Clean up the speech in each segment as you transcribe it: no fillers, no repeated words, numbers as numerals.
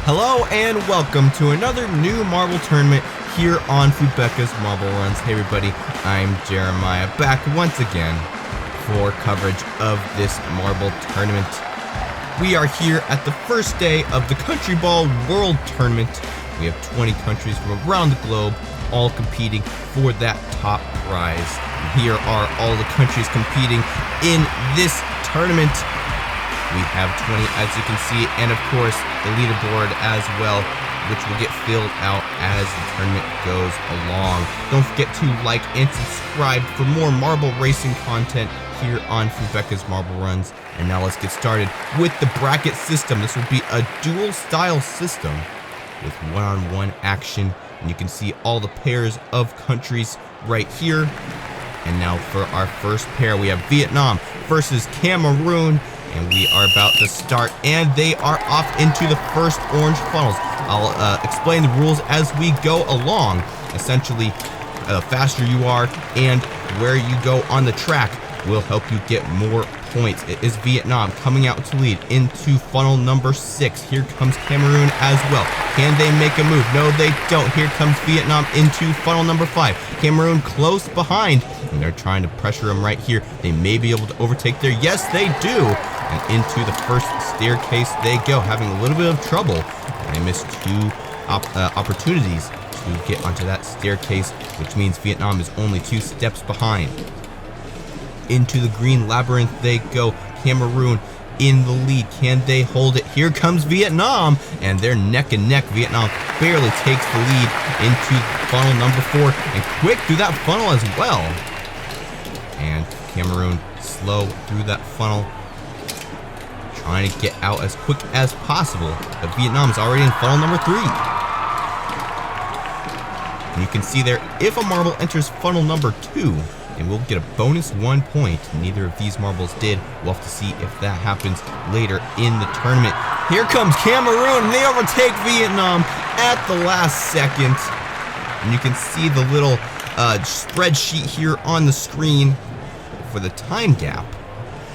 Hello and welcome to another new marble tournament here on Fubeca's Marble Runs. Hey everybody, I'm Jeremiah, back once again for coverage of this marble tournament. We are here at the first day of the Countryballs World Tournament. We have 20 countries from around the globe all competing for that top prize. And here are all the countries competing in this tournament. We have 20, as you can see, and of course the leaderboard as well, which will get filled out as the tournament goes along. Don't forget to like and subscribe for more marble racing content here on Fubeca's Marble Runs. And now let's get started with the bracket system. This will be a dual style system with one-on-one action, and you can see all the pairs of countries right here. And now for our first pair, we have Vietnam versus Cameroon. And we are about to start, and they are off into the first orange funnels. I'll explain the rules as we go along. Essentially, the faster you are and where you go on the track will help you get more points. It is Vietnam coming out to lead into funnel number 6. Here comes Cameroon as well. Can they make a move? No, they don't. Here comes Vietnam into funnel number 5. Cameroon close behind, and they're trying to pressure them right here. They may be able to overtake there. Yes, they do. And into the first staircase they go, having a little bit of trouble. They missed two opportunities to get onto that staircase, which means Vietnam is only 2 steps behind. Into the green labyrinth they go. Cameroon in the lead. Can they hold it? Here comes Vietnam, and they're neck and neck. Vietnam barely takes the lead into funnel number 4, and quick through that funnel as well. And Cameroon slow through that funnel, trying to get out as quick as possible. But Vietnam is already in funnel number 3. And you can see there, if a marble enters funnel number 2, then we'll get a bonus 1 point. Neither of these marbles did. We'll have to see if that happens later in the tournament. Here comes Cameroon, and they overtake Vietnam at the last second. And you can see the little spreadsheet here on the screen for the time gap.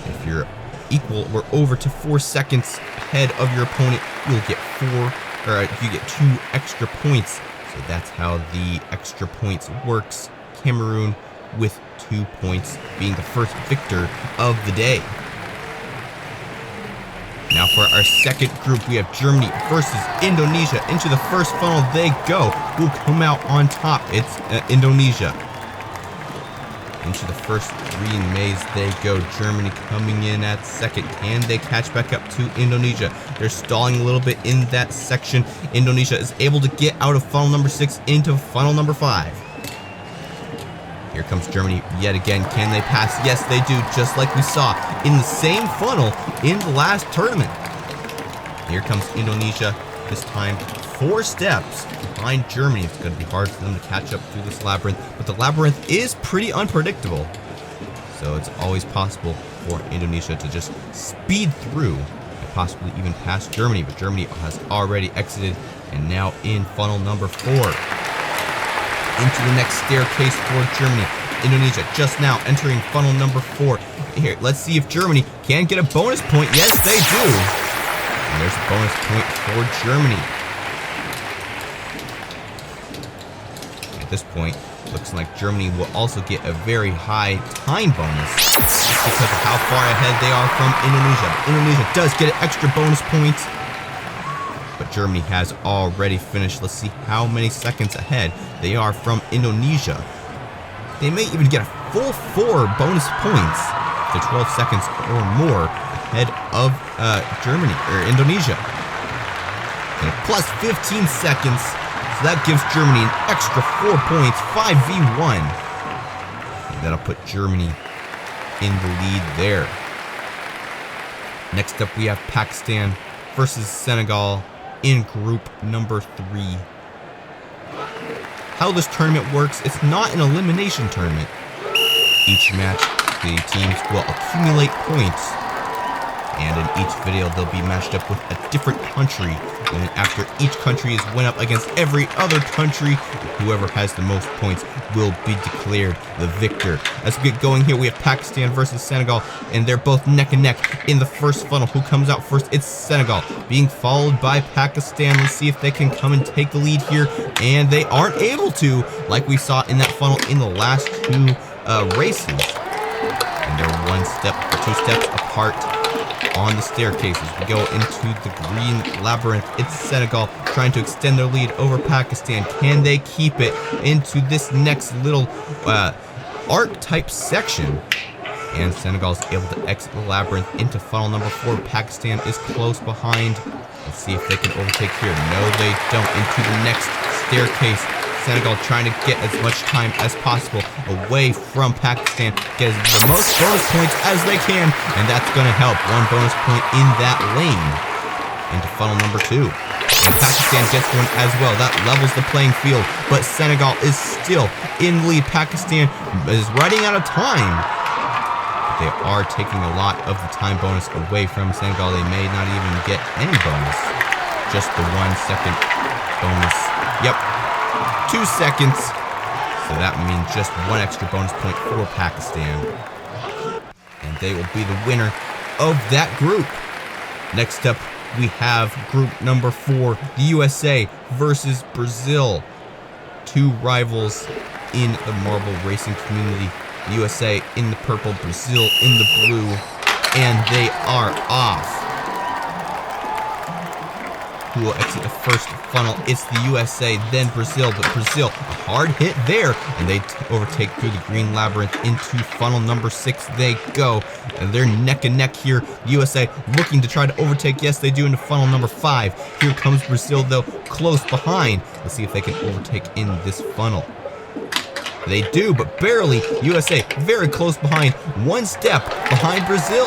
If you're equal or over to 4 seconds ahead of your opponent, you'll get you get 2 extra points. So that's how the extra points works. Cameroon with 2 points, being the first victor of the day. Now for our second group, we have Germany versus Indonesia. Into the first funnel they go. Who will come out on top? It's Indonesia. Into the first green maze they go. Germany coming in at second. Can they catch back up to Indonesia? They're stalling a little bit in that section. Indonesia is able to get out of funnel number 6 into funnel number 5. Here comes Germany yet again. Can they pass? Yes, they do, just like we saw in the same funnel in the last tournament. Here comes Indonesia, this time 4 steps behind Germany. It's going to be hard for them to catch up through this labyrinth, but the labyrinth is pretty unpredictable. So it's always possible for Indonesia to just speed through and possibly even pass Germany, but Germany has already exited and now in funnel number 4. Into the next staircase for Germany. Indonesia just now entering funnel number 4. Here, let's see if Germany can get a bonus point. Yes, they do. And there's a bonus point for Germany. At this point, looks like Germany will also get a very high time bonus just because of how far ahead they are from Indonesia. Indonesia does get an extra bonus point, but Germany has already finished. Let's see how many seconds ahead they are from Indonesia. They may even get a full 4 bonus points to 12 seconds or more ahead of Germany or Indonesia. And plus 15 seconds, so that gives Germany an extra 4 points, 5v1. And that'll put Germany in the lead there. Next up, we have Pakistan versus Senegal in group number 3. How this tournament works, it's not an elimination tournament. Each match, the teams will accumulate points And in each video, they'll be matched up with a different country. And then after each country is went up against every other country, whoever has the most points will be declared the victor. As we get going here, we have Pakistan versus Senegal, and they're both neck and neck in the first funnel. Who comes out first? It's Senegal, being followed by Pakistan. Let's see if they can come and take the lead here, and they aren't able to, like we saw in that funnel in the last two races. And they're one step or two steps apart on the staircases. We go into the green labyrinth. It's Senegal trying to extend their lead over Pakistan. Can they keep it into this next little arc type section? And Senegal is able to exit the labyrinth into funnel number 4. Pakistan is close behind. Let's see if they can overtake here. No, they don't. Into the next staircase. Senegal trying to get as much time as possible away from Pakistan, get the most bonus points as they can, and that's going to help. 1 bonus point in that lane into funnel number 2. And Pakistan gets one as well. That levels the playing field, but Senegal is still in the lead. Pakistan is running out of time. They are taking a lot of the time bonus away from Senegal. They may not even get any bonus. Just the 1 second bonus. Yep. 2 seconds, so that means just 1 extra bonus point for Pakistan, and they will be the winner of that group. Next up, we have group number 4, the USA versus Brazil. 2 rivals in the marble racing community. The USA in the purple, Brazil in the blue, and they are off. Who will exit the first funnel? It's the USA, then Brazil, but Brazil, a hard hit there, and they overtake through the green labyrinth into funnel number 6. They go, and they're neck and neck here. The USA looking to try to overtake. Yes, they do into funnel number 5. Here comes Brazil, though, close behind. Let's see if they can overtake in this funnel. They do, but barely. USA very close behind, 1 step behind Brazil.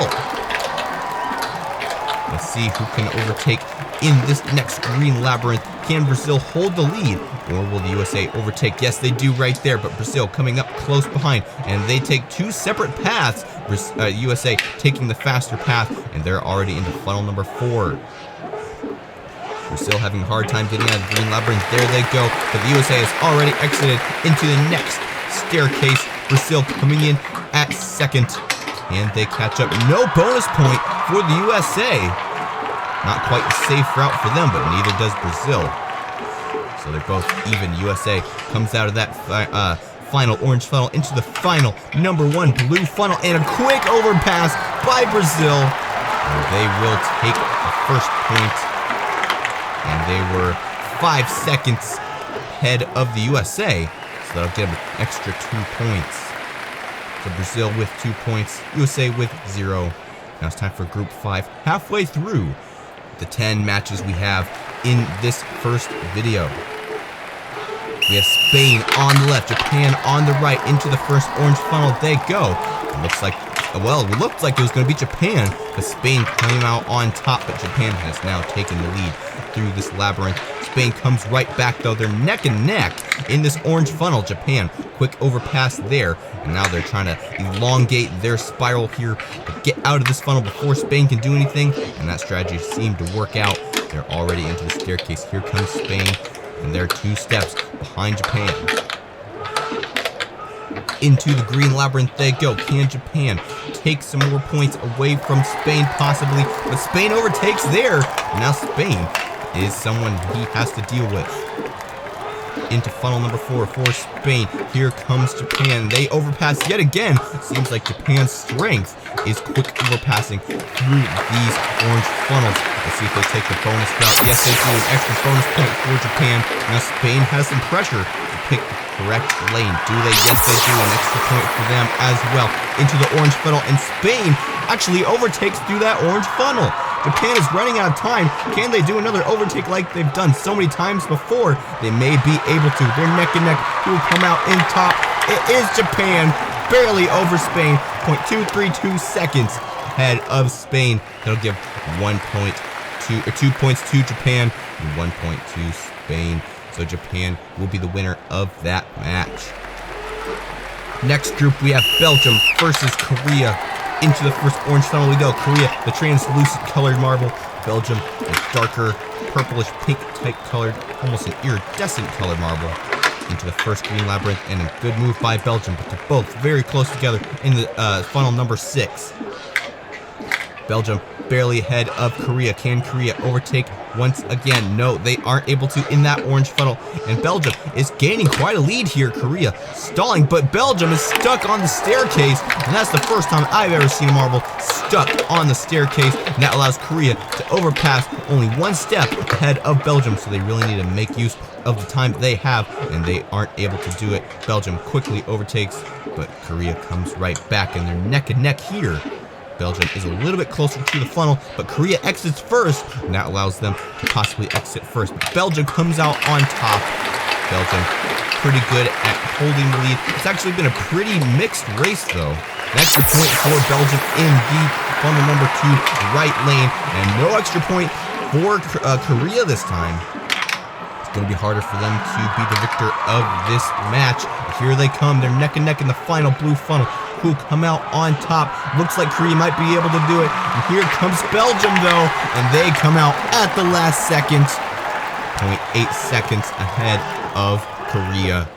Let's see who can overtake in this next green labyrinth. Can Brazil hold the lead, or will the USA overtake? Yes, they do right there, but Brazil coming up close behind, and they take 2 separate paths. USA taking the faster path, and they're already into funnel number 4. Brazil having a hard time getting out of the green labyrinth. There they go, but the USA has already exited into the next staircase. Brazil coming in at 2nd. And they catch up. No bonus point for the USA. Not quite the safe route for them, but neither does Brazil. So they're both even. USA comes out of that final orange funnel into the final number 1 blue funnel, and a quick overpass by Brazil. And they will take the first point. And they were 5 seconds ahead of the USA. So that'll give them an extra 2 points. So Brazil with 2 points, USA with 0. Now it's time for Group 5. Halfway through the 10 matches we have in this first video. We have Spain on the left, Japan on the right. Into the first orange funnel they go. It looks like, well, it looked like it was going to be Japan, but Spain came out on top, but Japan has now taken the lead through this labyrinth. Spain comes right back, though. They're neck and neck in this orange funnel. Japan, quick overpass there, and now they're trying to elongate their spiral here to get out of this funnel before Spain can do anything, and that strategy seemed to work out. They're already into the staircase. Here comes Spain, and they're 2 steps behind Japan. Into the green labyrinth they go. Can Japan take some more points away from Spain? Possibly, but Spain overtakes there. Now Spain is someone he has to deal with. Into funnel number 4 for Spain. Here comes Japan. They overpass yet again. Seems like Japan's strength is quick overpassing through these orange funnels. Let's see if they take the bonus route. Yes, they do. An extra bonus point for Japan. Now Spain has some pressure to pick the correct lane. Do they? Yes, they do. An extra point for them as well. Into the orange funnel, and Spain actually overtakes through that orange funnel. Japan is running out of time. Can they do another overtake like they've done so many times before? They may be able to. They're neck and neck. Who will come out in top? It is Japan, barely over Spain. 0.232 seconds ahead of Spain. That'll give 2 points to Japan and 1 point to Spain. So Japan will be the winner of that match. Next group, we have Belgium versus Korea. into the first orange funnel we go. Korea, the translucent colored marble. Belgium, the darker purplish pink type colored, almost an iridescent colored marble. Into the first green labyrinth, and a good move by Belgium, but they're both very close together in the funnel number 6. Belgium barely ahead of Korea. Can Korea overtake once again? No, they aren't able to in that orange funnel, and Belgium is gaining quite a lead here. Korea stalling, but Belgium is stuck on the staircase, and that's the first time I've ever seen a marble stuck on the staircase, and that allows Korea to overpass only one step ahead of Belgium, so they really need to make use of the time they have, and they aren't able to do it. Belgium quickly overtakes, but Korea comes right back, and they're neck and neck here. Belgium is a little bit closer to the funnel, but Korea exits first, and that allows them to possibly exit first. But Belgium comes out on top. Belgium pretty good at holding the lead. It's actually been a pretty mixed race, though. An extra point for Belgium in the funnel number 2 right lane, and no extra point for Korea this time. It's going to be harder for them to be the victor of this match. Here they come. They're neck and neck in the final blue funnel. Who come out on top. Looks like Korea might be able to do it. And here comes Belgium, though, and they come out at the last second. 0.8 seconds ahead of Korea.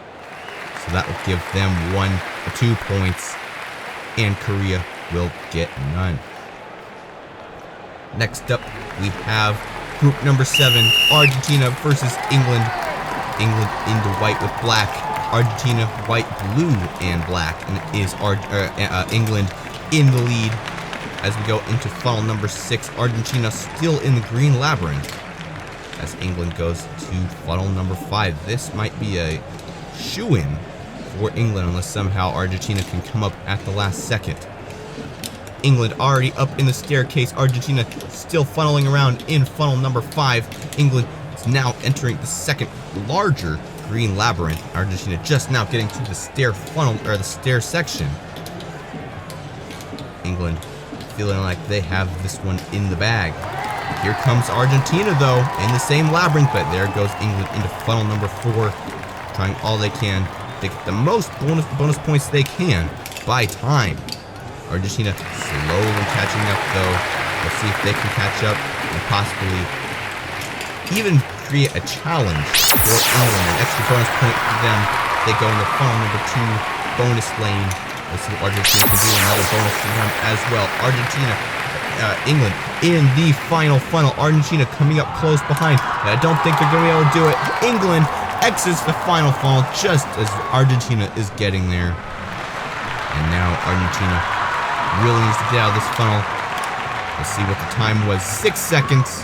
So that will give them 1 or 2 points, and Korea will get none. Next up, we have group number 7, Argentina versus England. England into white with black. Argentina, white, blue, and black, and it is England in the lead as we go into funnel number 6. Argentina still in the green labyrinth as England goes to funnel number 5. This might be a shoo-in for England unless somehow Argentina can come up at the last second. England already up in the staircase. Argentina still funneling around in funnel number 5. England is now entering the second larger green labyrinth. Argentina just now getting to the stair funnel, or the stair section. England feeling like they have this one in the bag. Here comes Argentina, though, in the same labyrinth, but there goes England into funnel number 4, trying all they can to get the most bonus points they can by time. Argentina slowly catching up, though. Let's see if they can catch up and possibly even create a challenge for England. An extra bonus point for them. They go into funnel number 2, bonus lane. Let's see what Argentina can do. Another bonus for them as well. England in the final funnel. Argentina coming up close behind, but I don't think they're going to be able to do it. England exits the final funnel just as Argentina is getting there. And now Argentina really needs to get out of this funnel. Let's see what the time was. 6 seconds.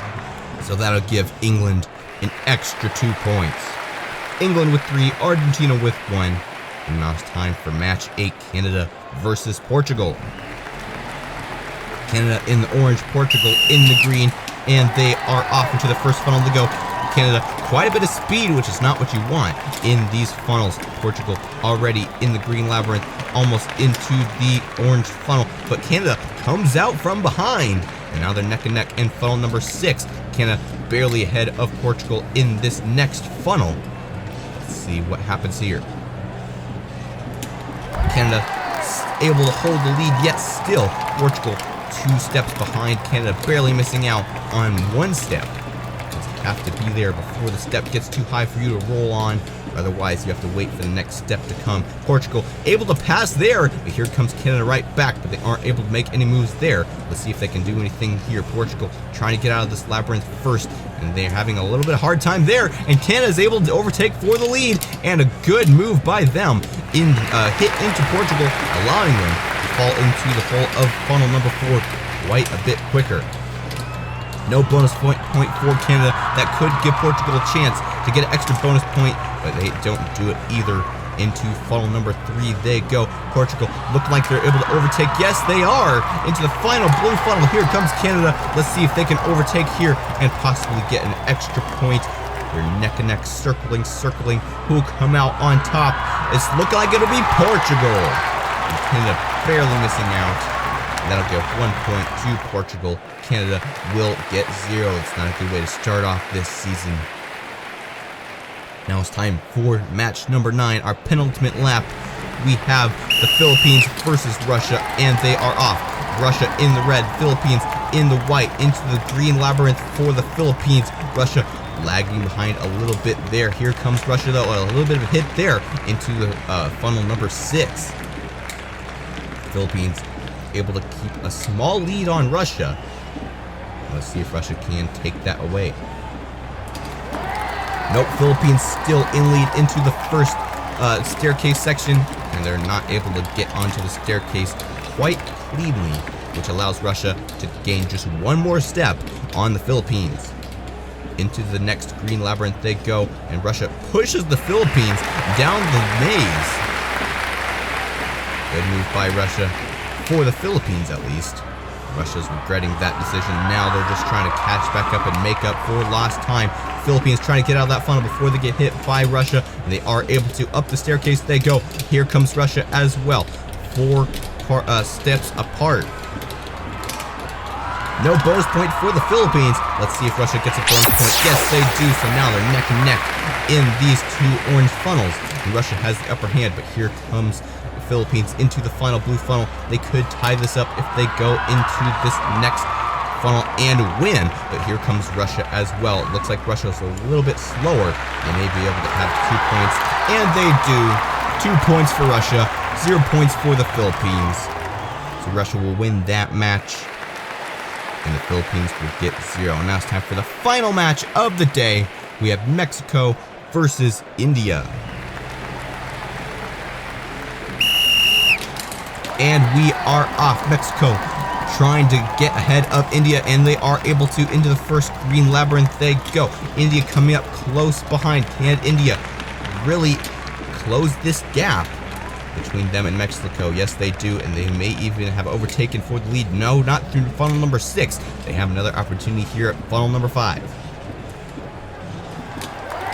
So that'll give England an extra 2 points. England with 3, Argentina with 1. And now it's time for match 8, Canada versus Portugal. Canada in the orange, Portugal in the green, and they are off into the first funnel to go. Canada, quite a bit of speed, which is not what you want in these funnels. Portugal already in the green labyrinth, almost into the orange funnel, but Canada comes out from behind. And now they're neck and neck in funnel number 6. Canada barely ahead of Portugal in this next funnel. Let's see what happens here. Canada able to hold the lead, yet still Portugal 2 steps behind. Canada barely missing out on 1 step. Just have to be there before the step gets too high for you to roll on. Otherwise, you have to wait for the next step to come. Portugal able to pass there, but here comes Canada right back, but they aren't able to make any moves there. Let's see if they can do anything here. Portugal trying to get out of this labyrinth first, and they're having a little bit of hard time there, and Canada is able to overtake for the lead, and a good move by them in hit into Portugal, allowing them to fall into the hole of funnel number 4 quite a bit quicker. No bonus point for Canada. That could give Portugal a chance to get an extra bonus point, but they don't do it either. Into funnel number 3 they go. Portugal look like they're able to overtake. Yes, they are. Into the final blue funnel. Here comes Canada. Let's see if they can overtake here and possibly get an extra point. They're neck and neck, circling. Who come out on top? It's looking like it'll be Portugal. And Canada barely missing out. That'll give 1 point to Portugal. Canada will get 0. It's not a good way to start off this season. Now it's time for match number 9, our penultimate lap. We have the Philippines versus Russia, and they are off. Russia in the red, Philippines in the white, into the green labyrinth for the Philippines. Russia lagging behind a little bit there. Here comes Russia, though. A little bit of a hit there into the funnel number 6. Philippines able to keep a small lead on Russia. Let's see if Russia can take that away. Nope, Philippines still in lead into the first staircase section, and they're not able to get onto the staircase quite cleanly, which allows Russia to gain just one more step on the Philippines. Into the next green labyrinth they go, and Russia pushes the Philippines down the maze. Good move by Russia, for the Philippines at least. Russia's regretting that decision. Now they're just trying to catch back up and make up for lost time. Philippines trying to get out of that funnel before they get hit by Russia, and they are able to. Up the staircase they go. Here comes Russia as well. 4 steps apart. No bonus point for the Philippines. Let's see if Russia gets a bonus point. Yes, they do. So now they're neck and neck in these 2 orange funnels. And Russia has the upper hand, but here comes the Philippines into the final blue funnel. They could tie this up if they go into this next funnel and win, but here comes Russia as well. It looks like Russia's a little bit slower. They may be able to have 2 points, and they do. 2 points for Russia, 0 points for the Philippines. So Russia will win that match, and the Philippines will get 0. Now it's time for the final match of the day. We have Mexico versus India. And we are off. Mexico trying to get ahead of India, and they are able to. Into the first green labyrinth they go. India coming up close behind. Can India really close this gap between them and Mexico? Yes, they do, and they may even have overtaken for the lead. No, not through funnel number 6. They have another opportunity here at funnel number 5.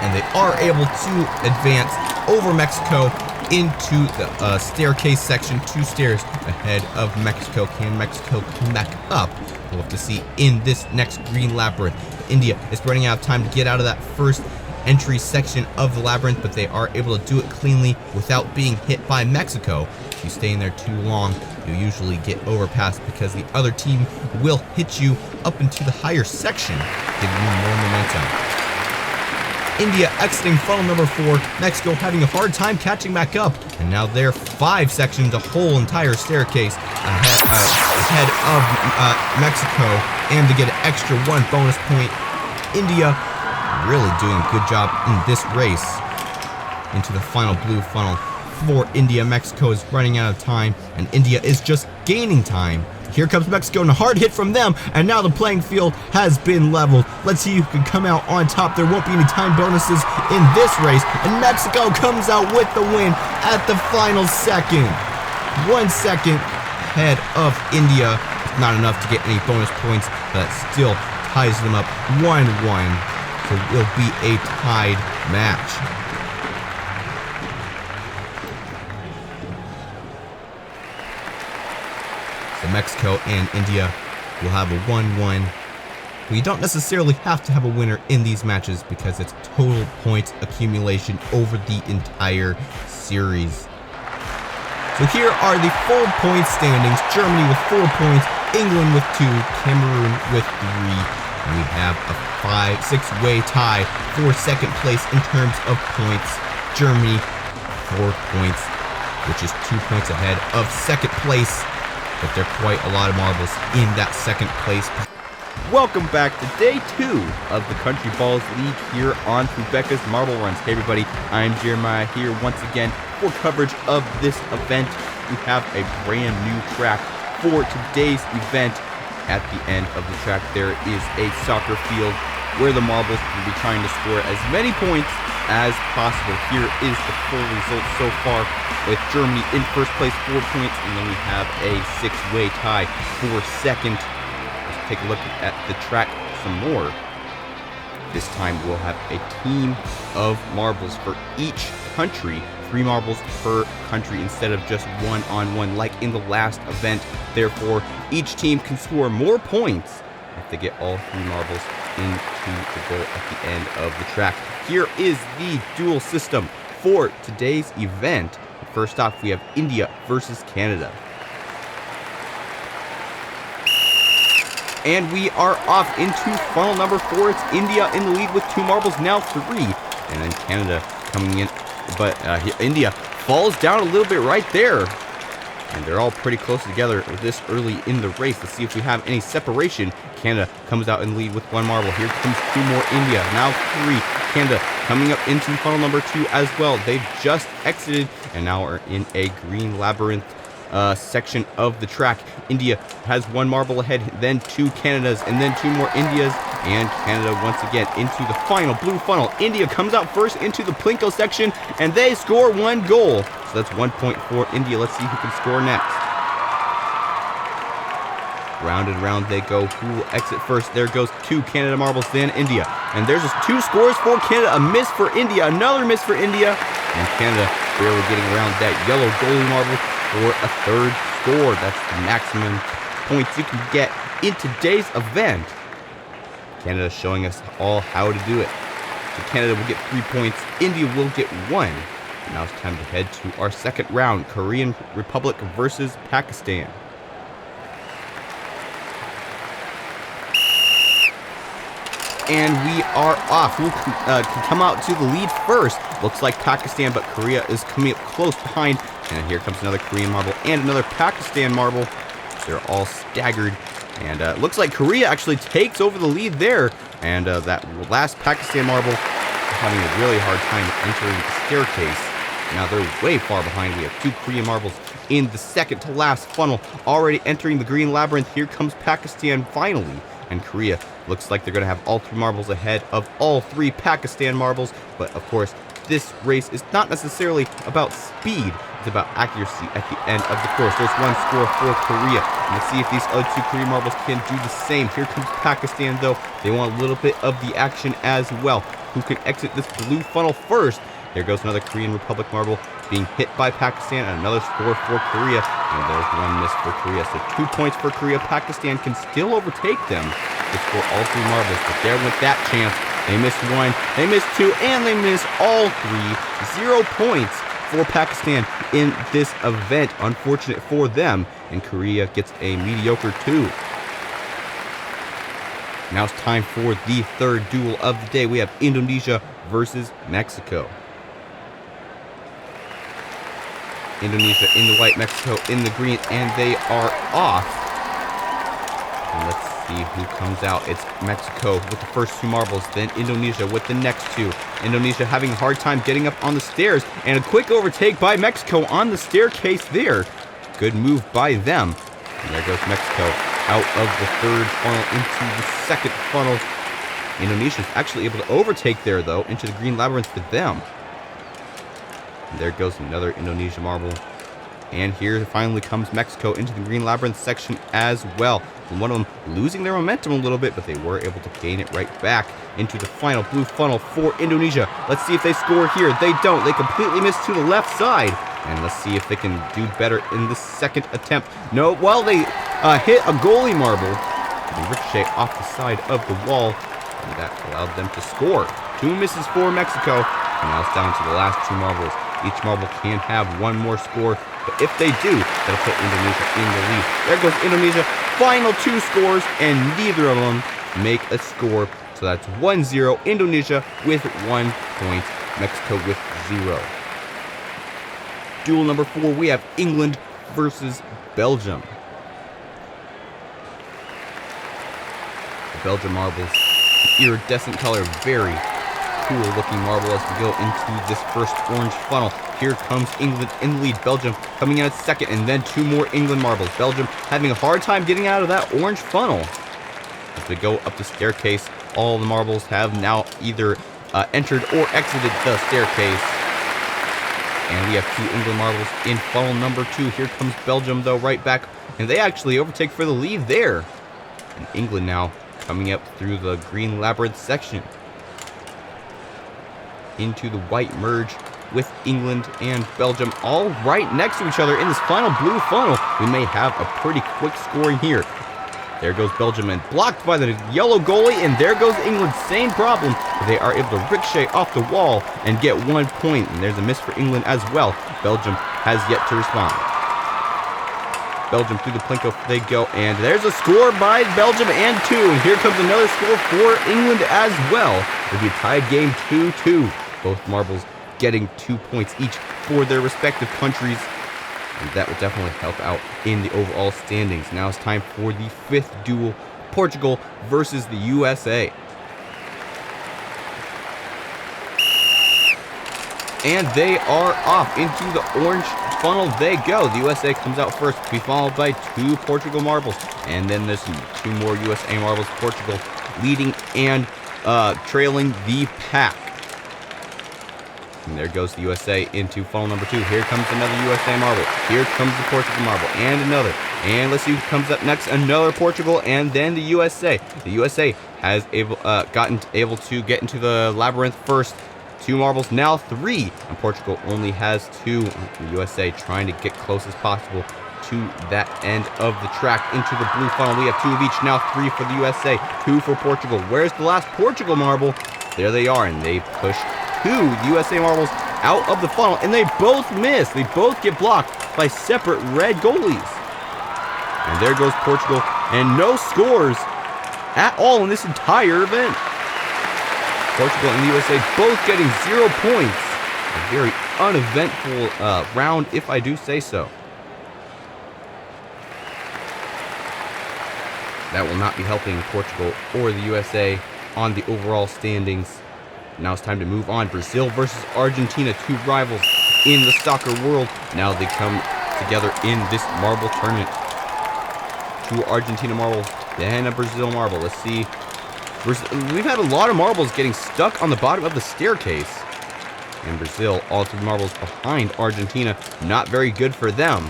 And they are able to advance over Mexico into the staircase section, 2 stairs ahead of Mexico. Can Mexico come back up? We'll have to see in this next green labyrinth. India is running out of time to get out of that first entry section of the labyrinth, but they are able to do it cleanly without being hit by Mexico. If you stay in there too long, you usually get overpassed because the other team will hit you up into the higher section, giving you more momentum. India exiting funnel number 4, Mexico having a hard time catching back up, and now they're 5 sections, a whole entire staircase ahead of Mexico, and to get an extra 1 bonus point. India really doing a good job in this race. Into the final blue funnel for India. Mexico is running out of time, and India is just gaining time. Here comes Mexico, and a hard hit from them, and now the playing field has been leveled. Let's see who can come out on top. There won't be any time bonuses in this race, and Mexico comes out with the win at the final second. 1 second ahead of India. Not enough to get any bonus points, but that still ties them up 1-1. So it will be a tied match. Mexico and India will have a 1-1. But you don't necessarily have to have a winner in these matches because it's total points accumulation over the entire series. So here are the full point standings. Germany with 4 points, England with 2, Cameroon with 3. And we have a 6-way tie for second place in terms of points. Germany 4 points, which is 2 points ahead of second place. But there are quite a lot of marbles in that second place. Welcome back to day 2 of the Countryballs League here on Fubeca's Marble Runs. Hey everybody, I'm Jeremiah here once again for coverage of this event. We have a brand new track for today's event. At the end of the track there is a soccer field where the marbles will be trying to score as many points as possible. Here is the full result so far, with Germany in first place, 4 points, and then we have a 6-way tie for second. Let's take a look at the track some more. This time we'll have a team of marbles for each country, 3 marbles per country instead of just 1-on-1 like in the last event. Therefore, each team can score more points if they get all 3 marbles into the goal at the end of the track. Here is the duel system for today's event. First off, we have India versus Canada. And we are off into funnel number 4. It's India in the lead with 2 marbles, now 3. And then Canada coming in, but India falls down a little bit right there. And they're all pretty close together this early in the race. Let's see if we have any separation. Canada comes out in the lead with 1 marble. Here comes 2 more. India, now 3. Canada coming up into funnel number 2 as well. They've just exited and now are in a green labyrinth section of the track. India has 1 marble ahead, then 2 Canadas, and then 2 more Indias, and Canada once again into the final blue funnel. India comes out first into the Plinko section, and they score 1 goal. So that's 1 point for India. Let's see who can score next. Round and round they go. Who will exit first? There goes 2 Canada marbles, then India. And there's just 2 scores for Canada. A miss for India, another miss for India, and Canada barely getting around that yellow goalie marble for a 3rd score. That's the maximum points you can get in today's event. Canada showing us all how to do it. So Canada will get 3 points, India will get 1. Now it's time to head to our 2nd round, Korean Republic versus Pakistan. And we are off. Who can come out to the lead first? Looks like Pakistan, but Korea is coming up close behind. And here comes another Korean marble and another Pakistan marble. They're all staggered. And looks like Korea actually takes over the lead there. And that last Pakistan marble having a really hard time entering the staircase. Now they're way far behind. We have 2 Korean marbles in the second to last funnel, already entering the green labyrinth. Here comes Pakistan finally. And Korea looks like they're going to have all 3 marbles ahead of all 3 Pakistan marbles. But of course, this race is not necessarily about speed. It's about accuracy at the end of the course. There's 1 score for Korea. And let's see if these other 2 Korean marbles can do the same. Here comes Pakistan, though. They want a little bit of the action as well. Who can exit this blue funnel first? There goes another Korean Republic marble being hit by Pakistan, and another score for Korea. And there's 1 miss for Korea. So 2 points for Korea. Pakistan can still overtake them to score all 3 marbles, but there went that chance. They missed 1, they missed 2, and they missed all 3. 0 points for Pakistan in this event. Unfortunate for them. And Korea gets a mediocre 2. Now it's time for the 3rd duel of the day. We have Indonesia versus Mexico. Indonesia in the white, Mexico in the green, and they are off. And let's see who comes out. It's Mexico with the first 2 marbles, then Indonesia with the next 2. Indonesia having a hard time getting up on the stairs, and a quick overtake by Mexico on the staircase there. Good move by them. And there goes Mexico out of the 3rd funnel into the 2nd funnel. Indonesia is actually able to overtake there, though, into the green labyrinth for them. And there goes another Indonesia marble. And here finally comes Mexico into the green labyrinth section as well. And one of them losing their momentum a little bit, but they were able to gain it right back into the final blue funnel for Indonesia. Let's see if they score here. They don't. They completely miss to the left side. And let's see if they can do better in the 2nd attempt. No, well, they hit a goalie marble. They ricochet off the side of the wall. And that allowed them to score. 2 misses for Mexico. And now it's down to the last 2 marbles. Each marble can have 1 more score, but if they do, that'll put Indonesia in the lead. There goes Indonesia. Final 2 scores, and neither of them make a score. So that's 1-0. Indonesia with 1 point. Mexico with 0. Duel number 4, we have England versus Belgium. The Belgium marbles, iridescent color, very cool looking marble as we go into this first orange funnel. Here comes England in the lead. Belgium coming in at 2nd, and then 2 more England marbles. Belgium having a hard time getting out of that orange funnel. As we go up the staircase, all the marbles have now either entered or exited the staircase. And we have 2 England marbles in funnel number 2. Here comes Belgium, though, right back. And they actually overtake for the lead there. And England now coming up through the green labyrinth section into the white merge with England and Belgium all right next to each other in this final blue funnel. We may have a pretty quick scoring here. There goes Belgium, and blocked by the yellow goalie, and there goes England. Same problem. They are able to ricochet off the wall and get 1 point, and there's a miss for England as well. Belgium has yet to respond. Belgium through the plinko, they go, and there's a score by Belgium and 2, and here comes another score for England as well. It'll be a tied game 2-2. Both marbles getting 2 points each for their respective countries, and that will definitely help out in the overall standings. Now it's time for the 5th duel, Portugal versus the USA. And they are off into the orange funnel they go. The USA comes out first, to be followed by 2 Portugal marbles. And then there's 2 more USA marbles. Portugal leading and trailing the pack. And there goes the USA into funnel number 2. Here comes another USA marble. Here comes the Portugal marble. And another. And let's see who comes up next. Another Portugal and then the USA. The USA has gotten able to get into the labyrinth first. 2 marbles, now 3, and Portugal only has 2. The USA trying to get close as possible to that end of the track into the blue funnel. We have 2 of each, now 3 for the USA, 2 for Portugal. Where's the last Portugal marble? There they are, and they push 2 USA marbles out of the funnel, and they both miss. They both get blocked by separate red goalies. And there goes Portugal, and no scores at all in this entire event. Portugal and the USA both getting 0 points. A very uneventful round, if I do say so. That will not be helping Portugal or the USA on the overall standings. Now it's time to move on. Brazil versus Argentina, 2 rivals in the soccer world. Now they come together in this marble tournament. 2 Argentina marbles, then a Brazil marble. Let's see. We've had a lot of marbles getting stuck on the bottom of the staircase. And Brazil, all 3 marbles behind Argentina. Not very good for them.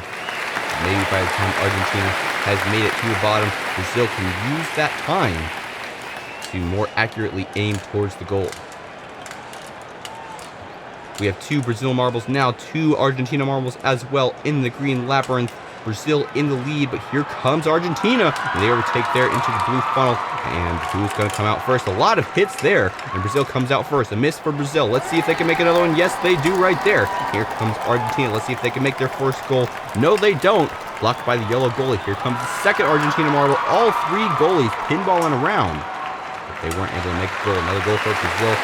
Maybe by the time Argentina has made it to the bottom, Brazil can use that time to more accurately aim towards the goal. We have 2 Brazil marbles now, 2 Argentina marbles as well in the green labyrinth. Brazil in the lead, but here comes Argentina. They overtake there into the blue funnel, and who's going to come out first? A lot of hits there, and Brazil comes out first. A miss for Brazil. Let's see if they can make another one. Yes, they do right there. Here comes Argentina. Let's see if they can make their first goal. No, they don't. Blocked by the yellow goalie. Here comes the second Argentina marble. All 3 goalies pinballing around. But they weren't able to make a goal. Another goal for Brazil.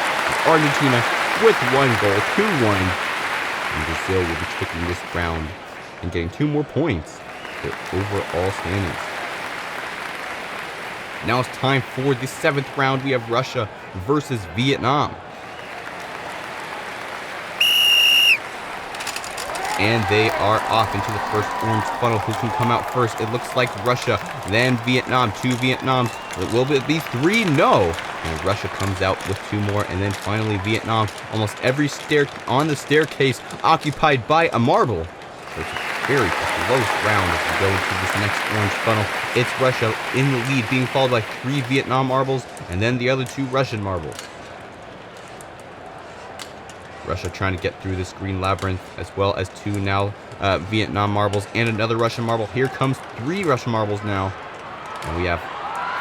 Argentina with 1 goal, 2-1. And Brazil will be taking this round and getting 2 more points for overall standings. Now it's time for the 7th round. We have Russia versus Vietnam. And they are off into the first orange funnel. Who can come out first? It looks like Russia, then Vietnam. 2 Vietnams. Will it be 3? No. And Russia comes out with 2 more. And then finally Vietnam. Almost every stair on the staircase occupied by a marble. So it's a very close round as we go into this next orange funnel. It's Russia in the lead, being followed by 3 Vietnam marbles, and then the other 2 Russian marbles. Russia trying to get through this green labyrinth, as well as 2 now Vietnam marbles and another Russian marble. Here comes 3 Russian marbles now. And we have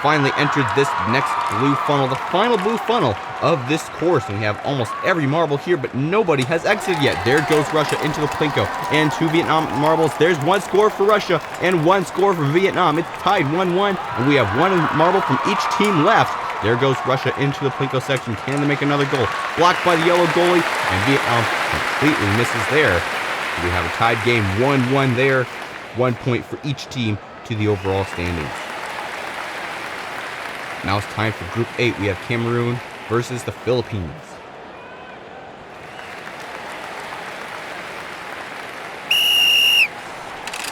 finally entered this next blue funnel, the final blue funnel of this course. And we have almost every marble here, but nobody has exited yet. There goes Russia into the plinko. And 2 Vietnam marbles. There's 1 score for Russia and 1 score for Vietnam. It's tied 1-1, and we have 1 marble from each team left. There goes Russia into the plinko section. Can they make another goal? Blocked by the yellow goalie, and Vietnam completely misses there. We have a tied game, 1-1 there. 1 point for each team to the overall standings. Now it's time for Group 8. We have Cameroon versus the Philippines.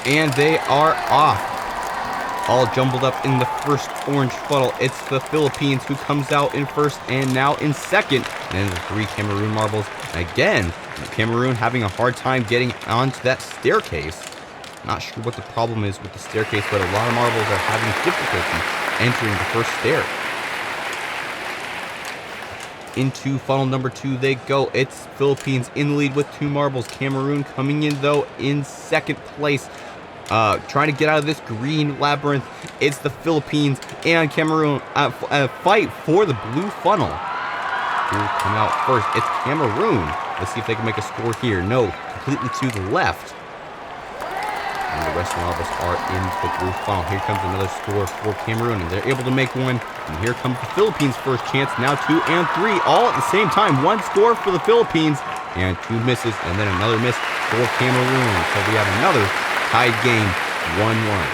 And they are off. All jumbled up in the first orange funnel. It's the Philippines who comes out in first and now in second. And then the 3 Cameroon marbles. Again, Cameroon having a hard time getting onto that staircase. Not sure what the problem is with the staircase, but a lot of marbles are having difficulty entering the first stair. Into funnel number 2 they go. It's Philippines in the lead with 2 marbles. Cameroon coming in, though, in second place. Trying to get out of this green labyrinth. It's the Philippines and Cameroon fight for the blue funnel. Who will come out first? It's Cameroon. Let's see if they can make a score here. No, completely to the left. And the rest of the marbles are in the blue funnel. Here comes another score for Cameroon, and they're able to make one. And here comes the Philippines' first chance. Now 2 and 3, all at the same time. One score for the Philippines, and 2 misses, and then another miss for Cameroon. So we have another tied game, 1-1.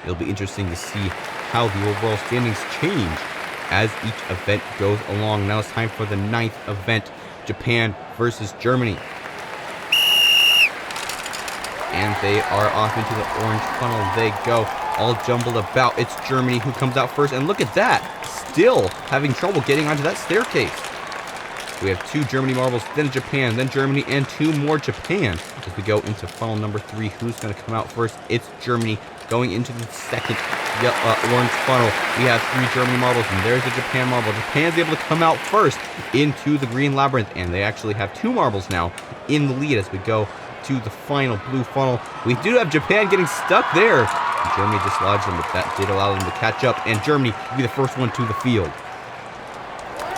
It'll be interesting to see how the overall standings change as each event goes along. Now it's time for the 9th event, Japan versus Germany. And they are off into the orange funnel. They go, all jumbled about. It's Germany who comes out first. And look at that. Still having trouble getting onto that staircase. We have 2 Germany marbles, then Japan, then Germany, and 2 more Japan. As we go into funnel number 3, who's going to come out first? It's Germany going into the second orange funnel. We have 3 Germany marbles, and there's a Japan marble. Japan's able to come out first into the green labyrinth, and they actually have 2 marbles now in the lead as we go to the final blue funnel. We do have Japan getting stuck there. Germany dislodged them, but that did allow them to catch up, and Germany will be the first one to the field.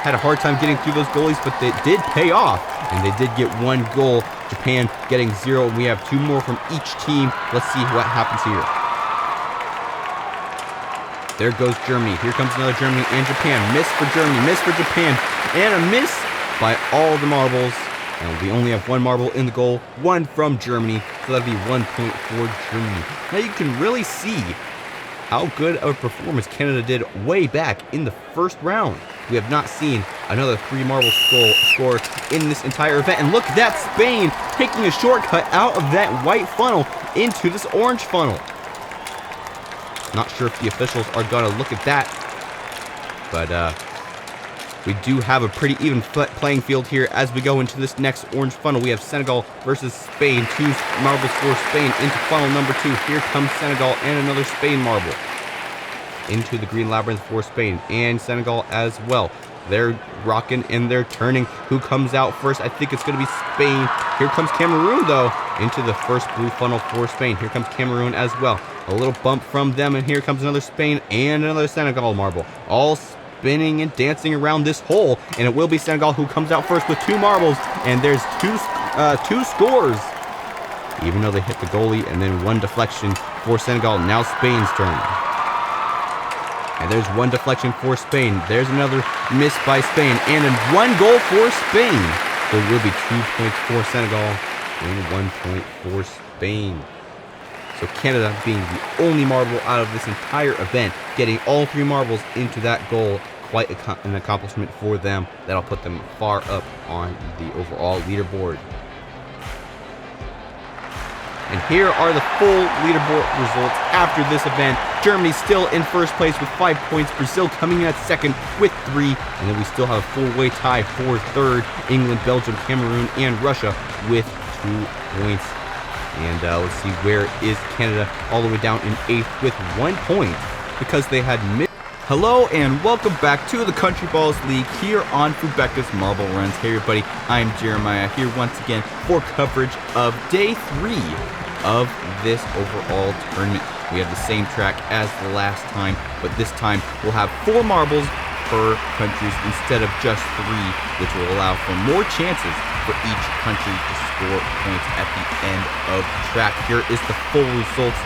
Had a hard time getting through those goalies, but they did pay off, and they did get 1 goal. Japan getting 0, and we have 2 more from each team. Let's see what happens here. There goes Germany. Here comes another Germany and Japan. Miss for Germany, miss for Japan, and a miss by all the marbles. And we only have 1 marble in the goal, 1 from Germany, so that'll be 1 point for Germany. Now you can really see how good of a performance Canada did way back in the first round. We have not seen another 3 marble score in this entire event. And look at that, Spain taking a shortcut out of that white funnel into this orange funnel. Not sure if the officials are going to look at that, but we do have a pretty even playing field here as we go into this next orange funnel. We have Senegal versus Spain. 2 marbles for Spain into funnel number 2. Here comes Senegal and another Spain marble into the green labyrinth for Spain and Senegal as well. They're rocking and they're turning. Who comes out first? I think it's going to be Spain. Here comes Cameroon, though, into the first blue funnel for Spain. Here comes Cameroon as well. A little bump from them, and here comes another Spain and another Senegal marble. All spinning and dancing around this hole, and it will be Senegal who comes out first with 2 marbles, and there's two scores. Even though they hit the goalie, and then 1 deflection for Senegal. Now Spain's turn. And there's 1 deflection for Spain. There's another miss by Spain. And then 1 goal for Spain. There will be 2 points for Senegal and 1 point for Spain. So Canada being the only marble out of this entire event, getting all 3 marbles into that goal. Quite an accomplishment for them. That'll put them far up on the overall leaderboard. And here are the full leaderboard results after this event. Germany still in first place with 5 points. Brazil coming in at second with 3. And then we still have a 4-way tie for third. England, Belgium, Cameroon, and Russia with 2 points. And let's see, where is Canada? All the way down in 8th with 1 point because they had missed. Hello and welcome back to the Countryballs League here on Fubeca's Marble Runs. Hey everybody, I'm Jeremiah here once again for coverage of day 3 of this overall tournament. We have the same track as the last time, but this time we'll have 4 marbles per countries instead of just 3, which will allow for more chances for each country to score points at the end of the track. Here is the full results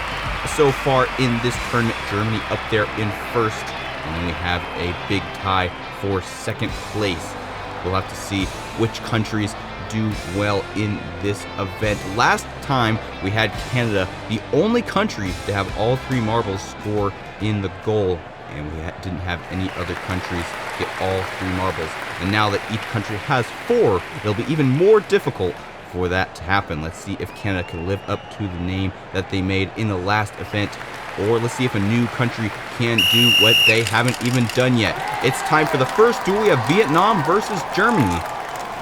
so far in this tournament. Germany up there in first. And then we have a big tie for second place. We'll have to see which countries do well in this event. Last time we had Canada, the only country to have all 3 marbles score in the goal. And we didn't have any other countries get all 3 marbles. And now that each country has 4, it'll be even more difficult for that to happen. Let's see if Canada can live up to the name that they made in the last event. Or let's see if a new country can do what they haven't even done yet. It's time for the first duel. We have Vietnam versus Germany.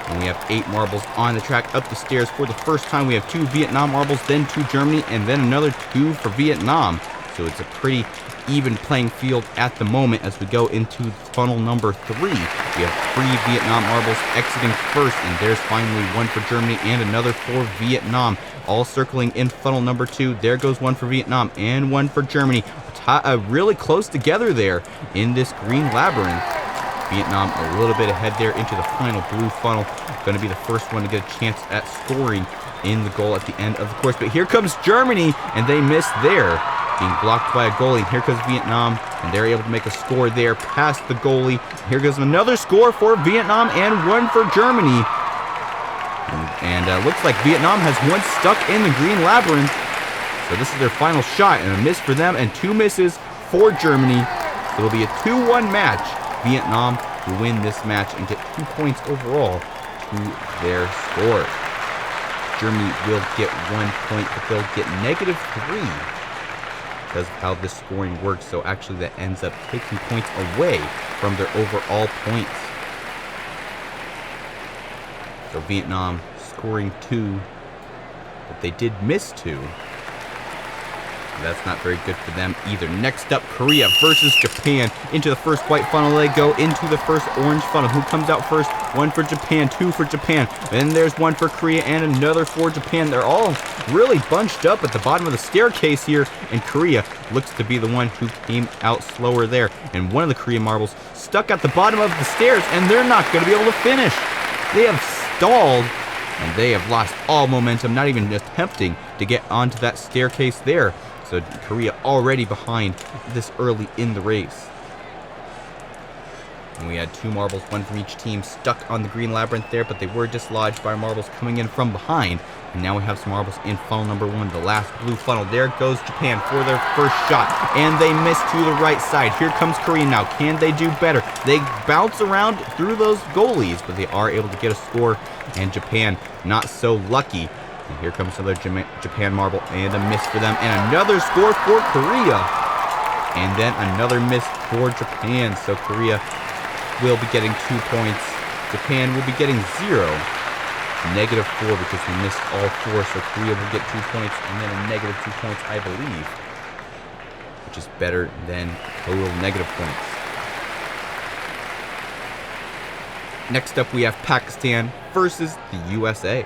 And we have 8 marbles on the track up the stairs. For the first time, we have 2 Vietnam marbles, then 2 Germany, and then another 2 for Vietnam. So it's a pretty even playing field at the moment as we go into funnel number 3. We have 3 Vietnam marbles exiting first, and there's finally 1 for Germany and another for Vietnam. All circling in funnel number 2. There goes 1 for Vietnam and 1 for Germany. Really close together there in this green labyrinth. Vietnam a little bit ahead there into the final blue funnel. Going to be the first one to get a chance at scoring in the goal at the end of the course. But here comes Germany, and they missed there, being blocked by a goalie. Here comes Vietnam, and they're able to make a score there past the goalie. Here goes another score for Vietnam and one for Germany. And looks like Vietnam has one stuck in the green labyrinth. So this is their final shot, and a miss for them and two misses for Germany. So it'll be a 2-1 match. Vietnam will win this match and get 2 points overall to their score. Germany will get 1 point, but they'll get -3 because of how this scoring works. So actually that ends up taking points away from their overall points. So Vietnam scoring 2, but they did miss 2. That's not very good for them either. Next up, Korea versus Japan. Into the first white funnel they go, into the first orange funnel. Who comes out first? 1 for Japan, 2 for Japan. Then there's 1 for Korea and another for Japan. They're all really bunched up at the bottom of the staircase here, and Korea looks to be the one who came out slower there. And one of the Korean marbles stuck at the bottom of the stairs, and they're not going to be able to finish. They have stalled, and they have lost all momentum, not even attempting to get onto that staircase there. So Korea already behind this early in the race. And we had 2 marbles, 1 from each team, stuck on the green labyrinth there, but they were dislodged by marbles coming in from behind. And now we have some marbles in funnel number 1, the last blue funnel. There goes Japan for their first shot, and they miss to the right side. Here comes Korea now. Can they do better? They bounce around through those goalies, but they are able to get a score, and Japan not so lucky. And here comes another Japan marble, and a miss for them, and another score for Korea. And then another miss for Japan. So Korea will be getting 2 points. Japan will be getting 0. -4 because we missed all 4. So Korea will get 2 points, and then a -2 points, I believe, which is better than total negative points. Next up, we have Pakistan versus the USA.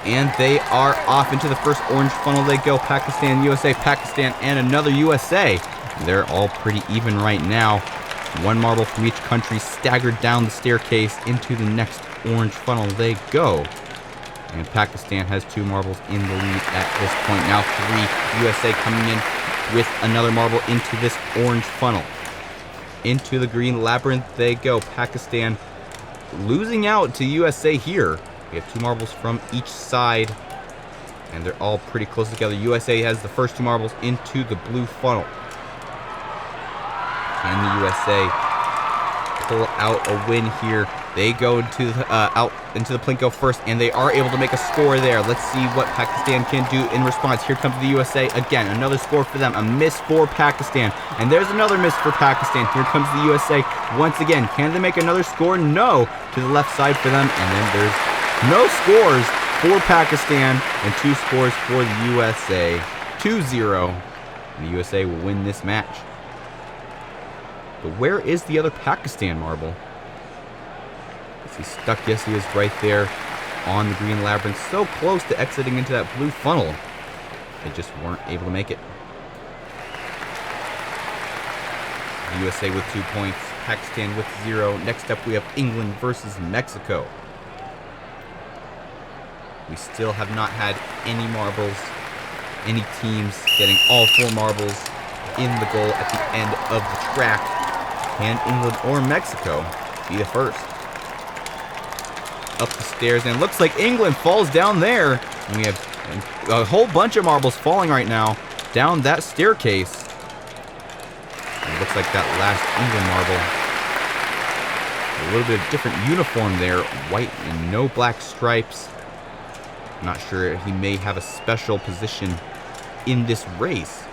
And they are off into the first orange funnel they go. Pakistan, USA, Pakistan, and another USA. They're all pretty even right now. 1 marble from each country staggered down the staircase into the next orange funnel they go. And Pakistan has 2 marbles in the lead at this point. Now 3. USA coming in with another marble into this orange funnel. Into the green labyrinth they go. Pakistan losing out to USA here. We have 2 marbles from each side, and they're all pretty close together. USA has the first 2 marbles into the blue funnel. Can the USA pull out a win here? They go into the, out into the Plinko first, and they are able to make a score there. Let's see what Pakistan can do in response. Here comes the USA again. Another score for them. A miss for Pakistan. And there's another miss for Pakistan. Here comes the USA once again. Can they make another score? No. To the left side for them. And then there's no scores for Pakistan and 2 scores for the USA. 2-0. And the USA will win this match. But where is the other Pakistan marble? Is he stuck? Yes, he is right there on the green labyrinth. So close to exiting into that blue funnel. They just weren't able to make it. The USA with 2 points. Pakistan with 0. Next up, we have England versus Mexico. We still have not had any marbles, any teams getting all 4 marbles in the goal at the end of the track. Can England or Mexico be the first? Up the stairs, and it looks like England falls down there. And we have a whole bunch of marbles falling right now down that staircase. And it looks like that last England marble. A little bit of different uniform there, white and no black stripes. Not sure, he may have a special position in this race.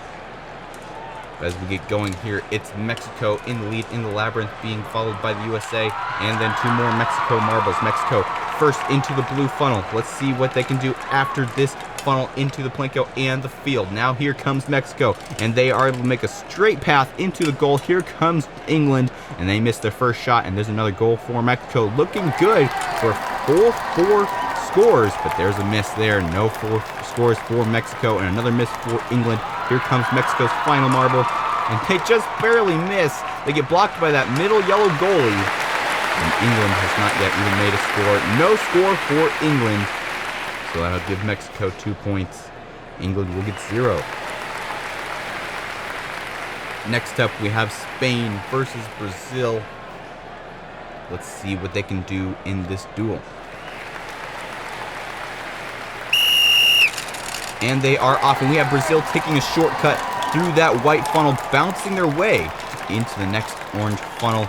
But as we get going here, it's Mexico in the lead in the labyrinth, being followed by the USA, and then 2 more Mexico marbles. Mexico first into the blue funnel. Let's see what they can do after this funnel into the Plinko and the field. Now here comes Mexico, and they are able to make a straight path into the goal. Here comes England, and they missed their first shot, and there's another goal for Mexico. Looking good for a 4-4 scores, but there's a miss there. No scores for Mexico, and another miss for England. Here comes Mexico's final marble, and they just barely miss. They get blocked by that middle yellow goalie, and England has not yet even made a score. No score for England, so that'll give Mexico 2 points. England will get 0. Next up, we have Spain versus Brazil. Let's see what they can do in this duel. And they are off, and we have Brazil taking a shortcut through that white funnel, bouncing their way into the next orange funnel.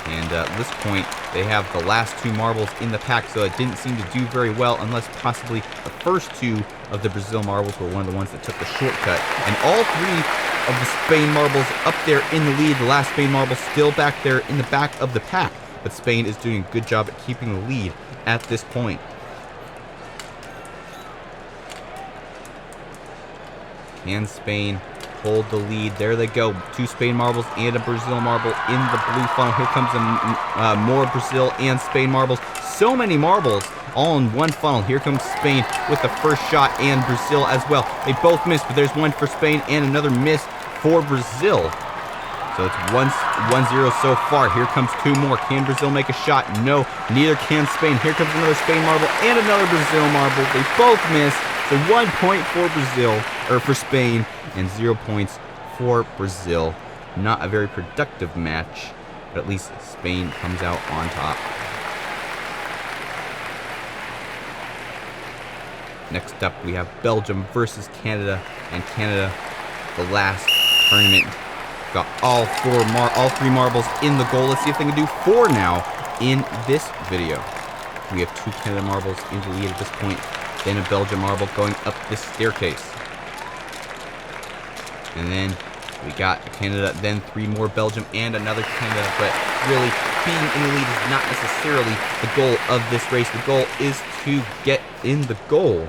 And at this point, they have the last 2 marbles in the pack, so it didn't seem to do very well, unless possibly the first 2 of the Brazil marbles were one of the ones that took the shortcut. And all 3 of the Spain marbles up there in the lead. The last Spain marble still back there in the back of the pack, but Spain is doing a good job at keeping the lead at this point. Can Spain hold the lead? There they go. 2 Spain marbles and a Brazil marble in the blue funnel. Here comes more Brazil and Spain marbles. So many marbles all in one funnel. Here comes Spain with the first shot, and Brazil as well. They both missed, but there's one for Spain and another miss for Brazil. So it's 1-0 so far. Here comes 2 more. Can Brazil make a shot? No, neither can Spain. Here comes another Spain marble and another Brazil marble. They both miss. So 1 point for Brazil, or for Spain, and 0 points for Brazil. Not a very productive match, but at least Spain comes out on top. Next up, we have Belgium versus Canada, and Canada, the last tournament, got all 3 marbles in the goal. Let's see if they can do 4 now in this video. We have 2 Canada marbles in the lead at this point, then a Belgium marble going up this staircase. And then we got Canada, then 3 more Belgium, and another Canada, but really being in the lead is not necessarily the goal of this race. The goal is to get in the goal.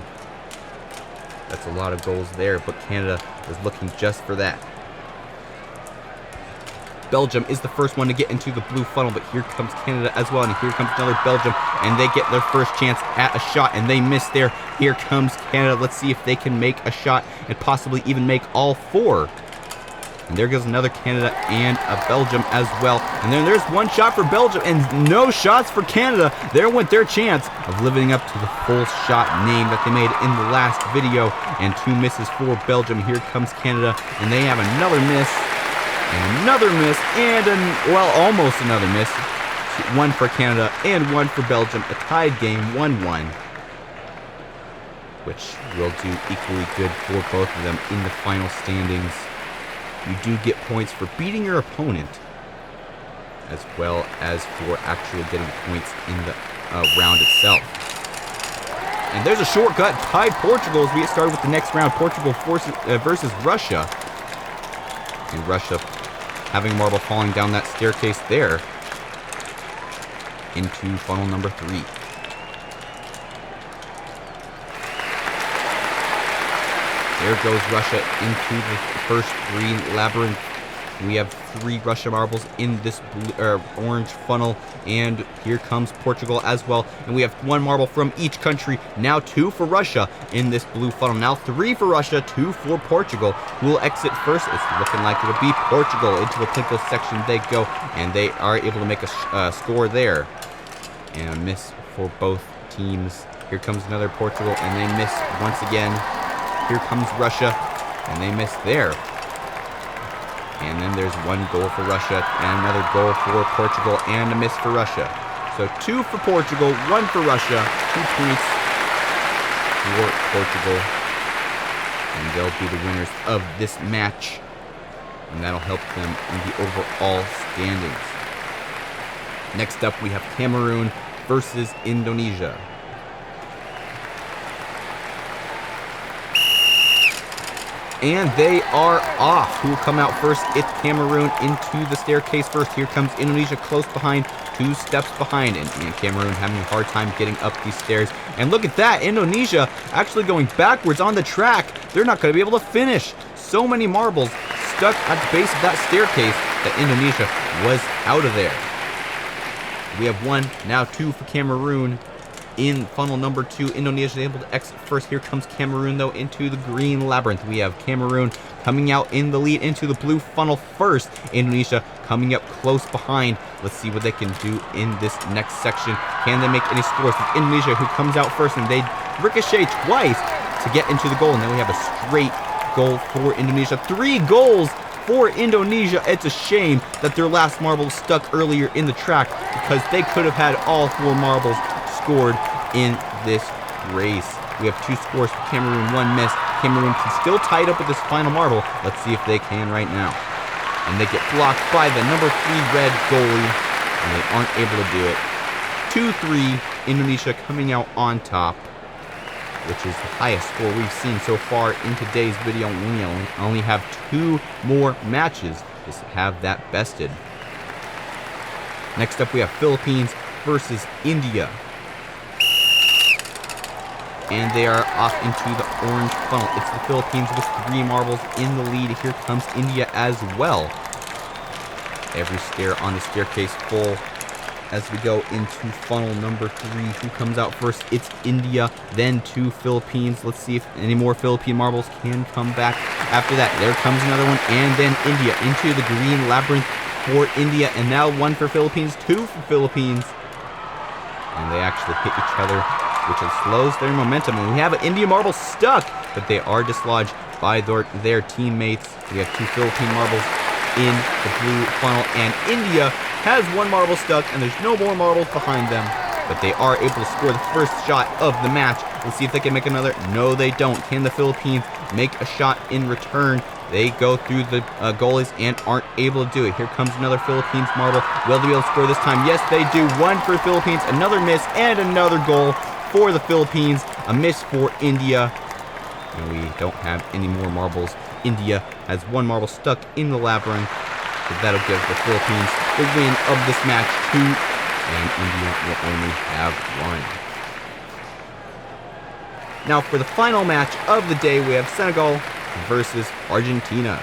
That's a lot of goals there, but Canada is looking just for that. Belgium is the first one to get into the blue funnel, but here comes Canada as well, and here comes another Belgium, and they get their first chance at a shot, and they miss there. Here comes Canada. Let's see if they can make a shot and possibly even make all 4. And there goes another Canada and a Belgium as well. And then there's 1 shot for Belgium and no shots for Canada. There went their chance of living up to the full shot name that they made in the last video. And 2 misses for Belgium. Here comes Canada, and they have another miss, and another miss, and almost another miss. 1 for Canada and 1 for Belgium. A tied game, 1-1. Which will do equally good for both of them in the final standings. You do get points for beating your opponent, as well as for actually getting points in the round itself. And there's a shortcut, tied Portugal as we get started with the next round. Portugal versus Russia. And Russia having a marble falling down that staircase there into funnel number 3. There goes Russia into the first green labyrinth. We have 3 Russia marbles in this blue, orange funnel, and here comes Portugal as well. And we have 1 marble from each country. Now 2 for Russia in this blue funnel. Now 3 for Russia, 2 for Portugal. Who will exit first? It's looking like it'll be Portugal. Into the Plinko section they go, and they are able to make a score there. And a miss for both teams. Here comes another Portugal, and they miss once again. Here comes Russia, and they miss there. And then there's 1 goal for Russia, and another goal for Portugal, and a miss for Russia. So 2 for Portugal, 1 for Russia, 2 points for Portugal. And they'll be the winners of this match. And that'll help them in the overall standings. Next up, we have Cameroon versus Indonesia. And they are off. Who will come out first? It's Cameroon into the staircase first. Here comes Indonesia close behind, 2 steps behind. And Cameroon having a hard time getting up these stairs. And look at that, Indonesia actually going backwards on the track. They're not going to be able to finish. So many marbles stuck at the base of that staircase that Indonesia was out of there. We have 1, now 2 for Cameroon. in funnel number 2. Indonesia is able to exit first. Here comes Cameroon, though, into the green labyrinth. We have Cameroon coming out in the lead into the blue funnel first. Indonesia coming up close behind. Let's see what they can do in this next section. Can they make any scores? It's Indonesia who comes out first, and they ricochet twice to get into the goal. And then we have a straight goal for Indonesia. 3 goals for Indonesia. It's a shame that their last marble was stuck earlier in the track, because they could have had all 4 marbles scored in this race. We have 2 scores for Cameroon, 1 miss. Cameroon can still tie it up with this final marble. Let's see if they can right now. And they get blocked by the number 3 red goalie, and they aren't able to do it. 2-3, Indonesia coming out on top, which is the highest score we've seen so far in today's video. We only have 2 more matches to have that bested. Next up, we have Philippines versus India. And they are off into the orange funnel. It's the Philippines with 3 marbles in the lead. Here comes India as well. Every stair on the staircase full as we go into funnel number 3. Who comes out first? It's India, then 2 Philippines. Let's see if any more Philippine marbles can come back after that. There comes another one, and then India into the green labyrinth for India, and now 1 for Philippines, 2 for Philippines. And they actually hit each other, which slows their momentum. And we have an India marble stuck, but they are dislodged by their teammates. We have 2 Philippine marbles in the blue funnel, and India has 1 marble stuck, and there's no more marbles behind them. But they are able to score the first shot of the match. Let's see if they can make another. No, they don't. Can the Philippines make a shot in return? They go through the goalies and aren't able to do it. Here comes another Philippines marble. Will they be able to score this time? Yes, they do. 1 for Philippines, another miss, and another goal for the Philippines. A miss for India. And we don't have any more marbles. India has 1 marble stuck in the labyrinth. So that'll give the Philippines the win of this match, 2. And India will only have 1. Now for the final match of the day, we have Senegal versus Argentina.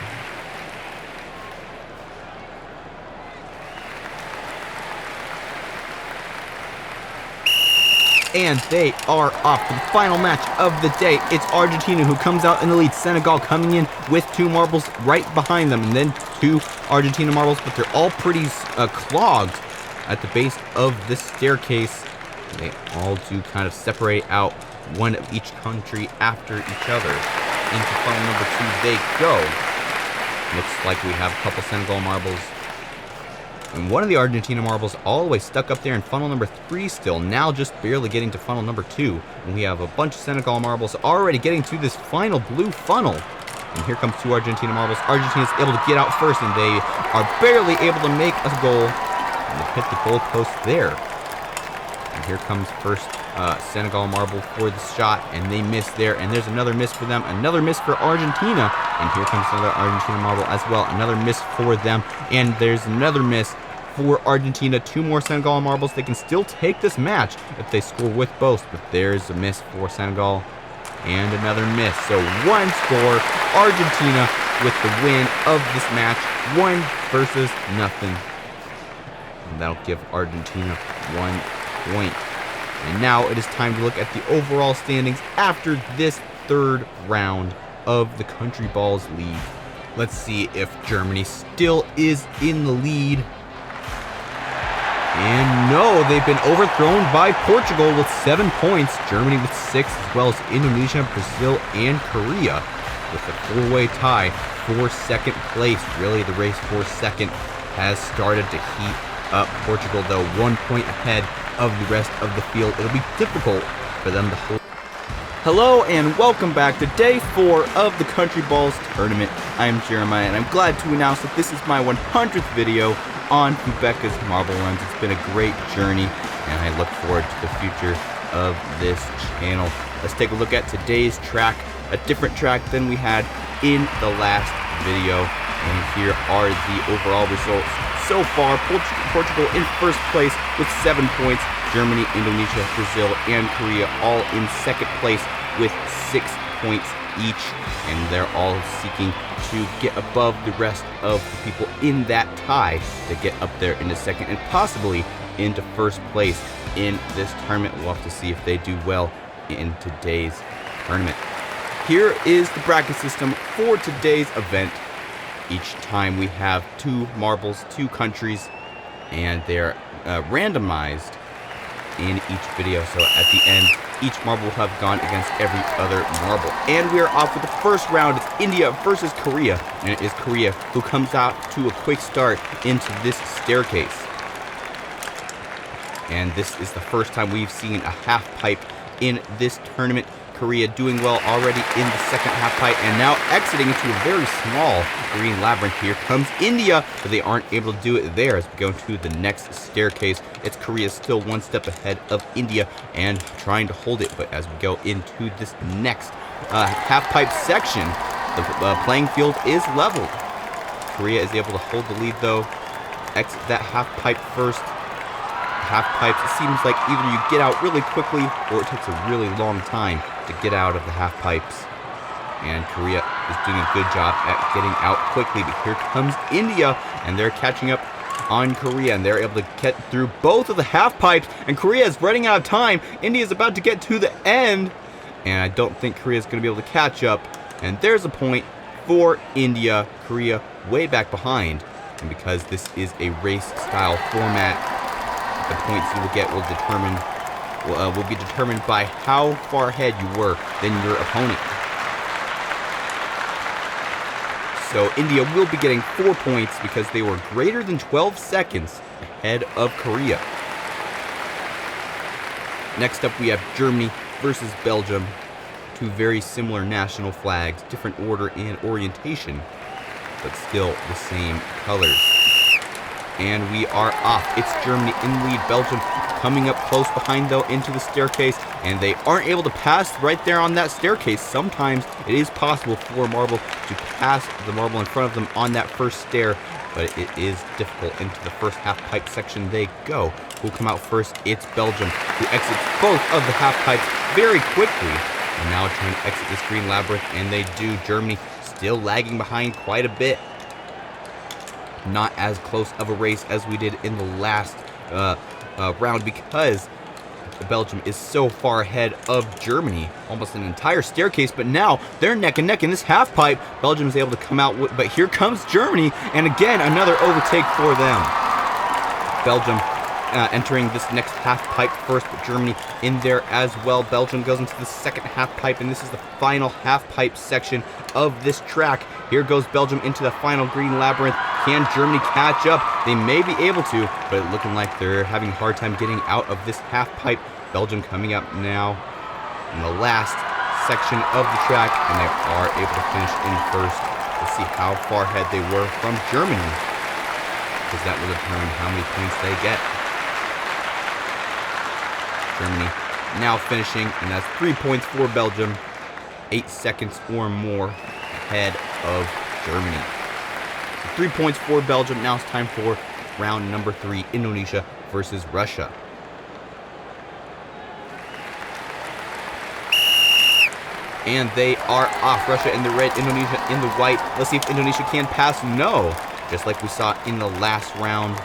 And they are off for the final match of the day. It's Argentina who comes out in the lead. Senegal coming in with 2 marbles right behind them, and then 2 Argentina marbles, but they're all pretty clogged at the base of this staircase. They all do kind of separate out, 1 of each country after each other. Into funnel number 2 they go. Looks like we have a couple Senegal marbles. And 1 of the Argentina marbles all the way stuck up there in funnel number 3 still, now just barely getting to funnel number 2. And we have a bunch of Senegal marbles already getting to this final blue funnel. And here comes 2 Argentina marbles. Argentina's able to get out first, and they are barely able to make a goal. And they hit the goal post there. And here comes first Senegal marble for the shot, and they miss there. And there's another miss for them, another miss for Argentina. And here comes another Argentina marble as well, another miss for them. And there's another miss for Argentina. 2 more Senegal marbles. They can still take this match if they score with both, but there's a miss for Senegal. And another miss. So 1 score, Argentina with the win of this match, 1 versus nothing. And that'll give Argentina 1 point. And now it is time to look at the overall standings after this 3rd round of the Countryballs League. Let's see if Germany still is in the lead. And no, they've been overthrown by Portugal with 7 points. Germany with 6, as well as Indonesia, Brazil, and Korea with a 4-way tie for 2nd place. Really, the race for 2nd has started to heat up. Portugal, though, 1 point ahead of the rest of the field. It'll be difficult for them to hold. Hello and welcome back to day 4 of the Countryballs tournament. I am Jeremiah, and I'm glad to announce that this is my 100th video on Fubeca's Marble Runs. It's been a great journey, and I look forward to the future of this channel. Let's take a look at today's track, a different track than we had in the last video. And here are the overall results. So far, Portugal in first place with 7 points. Germany, Indonesia, Brazil, and Korea all in 2nd place with 6 points each. And they're all seeking to get above the rest of the people in that tie to get up there in the 2nd and possibly into first place in this tournament. We'll have to see if they do well in today's tournament. Here is the bracket system for today's event. Each time we have 2 marbles, 2 countries, and they're randomized in each video. So at the end, each marble will have gone against every other marble. And we are off with the first round. It's India versus Korea. And it is Korea who comes out to a quick start into this staircase. And this is the first time we've seen a half pipe in this tournament. Korea doing well already in the second half pipe, and now exiting into a very small green labyrinth. Here comes India, but they aren't able to do it there as we go to the next staircase. It's Korea still 1 step ahead of India and trying to hold it, but as we go into this next half pipe section, the playing field is leveled. Korea is able to hold the lead though, exit that half pipe first. Half pipes, it seems like either you get out really quickly or it takes a really long time to get out of the half pipes. And Korea is doing a good job at getting out quickly, but here comes India, and they're catching up on Korea, and they're able to get through both of the half pipes, and Korea is running out of time. India is about to get to the end, and I don't think Korea is going to be able to catch up. And there's a point for India. Korea way back behind, and because this is a race-style format, the points you will get will be determined by how far ahead you were than your opponent. So India will be getting 4 points because they were greater than 12 seconds ahead of Korea. Next up we have Germany versus Belgium. 2 very similar national flags, different order and orientation, but still the same colors. And we are off. It's Germany in lead. Belgium coming up close behind, though, into the staircase. And they aren't able to pass right there on that staircase. Sometimes it is possible for a marble to pass the marble in front of them on that first stair, but it is difficult. Into the first half pipe section they go. Who'll come out first? It's Belgium, who exits both of the half pipes very quickly. And now trying to exit this green labyrinth, and they do. Germany still lagging behind quite a bit. Not as close of a race as we did in the last round because Belgium is so far ahead of Germany, almost an entire staircase, but now they're neck and neck in this half pipe. Belgium is able to come out, but here comes Germany, and again, another overtake for them. Belgium entering this next half pipe first, but Germany in there as well. Belgium goes into the second half pipe, and this is the final half pipe section of this track. Here goes Belgium into the final green labyrinth. Can Germany catch up? They may be able to, but looking like they're having a hard time getting out of this half pipe. Belgium coming up now in the last section of the track, and they are able to finish in first. Let's see how far ahead they were from Germany, because that will determine how many points they get. Germany now finishing, and that's 3 points for Belgium, 8 seconds or more ahead of Germany. So 3 points for Belgium. Now it's time for round number 3, Indonesia versus Russia. And they are off. Russia in the red, Indonesia in the white. Let's see if Indonesia can pass. No. Just like we saw in the last round,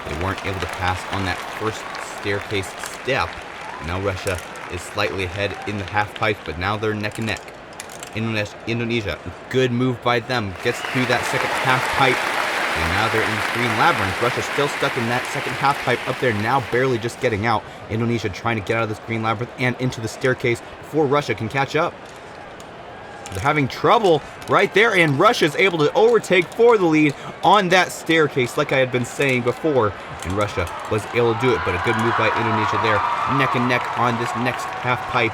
they weren't able to pass on that first staircase step. Now Russia is slightly ahead in the half pipe, but now they're neck and neck. Indonesia, good move by them, gets through that second half pipe, and now they're in the green labyrinth. Russia still stuck in that second half pipe up there, now barely just getting out. Indonesia trying to get out of this green labyrinth and into the staircase before Russia can catch up. They're having trouble right there, and Russia's able to overtake for the lead on that staircase, like I had been saying before. And Russia was able to do it, but a good move by Indonesia there, neck and neck on this next half pipe.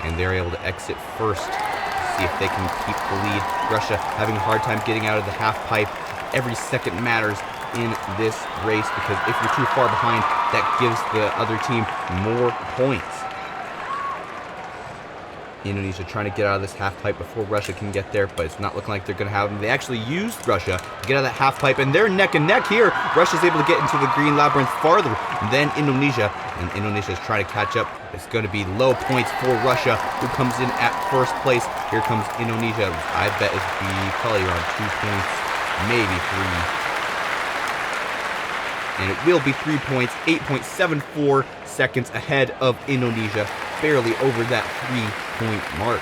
And they're able to exit first to see if they can keep the lead. Russia having a hard time getting out of the half pipe. Every second matters in this race, because if you're too far behind, that gives the other team more points. Indonesia trying to get out of this half pipe before Russia can get there, but it's not looking like they're going to have them. They actually used Russia to get out of that half pipe, and they're neck and neck here. Russia's able to get into the green labyrinth farther than Indonesia, and Indonesia is trying to catch up. It's going to be low points for Russia, who comes in at first place. Here comes Indonesia. I bet it'll be probably around 2 points, maybe 3. And it will be 3 points, 8.74 seconds ahead of Indonesia, barely over that 3-point mark.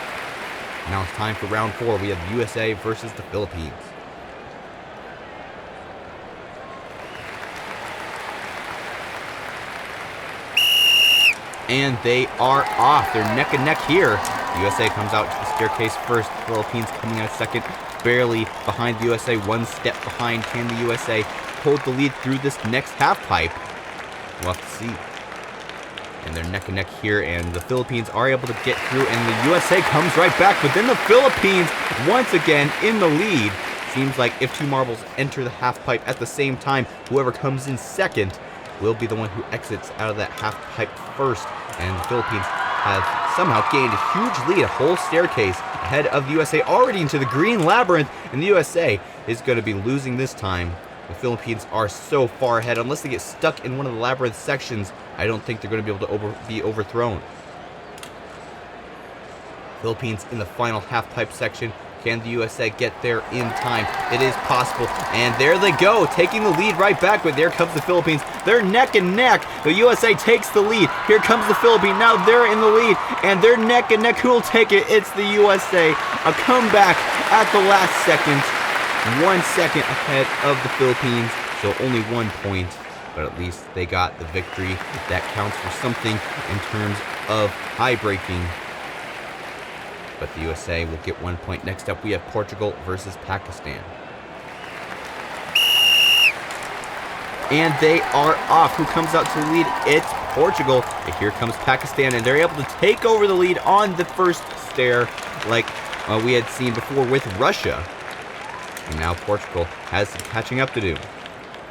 Now it's time for round 4. We have the USA versus the Philippines. And they are off. They're neck and neck here. The USA comes out to the staircase first. The Philippines coming out second, barely behind the USA, one step behind. Can the USA hold the lead through this next half pipe? We'll have to see. And they're neck and neck here, and the Philippines are able to get through, and the USA comes right back, but then the Philippines once again in the lead. Seems like if two marbles enter the half pipe at the same time, whoever comes in second will be the one who exits out of that half pipe first. And the Philippines have somehow gained a huge lead, a whole staircase ahead of the USA, already into the green labyrinth, and the USA is going to be losing this time. The Philippines are so far ahead, unless they get stuck in one of the labyrinth sections, I don't think they're going to be able to be overthrown. Philippines in the final half pipe section. Can the USA get there in time? It is possible, and there they go, taking the lead right back, but there comes the Philippines. They're neck and neck. The USA takes the lead. Here comes the Philippines. Now they're in the lead, and they're neck and neck. Who will take it? It's the USA. A comeback at the last second. 1 second ahead of the Philippines, so only 1 point, but at least they got the victory. That counts for something in terms of tie-breaking. But the USA will get 1 point. Next up, we have Portugal versus Pakistan. And they are off. Who comes out to the lead? It's Portugal. And here comes Pakistan, and they're able to take over the lead on the first stair, like we had seen before with Russia. And now Portugal has some catching up to do.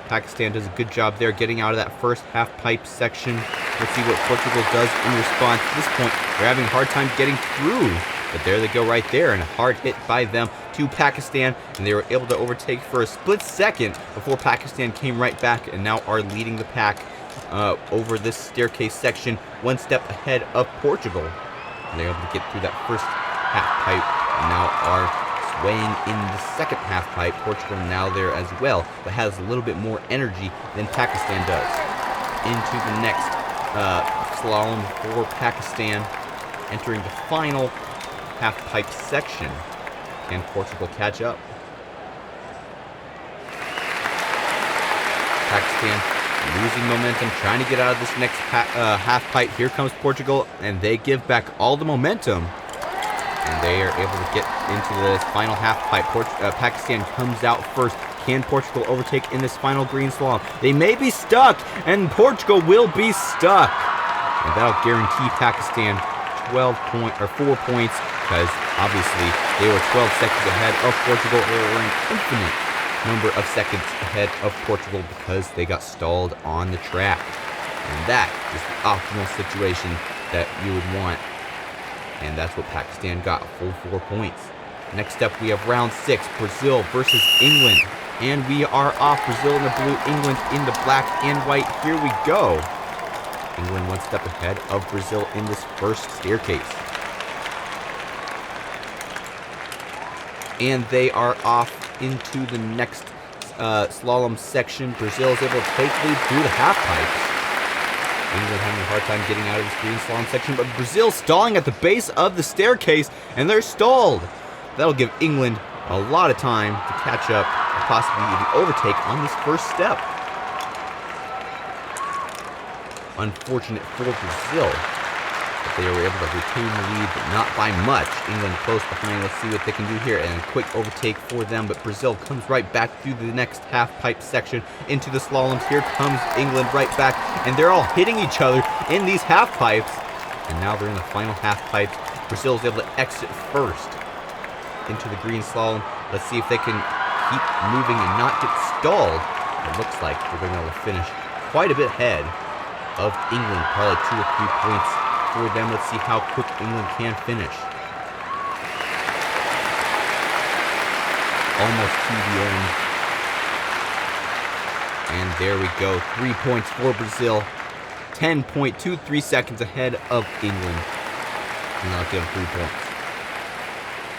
Pakistan does a good job there getting out of that first half pipe section. Let's see what Portugal does in response. At this point, they're having a hard time getting through. But there they go right there, and a hard hit by them to Pakistan, and they were able to overtake for a split second before Pakistan came right back and now are leading the pack over this staircase section, 1 step ahead of Portugal. And they're able to get through that first half pipe and now are swaying in the second half pipe. Portugal now there as well, but has a little bit more energy than Pakistan does. Into the next slalom for Pakistan, entering the final half pipe section. Can Portugal catch up? Pakistan losing momentum, trying to get out of this next half pipe. Here comes Portugal, and they give back all the momentum, and they are able to get into this final half pipe. Pakistan comes out first. Can Portugal overtake in this final green slalom? They may be stuck, and Portugal will be stuck, and that'll guarantee Pakistan 4 points, because obviously they were 12 seconds ahead of Portugal. They were an infinite number of seconds ahead of Portugal because they got stalled on the track. And that is the optimal situation that you would want. And that's what Pakistan got, a full 4 points. Next up, we have round 6, Brazil versus England. And we are off. Brazil in the blue, England in the black and white. Here we go. England 1 step ahead of Brazil in this first staircase. And they are off into the next slalom section. Brazil is able to take the lead through the half pipes. England having a hard time getting out of this green slalom section, but Brazil stalling at the base of the staircase, and they're stalled. That'll give England a lot of time to catch up and possibly even overtake on this first step. Unfortunate for Brazil, but they were able to retain the lead, but not by much. England close behind. Let's see what they can do here, and a quick overtake for them, but Brazil comes right back through the next half pipe section into the slaloms. Here comes England right back, and they're all hitting each other in these half pipes, and now they're in the final half pipes. Brazil is able to exit first into the green slalom. Let's see if they can keep moving and not get stalled. It looks like they're going to be able to finish quite a bit ahead of England, probably 2 or 3 points for them. Let's see how quick England can finish. Almost to the end. And there we go, 3 points for Brazil. 10.23 seconds ahead of England. And that'll give them 3 points.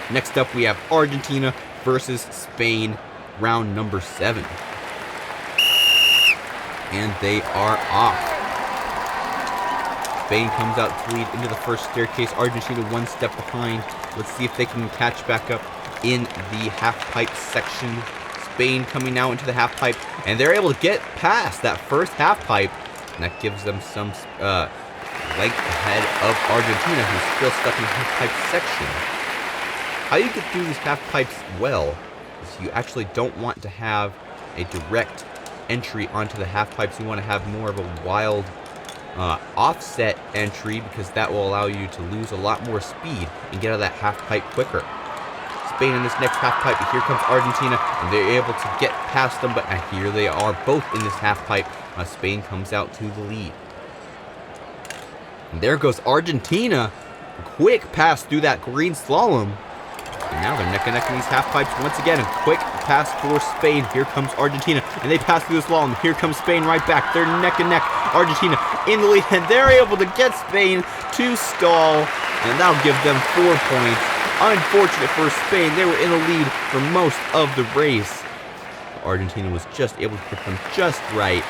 Next up, we have Argentina versus Spain, round number 7. And they are off. Spain comes out to lead into the first staircase. Argentina one step behind. Let's see if they can catch back up in the half-pipe section. Spain coming now into the half-pipe, and they're able to get past that first half-pipe, and that gives them some length ahead of Argentina, who's still stuck in the half-pipe section. How you get through these half-pipes well is you actually don't want to have a direct entry onto the half-pipes. You want to have more of a wild offset entry, because that will allow you to lose a lot more speed and get out of that half-pipe quicker. Spain in this next half-pipe, here comes Argentina, and they're able to get past them, but here they are both in this half-pipe. Spain comes out to the lead. And there goes Argentina. A quick pass through that green slalom. And now they're neck and neck in these half-pipes once again. A quick pass for Spain. Here comes Argentina, and they pass through the slalom. Here comes Spain right back. They're neck and neck. Argentina in the lead, and they're able to get Spain to stall, and that'll give them 4 points. Unfortunate for Spain, they were in the lead for most of the race. Argentina was just able to hit them just right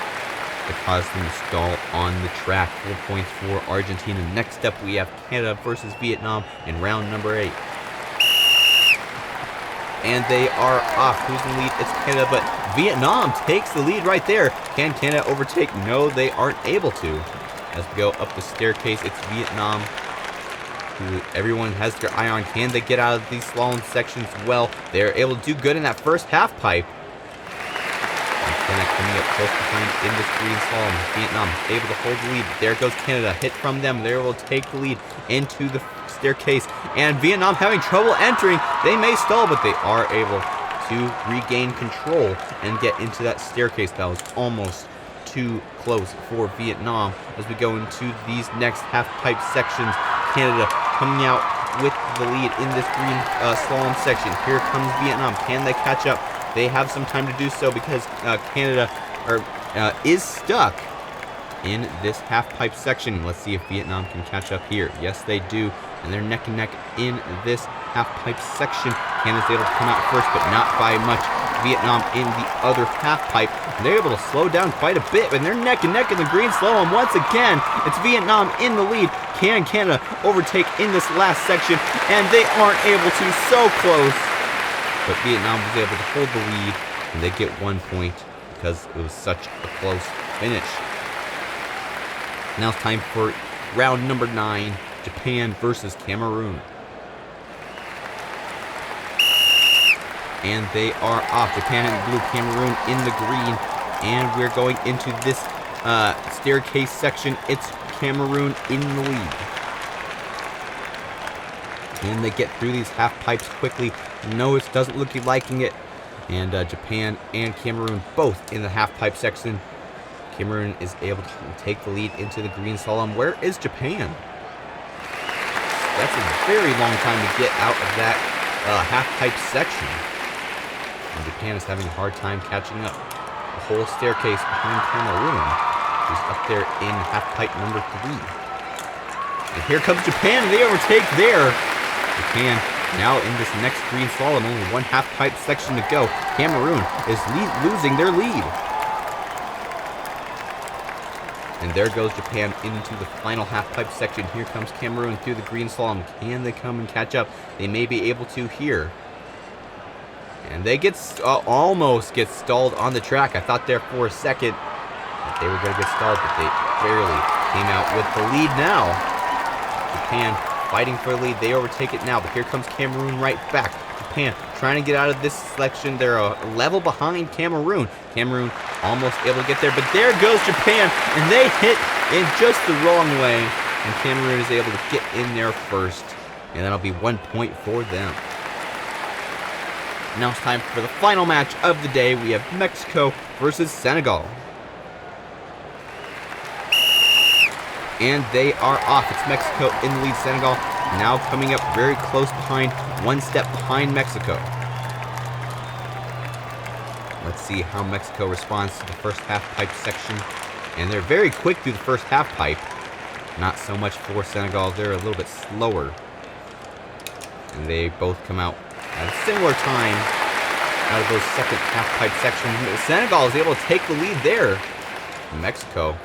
to cause them to stall on the track. 4 points for Argentina. Next up, we have Canada versus Vietnam in round number 8. And they are off. Who's in the lead? It's Canada, but Vietnam takes the lead right there. Can Canada overtake? No, they aren't able to. As we go up the staircase, it's Vietnam, who everyone has their eye on. Can they get out of these slalom sections well? They're able to do good in that first half pipe. And Canada coming up close behind in this green slalom. Vietnam able to hold the lead. There goes Canada. Hit from them. They're able to take the lead into the staircase. And Vietnam having trouble entering. They may stall, but they are able to regain control and get into that staircase. That was almost too close for Vietnam. As we go into these next half-pipe sections, Canada coming out with the lead in this green slalom section. Here comes Vietnam. Can they catch up? They have some time to do so, because Canada is stuck in this half-pipe section. Let's see if Vietnam can catch up here. Yes, they do. And they're neck and neck in this half-pipe section. Canada's able to come out first, but not by much. Vietnam in the other half-pipe. And they're able to slow down quite a bit, and they're neck and neck in the green slalom once again. It's Vietnam in the lead. Can Canada overtake in this last section? And they aren't able to. So close. But Vietnam was able to hold the lead, and they get 1 point because it was such a close finish. Now it's time for round number 9. Japan versus Cameroon. And they are off. Japan in the blue, Cameroon in the green. And we're going into this staircase section. It's Cameroon in the lead. And they get through these half pipes quickly. No, it doesn't look like liking it. And Japan and Cameroon both in the half pipe section. Cameroon is able to take the lead into the green slalom. Where is Japan? That's a very long time to get out of that half-pipe section. And Japan is having a hard time catching up. The whole staircase behind Cameroon is up there in half-pipe number 3. And here comes Japan, and they overtake there. Japan now in this next green slalom, only one half-pipe section to go. Cameroon is losing their lead. And there goes Japan into the final half-pipe section. Here comes Cameroon through the green slalom. Can they come and catch up? They may be able to here. And they almost get stalled on the track. I thought there for a second that they were going to get stalled, but they barely came out with the lead now. Japan fighting for the lead. They overtake it now, but here comes Cameroon right back. Japan trying to get out of this selection. They're a level behind Cameroon. Cameroon almost able to get there, but there goes Japan, and they hit in just the wrong way, and Cameroon is able to get in there first, and that'll be 1 point for them. Now it's time for the final match of the day. We have Mexico versus Senegal. And they are off. It's Mexico in the lead. Senegal now coming up very close behind, 1 step behind Mexico. Let's see how Mexico responds to the first half-pipe section. And they're very quick through the first half-pipe. Not so much for Senegal. They're a little bit slower. And they both come out at a similar time out of those second half-pipe sections. Senegal is able to take the lead there. Mexico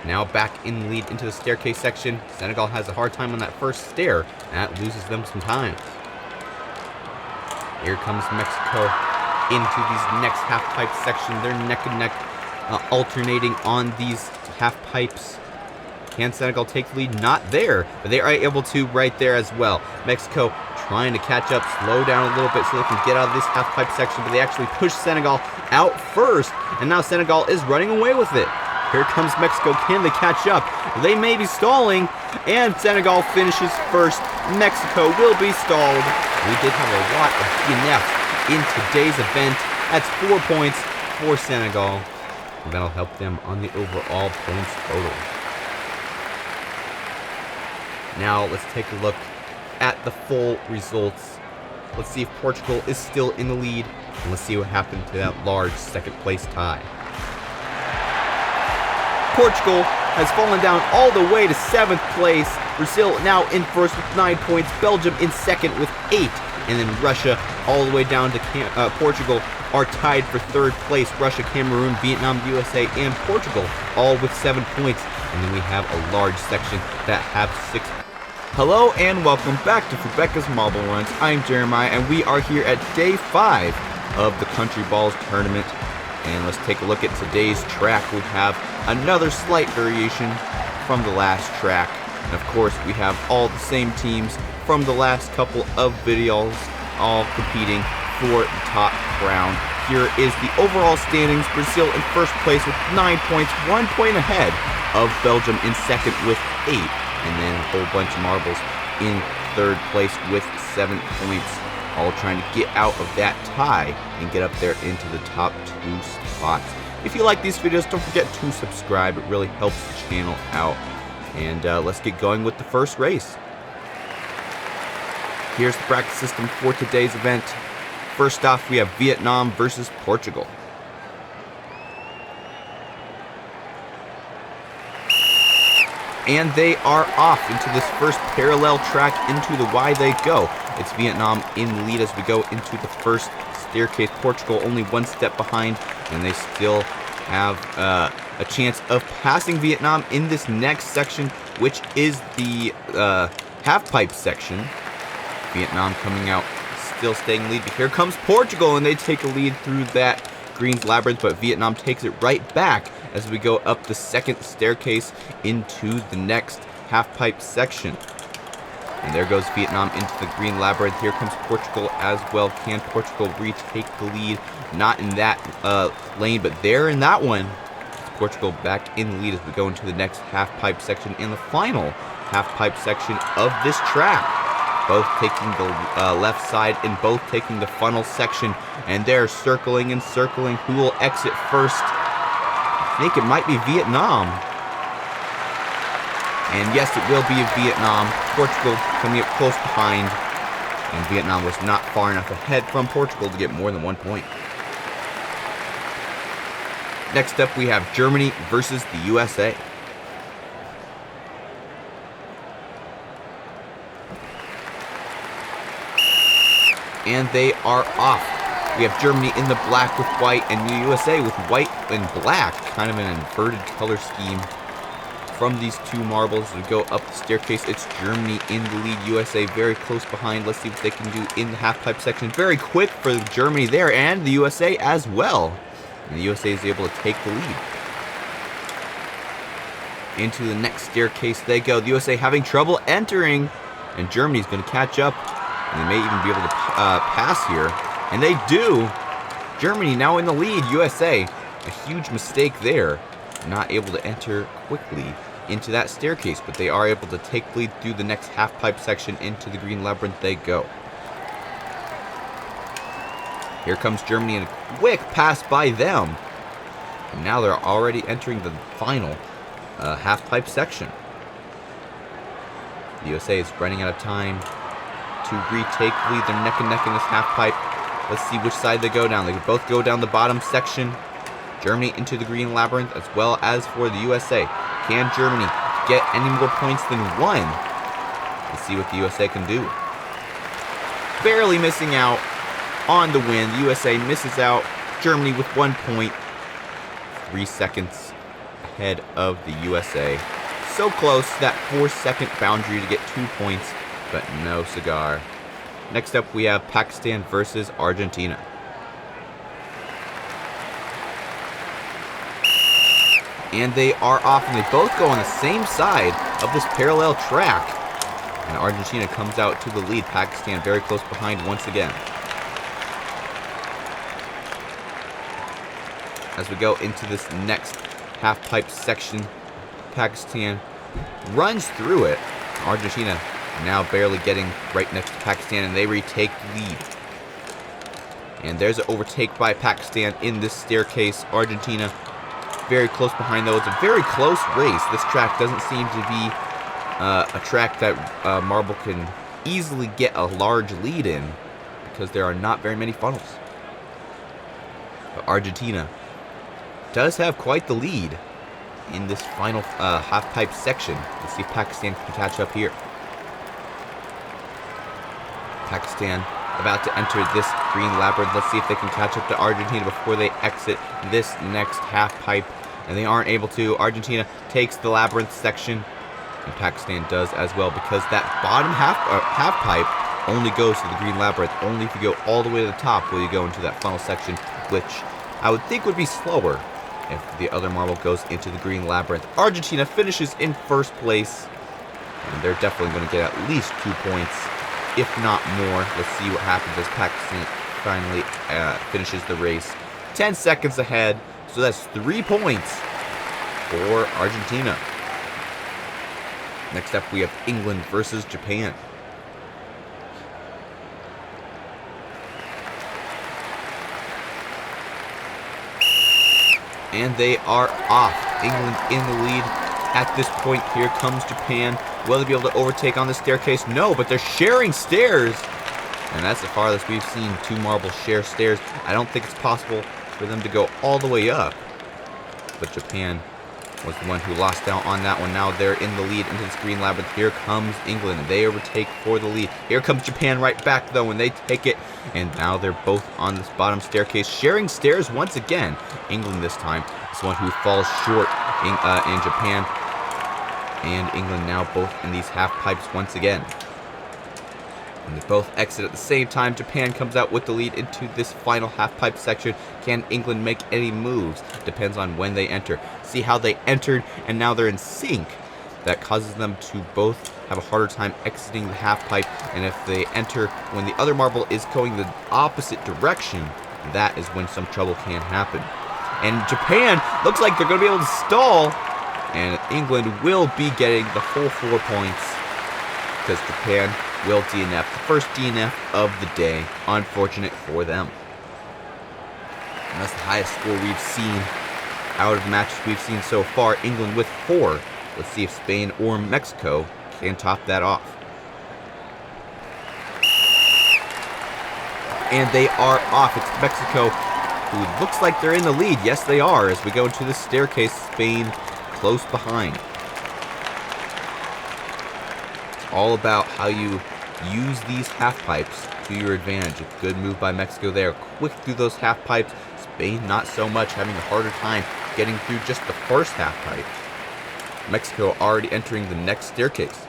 now back in the lead into the staircase section. Senegal has a hard time on that first stair, and that loses them some time. Here comes Mexico into these next half pipe section. They're neck and neck, alternating on these half pipes. Can Senegal take the lead? Not there, but they are able to right there as well. Mexico trying to catch up, slow down a little bit so they can get out of this half pipe section, but they actually push Senegal out first, and now Senegal is running away with it. Here comes Mexico. Can they catch up? They may be stalling, and Senegal finishes first. Mexico will be stalled. We did have a lot of DNFs in today's event. That's 4 points for Senegal. And that'll help them on the overall points total. Now let's take a look at the full results. Let's see if Portugal is still in the lead, and let's see what happened to that large second place tie. Portugal has fallen down all the way to 7th place. Brazil now in first with 9 points. Belgium in second with 8. And then Russia all the way down to Portugal are tied for 3rd place. Russia, Cameroon, Vietnam, USA, and Portugal all with 7 points. And then we have a large section that have 6. Hello and welcome back to Fubeca's Marble Runs. I'm Jeremiah, and we are here at day 5 of the Countryballs tournament. And let's take a look at today's track. We have another slight variation from the last track. And of course, we have all the same teams from the last couple of videos, all competing for the top round. Here is the overall standings. Brazil in first place with 9 points, 1 point ahead of Belgium in second with 8. And then a whole bunch of marbles in 3rd place with 7 points. All trying to get out of that tie and get up there into the top 2 spots. If you like these videos, don't forget to subscribe. It really helps the channel out. And let's get going with the first race. Here's the bracket system for today's event. First off, we have Vietnam versus Portugal. And they are off into this first parallel track into the Y they go. It's Vietnam in the lead as we go into the first staircase. Portugal only 1 step behind, and they still have a chance of passing Vietnam in this next section, which is the half pipe section. Vietnam coming out, still staying lead, but here comes Portugal, and they take a lead through that Green's Labyrinth, but Vietnam takes it right back as we go up the second staircase into the next half pipe section. And there goes Vietnam into the Green Labyrinth. Here comes Portugal as well. Can Portugal retake the lead? Not in that lane, but there in that one. Portugal back in the lead as we go into the next half pipe section and the final half pipe section of this track. Both taking the left side and both taking the funnel section. And they're circling and circling. Who will exit first? I think it might be Vietnam. And yes, it will be Vietnam. Portugal coming up close behind. And Vietnam was not far enough ahead from Portugal to get more than 1 point. Next up, we have Germany versus the USA. And they are off. We have Germany in the black with white, and the USA with white and black, kind of an inverted color scheme. From these 2 marbles as we go up the staircase, it's Germany in the lead, USA very close behind. Let's see what they can do in the half pipe section. Very quick for Germany there, and the USA as well. And the USA is able to take the lead. Into the next staircase they go. The USA having trouble entering, and Germany's going to catch up. And they may even be able to pass here. And they do. Germany now in the lead. USA, a huge mistake there. Not able to enter quickly into that staircase. But they are able to take lead through the next half pipe section. Into the Green Labyrinth they go. Here comes Germany and a quick pass by them. And now they're already entering the final half pipe section. The USA is running out of time to retake lead. They're neck and neck in this half pipe. Let's see which side they go down. They could both go down the bottom section. Germany into the Green Labyrinth as well as for the USA. Can Germany get any more points than 1? Let's see what the USA can do. Barely missing out on the win. The USA misses out. Germany with 1 point. 3 seconds ahead of the USA. So close to that 4-second boundary to get 2 points, but no cigar. Next up, we have Pakistan versus Argentina. And they are off, and they both go on the same side of this parallel track. And Argentina comes out to the lead. Pakistan very close behind once again. As we go into this next half-pipe section, Pakistan runs through it. Argentina now barely getting right next to Pakistan, and they retake the lead. And there's an overtake by Pakistan in this staircase. Argentina very close behind, though. It's a very close race. This track doesn't seem to be a track that Marble can easily get a large lead in because there are not very many funnels. But Argentina does have quite the lead in this final half-pipe section. Let's see if Pakistan can catch up here. Pakistan about to enter this green labyrinth. Let's see if they can catch up to Argentina before they exit this next half-pipe. And they aren't able to. Argentina takes the labyrinth section, and Pakistan does as well, because that bottom half-pipe only goes to the green labyrinth. Only if you go all the way to the top will you go into that funnel section, which I would think would be slower if the other marble goes into the green labyrinth. Argentina finishes in first place, and they're definitely going to get at least 2 points, if not more. Let's see what happens as Pakistan finally finishes the race. 10 seconds ahead, so that's 3 points for Argentina. Next up, we have England versus Japan. And they are off. England in the lead at this point. Here comes Japan. Will they be able to overtake on the staircase? No, but they're sharing stairs. And that's the farthest we've seen two marbles share stairs. I don't think it's possible for them to go all the way up. But Japan was the one who lost out on that one. Now they're in the lead into this green labyrinth. Here comes England. They overtake for the lead. Here comes Japan right back, though, and they take it. And now they're both on this bottom staircase, sharing stairs once again. England this time is the one who falls short in Japan. And England now both in these half pipes once again. And they both exit at the same time. Japan comes out with the lead into this final half pipe section. Can England make any moves? Depends on when they enter. See how they entered and now they're in sync. That causes them to both have a harder time exiting the half pipe. And if they enter when the other marble is going the opposite direction, that is when some trouble can happen. And Japan looks like they're going to be able to stall. And England will be getting the full 4 points because Japan will DNF. The first DNF of the day. Unfortunate for them. And that's the highest score we've seen out of the matches we've seen so far. England with 4. Let's see if Spain or Mexico can top that off. And they are off. It's Mexico who looks like they're in the lead. Yes, they are. As we go into the staircase, Spain close behind. It's all about how you use these half pipes to your advantage. A good move by Mexico there. Quick through those half pipes. Spain not so much, having a harder time getting through just the first half pipe. Mexico already entering the next staircase.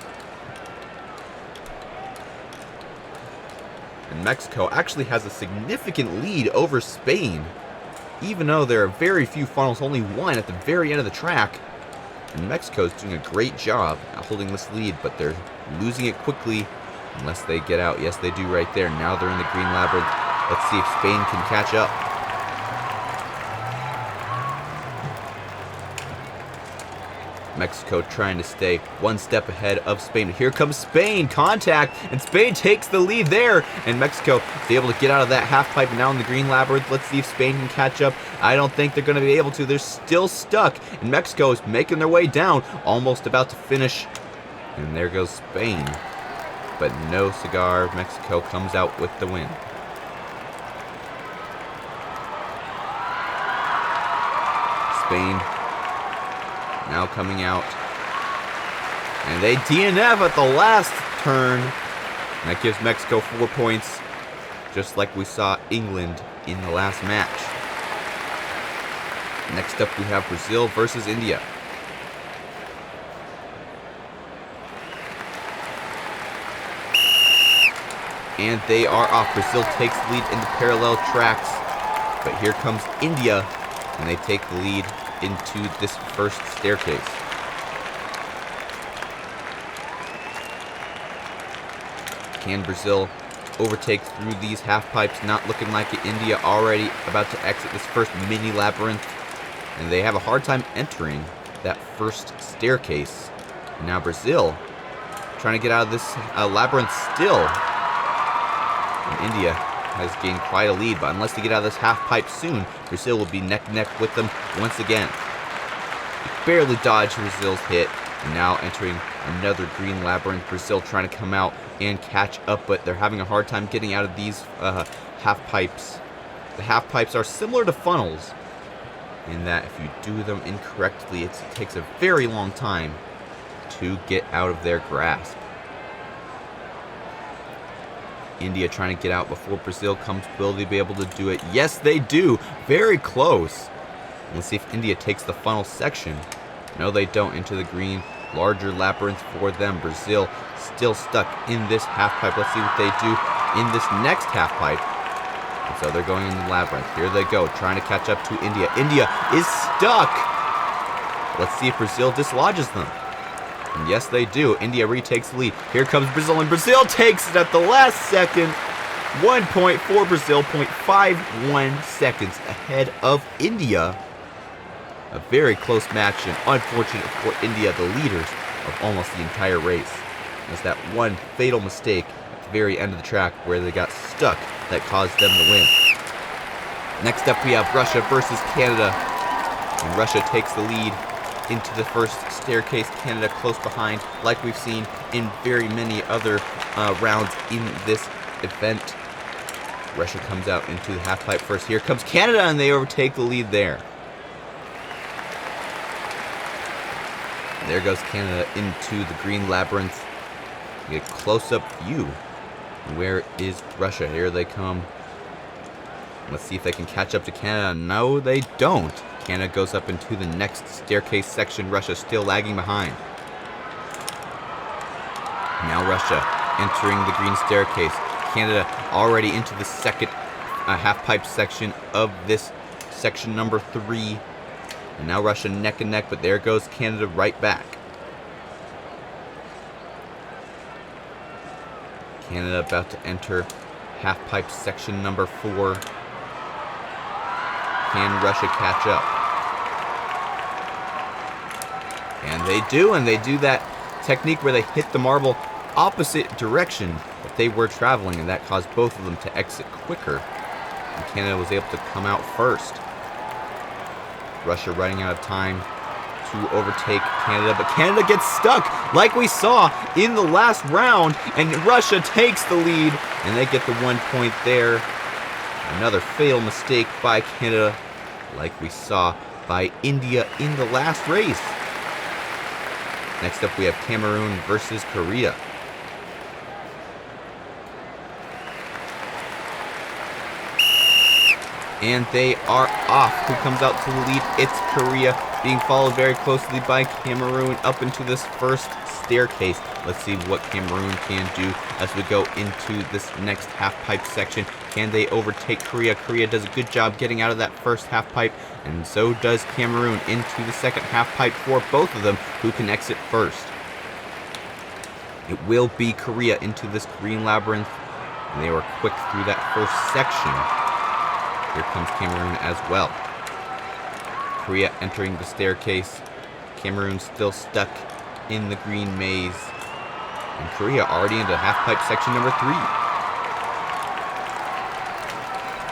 And Mexico actually has a significant lead over Spain, even though there are very few funnels, only one at the very end of the track. And Mexico is doing a great job at holding this lead, but they're losing it quickly unless they get out. Yes, they do right there. Now they're in the green labyrinth. Let's see if Spain can catch up. Mexico trying to stay one step ahead of Spain. Here comes Spain, contact, and Spain takes the lead there. And Mexico is able to get out of that half pipe and now in the green labyrinth. Let's see if Spain can catch up. I don't think they're going to be able to. They're still stuck. And Mexico is making their way down, almost about to finish. And there goes Spain. But no cigar. Mexico comes out with the win. Spain now coming out. And they DNF at the last turn. And that gives Mexico 4 points, just like we saw England in the last match. Next up, we have Brazil versus India. And they are off. Brazil takes the lead into parallel tracks. But here comes India, and they take the lead into this first staircase. Can Brazil overtake through these half pipes? Not looking like it. India already about to exit this first mini labyrinth. And they have a hard time entering that first staircase. And now Brazil trying to get out of this labyrinth still. And India has gained quite a lead, but unless they get out of this half pipe soon, Brazil will be neck and neck with them once again. Barely dodged Brazil's hit, and now entering another green labyrinth. Brazil trying to come out and catch up, but they're having a hard time getting out of these half pipes. The half pipes are similar to funnels in that if you do them incorrectly, it takes a very long time to get out of their grasp. India trying to get out before Brazil comes. Will they be able to do it? Yes, they do. Very close. Let's see if India takes the funnel section. No, they don't. Into the green, larger labyrinth for them. Brazil still stuck in this half pipe. Let's see what they do in this next half pipe. And so they're going in the labyrinth. Here they go, trying to catch up to India. India is stuck. Let's see if Brazil dislodges them. And yes, they do. India retakes the lead. Here comes Brazil, and Brazil takes it at the last second. 1 point for Brazil, 0.51 seconds ahead of India. A very close match, and unfortunate for India, the leaders of almost the entire race. There's that one fatal mistake at the very end of the track where they got stuck that caused them to win. Next up, we have Russia versus Canada. And Russia takes the lead into the first staircase. Canada close behind, like we've seen in very many other rounds in this event. Russia comes out into the half pipe first. Here comes Canada, and they overtake the lead there. There goes Canada into the green labyrinth. You get a close-up view. Where is Russia? Here they come. Let's see if they can catch up to Canada. No, they don't. Canada goes up into the next staircase section. Russia still lagging behind. Now Russia entering the green staircase. Canada already into the second half pipe section of this section number 3. And now Russia neck and neck, but there goes Canada right back. Canada about to enter half pipe section number 4. Can Russia catch up? And they do, that technique where they hit the marble opposite direction that they were traveling, and that caused both of them to exit quicker. And Canada was able to come out first. Russia running out of time to overtake Canada, but Canada gets stuck like we saw in the last round, and Russia takes the lead, and they get the 1 point there. Another fatal mistake by Canada, like we saw by India in the last race. Next up, we have Cameroon versus Korea. And they are off. Who comes out to the lead? It's Korea, being followed very closely by Cameroon up into this first staircase. Let's see what Cameroon can do as we go into this next half pipe section. Can they overtake Korea? Korea does a good job getting out of that first half pipe, and so does Cameroon into the second half pipe for both of them, who can exit first. It will be Korea into this green labyrinth, and they were quick through that first section. Here comes Cameroon as well. Korea entering the staircase. Cameroon still stuck in the green maze. And Korea already into half pipe section number 3.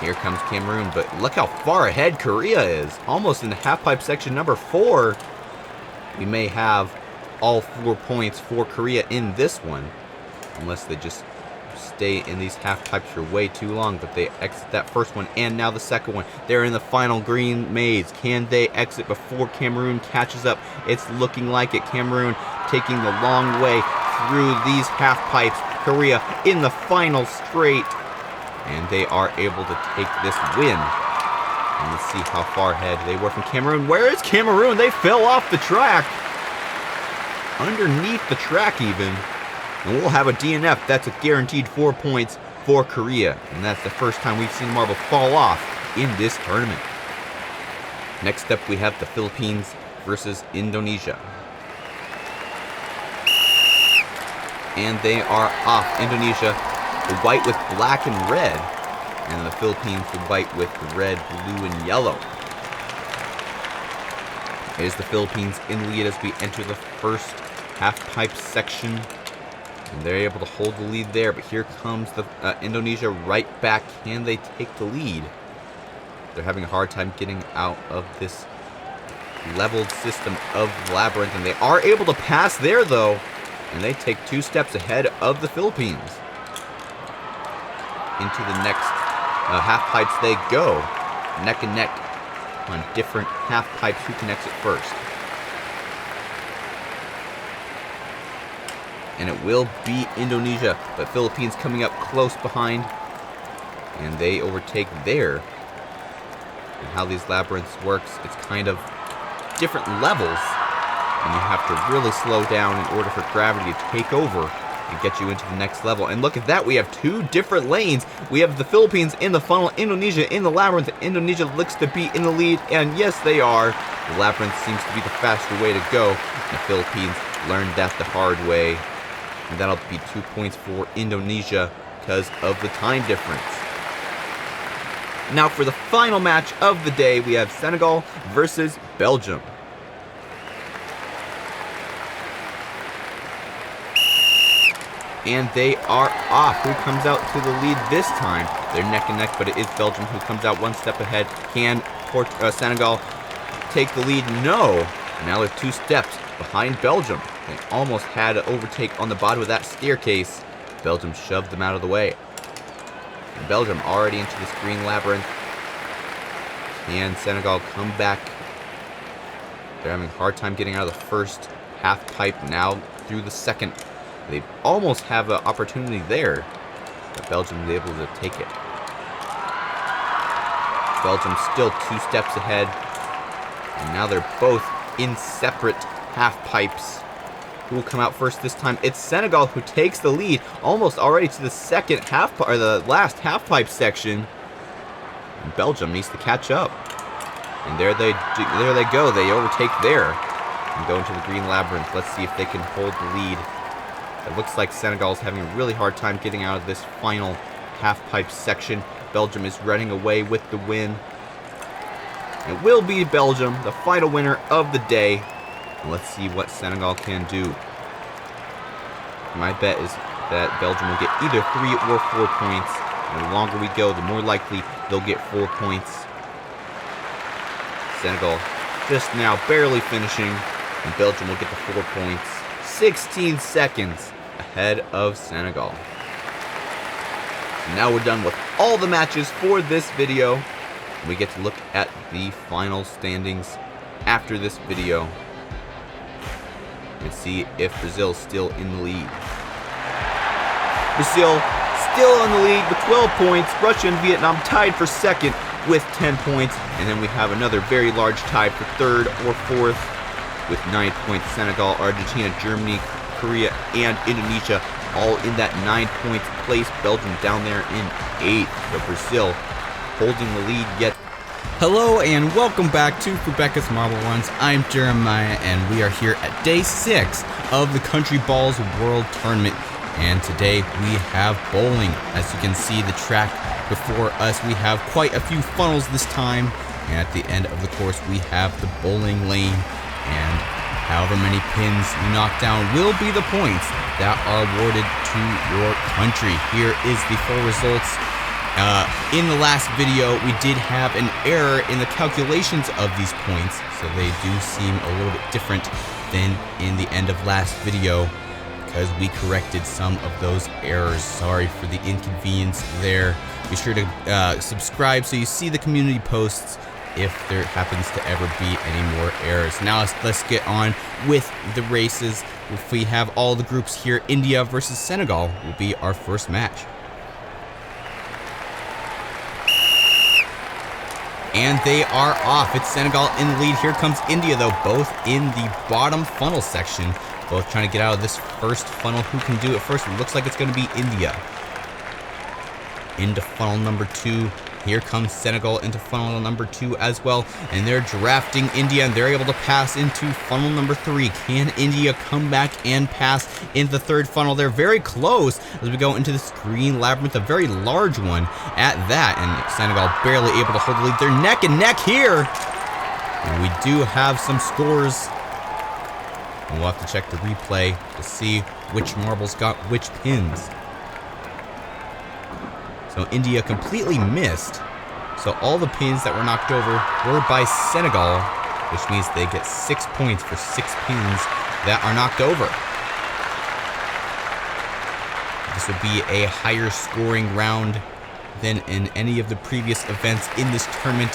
Here comes Cameroon, but look how far ahead Korea is. Almost in the half pipe section number 4. We may have all 4 points for Korea in this one, unless they just stay in these half pipes for way too long, but they exit that first one and now the second one. They're in the final green maze. Can they exit before Cameroon catches up? It's looking like it. Cameroon taking the long way through these half pipes. Korea in the final straight, and they are able to take this win. And let's see how far ahead they were from Cameroon. Where is Cameroon? They fell off the track. Underneath the track even. And we'll have a DNF. That's a guaranteed 4 points for Korea. And that's the first time we've seen marble fall off in this tournament. Next up, we have the Philippines versus Indonesia. And they are off. Indonesia, the white with black and red. And the Philippines, the white with red, blue, and yellow. It is the Philippines in the lead as we enter the first half-pipe section. And they're able to hold the lead there. But here comes the Indonesia right back. Can they take the lead? They're having a hard time getting out of this leveled system of labyrinth. And they are able to pass there, though. And they take 2 steps ahead of the Philippines. Into the next half pipes they go. Neck and neck on different half pipes. Who connects it first? And it will be Indonesia. But Philippines coming up close behind. And they overtake there. And how these labyrinths works, it's kind of different levels. And you have to really slow down in order for gravity to take over and get you into the next level. And look at that, we have 2 different lanes. We have the Philippines in the funnel, Indonesia in the labyrinth. Indonesia looks to be in the lead, and yes, they are. The labyrinth seems to be the faster way to go. And the Philippines learned that the hard way. And that'll be 2 points for Indonesia because of the time difference. Now for the final match of the day, we have Senegal versus Belgium. And they are off. Who comes out to the lead this time? They're neck and neck, but it is Belgium who comes out 1 step ahead. Can Senegal take the lead? No. Now they're 2 steps behind Belgium. They almost had an overtake on the bottom of that staircase. Belgium shoved them out of the way. And Belgium already into this green labyrinth. Can Senegal come back? They're having a hard time getting out of the first half pipe, now through the second. They almost have an opportunity there, but Belgium is able to take it. Belgium still 2 steps ahead, and now they're both in separate half pipes. Who will come out first this time? It's Senegal who takes the lead, almost already to the second half, or the last half pipe section. And Belgium needs to catch up, and there they go. They overtake there and go into the green labyrinth. Let's see if they can hold the lead. It looks like Senegal is having a really hard time getting out of this final half-pipe section. Belgium is running away with the win. It will be Belgium, the final winner of the day. And let's see what Senegal can do. My bet is that Belgium will get either 3 or 4 points. And the longer we go, the more likely they'll get 4 points. Senegal just now barely finishing, and Belgium will get the 4 points. 16 seconds ahead of Senegal. Now we're done with all the matches for this video. We get to look at the final standings after this video and see if Brazil's still in the lead. Brazil still in the lead with 12 points. Russia and Vietnam tied for second with 10 points. And then we have another very large tie for third or fourth with 9 points. Senegal, Argentina, Germany, Korea, and Indonesia all in that 9 points place. Belgium down there in 8th. But Brazil holding the lead yet. Hello and welcome back to Fubeca's Marble Runs. I'm Jeremiah and we are here at day 6 of the Countryballs World Tournament. And today we have bowling. As you can see the track before us, we have quite a few funnels this time. And at the end of the course we have the bowling lane. And however many pins you knock down will be the points that are awarded to your country. Here is the full results. In the last video, we did have an error in the calculations of these points, so they do seem a little bit different than in the end of last video because we corrected some of those errors. Sorry for the inconvenience there. Be sure to subscribe so you see the community posts if there happens to ever be any more errors. Now let's get on with the races. If we have all the groups here, India versus Senegal will be our first match. And they are off. It's Senegal in the lead. Here comes India, though, both in the bottom funnel section. Both trying to get out of this first funnel. Who can do it first? It looks like it's going to be India. Into funnel number 2. Here comes Senegal into funnel number 2 as well. And they're drafting India, and they're able to pass into funnel number 3. Can India come back and pass into the third funnel? They're very close as we go into this green labyrinth, a very large one at that. And Senegal barely able to hold the lead. They're neck and neck here. And we do have some scores. And we'll have to check the replay to see which marbles got which pins. So India completely missed. So all the pins that were knocked over were by Senegal, which means they get 6 points for 6 pins that are knocked over. This will be a higher scoring round than in any of the previous events in this tournament,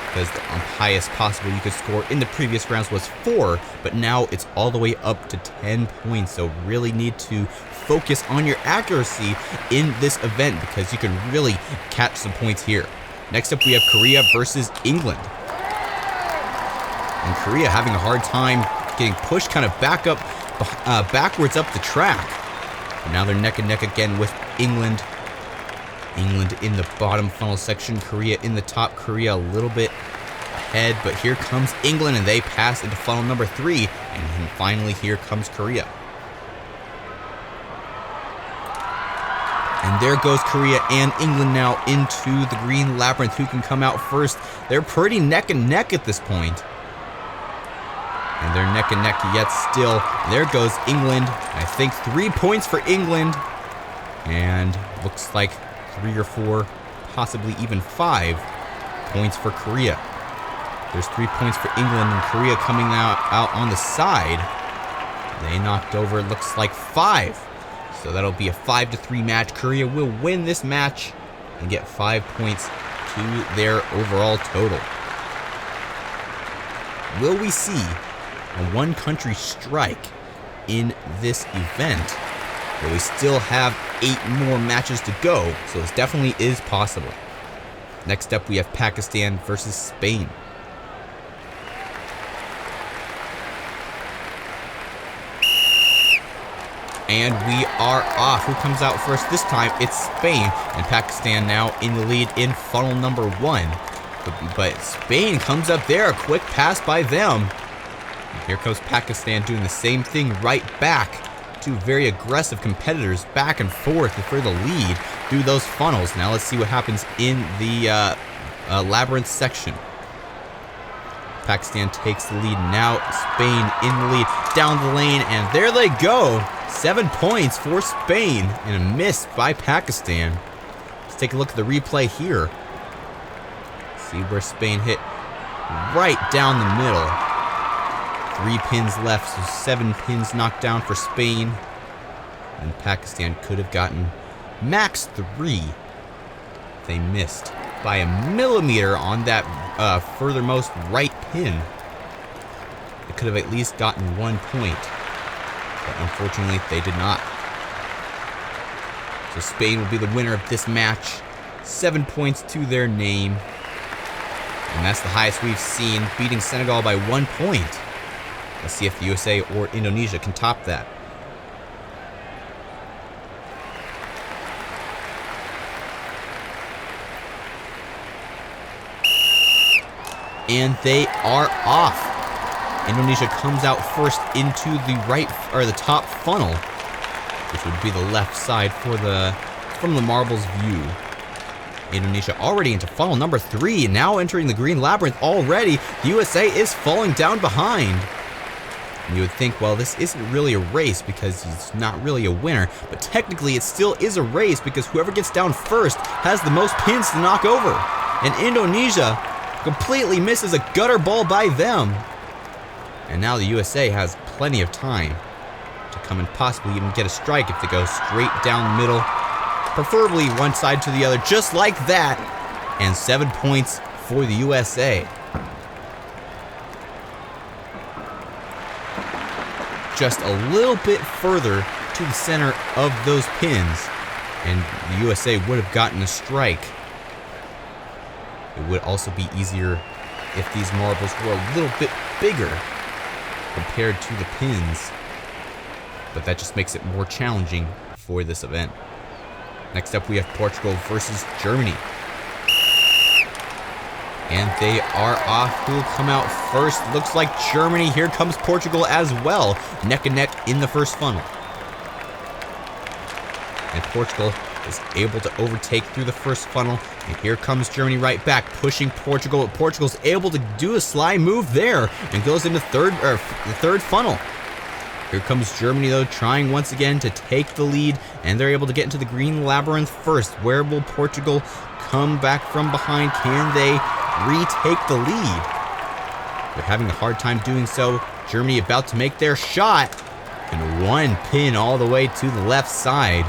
because the highest possible you could score in the previous rounds was 4, but now it's all the way up to 10 points. So really need to focus on your accuracy in this event, because you can really catch some points here. Next up, we have Korea versus England. And Korea having a hard time getting pushed kind of backwards up the track. But now they're neck and neck again with England. England in the bottom funnel section, Korea in the top. Korea a little bit ahead, but here comes England, and they pass into funnel number 3. And finally, here comes Korea. And there goes Korea and England now into the green labyrinth. Who can come out first? They're pretty neck and neck at this point. And they're neck and neck yet still. There goes England. I think 3 points for England. And looks like 3 or 4, possibly even 5 points for Korea. There's 3 points for England, and Korea coming out on the side. They knocked over, it looks like 5. So that'll be a 5-3 match. Korea will win this match and get 5 points to their overall total. Will we see a one-country strike in this event? But we still have 8 more matches to go, so this definitely is possible. Next up, we have Pakistan versus Spain. And we are off. Who comes out first this time? It's Spain, and Pakistan now in the lead in funnel number 1. But Spain comes up there, a quick pass by them. And here comes Pakistan doing the same thing right back. 2 very aggressive competitors back and forth for the lead through those funnels. Now let's see what happens in the labyrinth section. Pakistan takes the lead now. Spain in the lead down the lane, and there they go. 7 points for Spain and a miss by Pakistan. Let's take a look at the replay here. See where Spain hit right down the middle. 3 pins left, so 7 pins knocked down for Spain. And Pakistan could have gotten max 3. They missed by a millimeter on that furthermost right pin. They could have at least gotten 1 point. But unfortunately, they did not. So Spain will be the winner of this match. 7 points to their name. And that's the highest we've seen, beating Senegal by 1 point. Let's see if the USA or Indonesia can top that. And they are off. Indonesia comes out first into the right, or the top funnel, which would be the left side from the marbles view. Indonesia already into funnel number 3, now entering the green labyrinth already. The USA is falling down behind. And you would think, well, this isn't really a race because he's not really a winner, but technically it still is a race because whoever gets down first has the most pins to knock over. And Indonesia completely misses a gutter ball by them. And now the USA has plenty of time to come and possibly even get a strike if they go straight down the middle, preferably one side to the other, just like that. And 7 points for the USA. Just a little bit further to the center of those pins, and the USA would have gotten a strike. It would also be easier if these marbles were a little bit bigger compared to the pins, but that just makes it more challenging for this event. Next up, we have Portugal versus Germany. And they are off. Who will come out first? Looks like Germany. Here comes Portugal as well. Neck and neck in the first funnel. And Portugal is able to overtake through the first funnel. And here comes Germany right back, pushing Portugal. Portugal's able to do a slide move there and goes into the third funnel. Here comes Germany, though, trying once again to take the lead, and they're able to get into the green labyrinth first. Where will Portugal come back from behind? Can they retake the lead? They're having a hard time doing so. Germany about to make their shot, and one pin all the way to the left side.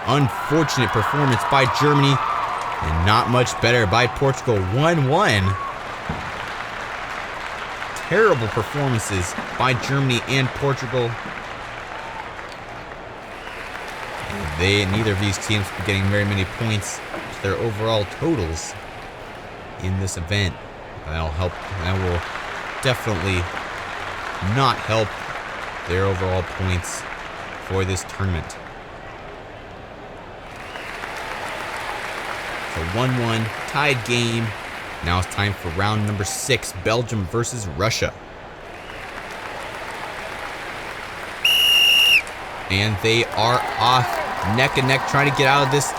Unfortunate performance by Germany, and not much better by Portugal. 1-1. Terrible performances by Germany and Portugal. Neither of these teams were getting very many points to their overall totals in this event. That'll help. That will definitely not help their overall points for this tournament. So 1-1, tied game. Now it's time for round number 6, Belgium versus Russia. And they are off neck and neck, trying to get out of this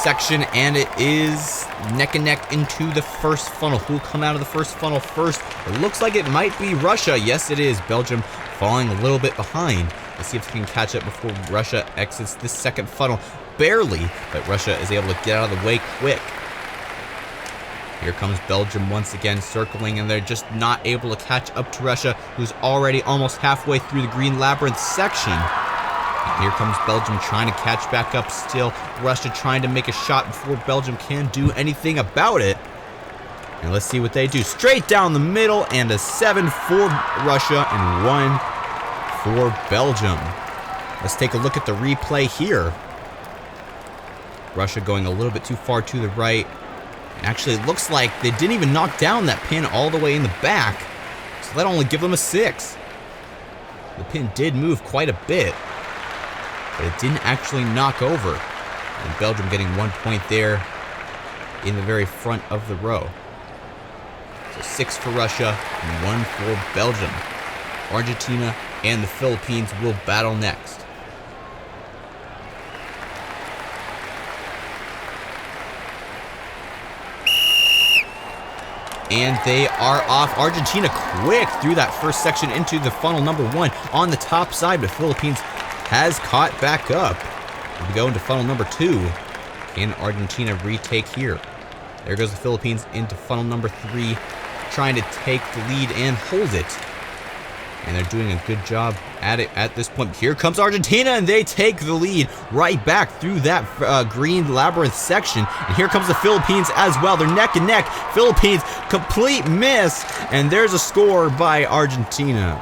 section, and it is neck and neck into the first funnel. Who will come out of the first funnel first? It looks like it might be Russia. Yes, it is. Belgium falling a little bit behind. Let's see if they can catch up before Russia exits this second funnel. Barely, but Russia is able to get out of the way quick. Here comes Belgium once again circling, and they're just not able to catch up to Russia, who's already almost halfway through the green labyrinth section. And here comes Belgium trying to catch back up still. Russia trying to make a shot before Belgium can do anything about it. And let's see what they do. Straight down the middle, and a 7 for Russia and 1 for Belgium. Let's take a look at the replay here. Russia going a little bit too far to the right. Actually, it looks like they didn't even knock down that pin all the way in the back, so that only give them a 6. The pin did move quite a bit, but it didn't actually knock over. And Belgium getting 1 point there in the very front of the row. So 6 for Russia and 1 for Belgium. Argentina and the Philippines will battle next. And they are off. Argentina quick through that first section into the funnel number 1 on the top side, but Philippines has caught back up. We go into funnel number 2. Can Argentina retake here? There goes the Philippines into funnel number 3, trying to take the lead and hold it. And they're doing a good job at it at this point. Here comes Argentina, and they take the lead right back through that green labyrinth section. And here comes the Philippines as well. They're neck and neck. Philippines, complete miss. And there's a score by Argentina.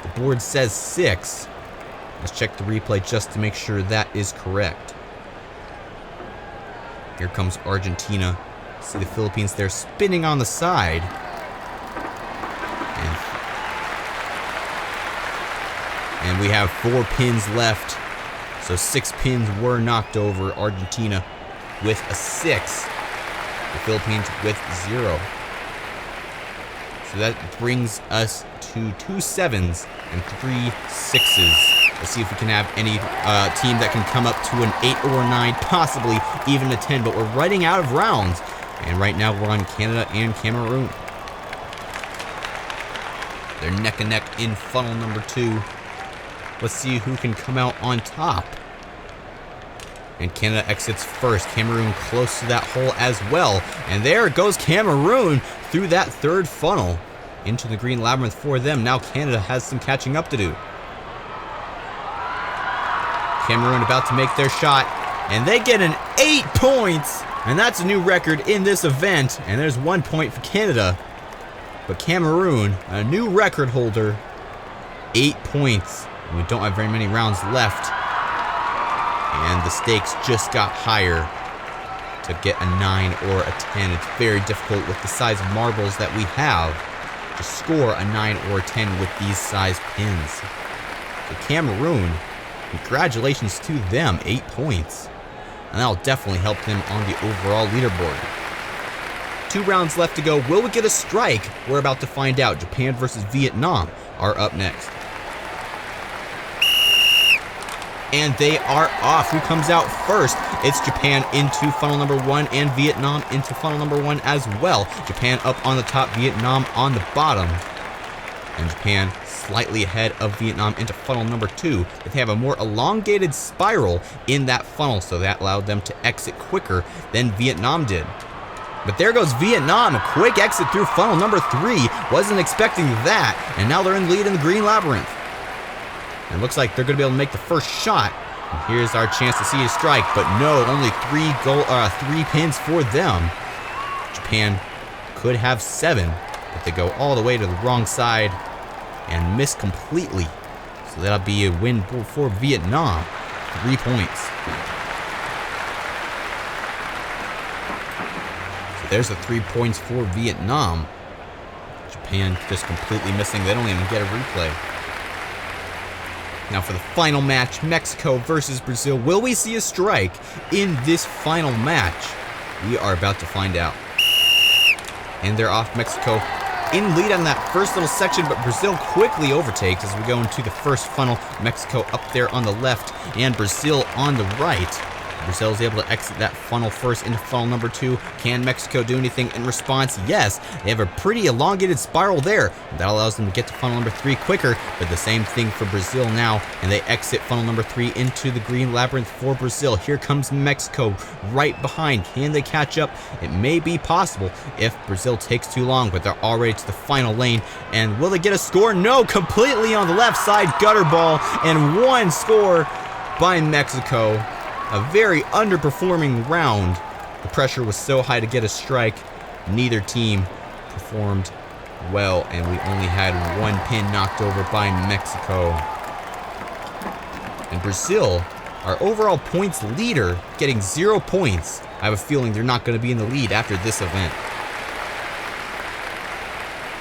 The board says 6. Let's check the replay just to make sure that is correct. Here comes Argentina. See the Philippines there spinning on the side. And we have 4 pins left. So 6 pins were knocked over. Argentina with a 6. The Philippines with 0. So that brings us to 2 7s and 3 6s. Let's see if we can have any team that can come up to an 8 or 9, possibly even a 10. But we're running out of rounds. And right now we're on Canada and Cameroon. They're neck and neck in funnel number 2. Let's see who can come out on top. And Canada exits first. Cameroon close to that hole as well. And there goes Cameroon through that third funnel into the green labyrinth for them. Now Canada has some catching up to do. Cameroon about to make their shot. And they get an 8 points. And that's a new record in this event. And there's 1 point for Canada. But Cameroon, a new record holder, 8 points. We don't have very many rounds left, and the stakes just got higher to get a 9 or a 10. It's very difficult with the size of marbles that we have to score a 9 or a 10 with these size pins. So Cameroon, congratulations to them, 8 points. And that'll definitely help them on the overall leaderboard. 2 rounds left to go. Will we get a strike? We're about to find out. Japan versus Vietnam are up next. And they are off. Who comes out first? It's Japan into funnel number 1 and Vietnam into funnel number 1 as well. Japan up on the top, Vietnam on the bottom. And Japan slightly ahead of Vietnam into funnel number 2. But they have a more elongated spiral in that funnel, so that allowed them to exit quicker than Vietnam did. But there goes Vietnam, a quick exit through funnel number 3. Wasn't expecting that, and now they're in lead in the green labyrinth. And it looks like they're going to be able to make the first shot. And here's our chance to see a strike, but no, only 3 pins for them. Japan could have 7, but they go all the way to the wrong side and miss completely. So that'll be a win for Vietnam. 3 points. So there's the 3 points for Vietnam. Japan just completely missing. They don't even get a replay. Now for the final match, Mexico versus Brazil. Will we see a strike in this final match? We are about to find out. And they're off. Mexico in lead on that first little section, but Brazil quickly overtakes as we go into the first funnel. Mexico up there on the left and Brazil on the right. Brazil is able to exit that funnel first into funnel number 2. Can Mexico do anything in response? Yes. They have a pretty elongated spiral there. That allows them to get to funnel number 3 quicker, but the same thing for Brazil now, and they exit funnel number 3 into the green labyrinth for Brazil. Here comes Mexico right behind. Can they catch up? It may be possible if Brazil takes too long, but they're already to the final lane. And will they get a score? No, completely on the left side, gutter ball, and 1 score by Mexico. A very underperforming round. The pressure was so high to get a strike. Neither team performed well, and we only had 1 pin knocked over by Mexico. And Brazil, our overall points leader, getting 0 points. I have a feeling they're not going to be in the lead after this event.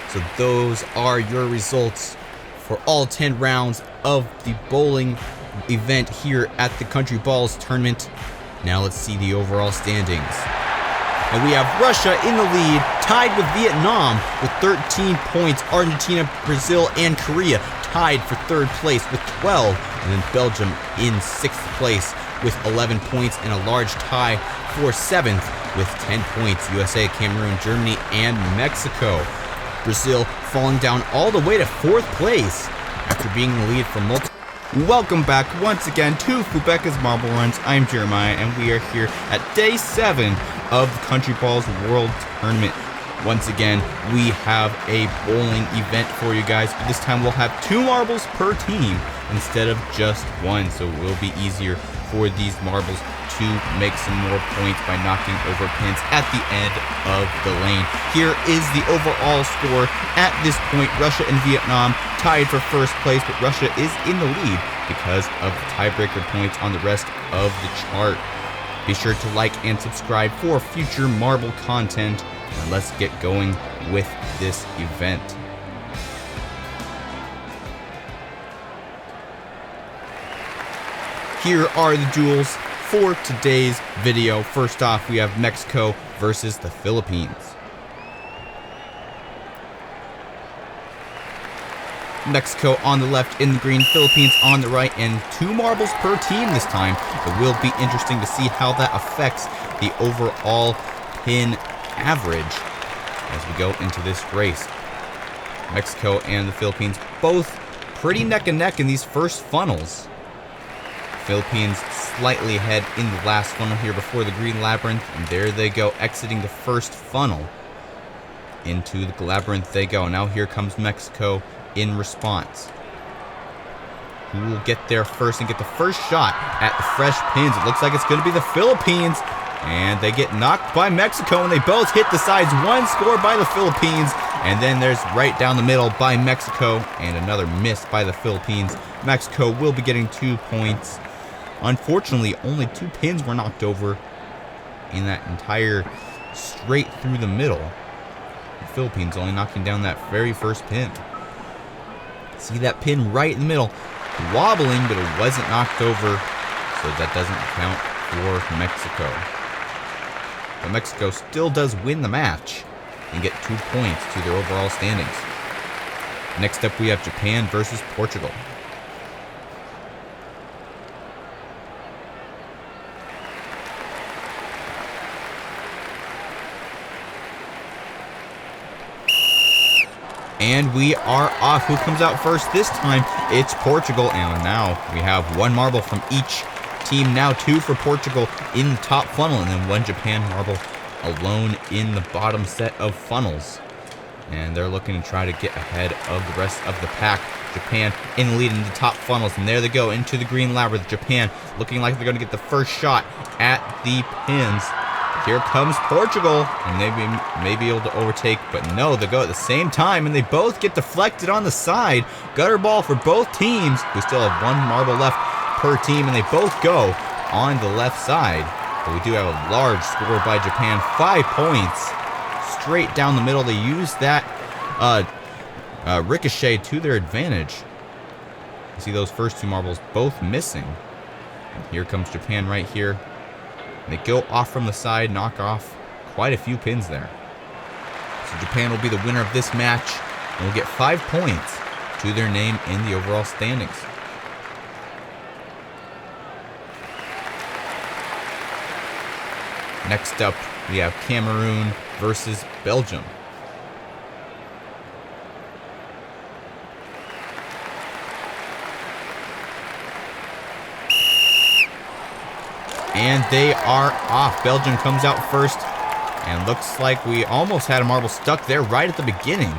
So those are your results for all 10 rounds of the bowling event here at the Countryballs tournament. Now let's see the overall standings. And we have Russia in the lead, tied with Vietnam with 13 points. Argentina, Brazil, and Korea tied for 3rd place with 12. And then Belgium in 6th place with 11 points, and a large tie for 7th with 10 points. USA, Cameroon, Germany, and Mexico. Brazil falling down all the way to 4th place after being in the lead for multiple. Welcome back once again to Fubeca's Marble Runs. I'm Jeremiah, and we are here at day 7 of the Countryballs World Tournament. Once again, we have a bowling event for you guys, but this time we'll have 2 marbles per team instead of just 1, so it will be easier for these marbles to make some more points by knocking over pins at the end of the lane. Here is the overall score at this point. Russia and Vietnam tied for 1st place, but Russia is in the lead because of the tiebreaker points on the rest of the chart. Be sure to like and subscribe for future marble content, and let's get going with this event. Here are the duels for today's video. First off, we have Mexico versus the Philippines. Mexico on the left in the green, Philippines on the right, and 2 marbles per team this time. It will be interesting to see how that affects the overall pin average as we go into this race. Mexico and the Philippines both pretty neck and neck in these first funnels. Philippines slightly ahead in the last funnel here before the green labyrinth, and there they go, exiting the first funnel. Into the labyrinth they go. Now here comes Mexico in response. Who will get there first and get the first shot at the fresh pins? It looks like it's going to be the Philippines, and they get knocked by Mexico, and they both hit the sides. 1 score by the Philippines, and then there's right down the middle by Mexico, and another miss by the Philippines. Mexico will be getting 2 points. Unfortunately, only 2 pins were knocked over in that entire straight through the middle. The Philippines only knocking down that very first pin. See that pin right in the middle, wobbling, but it wasn't knocked over, so that doesn't count for Mexico. But Mexico still does win the match and get 2 points to their overall standings. Next up, we have Japan versus Portugal. And we are off. Who comes out first this time? It's Portugal. And now we have 1 marble from each team. Now 2 for Portugal in the top funnel, and then 1 Japan marble alone in the bottom set of funnels. And they're looking to try to get ahead of the rest of the pack. Japan in the lead in the top funnels, and there they go into the green labyrinth. Japan looking like they're going to get the first shot at the pins. Here comes Portugal, and they may be able to overtake, but no, they go at the same time, and they both get deflected on the side. Gutter ball for both teams. We still have 1 marble left per team, and they both go on the left side. But we do have a large score by Japan, 5 points straight down the middle. They use that ricochet to their advantage. You see those first 2 marbles both missing. And here comes Japan right here. They go off from the side, knock off quite a few pins there. So Japan will be the winner of this match and will get 5 points to their name in the overall standings. Next up, we have Cameroon versus Belgium. And they are off. Belgium comes out first, and looks like we almost had a marble stuck there right at the beginning.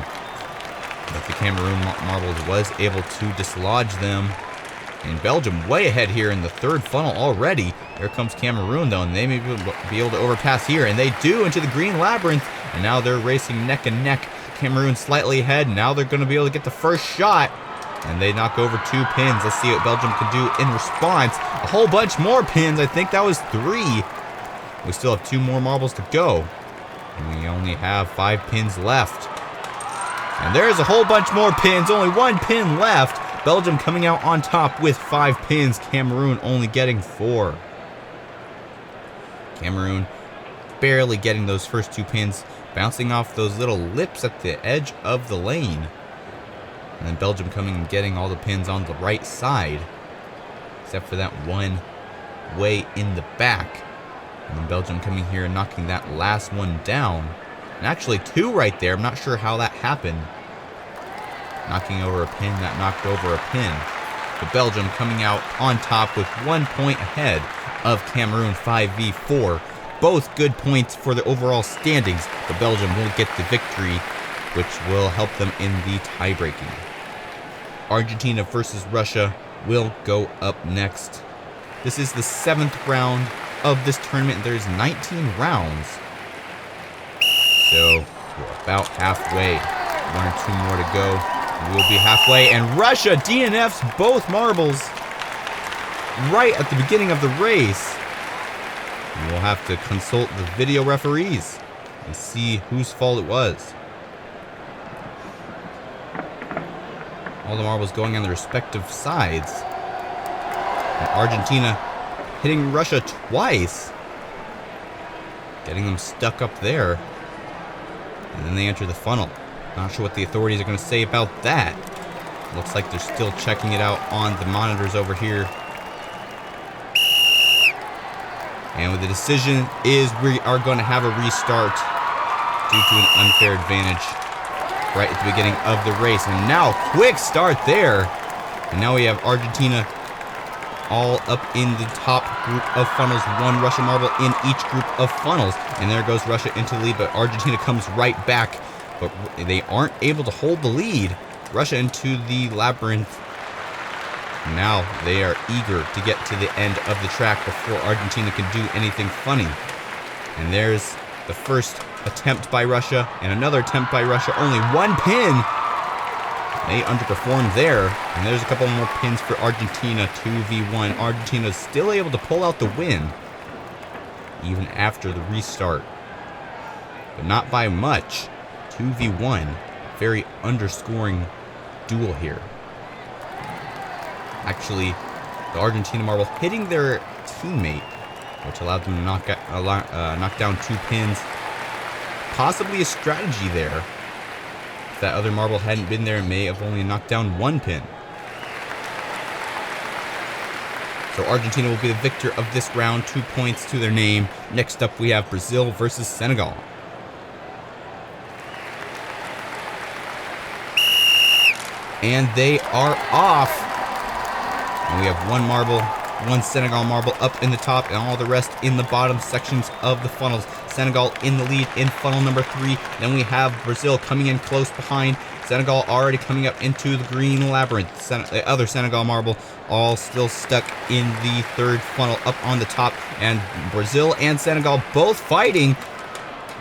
But the Cameroon marbles was able to dislodge them. And Belgium way ahead here in the 3rd funnel already. Here comes Cameroon though, and they may be able to overpass here, and they do into the green labyrinth. And now they're racing neck and neck. Cameroon slightly ahead. Now they're going to be able to get the first shot. And they knock over 2 pins. Let's see what Belgium can do in response. A whole bunch more pins. I think that was 3. We still have 2 more marbles to go. And we only have 5 pins left. And there's a whole bunch more pins. Only 1 pin left. Belgium coming out on top with 5 pins. Cameroon only getting 4. Cameroon barely getting those first 2 pins. Bouncing off those little lips at the edge of the lane. And then Belgium coming and getting all the pins on the right side. Except for that one way in the back. And then Belgium coming here and knocking that last one down. And actually 2 right there. I'm not sure how that happened. Knocking over a pin that knocked over a pin. But Belgium coming out on top with 1 point ahead of Cameroon 5v4. Both good points for the overall standings. But Belgium will get the victory, which will help them in the tie-breaking. Argentina versus Russia will go up next. This is the 7th round of this tournament. There's 19 rounds. So we're about halfway. 1 or 2 more to go. We'll be halfway. And Russia DNFs both marbles right at the beginning of the race. And we'll have to consult the video referees and see whose fault it was. All the marbles going on the respective sides. And Argentina hitting Russia twice. Getting them stuck up there. And then they enter the funnel. Not sure what the authorities are going to say about that. Looks like they're still checking it out on the monitors over here. And the decision is we are going to have a restart due to an unfair advantage right at the beginning of the race. And now, quick start there. And now we have Argentina all up in the top group of funnels. 1 Russian marble in each group of funnels. And there goes Russia into the lead, but Argentina comes right back. But they aren't able to hold the lead. Russia into the labyrinth. Now they are eager to get to the end of the track before Argentina can do anything funny. And there's the first attempt by Russia and another attempt by Russia. Only 1 pin. They underperformed there. And there's a couple more pins for Argentina. 2v1. Argentina is still able to pull out the win. even after the restart. But not by much. 2v1. Very underscoring duel here. Actually, the Argentina marble hitting their teammate, which allowed them to knock down 2 pins. Possibly a strategy there. If that other marble hadn't been there, it may have only knocked down 1 pin. So Argentina will be the victor of this round, 2 points to their name. Next up, we have Brazil versus Senegal. And they are off. And we have 1 marble, 1 Senegal marble up in the top, and all the rest in the bottom sections of the funnels. Senegal in the lead in funnel number 3. Then we have Brazil coming in close behind. Senegal already coming up into the green labyrinth. The other Senegal marble all still stuck in the 3rd funnel up on the top. And Brazil and Senegal both fighting.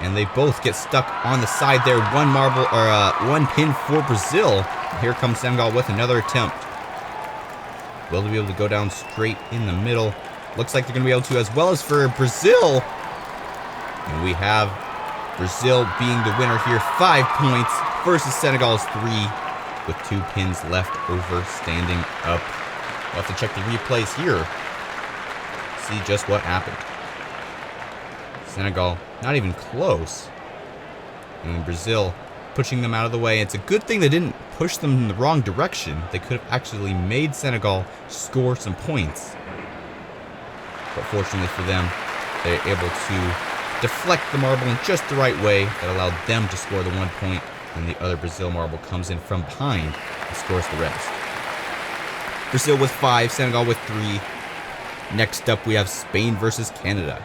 And they both get stuck on the side there. 1 marble, or 1 pin for Brazil. Here comes Senegal with another attempt. Will they be able to go down straight in the middle? Looks like they're going to be able to, as well as for Brazil. And we have Brazil being the winner here. 5 points versus Senegal's 3, with 2 pins left over standing up. We'll have to check the replays here. See just what happened. Senegal not even close. And Brazil pushing them out of the way. It's a good thing they didn't push them in the wrong direction. They could have actually made Senegal score some points. But fortunately for them, they're able to deflect the marble in just the right way that allowed them to score the 1 point, and the other Brazil marble comes in from behind and scores the rest. Brazil with 5, Senegal with 3. Next up, we have Spain versus Canada.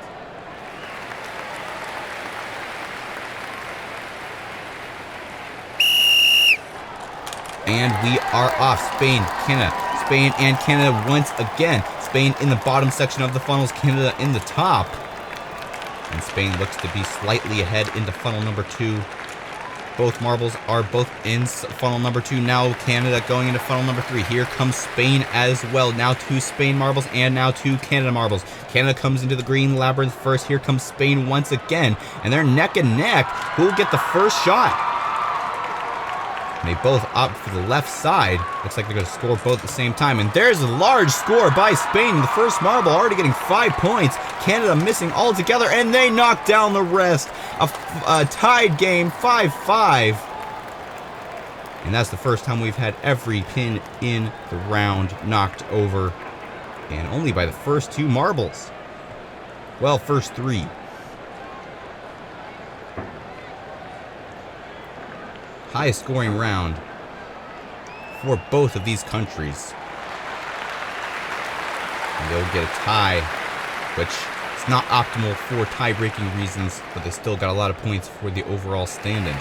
And we are off. Spain, Canada. Spain and Canada once again. Spain in the bottom section of the funnels, Canada in the top. And Spain looks to be slightly ahead into funnel number 2. Both marbles are both in funnel number 2. Now Canada going into funnel number 3. Here comes Spain as well. Now 2 Spain marbles and now 2 Canada marbles. Canada comes into the green labyrinth first. Here comes Spain once again. And they're neck and neck. Who will get the first shot? And they both opt for the left side. Looks like they're going to score both at the same time. And there's a large score by Spain. The first marble already getting 5 points. Canada missing altogether. And they knock down the rest. A tied game, 5-5. And that's the first time we've had every pin in the round knocked over. And only by the first 2 marbles. Well, first 3. Highest scoring round for both of these countries. And they'll get a tie, which is not optimal for tie-breaking reasons, but they still got a lot of points for the overall standings.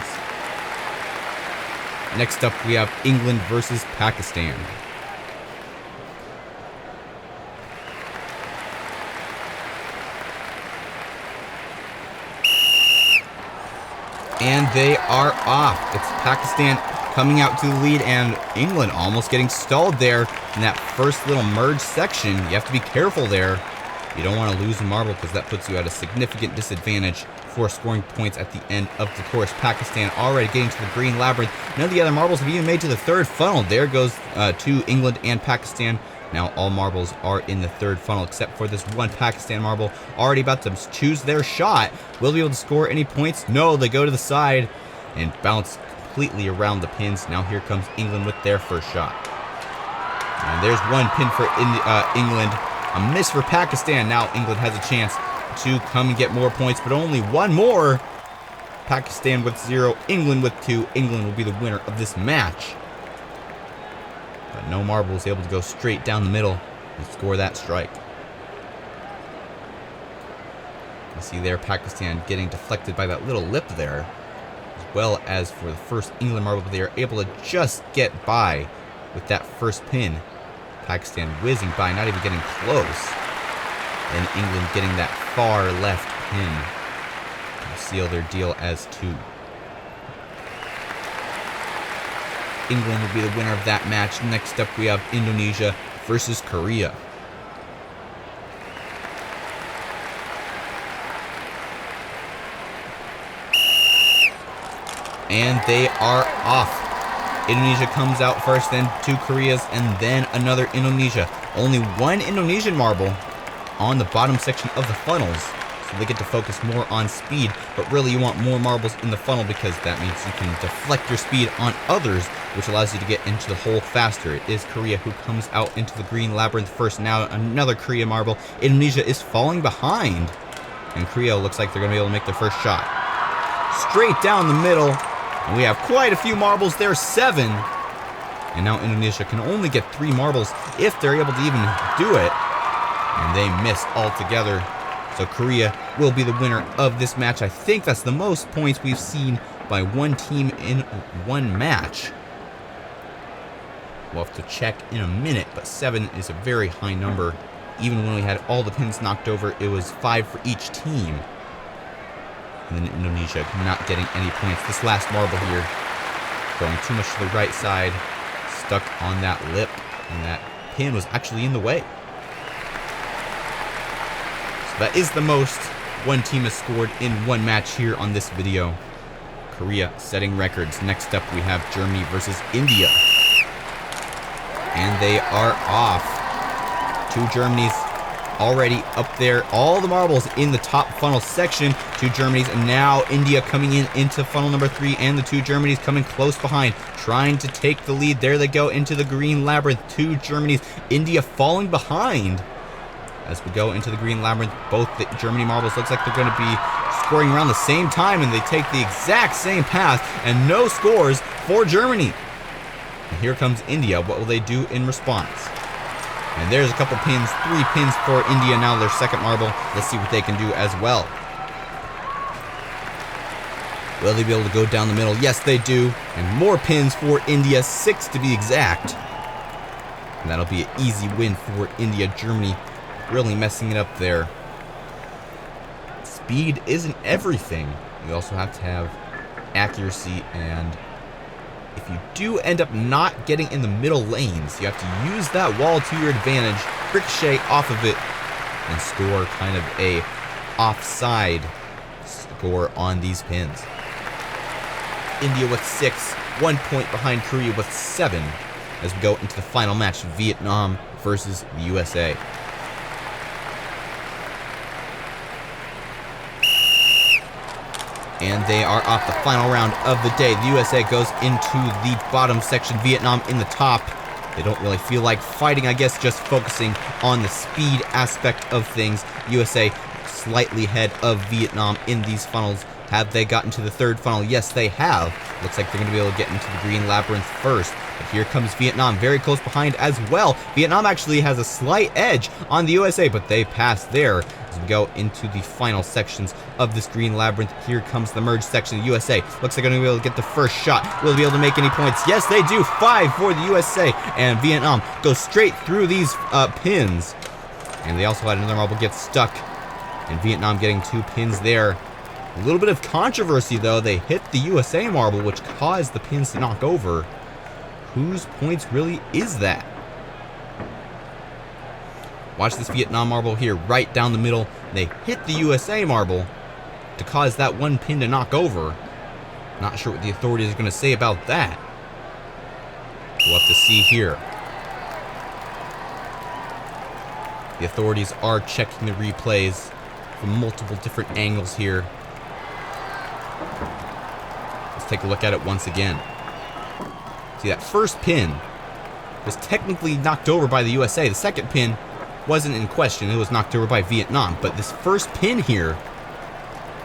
Next up, we have England versus Pakistan. And they are off. It's Pakistan coming out to the lead, and England almost getting stalled there in that first little merge section. You have to be careful there. You don't want to lose a marble because that puts you at a significant disadvantage for scoring points at the end of the course. Pakistan already getting to the green labyrinth. None of the other marbles have even made to the 3rd funnel. There goes to England and Pakistan. Now all marbles are in the 3rd funnel except for this 1 Pakistan marble already about to choose their shot. Will they be able to score any points? No, they go to the side and bounce completely around the pins. Now here comes England with their first shot. And there's 1 pin for England. A miss for Pakistan. Now England has a chance to come and get more points, but only 1 more. Pakistan with 0, England with 2. England will be the winner of this match. But no marble was able to go straight down the middle and score that strike. You see there Pakistan getting deflected by that little lip there, as well as for the first England marble, but they are able to just get by with that first pin. Pakistan whizzing by, not even getting close. And England getting that far left pin to seal their deal as 2. England will be the winner of that match. Next up, we have Indonesia versus Korea. And they are off. Indonesia comes out first, then 2 Koreas, and then another Indonesia. Only 1 Indonesian marble on the bottom section of the funnels, so they get to focus more on speed, but really you want more marbles in the funnel because that means you can deflect your speed on others, which allows you to get into the hole faster. It is Korea who comes out into the green labyrinth first. Now another Korea marble. Indonesia is falling behind, and Korea looks like they're going to be able to make their first shot. Straight down the middle, and we have quite a few marbles there, 7. And now Indonesia can only get 3 marbles if they're able to even do it, and they miss altogether. So Korea will be the winner of this match. I think that's the most points we've seen by one team in one match. We'll have to check in a minute, but 7 is a very high number. Even when we had all the pins knocked over, it was 5 for each team. And then Indonesia not getting any points. This last marble here, going too much to the right side, stuck on that lip, and that pin was actually in the way. So that is the most one team has scored in one match here on this video. Korea setting records. Next up we have Germany versus India. And they are off. 2 Germanys already up there. All the marbles in the top funnel section. 2 Germanys, and now India coming in into funnel number 3, and the 2 Germanys coming close behind, trying to take the lead. There they go into the green labyrinth. 2 Germanys. India falling behind. As we go into the green labyrinth, both the Germany marbles looks like they're going to be scoring around the same time, and they take the exact same path, and no scores for Germany. And here comes India. What will they do in response? And there's a couple pins, 3 pins for India now, their second marble. Let's see what they can do as well. Will they be able to go down the middle? Yes, they do. And more pins for India, 6 to be exact. And that'll be an easy win for India. Germany really messing it up there. Speed isn't everything. You also have to have accuracy, and if you do end up not getting in the middle lanes, you have to use that wall to your advantage, ricochet off of it, and score kind of a offside score on these pins. India with 6, 1 point behind Korea with 7, as we go into the final match, Vietnam versus the USA. And they are off the final round of the day. The USA goes into the bottom section, Vietnam in the top. They don't really feel like fighting, I guess, just focusing on the speed aspect of things. USA slightly ahead of Vietnam in these funnels. Have they gotten to the third funnel? Yes, they have. Looks like they're going to be able to get into the green labyrinth first. But here comes Vietnam, very close behind as well. Vietnam actually has a slight edge on the USA, but they pass there. As we go into the final sections of this green labyrinth, here comes the merge section. The USA looks like they're going to be able to get the first shot. Will they be able to make any points? Yes, they do. 5 for the USA, and Vietnam goes straight through these pins. And they also had another marble get stuck, and Vietnam getting 2 pins there. A little bit of controversy, though. They hit the USA marble, which caused the pins to knock over. Whose points really is that? Watch this Vietnam marble here, right down the middle. They hit the USA marble to cause that 1 pin to knock over. Not sure what the authorities are going to say about that. We'll have to see here. The authorities are checking the replays from multiple different angles here. Let's take a look at it once again. See, that first pin was technically knocked over by the USA. The second pin wasn't in question. It was knocked over by Vietnam. But this first pin here,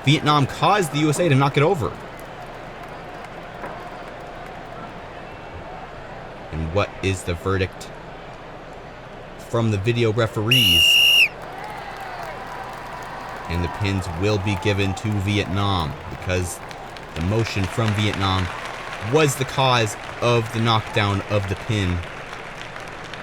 Vietnam caused the USA to knock it over. And what is the verdict from the video referees? And the pins will be given to Vietnam because the motion from Vietnam was the cause of the knockdown of the pin.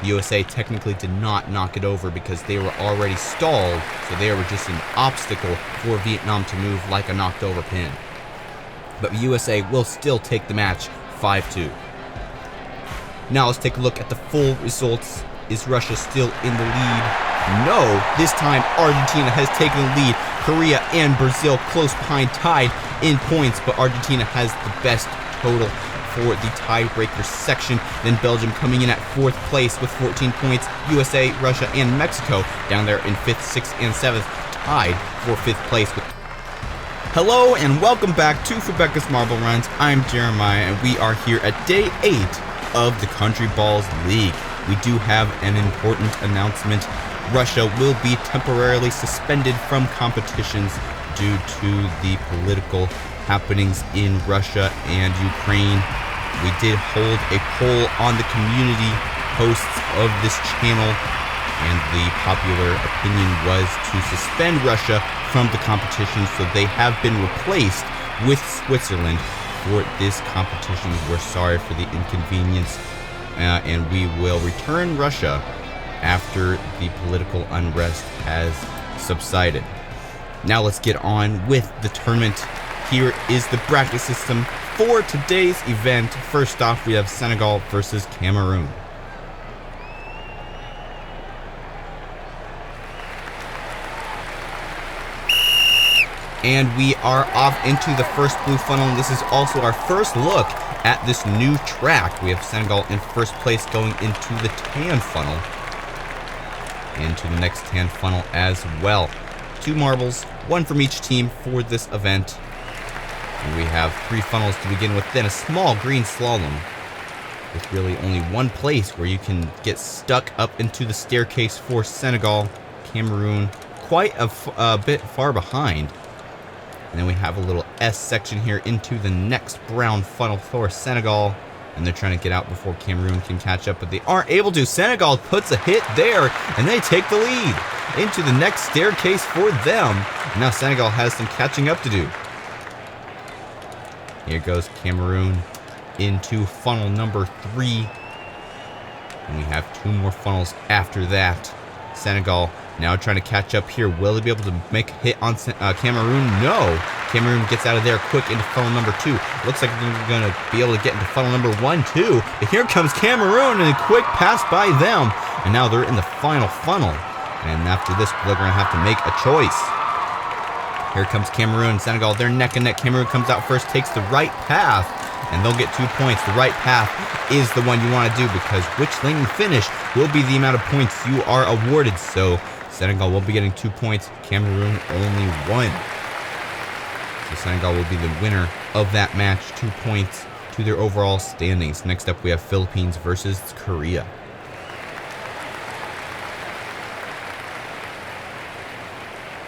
The USA technically did not knock it over because they were already stalled, so they were just an obstacle for Vietnam to move like a knocked over pin. But the USA will still take the match 5-2. Now let's take a look at the full results. Is Russia still in the lead No, this time Argentina has taken the lead. Korea and Brazil close behind, tied in points, but Argentina has the best total for the tiebreaker section. Then Belgium coming in at 4th place with 14 points. USA, Russia, and Mexico down there in 5th, 6th, and 7th, tied for 5th place with... Hello and welcome back to Fubeca's Marble Runs. I'm Jeremiah and we are here at day 8 of the Countryballs League. We do have an important announcement. Russia will be temporarily suspended from competitions due to the political happenings in Russia and Ukraine. We did hold a poll on the community posts of this channel, and the popular opinion was to suspend Russia from the competition, so they have been replaced with Switzerland for this competition. We're sorry for the inconvenience, and we will return Russia after the political unrest has subsided. Now let's get on with the tournament. Here is the bracket system for today's event. First off, we have Senegal versus Cameroon. And we are off into the first blue funnel, and this is also our first look at this new track. We have Senegal in first place going into the tan funnel, and to the next tan funnel as well. 2 marbles, 1 from each team for this event. And we have 3 funnels to begin with, then a small green slalom with really only 1 place where you can get stuck up into the staircase for Senegal. Cameroon quite a bit far behind. And then we have a little S section here into the next brown funnel for Senegal. And they're trying to get out before Cameroon can catch up, but they aren't able to. Senegal puts a hit there, and they take the lead into the next staircase for them. Now Senegal has some catching up to do. Here goes Cameroon into funnel number 3. And we have 2 more funnels after that. Senegal now trying to catch up here. Will they be able to make a hit on Cameroon? No. Cameroon gets out of there quick into funnel number 2. Looks like they're going to be able to get into funnel number 1, too. But here comes Cameroon, and a quick pass by them. And now they're in the final funnel. And after this, they're going to have to make a choice. Here comes Cameroon and Senegal. They're neck and neck. Cameroon comes out first, takes the right path, and they'll get 2 points. The right path is the one you want to do, because which lane you finish will be the amount of points you are awarded. So Senegal will be getting 2 points. Cameroon only 1. So Senegal will be the winner of that match. 2 points to their overall standings. Next up, we have Philippines versus Korea.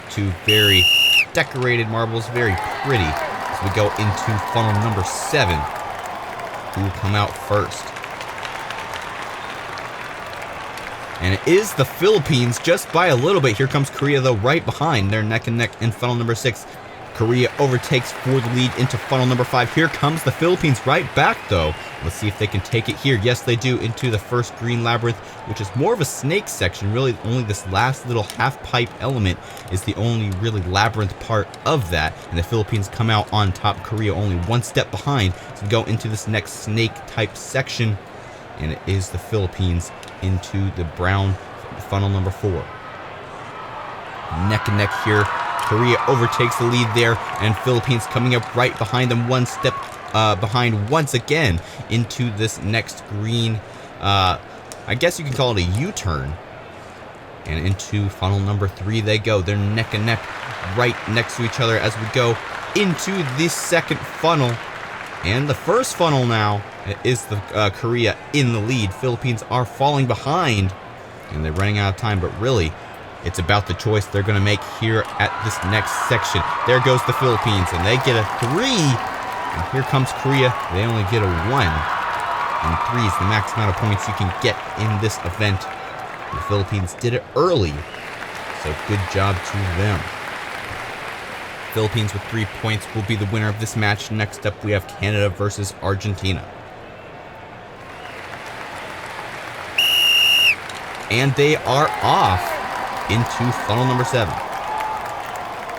Two very decorated marbles, very pretty. As we go into funnel number 7, who will come out first? And it is the Philippines, just by a little bit. Here comes Korea, though, right behind. They're neck and neck in funnel number 6. Korea overtakes for the lead into funnel number 5. Here comes the Philippines right back, though. Let's see if they can take it here. Yes, they do, into the first green labyrinth, which is more of a snake section. Really, only this last little half-pipe element is the only really labyrinth part of that. And the Philippines come out on top. Korea only 1 step behind. So we go into this next snake-type section, and it is the Philippines into the brown funnel number 4. Neck and neck here. Korea overtakes the lead there, and Philippines coming up right behind them, 1 step behind once again into this next green, I guess you can call it a U-turn. And into funnel number 3 they go. They're neck and neck right next to each other as we go into the second funnel. And the first funnel now is the Korea in the lead. Philippines are falling behind, and they're running out of time, but really, it's about the choice they're going to make here at this next section. There goes the Philippines, and they get a 3. And here comes Korea. They only get a 1. And 3 is the max amount of points you can get in this event. The Philippines did it early, so good job to them. Philippines with 3 points will be the winner of this match. Next up, we have Canada versus Argentina. And they are off into funnel number 7.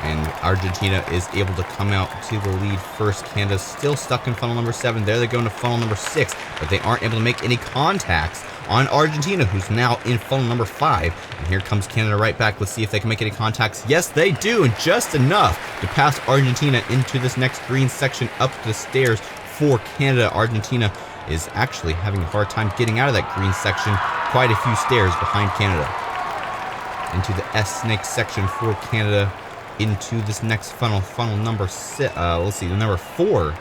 And Argentina is able to come out to the lead first. Canada's still stuck in funnel number 7. There they go into funnel number 6, but they aren't able to make any contacts on Argentina, who's now in funnel number 5. And here comes Canada right back. Let's see if they can make any contacts. Yes, they do, and just enough to pass Argentina into this next green section up the stairs for Canada. Argentina is actually having a hard time getting out of that green section. Quite a few stairs behind Canada. Into the S-snake section for Canada. Into this next funnel number number 4.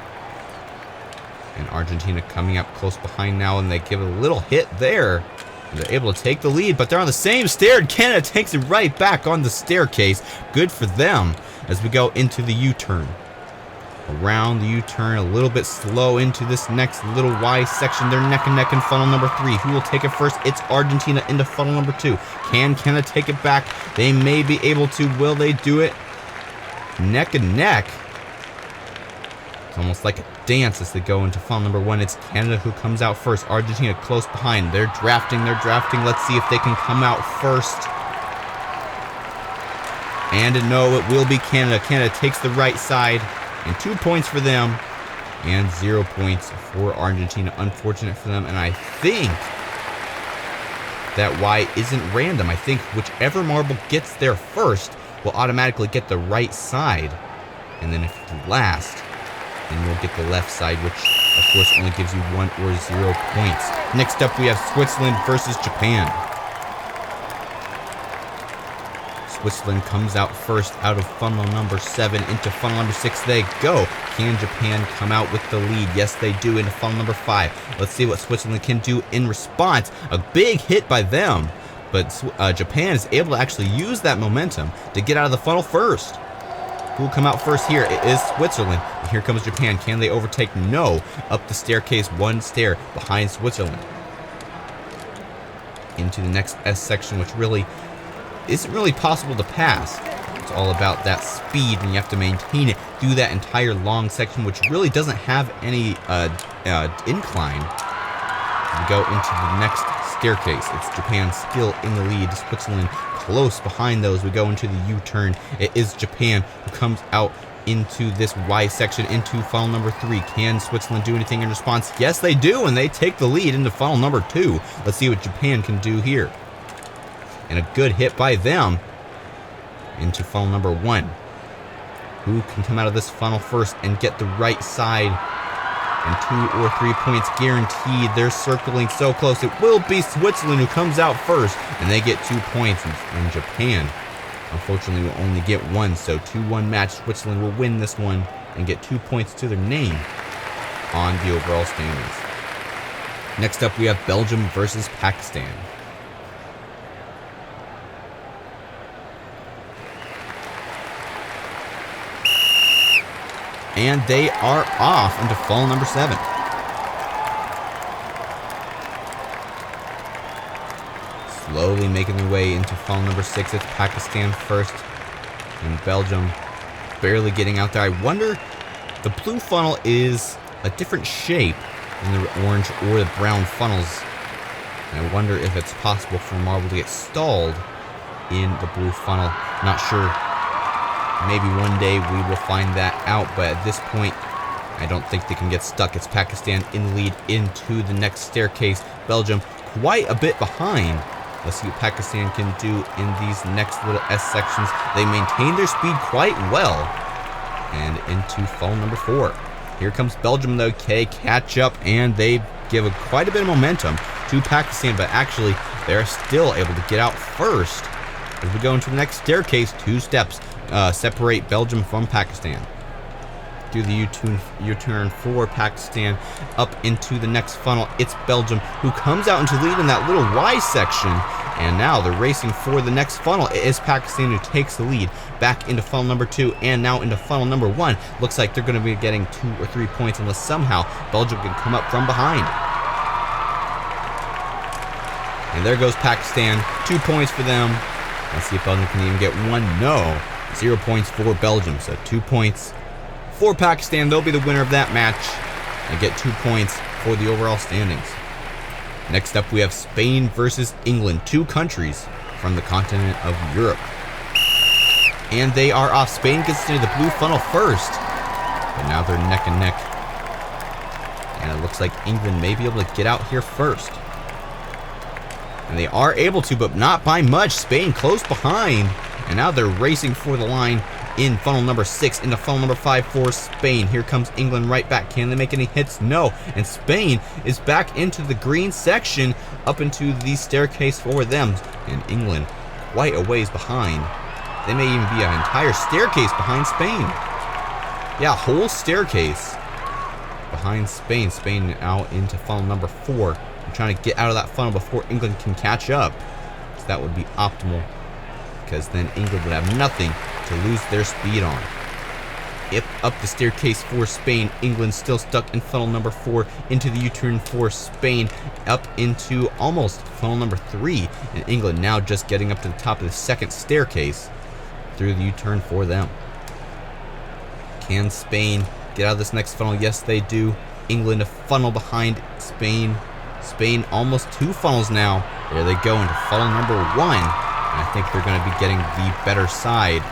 And Argentina coming up close behind now, and they give a little hit there. And they're able to take the lead, but they're on the same stair, and Canada takes it right back on the staircase. Good for them as we go into the U-turn. Around the U-turn, a little bit slow into this next little Y section. They're neck and neck in funnel number 3. Who will take it first? It's Argentina into funnel number 2. Can Canada take it back? They may be able to. Will they do it? Neck and neck. It's almost like a dance as they go into funnel number 1. It's Canada who comes out first. Argentina close behind. They're drafting. Let's see if they can come out first. And no, it will be Canada. Canada takes the right side. And 2 points for them, and 0 points for Argentina. Unfortunate for them, and I think that Y isn't random. I think whichever marble gets there first will automatically get the right side. And then if you last, then you'll get the left side, which of course only gives you 1 or 0 points. Next up, we have Switzerland versus Japan. Switzerland comes out first out of funnel number 7 into funnel number 6 they go. Can Japan come out with the lead? Yes, they do into funnel number 5. Let's see what Switzerland can do in response. A big hit by them, but Japan is able to actually use that momentum to get out of the funnel first. Who will come out first here? It is Switzerland. And here comes Japan. Can they overtake? No. Up the staircase, 1 stair behind Switzerland. Into the next S section, which really isn't really possible to pass. It's all about that speed, and you have to maintain it through that entire long section, which really doesn't have any incline. We go into the next staircase. It's Japan still in the lead. Switzerland close behind those. We go into the U-turn. It is Japan who comes out into this Y section into funnel number 3. Can Switzerland do anything in response? Yes, they do, and they take the lead into funnel number 2. Let's see what Japan can do here. And a good hit by them into funnel number 1. Who can come out of this funnel first and get the right side? And 2 or 3 points guaranteed. They're circling so close. It will be Switzerland who comes out first, and they get 2 points. And Japan, unfortunately, will only get 1. So 2-1 match. Switzerland will win this one and get 2 points to their name on the overall standings. Next up, we have Belgium versus Pakistan. And they are off into funnel number 7. Slowly making their way into funnel number 6. It's Pakistan first. And Belgium barely getting out there. I wonder, the blue funnel is a different shape than the orange or the brown funnels. And I wonder if it's possible for marble to get stalled in the blue funnel. Not sure. Maybe one day we will find that out, but at this point, I don't think they can get stuck. It's Pakistan in the lead into the next staircase. Belgium quite a bit behind. Let's see what Pakistan can do in these next little S sections. They maintain their speed quite well. And into funnel number 4. Here comes Belgium, though. Okay, catch up, and they give quite a bit of momentum to Pakistan, but actually, they're still able to get out first. As we go into the next staircase, 2 steps separate Belgium from Pakistan. Do the U-turn for Pakistan up into the next funnel. It's Belgium who comes out into lead in that little Y section. And now they're racing for the next funnel. It is Pakistan who takes the lead back into funnel number 2 and now into funnel number 1. Looks like they're going to be getting 2 or 3 points unless somehow Belgium can come up from behind. And there goes Pakistan. 2 points for them. Let's see if Belgium can even get 1. No. 0 points for Belgium. So 2 points for Pakistan. They'll be the winner of that match and get 2 points for the overall standings. Next up, we have Spain versus England. 2 countries from the continent of Europe. And they are off. Spain gets into the blue funnel first. But now they're neck and neck. And it looks like England may be able to get out here first. And they are able to, but not by much. Spain close behind. And now they're racing for the line in funnel number 6, into funnel number 5 for Spain. Here comes England right back. Can they make any hits? No. And Spain is back into the green section, up into the staircase for them. And England quite a ways behind. They may even be an entire staircase behind Spain. Yeah, whole staircase behind Spain. Spain now into funnel number 4. I'm trying to get out of that funnel before England can catch up. So that would be optimal, because then England would have nothing to lose their speed on. Up the staircase for Spain. England still stuck in funnel number 4, into the U-turn for Spain, up into almost funnel number 3. And England now just getting up to the top of the second staircase through the U-turn for them. Can Spain get out of this next funnel? Yes, they do. England a funnel behind Spain. Spain almost 2 funnels now. There they go into funnel number 1. And I think they're going to be getting the better side,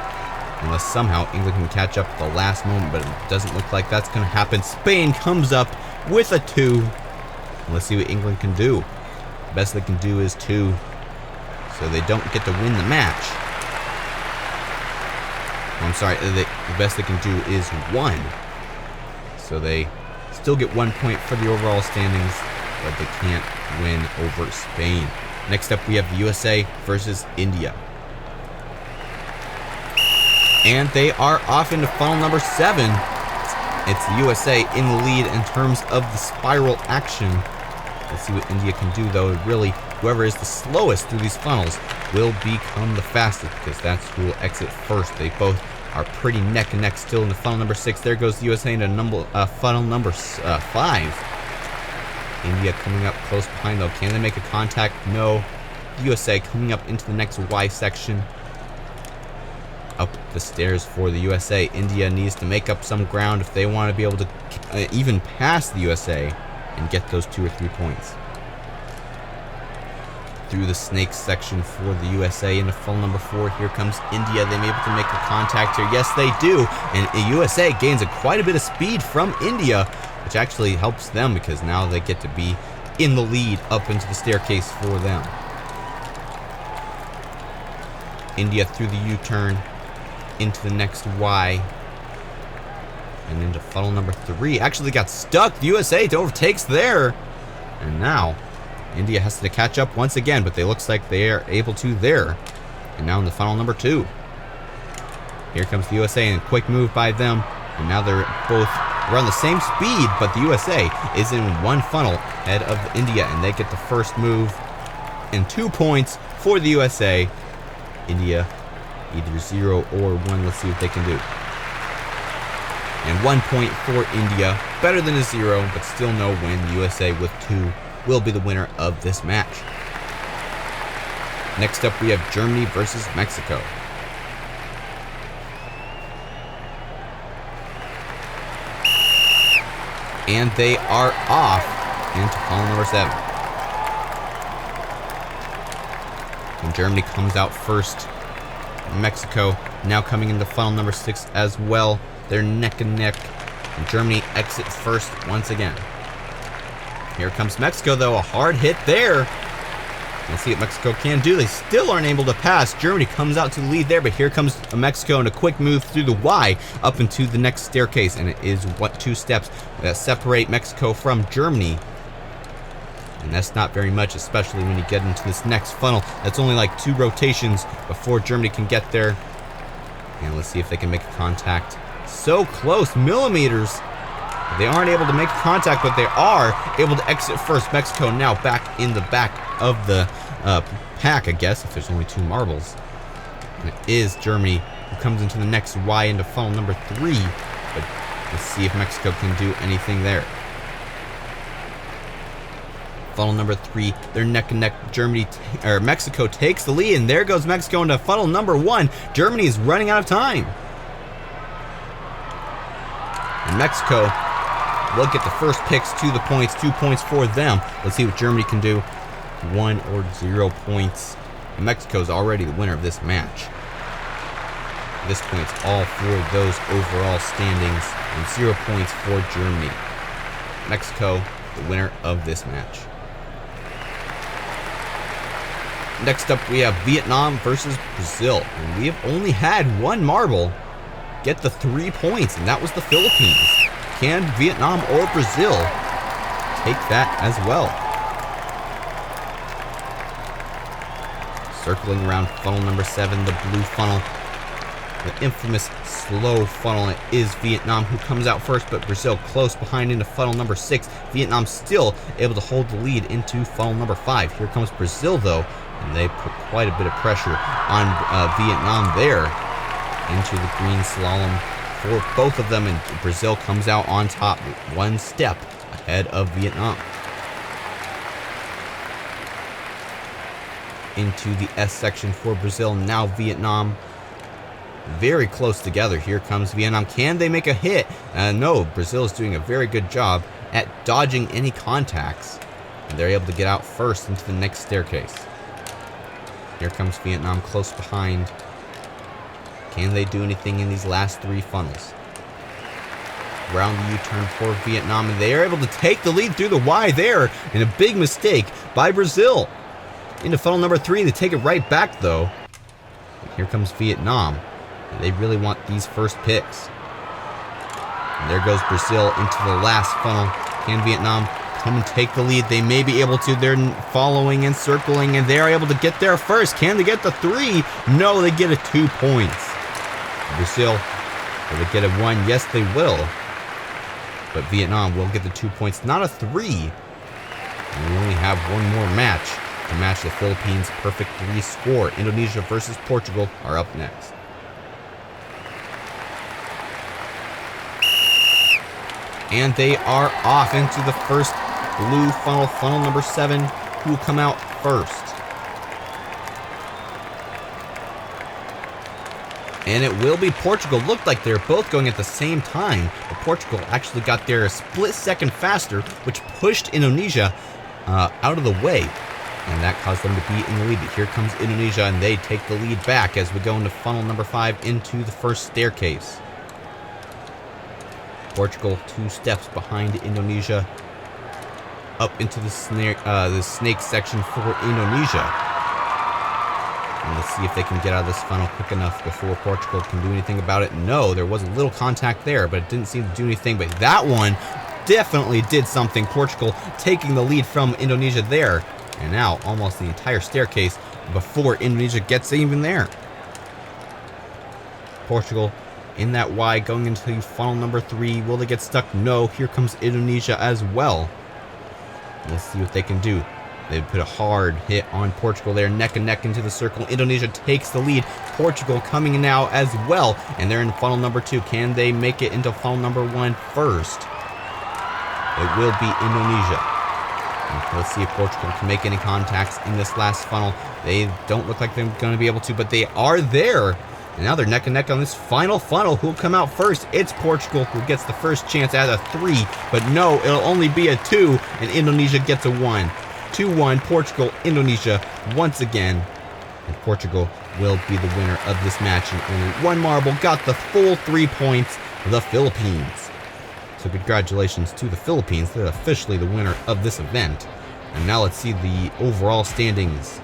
unless somehow England can catch up at the last moment, but it doesn't look like that's going to happen. Spain comes up with a 2. Let's see what England can do. The best they can do is 2, so they don't get to win the match. I'm sorry, the best they can do is 1. So they still get 1 point for the overall standings, but they can't win over Spain. Next up, we have the USA versus India. And they are off into funnel number 7. It's the USA in the lead in terms of the spiral action. Let's see what India can do, though. Really, whoever is the slowest through these funnels will become the fastest, because that's who will exit first. They both are pretty neck and neck still in the funnel number 6. There goes the USA into funnel number 5. India coming up close behind, though. Can they make a contact? No. USA coming up into the next Y section. Up the stairs for the USA. India needs to make up some ground if they want to be able to even pass the USA and get those 2 or 3 points. Through the snake section for the USA into funnel number 4. Here comes India. They may be able to make a contact here. Yes, they do. And the USA gains quite a bit of speed from India, which actually helps them, because now they get to be in the lead up into the staircase for them. India through the U-turn into the next Y and into funnel number 3. Actually got stuck. The USA overtakes there. And now India has to catch up once again, but they looks like they are able to there. And now in the funnel number 2. Here comes the USA, and a quick move by them. And now they're both around the same speed, but the USA is in 1 funnel ahead of India, and they get the first move and 2 points for the USA. India either 0 or 1. Let's see what they can do. And 1 point for India. Better than a 0, but still no win. The USA with 2 will be the winner of this match. Next up, we have Germany versus Mexico. And they are off into funnel number 7. And Germany comes out first. Mexico now coming into funnel number 6 as well. They're neck and neck. And Germany exits first once again. Here comes Mexico, though. A hard hit there. Let's see what Mexico can do. They still aren't able to pass. Germany comes out to the lead there, but here comes Mexico in a quick move through the Y up into the next staircase. And it is 2 steps that separate Mexico from Germany. And that's not very much, especially when you get into this next funnel. That's only like 2 rotations before Germany can get there. And let's see if they can make a contact. So close, millimeters. They aren't able to make contact, but they are able to exit first. Mexico now back in the back of the pack, I guess, if there's only 2 marbles. And it is Germany who comes into the next Y into funnel number 3. But let's see if Mexico can do anything there. Funnel number 3, they're neck and neck. Mexico takes the lead, and there goes Mexico into funnel number 1. Germany is running out of time. And Mexico will get the first picks to the points. 2 points for them. Let's see what Germany can do. 1 or 0 points. And Mexico is already the winner of this match. this point's all for those overall standings, and 0 points for Germany. Mexico, the winner of this match. Next up, we have Vietnam versus Brazil, and we have only had one marble get the 3 points, and that was the Philippines. Can Vietnam or Brazil take that as well? Circling around funnel number 7, the blue funnel. The infamous slow funnel. It is Vietnam who comes out first, but Brazil close behind into funnel number 6. Vietnam still able to hold the lead into funnel number 5. Here comes Brazil, though, and they put quite a bit of pressure on Vietnam there into the green slalom for both of them, and Brazil comes out on top, 1 step ahead of Vietnam. Into the S section for Brazil. Now Vietnam very close together. Here comes Vietnam. Can they make a hit? No, Brazil is doing a very good job at dodging any contacts, and they're able to get out first into the next staircase. Here comes Vietnam close behind. Can they do anything in these last 3 funnels? Around the U-turn for Vietnam, and they are able to take the lead through the Y there, and a big mistake by Brazil. Into funnel number 3, they take it right back, though. And here comes Vietnam, and they really want these first picks. And there goes Brazil into the last funnel. Can Vietnam come and take the lead? They may be able to. They're following and circling, and they are able to get there first. Can they get the 3? No, they get a 2 points. Brazil, will they get a 1? Yes, they will. But Vietnam will get the 2 points, not a 3. And we only have one more match to match the Philippines' perfect 3 score. Indonesia versus Portugal are up next. And they are off into the first blue funnel, funnel number 7, who will come out first. And it will be Portugal. Looked like they're both going at the same time, but Portugal actually got there a split second faster, which pushed Indonesia out of the way. And that caused them to be in the lead. But here comes Indonesia, and they take the lead back as we go into funnel number 5 into the first staircase. Portugal 2 steps behind Indonesia, up into the snake section for Indonesia. And let's see if they can get out of this funnel quick enough before Portugal can do anything about it. No, there was a little contact there, but it didn't seem to do anything. But that one definitely did something. Portugal taking the lead from Indonesia there. And now almost the entire staircase before Indonesia gets even there. Portugal in that Y going into funnel number 3. Will they get stuck? No. Here comes Indonesia as well. Let's see what they can do. They put a hard hit on Portugal there, neck and neck into the circle. Indonesia takes the lead. Portugal coming in now as well, and they're in funnel number 2. Can they make it into funnel number 1 first? It will be Indonesia. And let's see if Portugal can make any contacts in this last funnel. They don't look like they're going to be able to, but they are there. And now they're neck and neck on this final funnel. Who'll come out first? It's Portugal who gets the first chance at a 3, but no, it'll only be a 2, and Indonesia gets a 1. 2-1, Portugal, Indonesia once again. And Portugal will be the winner of this match. And only 1 marble got the full 3 points, the Philippines. So congratulations to the Philippines. They're officially the winner of this event. And now let's see the overall standings.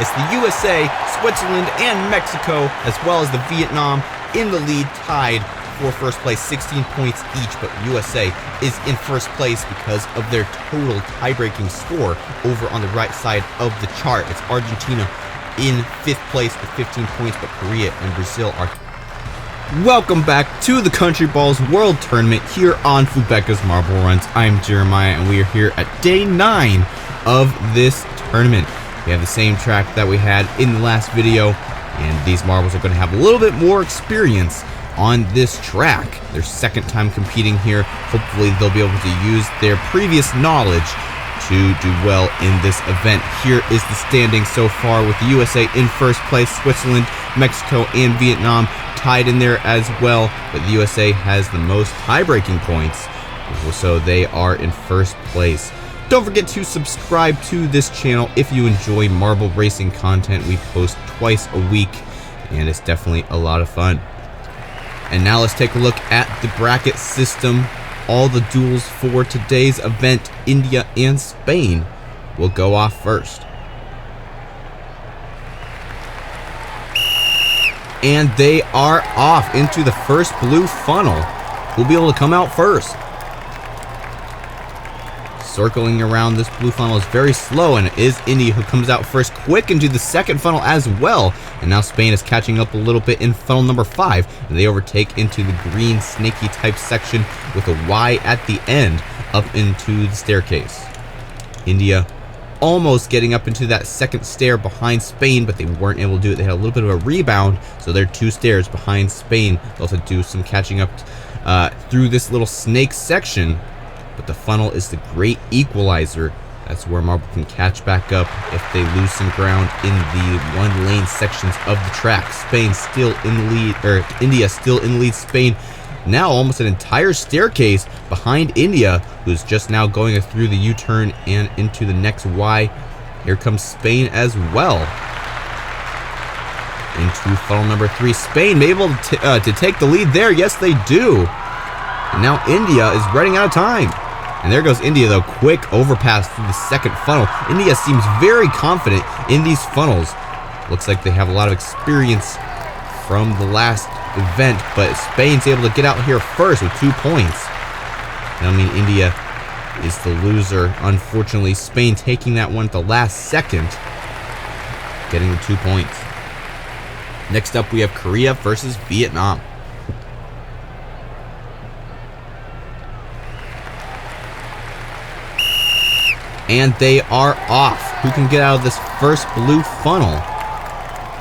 It's the USA, Switzerland, and Mexico, as well as the Vietnam in the lead, tied for first place, 16 points each, but USA is in first place because of their total tie-breaking score over on the right side of the chart. It's Argentina in 5th place with 15 points, but Korea and Brazil are... Welcome back to the Countryballs World Tournament here on Fubeca's Marble Runs. I'm Jeremiah, and we are here at day 9 of this tournament. We have the same track that we had in the last video, and these marbles are going to have a little bit more experience on this track. Their second time competing here. Hopefully they'll be able to use their previous knowledge to do well in this event. Here is the standing so far, with the USA in first place, Switzerland, Mexico, and Vietnam tied in there as well, but the USA has the most tie-breaking points, so they are in first place. Don't forget to subscribe to this channel if you enjoy marble racing content. We post twice a week and it's definitely a lot of fun. And now let's take a look at the bracket system. All the duels for today's event, India and Spain, will go off first. And they are off into the first blue funnel. Who'll be able to come out first? Circling around this blue funnel is very slow, and it is India who comes out first, quick into the second funnel as well. And now Spain is catching up a little bit in funnel number 5, and they overtake into the green snaky type section with a Y at the end up into the staircase. India almost getting up into that second stair behind Spain, but they weren't able to do it. They had a little bit of a rebound, so they're 2 stairs behind Spain. They'll have to do some catching up through this little snake section. But the funnel is the great equalizer. That's where Marble can catch back up if they lose some ground in the 1-lane sections of the track. Spain still in the lead, or India still in the lead. Spain now almost an entire staircase behind India, who's just now going through the U-turn and into the next Y. Here comes Spain as well. Into funnel number 3. Spain able to take the lead there. Yes, they do. And now India is running out of time. And there goes India, though. Quick overpass through the second funnel. India seems very confident in these funnels. Looks like they have a lot of experience from the last event, but Spain's able to get out here first with 2 points. I mean, India is the loser. Unfortunately, Spain taking that one at the last second, getting the 2 points. Next up, we have Korea versus Vietnam. And they are off. Who can get out of this first blue funnel?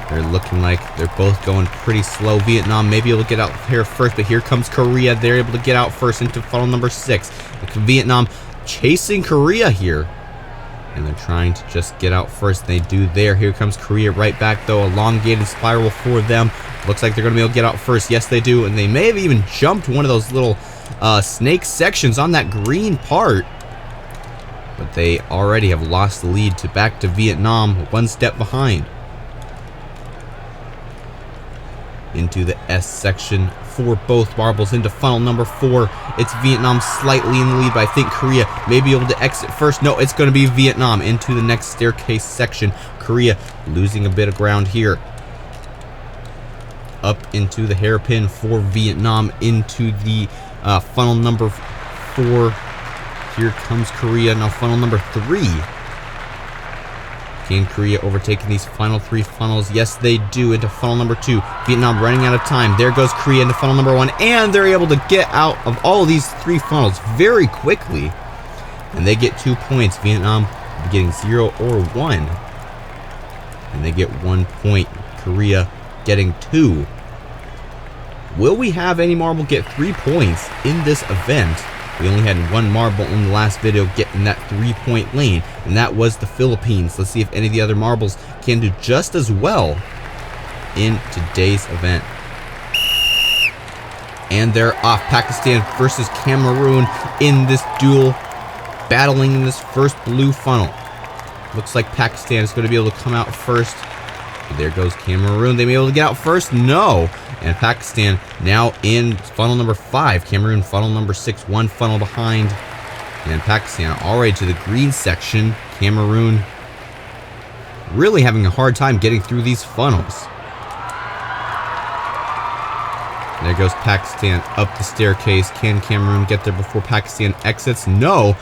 They're looking like they're both going pretty slow. Vietnam may be able to get out here first, but here comes Korea. They're able to get out first into funnel number 6. Vietnam chasing Korea here. And they're trying to just get out first. They do there. Here comes Korea right back, though. Elongated spiral for them. Looks like they're going to be able to get out first. Yes, they do. And they may have even jumped one of those little snake sections on that green part. But they already have lost the lead back to Vietnam, 1 step behind. Into the S section for both marbles, into funnel number 4. It's Vietnam slightly in the lead, but I think Korea may be able to exit first. No, it's going to be Vietnam into the next staircase section. Korea losing a bit of ground here. Up into the hairpin for Vietnam, into the funnel number 4. Here comes Korea, now funnel number 3. Can Korea overtaking these final 3 funnels? Yes, they do, into funnel number 2. Vietnam running out of time. There goes Korea into funnel number 1, and they're able to get out of all of these 3 funnels very quickly. And they get 2 points. Vietnam getting 0 or 1. And they get 1 point. Korea getting 2. Will we have any marble get 3 points in this event? We only had 1 marble in the last video getting that 3-point lane, and that was the Philippines. Let's see if any of the other marbles can do just as well in today's event. And they're off. Pakistan versus Cameroon in this duel, battling in this first blue funnel. Looks like Pakistan is going to be able to come out first. There goes Cameroon. They may be able to get out first. No. And Pakistan now in funnel number 5. Cameroon funnel number 6. 1 funnel behind. And Pakistan already to the green section. Cameroon really having a hard time getting through these funnels. There goes Pakistan up the staircase. Can Cameroon get there before Pakistan exits? No.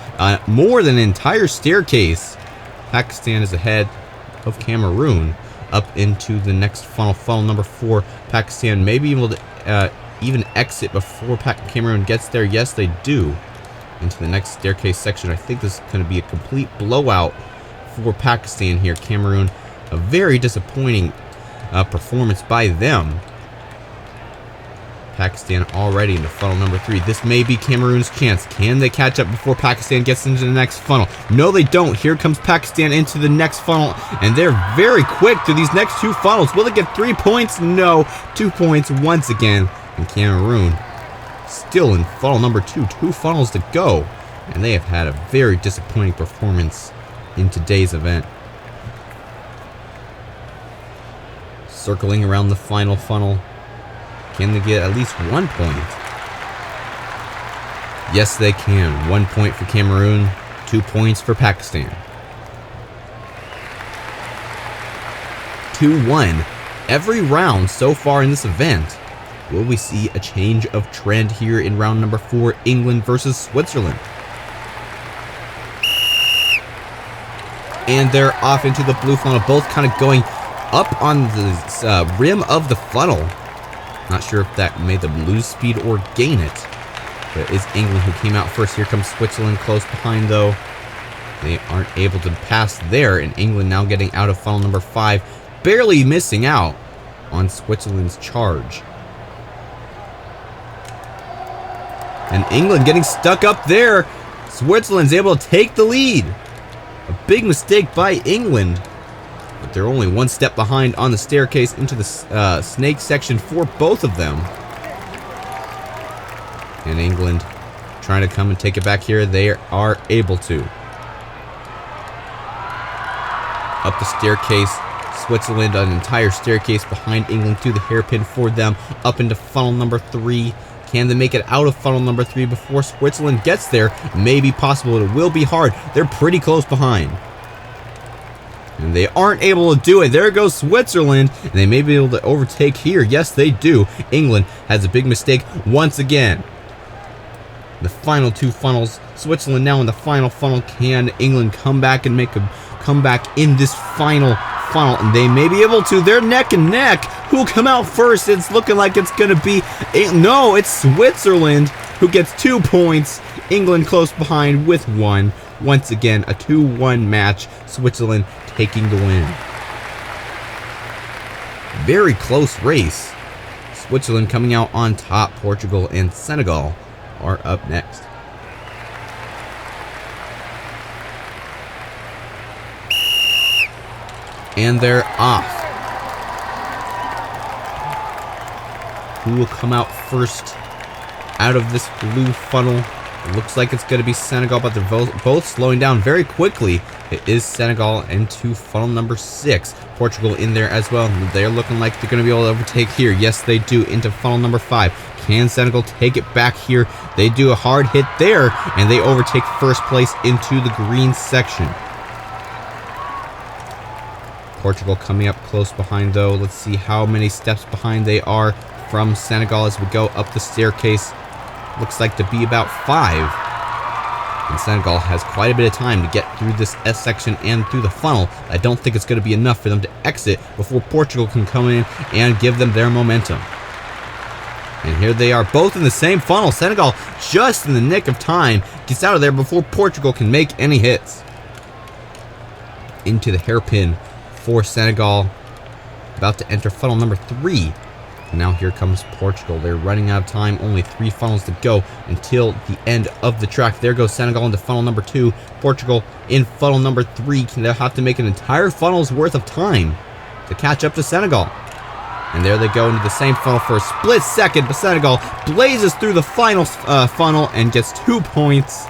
More than an entire staircase. Pakistan is ahead of Cameroon. Up into the next funnel, funnel number 4. Pakistan may be able to even exit before Cameroon gets there. Yes, they do. Into the next staircase section. I think this is going to be a complete blowout for Pakistan here. Cameroon, a very disappointing performance by them. Pakistan already into funnel number 3. This may be Cameroon's chance. Can they catch up before Pakistan gets into the next funnel? No, they don't. Here comes Pakistan into the next funnel, and they're very quick through these next 2 funnels. Will they get 3 points? No. 2 points once again. And Cameroon still in funnel number 2. 2 funnels to go. And they have had a very disappointing performance in today's event. circling around the final funnel. Can they get at least 1 point? Yes, they can. 1 point for Cameroon, 2 points for Pakistan. 2-1. Every round so far in this event. Will we see a change of trend here in round number 4, England versus Switzerland? And they're off into the blue funnel, both kind of going up on the rim of the funnel. Not sure if that made them lose speed or gain it. But it is England who came out first. Here comes Switzerland close behind, though. They aren't able to pass there, and England now getting out of funnel number 5, barely missing out on Switzerland's charge. And England getting stuck up there. Switzerland's able to take the lead. A big mistake by England. But they're only 1 step behind on the staircase into the snake section for both of them. And England trying to come and take it back here. They are able to. Up the staircase. Switzerland, an entire staircase behind England through the hairpin for them. Up into funnel number 3. Can they make it out of funnel number 3 before Switzerland gets there? Maybe possible. It will be hard. They're pretty close behind. And they aren't able to do it. There goes Switzerland. And they may be able to overtake here. Yes, they do. England has a big mistake once again. The final 2 funnels. Switzerland now in the final funnel. Can England come back and make a comeback in this final funnel? And they may be able to. They're neck and neck. Who'll come out first? It's looking like it's going to be... No, it's Switzerland who gets 2 points. England close behind with 1. Once again, a 2-1 match. Switzerland taking the win. Very close race. Switzerland coming out on top. Portugal and Senegal are up next. And they're off. Who will come out first out of this blue funnel? It looks like it's going to be Senegal, but they're both slowing down very quickly. It is Senegal into funnel number 6. Portugal in there as well. They're looking like they're going to be able to overtake here. Yes, they do, into funnel number 5. Can Senegal take it back here? They do a hard hit there, and they overtake first place into the green section. Portugal coming up close behind, though. Let's see how many steps behind they are from Senegal as we go up the staircase. Looks like to be about 5. And Senegal has quite a bit of time to get through this S section and through the funnel. I don't think it's going to be enough for them to exit before Portugal can come in and give them their momentum. And here they are, both in the same funnel. Senegal, just in the nick of time, gets out of there before Portugal can make any hits. Into the hairpin for Senegal. About to enter funnel number 3. And now here comes Portugal. They're running out of time. Only 3 funnels to go until the end of the track. There goes Senegal into funnel number 2. Portugal in funnel number 3. They'll have to make an entire funnel's worth of time to catch up to Senegal. And there they go into the same funnel for a split second. But Senegal blazes through the final funnel and gets 2 points.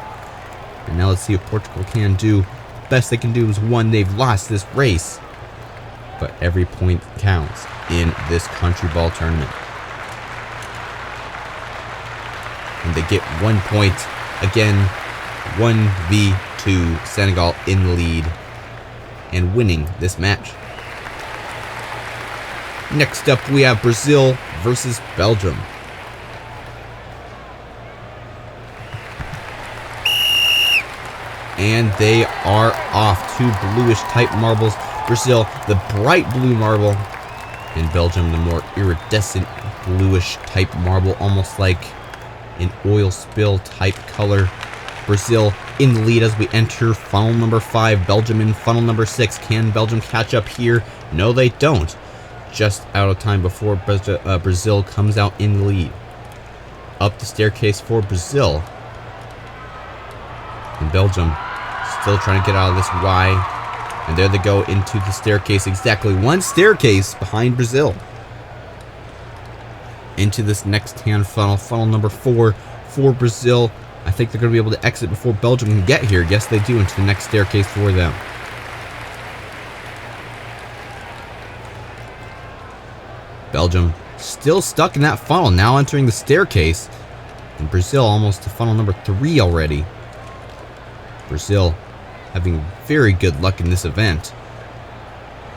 And now let's see what Portugal can do. Best they can do is 1. They've lost this race. But every point counts in this country ball tournament. And they get 1 point. Again, 1v2. Senegal in the lead and winning this match. Next up, we have Brazil versus Belgium. And they are off. 2 bluish type marbles. Brazil, the bright blue marble. And Belgium, the more iridescent bluish type marble. Almost like an oil spill type color. Brazil in the lead as we enter funnel number 5. Belgium in funnel number 6. Can Belgium catch up here? No, they don't. Just out of time before Brazil comes out in the lead. Up the staircase for Brazil. And Belgium still trying to get out of this Y. And there they go into the staircase. Exactly 1 staircase behind Brazil. Into this next hand funnel. Funnel number 4 for Brazil. I think they're going to be able to exit before Belgium can get here. Yes, they do. Into the next staircase for them. Belgium still stuck in that funnel, now entering the staircase. And Brazil almost to funnel number 3 already. Brazil having very good luck in this event.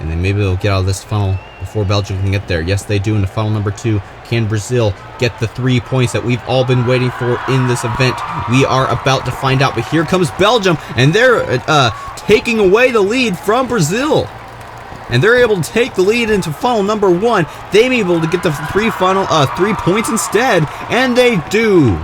And then maybe they'll get out of this funnel before Belgium can get there. Yes, they do into funnel number 2. Can Brazil get the 3 points that we've all been waiting for in this event? We are about to find out. But here comes Belgium, and they're taking away the lead from Brazil. And they're able to take the lead into funnel number 1. They may be able to get the 3 points instead, and they do.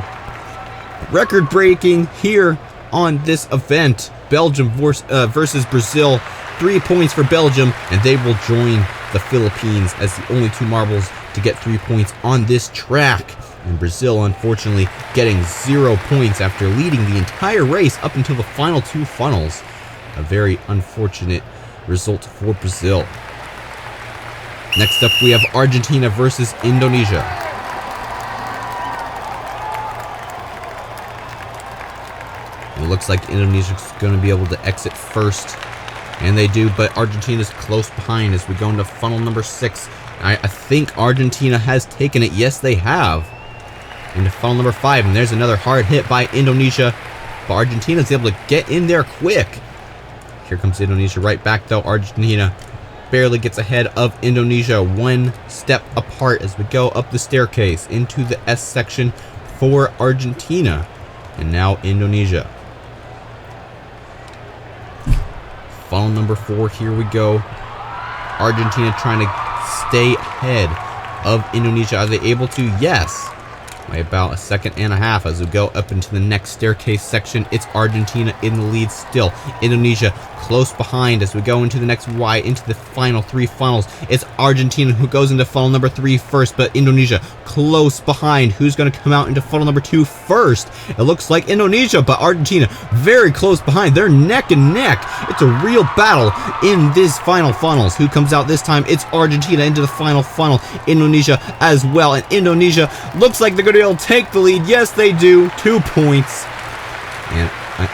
Record breaking here on this event. Belgium versus Brazil. 3 points for Belgium, and they will join the Philippines as the only 2 marbles to get 3 points on this track. And Brazil, unfortunately, getting 0 points after leading the entire race up until the final 2 funnels. A very unfortunate result for Brazil. Next up, we have Argentina versus Indonesia. It looks like Indonesia's going to be able to exit first. And they do, but Argentina's close behind as we go into funnel number 6. I think Argentina has taken it. Yes, they have. Into funnel number 5, and there's another hard hit by Indonesia. But Argentina's able to get in there quick. Here comes Indonesia right back, though. Argentina barely gets ahead of Indonesia. 1 step apart as we go up the staircase into the S section for Argentina. And now Indonesia. Funnel number 4, here we go. Argentina trying to stay ahead of Indonesia. Are they able to? Yes. By about a second and a half as we go up into the next staircase section. It's Argentina in the lead still. Indonesia close behind as we go into the next Y, into the final 3 funnels. It's Argentina who goes into funnel number 3 first, but Indonesia close behind. Who's going to come out into funnel number 2 first? It looks like Indonesia, but Argentina very close behind. They're neck and neck. It's a real battle in this final funnels. Who comes out this time? It's Argentina into the final funnel. Indonesia as well, and Indonesia looks like they're going to be able to take the lead. Yes, they do. 2 points. And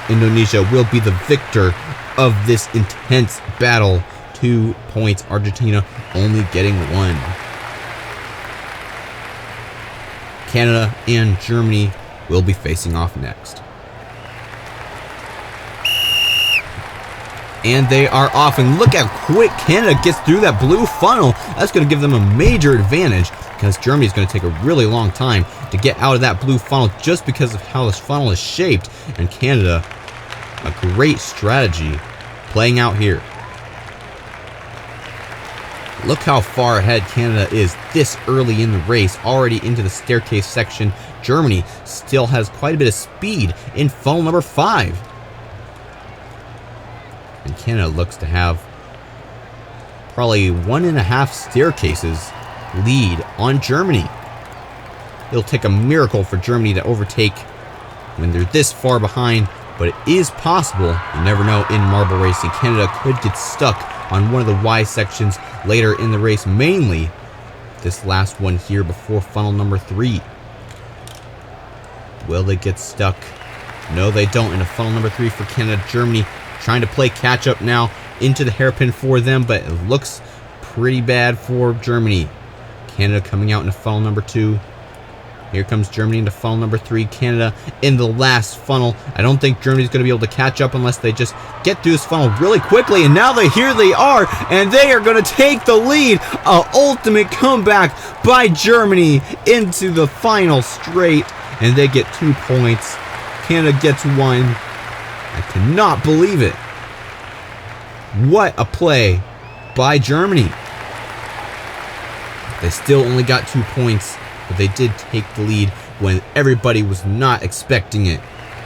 Indonesia will be the victor of this intense battle. 2 points. Argentina only getting 1. Canada and Germany will be facing off next. And they are off. And look how quick Canada gets through that blue funnel. That's going to give them a major advantage, because Germany is going to take a really long time to get out of that blue funnel just because of how this funnel is shaped. And Canada, a great strategy playing out here. Look how far ahead Canada is this early in the race, already into the staircase section. Germany still has quite a bit of speed in funnel number 5. And Canada looks to have probably 1.5 staircases lead on Germany. It'll take a miracle for Germany to overtake when they're this far behind, but it is possible. You never know in marble racing. Canada could get stuck on one of the Y sections later in the race, mainly this last one here before funnel number 3. Will they get stuck? No, they don't. Into funnel number 3 for Canada. Germany trying to play catch up now into the hairpin for them, but it looks pretty bad for Germany. Canada coming out into funnel number 2. Here comes Germany into funnel number 3. Canada in the last funnel. I don't think Germany's going to be able to catch up unless they just get through this funnel really quickly. And now here they are, and they are going to take the lead. An ultimate comeback by Germany into the final straight, and they get 2 points. Canada gets 1. I cannot believe it. What a play by Germany. They still only got 2 points, but they did take the lead when everybody was not expecting it.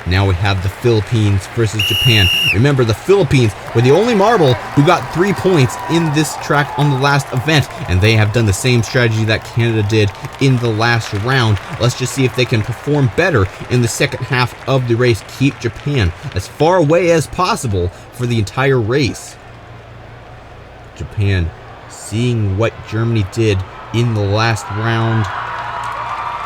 Now we have the Philippines versus Japan. Remember, the Philippines were the only marble who got 3 points in this track on the last event, and they have done the same strategy that Canada did in the last round. Let's just see if they can perform better in the second half of the race. Keep Japan as far away as possible for the entire race. Japan, seeing what Germany did in the last round,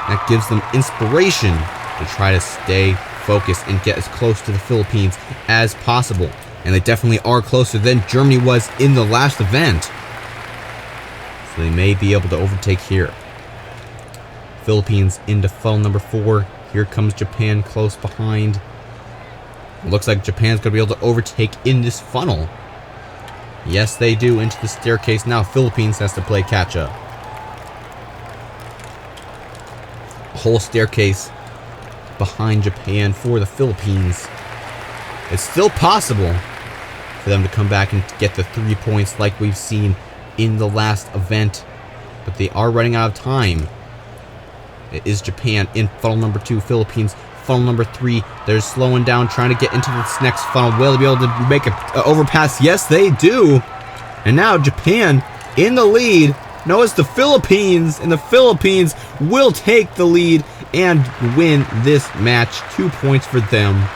that gives them inspiration to try to stay focused and get as close to the Philippines as possible. And they definitely are closer than Germany was in the last event. So they may be able to overtake here. Philippines into funnel number 4. Here comes Japan close behind. It looks like Japan's going to be able to overtake in this funnel. Yes, they do, into the staircase. Now Philippines has to play catch up. Whole staircase behind Japan for the Philippines. It's still possible for them to come back and get the 3 points like we've seen in the last event, but they are running out of time. It is Japan in funnel number 2, Philippines funnel number 3. They're slowing down, trying to get into this next funnel. Will they be able to make an overpass? Yes, they do. And now Japan in the lead. No, it's the Philippines, and the Philippines will take the lead and win this match. 2 points for them.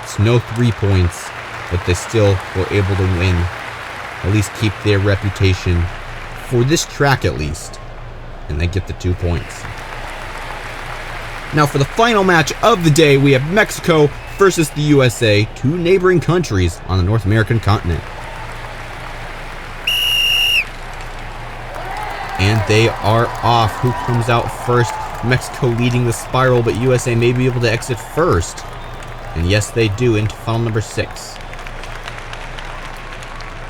It's no 3 points, but they still were able to win. At least keep their reputation for this track at least. And they get the 2 points. Now for the final match of the day, we have Mexico versus the USA, 2 neighboring countries on the North American continent. And they are off. Who comes out first? Mexico leading the spiral, but USA may be able to exit first. And yes, they do, into funnel number 6.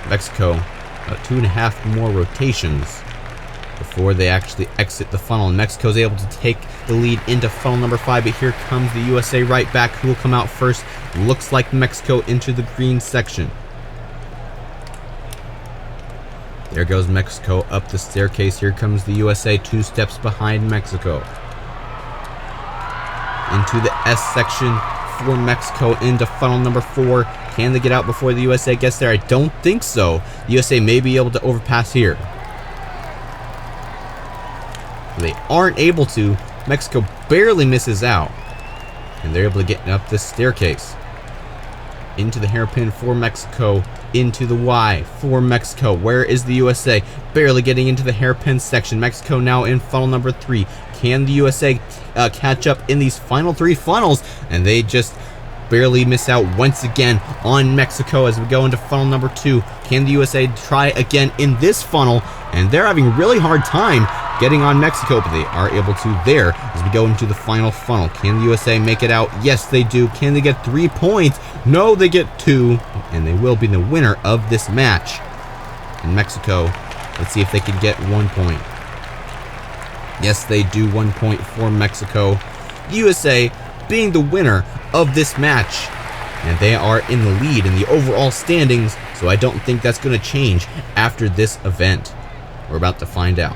Mexico, 2.5 more rotations before they actually exit the funnel. And Mexico's able to take the lead into funnel number 5, but here comes the USA right back. Who will come out first? Looks like Mexico into the green section. There goes Mexico up the staircase. Here comes the USA 2 steps behind Mexico. Into the S section for Mexico into funnel number 4. Can they get out before the USA gets there? I don't think so. The USA may be able to overpass here. They aren't able to. Mexico barely misses out. And they're able to get up this staircase. Into the hairpin for Mexico. Into the Y for Mexico. Where is the USA? Barely getting into the hairpin section. Mexico now in funnel number 3. Can the USA catch up in these final 3 funnels? And they just barely miss out once again on Mexico as we go into funnel number 2. Can the USA try again in this funnel? And they're having a really hard time getting on Mexico, but they are able to there as we go into the final funnel. Can the USA make it out? Yes, they do. Can they get 3 points? No, they get 2, and they will be the winner of this match. And Mexico, let's see if they can get 1 point. Yes, they do. 1 point for Mexico. The USA being the winner of this match, and they are in the lead in the overall standings, so I don't think that's going to change after this event. We're about to find out.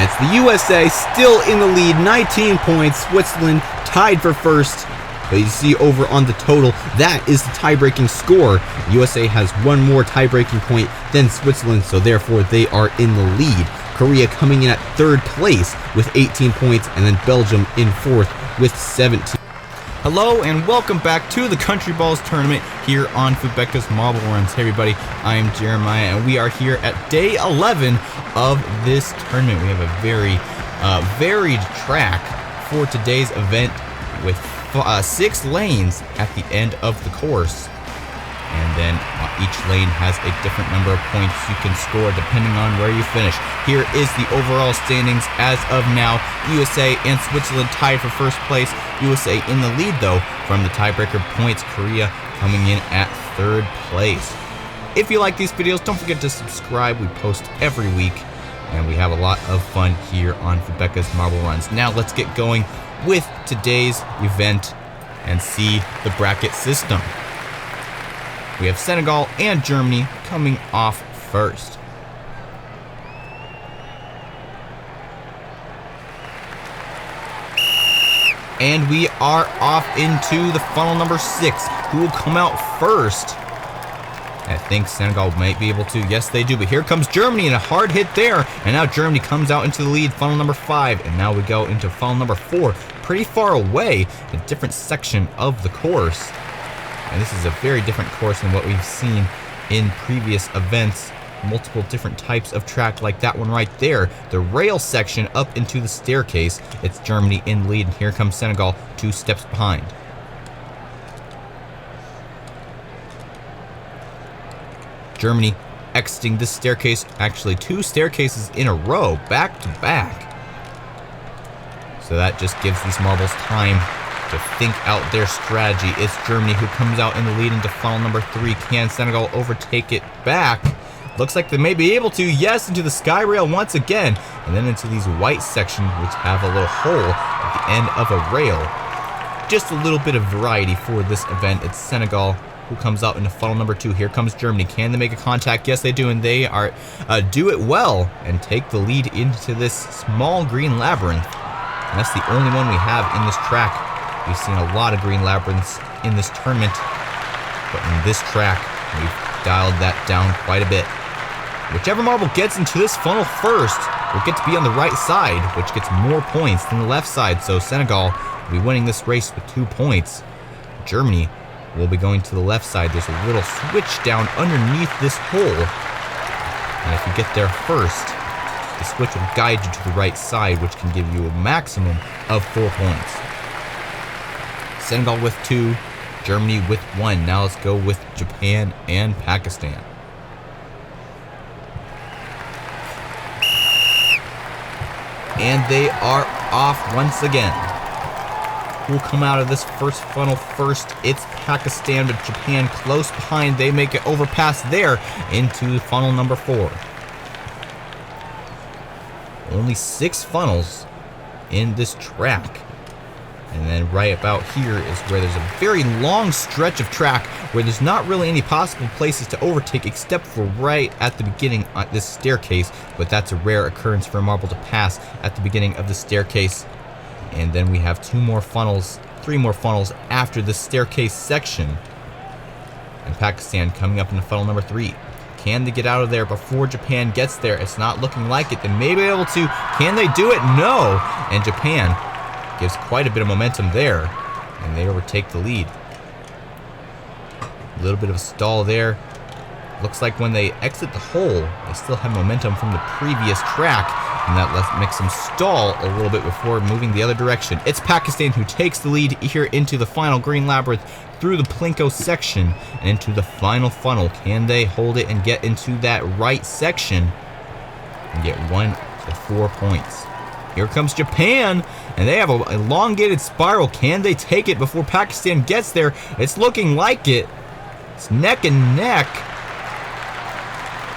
It's the USA still in the lead, 19 points. Switzerland tied for first. But you see over on the total, that is the tie-breaking score. USA has 1 more tie-breaking point than Switzerland, so therefore they are in the lead. Korea coming in at 3rd place with 18 points, and then Belgium in 4th with 17. Hello and welcome back to the Countryballs tournament here on Fubeca's Marble Runs. Hey everybody, I am Jeremiah and we are here at day 11 of this tournament. We have a very varied track for today's event with 6 lanes at the end of the course. And then each lane has a different number of points you can score depending on where you finish. Here is the overall standings as of now. USA and Switzerland tied for first place. USA in the lead though from the tiebreaker points. Korea coming in at 3rd place. If you like these videos, don't forget to subscribe. We post every week and we have a lot of fun here on Fubeca's Marble Runs. Now let's get going with today's event and see the bracket system. We have Senegal and Germany coming off first. And we are off into the funnel number 6. Who will come out first? I think Senegal might be able to. Yes, they do. But here comes Germany and a hard hit there. And now Germany comes out into the lead, funnel number 5. And now we go into funnel number 4. Pretty far away, a different section of the course. And this is a very different course than what we've seen in previous events. Multiple different types of track like that one right there. The rail section up into the staircase. It's Germany in lead. And here comes Senegal 2 steps behind. Germany exiting this staircase, actually 2 staircases in a row, back to back. So that just gives these marbles time to think out their strategy. It's Germany who comes out in the lead into funnel number 3. Can Senegal overtake it back? Looks like they may be able to. Yes, into the sky rail once again. And then into these white sections, which have a little hole at the end of a rail. Just a little bit of variety for this event. It's Senegal who comes out into funnel number 2. Here comes Germany. Can they make a contact? Yes, they do, and they are do it well and take the lead into this small green labyrinth. And that's the only one we have in this track. We've seen a lot of green labyrinths in this tournament, but in this track, we've dialed that down quite a bit. Whichever marble gets into this funnel first will get to be on the right side, which gets more points than the left side. So Senegal will be winning this race with 2 points. Germany will be going to the left side. There's a little switch down underneath this hole. And if you get there first, the switch will guide you to the right side, which can give you a maximum of 4 points. Senegal with 2, Germany with 1. Now let's go with Japan and Pakistan. And they are off once again. Who will come out of this first funnel first? It's Pakistan, but Japan close behind. They make it overpass there into funnel number 4. Only 6 funnels in this track. And then right about here is where there's a very long stretch of track where there's not really any possible places to overtake except for right at the beginning on this staircase, but that's a rare occurrence for a marble to pass at the beginning of the staircase. And then we have 2 more funnels, 3 more funnels after this staircase section. And Pakistan coming up into funnel number 3. Can they get out of there before Japan gets there? It's not looking like it. They may be able to. Can they do it? No! And Japan gives quite a bit of momentum there, and they overtake the lead. A little bit of a stall there. Looks like when they exit the hole, they still have momentum from the previous track, and that makes them stall a little bit before moving the other direction. It's Pakistan who takes the lead here into the final green labyrinth through the plinko section and into the final funnel. Can they hold it and get into that right section and get 1 to 4 points? Here comes Japan, and they have an elongated spiral. Can they take it before Pakistan gets there? It's looking like it. It's neck and neck.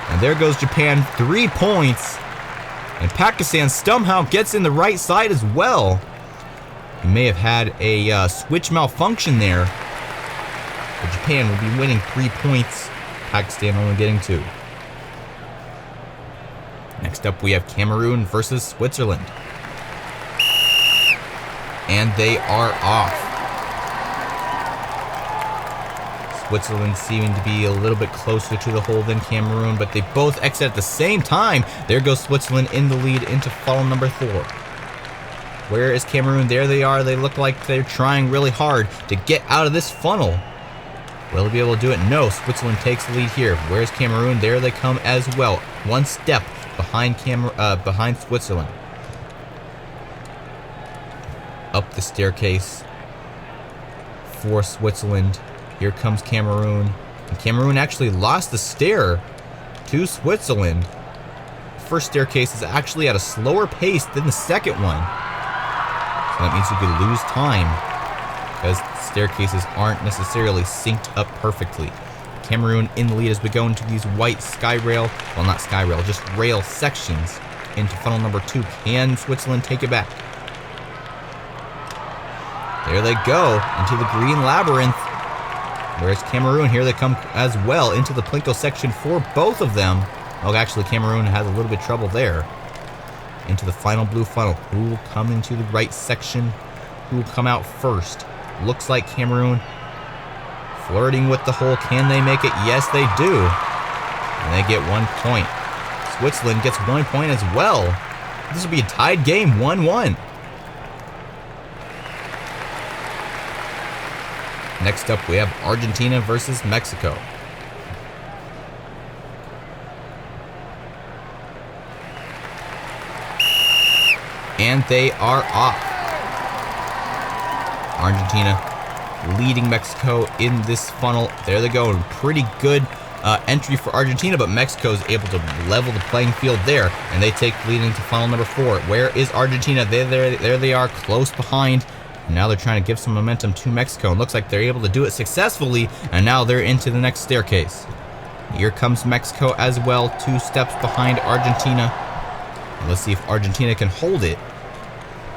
And there goes Japan, 3 points. And Pakistan somehow gets in the right side as well. He may have had a switch malfunction there. But Japan will be winning 3 points. Pakistan only getting 2. Next up, we have Cameroon versus Switzerland. And they are off. Switzerland seeming to be a little bit closer to the hole than Cameroon, but they both exit at the same time. There goes Switzerland in the lead into funnel number 4. Where is Cameroon? There they are. They look like they're trying really hard to get out of this funnel. Will they be able to do it? No. Switzerland takes the lead here. Where's Cameroon? There they come as well. 1 step behind Switzerland. Up the staircase for Switzerland. Here comes Cameroon. And Cameroon actually lost the stair to Switzerland. The first staircase is actually at a slower pace than the second one. So that means you could lose time because staircases aren't necessarily synced up perfectly. Cameroon in the lead as we go into these white sky rail, well, not sky rail, just rail sections into funnel number 2. Can Switzerland take it back? There they go into the green labyrinth. Whereas Cameroon, here they come as well into the plinko section for both of them. Oh, actually, Cameroon has a little bit of trouble there. Into the final blue funnel. Who will come into the right section? Who will come out first? Looks like Cameroon flirting with the hole. Can they make it? Yes, they do. And they get 1 point. Switzerland gets 1 point as well. This will be a tied game, 1-1. Next up, we have Argentina versus Mexico. And they are off. Argentina leading Mexico in this funnel. There they go. Pretty good entry for Argentina, but Mexico is able to level the playing field there, and they take the lead into final number 4. Where is Argentina? There they are, close behind. Now they're trying to give some momentum to Mexico, and looks like they're able to do it successfully, and now they're into the next staircase. Here comes Mexico as well, 2 steps behind Argentina. And let's see if Argentina can hold it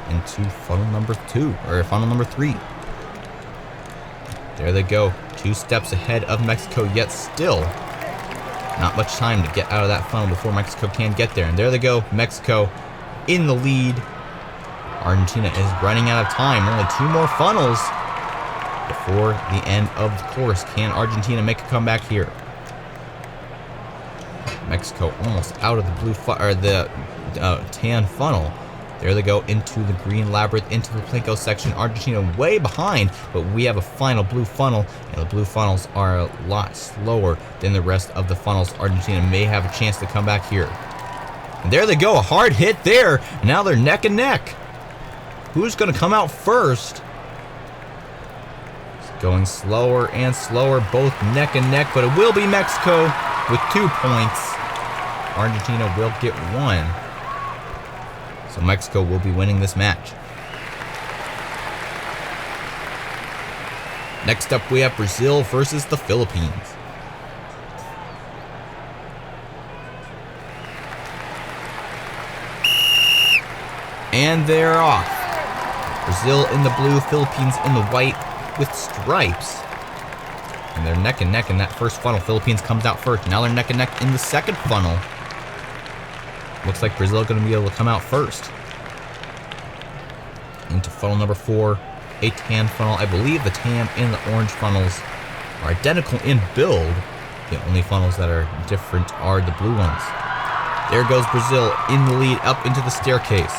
into funnel number 2, or funnel number 3. There they go, 2 steps ahead of Mexico, yet still not much time to get out of that funnel before Mexico can get there. And there they go, Mexico in the lead. Argentina is running out of time, only 2 more funnels before the end of the course. Can Argentina make a comeback here? Mexico almost out of the blue tan funnel. There they go into the green labyrinth, into the Plinko section. Argentina way behind, but we have a final blue funnel, and the blue funnels are a lot slower than the rest of the funnels. Argentina may have a chance to come back here. And there they go, a hard hit there. Now they're neck and neck. Who's going to come out first? It's going slower and slower, both neck and neck, but it will be Mexico with 2 points. Argentina will get 1. So Mexico will be winning this match. Next up, we have Brazil versus the Philippines. And they're off. Brazil in the blue, Philippines in the white with stripes. And they're neck and neck in that first funnel. Philippines comes out first. Now they're neck and neck in the second funnel. Looks like Brazil is going to be able to come out first. Into funnel number 4, a tan funnel. I believe the tan and the orange funnels are identical in build. The only funnels that are different are the blue ones. There goes Brazil in the lead up into the staircase.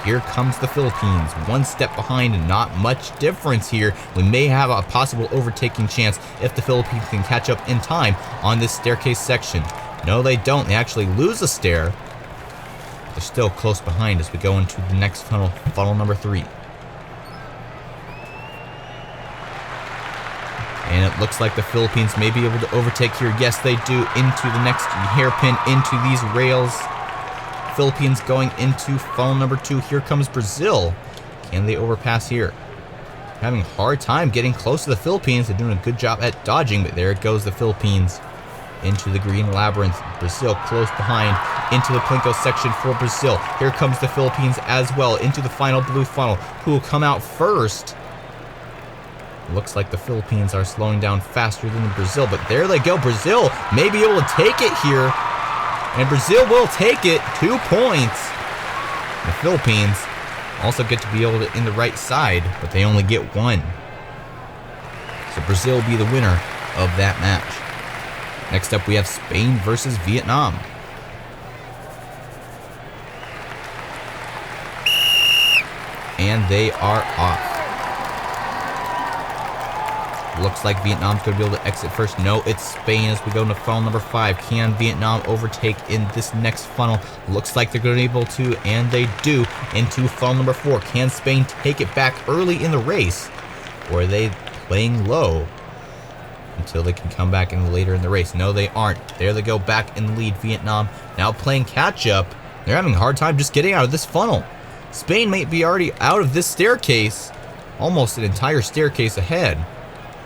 Here comes the Philippines, 1 step behind, and not much difference here. We may have a possible overtaking chance if the Philippines can catch up in time on this staircase section. No, they don't. They actually lose a stair. They're still close behind as we go into the next funnel, funnel number 3. And it looks like the Philippines may be able to overtake here. Yes, they do, into the next hairpin, into these rails. Philippines going into funnel number 2. Here comes Brazil. Can they overpass here? Having a hard time getting close to the Philippines. They're doing a good job at dodging, but there it goes, the Philippines into the green labyrinth. Brazil close behind into the Plinko section for Brazil. Here comes the Philippines as well into the final blue funnel. Who will come out first? Looks like the Philippines are slowing down faster than Brazil, but there they go. Brazil may be able to take it here. And Brazil will take it, 2 points. The Philippines also get to be able to in the right side, but they only get 1. So Brazil will be the winner of that match. Next up, we have Spain versus Vietnam. And they are off. Looks like Vietnam's going to be able to exit first. No, it's Spain as we go into funnel number 5. Can Vietnam overtake in this next funnel? Looks like they're going to be able to, and they do, into funnel number 4. Can Spain take it back early in the race? Or are they playing low until they can come back in later in the race? No, they aren't. There they go, back in the lead. Vietnam now playing catch-up. They're having a hard time just getting out of this funnel. Spain might be already out of this staircase. Almost an entire staircase ahead.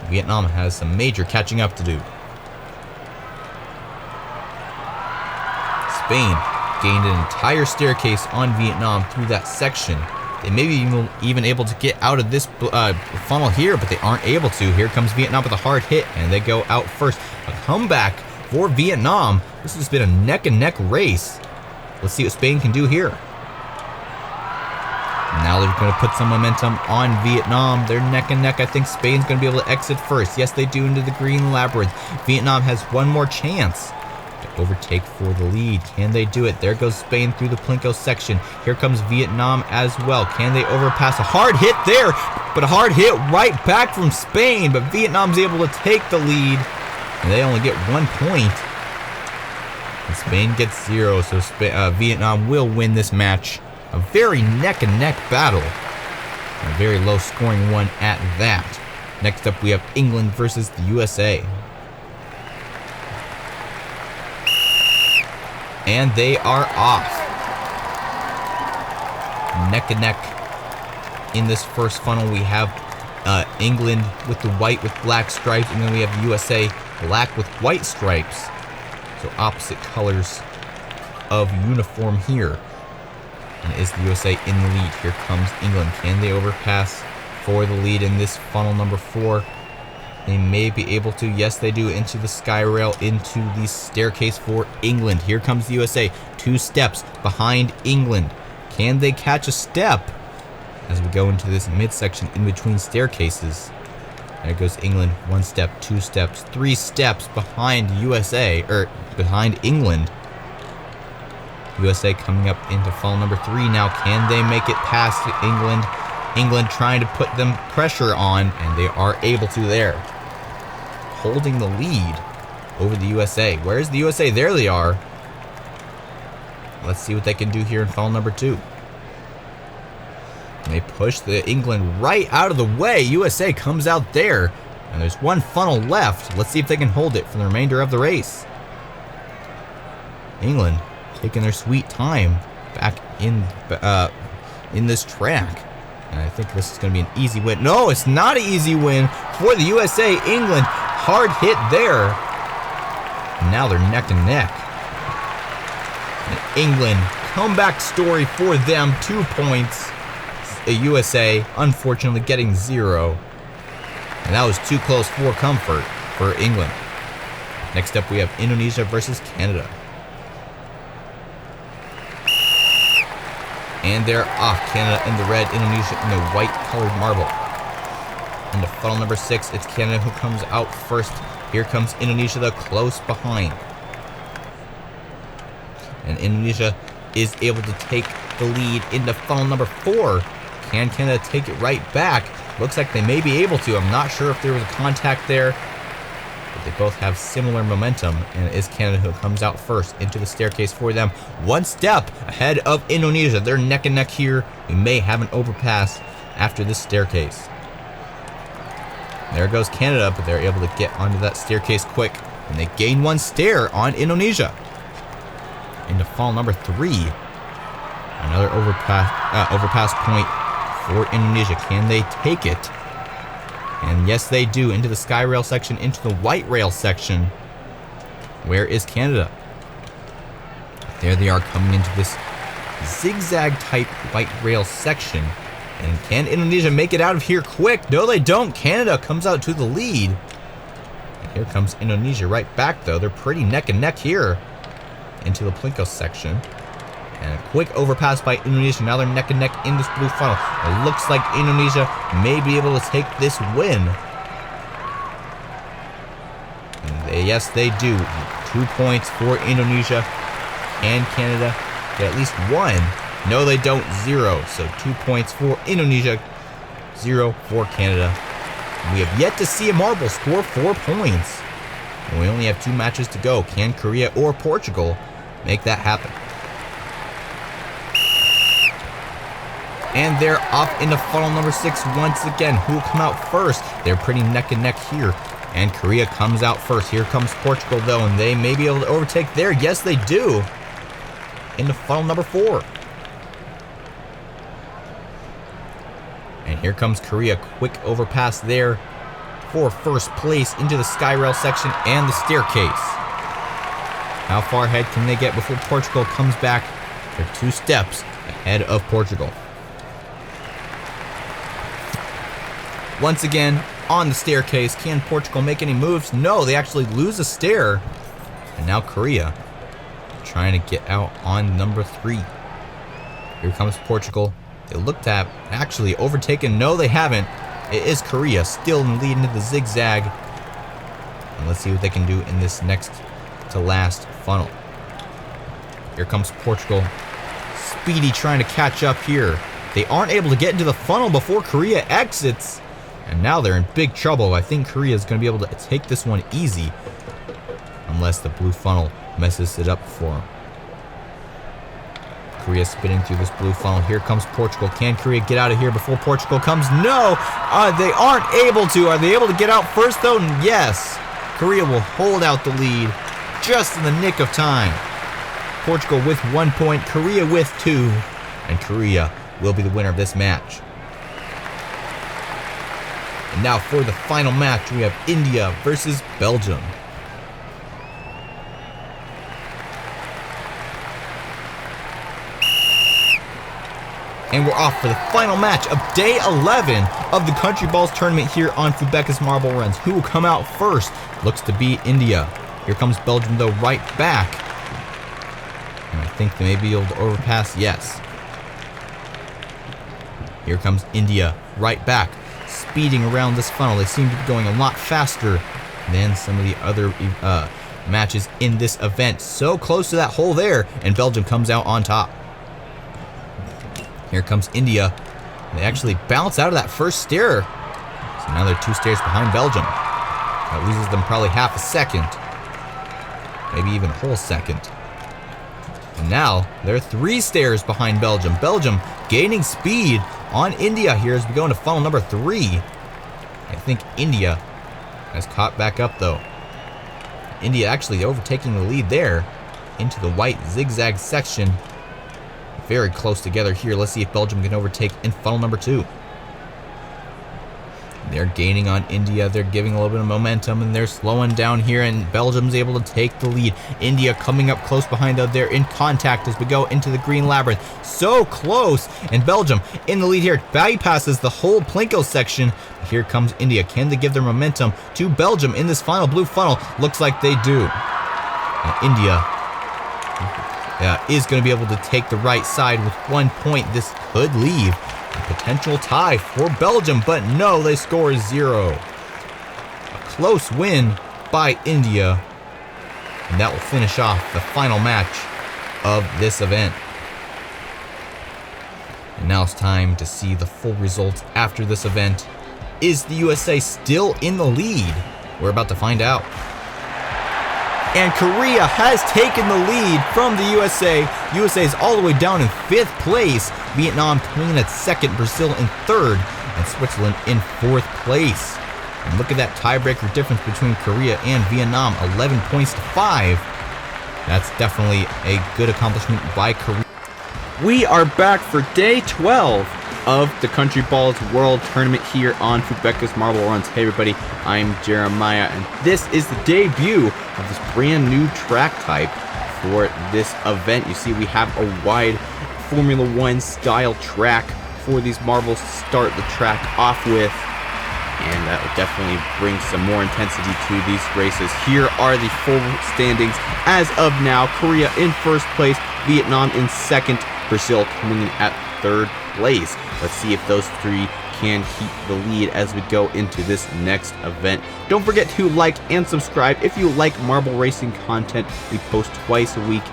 Vietnam has some major catching up to do. Spain gained an entire staircase on Vietnam through that section. They may be even able to get out of this funnel here, but they aren't able to. Here comes Vietnam with a hard hit, and they go out first. A comeback for Vietnam. This has been a neck-and-neck race. Let's see what Spain can do here. Now they're going to put some momentum on Vietnam. They're neck and neck. I think Spain's going to be able to exit first. Yes, they do, into the green labyrinth. Vietnam has 1 more chance to overtake for the lead. Can they do it? There goes Spain through the Plinko section. Here comes Vietnam as well. Can they overpass? A hard hit there, but a hard hit right back from Spain. But Vietnam's able to take the lead, and they only get 1 point. And Spain gets 0, so Vietnam will win this match. A very neck-and-neck battle. A very low-scoring one at that. Next up, we have England versus the USA. And they are off. Neck and neck. In this first funnel, we have England with the white with black stripes, and then we have USA black with white stripes. So opposite colors of uniform here. And is the USA in the lead? Here comes England. Can they overpass for the lead in this funnel number 4? They may be able to. Yes, they do. Into the sky rail, into the staircase for England. Here comes the USA. 2 steps behind England. Can they catch a step as we go into this midsection in between staircases? There goes England. 1 step, 2 steps, 3 steps behind USA, or behind England. USA coming up into funnel number 3 now. Can they make it past England? England trying to put them pressure on, and they are able to there. Holding the lead over the USA. Where's the USA? There they are. Let's see what they can do here in funnel number 2. And they push the England right out of the way. USA comes out there. And there's 1 funnel left. Let's see if they can hold it for the remainder of the race. England taking their sweet time back in this track. And I think this is going to be an easy win. No, it's not an easy win for the USA. England, hard hit there. And now they're neck and neck. And England, comeback story for them. 2 points. The USA, unfortunately, getting 0. And that was too close for comfort for England. Next up, we have Indonesia versus Canada. And they're off. Canada in the red, Indonesia in the white colored marble. Into funnel number 6, it's Canada who comes out first. Here comes Indonesia, the close behind. And Indonesia is able to take the lead into funnel number 4. Can Canada take it right back? Looks like they may be able to. I'm not sure if there was a contact there. But they both have similar momentum, and it is Canada who comes out first into the staircase for them. 1 step ahead of Indonesia. They're neck and neck here. We may have an overpass after this staircase. There goes Canada, but they're able to get onto that staircase quick, and they gain 1 stair on Indonesia. Into funnel number 3. Another overpass point for Indonesia. Can they take it? And yes, they do. Into the sky rail section, into the white rail section. Where is Canada? There they are coming into this zigzag type white rail section. And can Indonesia make it out of here quick? No, they don't. Canada comes out to the lead. And here comes Indonesia right back, though. They're pretty neck and neck here. Into the Plinko section. And a quick overpass by Indonesia. Now they're neck and neck in this blue funnel. It looks like Indonesia may be able to take this win. And yes, they do. 2 points for Indonesia and Canada. Get at least 1. No, they don't. 0. So 2 points for Indonesia. 0 for Canada. We have yet to see a marble score 4 points. And we only have 2 matches to go. Can Korea or Portugal make that happen? And they're off into funnel number 6 once again. Who will come out first? They're pretty neck and neck here. And Korea comes out first. Here comes Portugal, though, and they may be able to overtake there. Yes, they do. Into funnel number 4. And here comes Korea. Quick overpass there for first place into the sky rail section and the staircase. How far ahead can they get before Portugal comes back? They're 2 steps ahead of Portugal. Once again, on the staircase, can Portugal make any moves? No, they actually lose a stair. And now Korea trying to get out on number 3. Here comes Portugal. They looked at actually overtaken. No, they haven't. It is Korea still in the lead into the zigzag. And let's see what they can do in this next to last funnel. Here comes Portugal. Speedy trying to catch up here. They aren't able to get into the funnel before Korea exits. And now they're in big trouble. I think Korea is going to be able to take this one easy. Unless the blue funnel messes it up for them. Korea spinning through this blue funnel. Here comes Portugal. Can Korea get out of here before Portugal comes? No! They aren't able to. Are they able to get out first, though? Yes. Korea will hold out the lead just in the nick of time. Portugal with 1 point, Korea with 2, and Korea will be the winner of this match. And now for the final match, we have India versus Belgium. And we're off for the final match of day 11 of the Countryballs tournament here on Fubeca's Marble Runs. Who will come out first? Looks to be India. Here comes Belgium though, right back. And I think they may be able to overpass. Yes. Here comes India, right back, speeding around this funnel. They seem to be going a lot faster than some of the other matches in this event. So close to that hole there, and Belgium comes out on top. Here comes India. They actually bounce out of that first stair. So now they're 2 stairs behind Belgium. That loses them probably half a second. Maybe even a whole second. And now they're 3 stairs behind Belgium. Belgium gaining speed on India here as we go into funnel number 3. I think India has caught back up though. India actually overtaking the lead there into the white zigzag section. Very close together here. Let's see if Belgium can overtake in funnel number 2. They're gaining on India. They're giving a little bit of momentum, and they're slowing down here, and Belgium's able to take the lead. India coming up close behind them. They're in contact as we go into the green labyrinth. So close, and Belgium in the lead here. Bypasses the whole Plinko section. Here comes India. Can they give their momentum to Belgium in this final blue funnel? Looks like they do. And India is going to be able to take the right side with 1 point. This could leave a potential tie for Belgium, but no, they score 0. A close win by India, and that will finish off the final match of this event. And now it's time to see the full results after this event. Is the USA still in the lead? We're about to find out. And Korea has taken the lead from the USA. USA is all the way down in 5th place. Vietnam coming in at 2nd, Brazil in 3rd, and Switzerland in 4th place. And look at that tiebreaker difference between Korea and Vietnam, 11 points to 5. That's definitely a good accomplishment by Korea. We are back for day 12 of the Countryballs World Tournament here on Fubeca's Marble Runs. Hey everybody, I'm Jeremiah, and this is the debut of this brand new track type for this event. You see, we have a wide Formula 1 style track for these marbles to start the track off with, and that will definitely bring some more intensity to these races. Here are the full standings as of now. Korea in 1st place, Vietnam in 2nd, Brazil coming in at 3rd place. Let's see if those 3 can keep the lead as we go into this next event. Don't forget to like and subscribe if you like marble racing content. We post twice a week,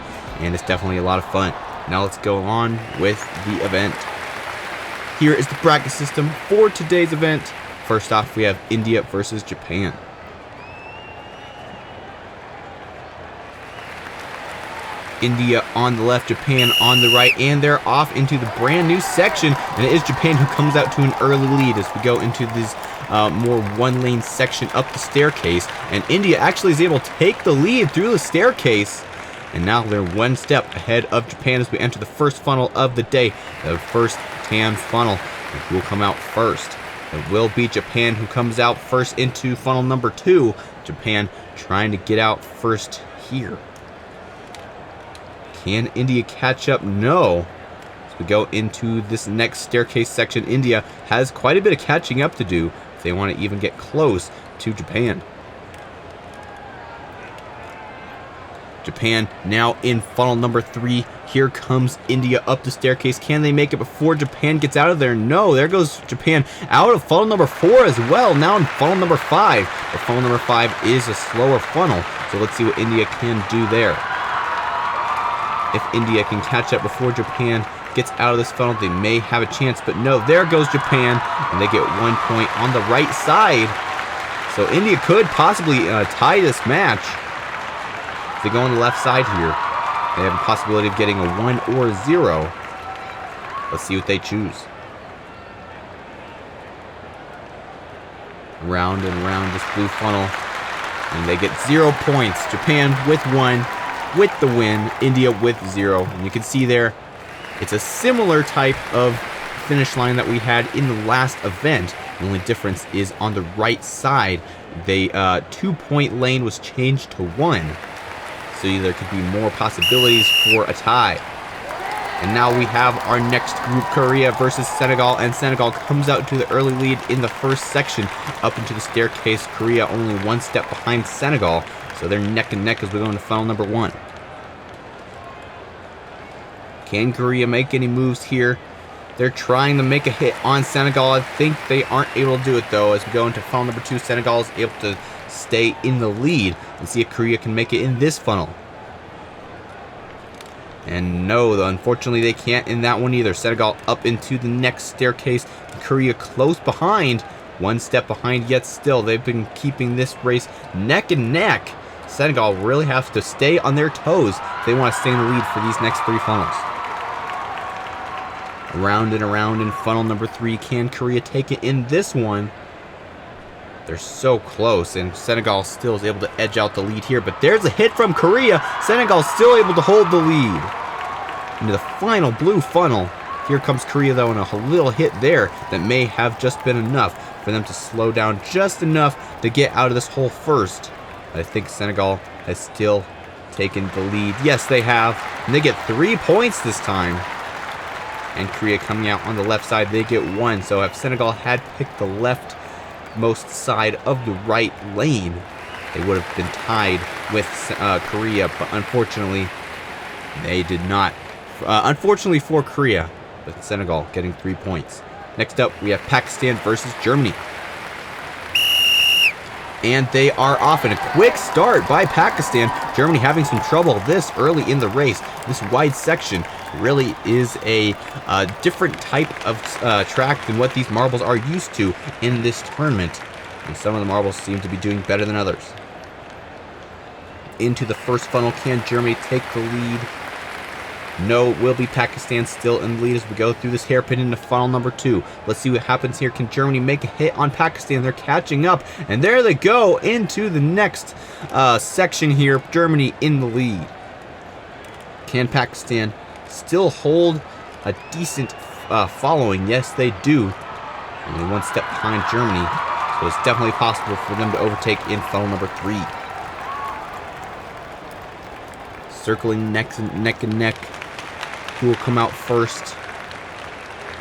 and it's definitely a lot of fun. Now let's go on with the event. Here is the bracket system for today's event. First off, we have India versus Japan. India on the left, Japan on the right, and they're off into the brand new section, and it is Japan who comes out to an early lead as we go into this more 1-lane section up the staircase, and India actually is able to take the lead through the staircase, and now they're 1 step ahead of Japan as we enter the first funnel of the day, the first tan funnel. Who will come out first? It will be Japan who comes out first into funnel number 2. Japan trying to get out first here. Can India catch up? No. As we go into this next staircase section, India has quite a bit of catching up to do if they want to even get close to Japan. Japan now in funnel number 3. Here comes India up the staircase. Can they make it before Japan gets out of there? No, there goes Japan out of funnel number 4 as well. Now in funnel number 5. But funnel number 5 is a slower funnel, so let's see what India can do there. If India can catch up before Japan gets out of this funnel, they may have a chance, but no, there goes Japan, and they get 1 point on the right side. So India could possibly tie this match. If they go on the left side here, they have a possibility of getting a 1 or 0. Let's see what they choose. Round and round this blue funnel, and they get 0 points. Japan with 1, with the win, India with 0. And you can see there, it's a similar type of finish line that we had in the last event. The only difference is on the right side, the 2-point lane was changed to 1. So there could be more possibilities for a tie. And now we have our next group, Korea versus Senegal, and Senegal comes out to the early lead in the first section. Up into the staircase, Korea only 1 step behind Senegal, so they're neck and neck as we go into final number 1. Can Korea make any moves here? They're trying to make a hit on Senegal. I think they aren't able to do it though. As we go into funnel number 2, Senegal is able to stay in the lead and see if Korea can make it in this funnel. And no, though, unfortunately they can't in that one either. Senegal up into the next staircase. Korea close behind. 1 step behind, yet still they've been keeping this race neck and neck. Senegal really has to stay on their toes if they want to stay in the lead for these next 3 funnels. Around and around in funnel number 3. Can Korea take it in this one? They're so close, and Senegal still is able to edge out the lead here. But there's a hit from Korea. Senegal still able to hold the lead. Into the final blue funnel. Here comes Korea, though, and a little hit there that may have just been enough for them to slow down just enough to get out of this hole first. But I think Senegal has still taken the lead. Yes, they have. And they get 3 points this time. And Korea coming out on the left side, they get 1. So if Senegal had picked the leftmost side of the right lane, they would have been tied with Korea. But unfortunately, they did not. Unfortunately for Korea, but Senegal getting 3 points. Next up, we have Pakistan versus Germany. And they are off in a quick start by Pakistan. Germany having some trouble this early in the race. This wide section really is a different type of track than what these marbles are used to in this tournament. And some of the marbles seem to be doing better than others. Into the first funnel, can Germany take the lead? No, it will be Pakistan still in the lead as we go through this hairpin into funnel number 2. Let's see what happens here. Can Germany make a hit on Pakistan? They're catching up, and there they go into the next section here. Germany in the lead. Can Pakistan still hold a decent following? Yes, they do. Only 1 step behind Germany, so it's definitely possible for them to overtake in funnel number 3. Circling neck and neck. Who will come out first?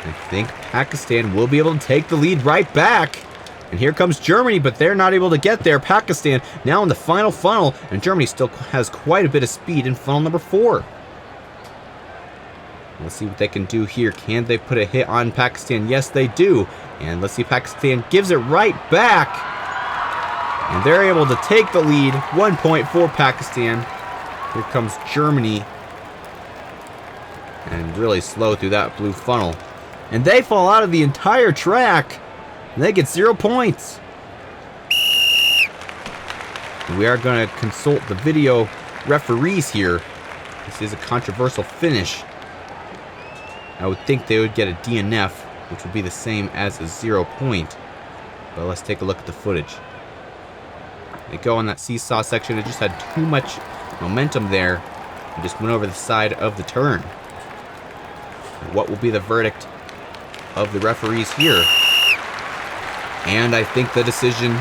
I think Pakistan will be able to take the lead right back. And here comes Germany, but they're not able to get there. Pakistan now in the final funnel, and Germany still has quite a bit of speed in funnel number 4. Let's see what they can do here. Can they put a hit on Pakistan? Yes, they do. And let's see, Pakistan gives it right back. And they're able to take the lead. 1 point for Pakistan. Here comes Germany. And really slow through that blue funnel. And they fall out of the entire track. And they get 0 points. And we are going to consult the video referees here. This is a controversial finish. I would think they would get a DNF, which would be the same as a 0 point. But let's take a look at the footage. They go on that seesaw section. It just had too much momentum there. And just went over the side of the turn. What will be the verdict of the referees here? And I think the decision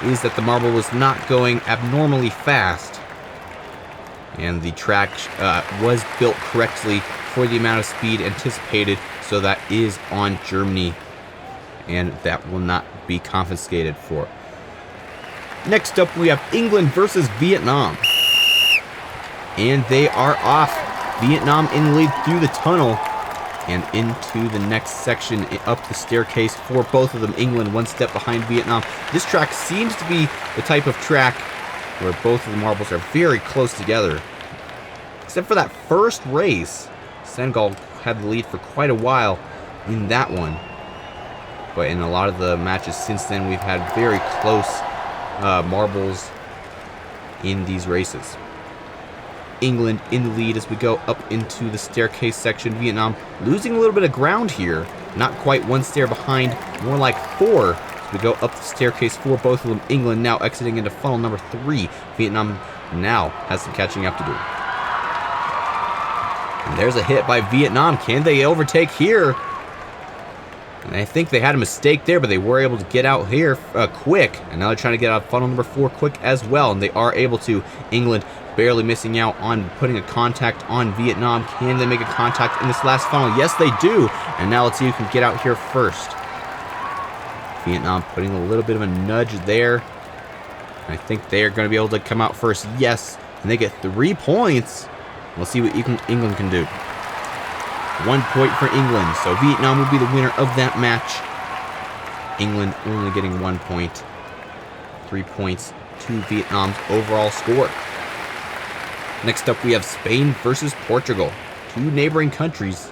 is that the marble was not going abnormally fast. And the track was built correctly for the amount of speed anticipated, so that is on Germany. And that will not be confiscated for. Next up, we have England versus Vietnam. And they are off. Vietnam in the lead through the tunnel. And into the next section, up the staircase for both of them. England 1 step behind Vietnam. This track seems to be the type of track where both of the marbles are very close together. Except for that first race, Senegal had the lead for quite a while in that one. But in a lot of the matches since then, we've had very close marbles in these races. England in the lead as we go up into the staircase section. Vietnam losing a little bit of ground here. Not quite 1 stair behind, more like 4. As we go up the staircase for both of them. England now exiting into funnel number 3. Vietnam now has some catching up to do. And there's a hit by Vietnam. Can they overtake here? And I think they had a mistake there, but they were able to get out here quick. And now they're trying to get out of funnel number 4 quick as well. And they are able to. England barely missing out on putting a contact on Vietnam. Can they make a contact in this last funnel? Yes, they do. And now let's see who can get out here first. Vietnam putting a little bit of a nudge there. I think they are going to be able to come out first. Yes. And they get 3 points. We'll see what England can do. 1 point for England. So Vietnam will be the winner of that match. England only getting 1 point. 3 points to Vietnam's overall score. Next up, we have Spain versus Portugal. 2 neighboring countries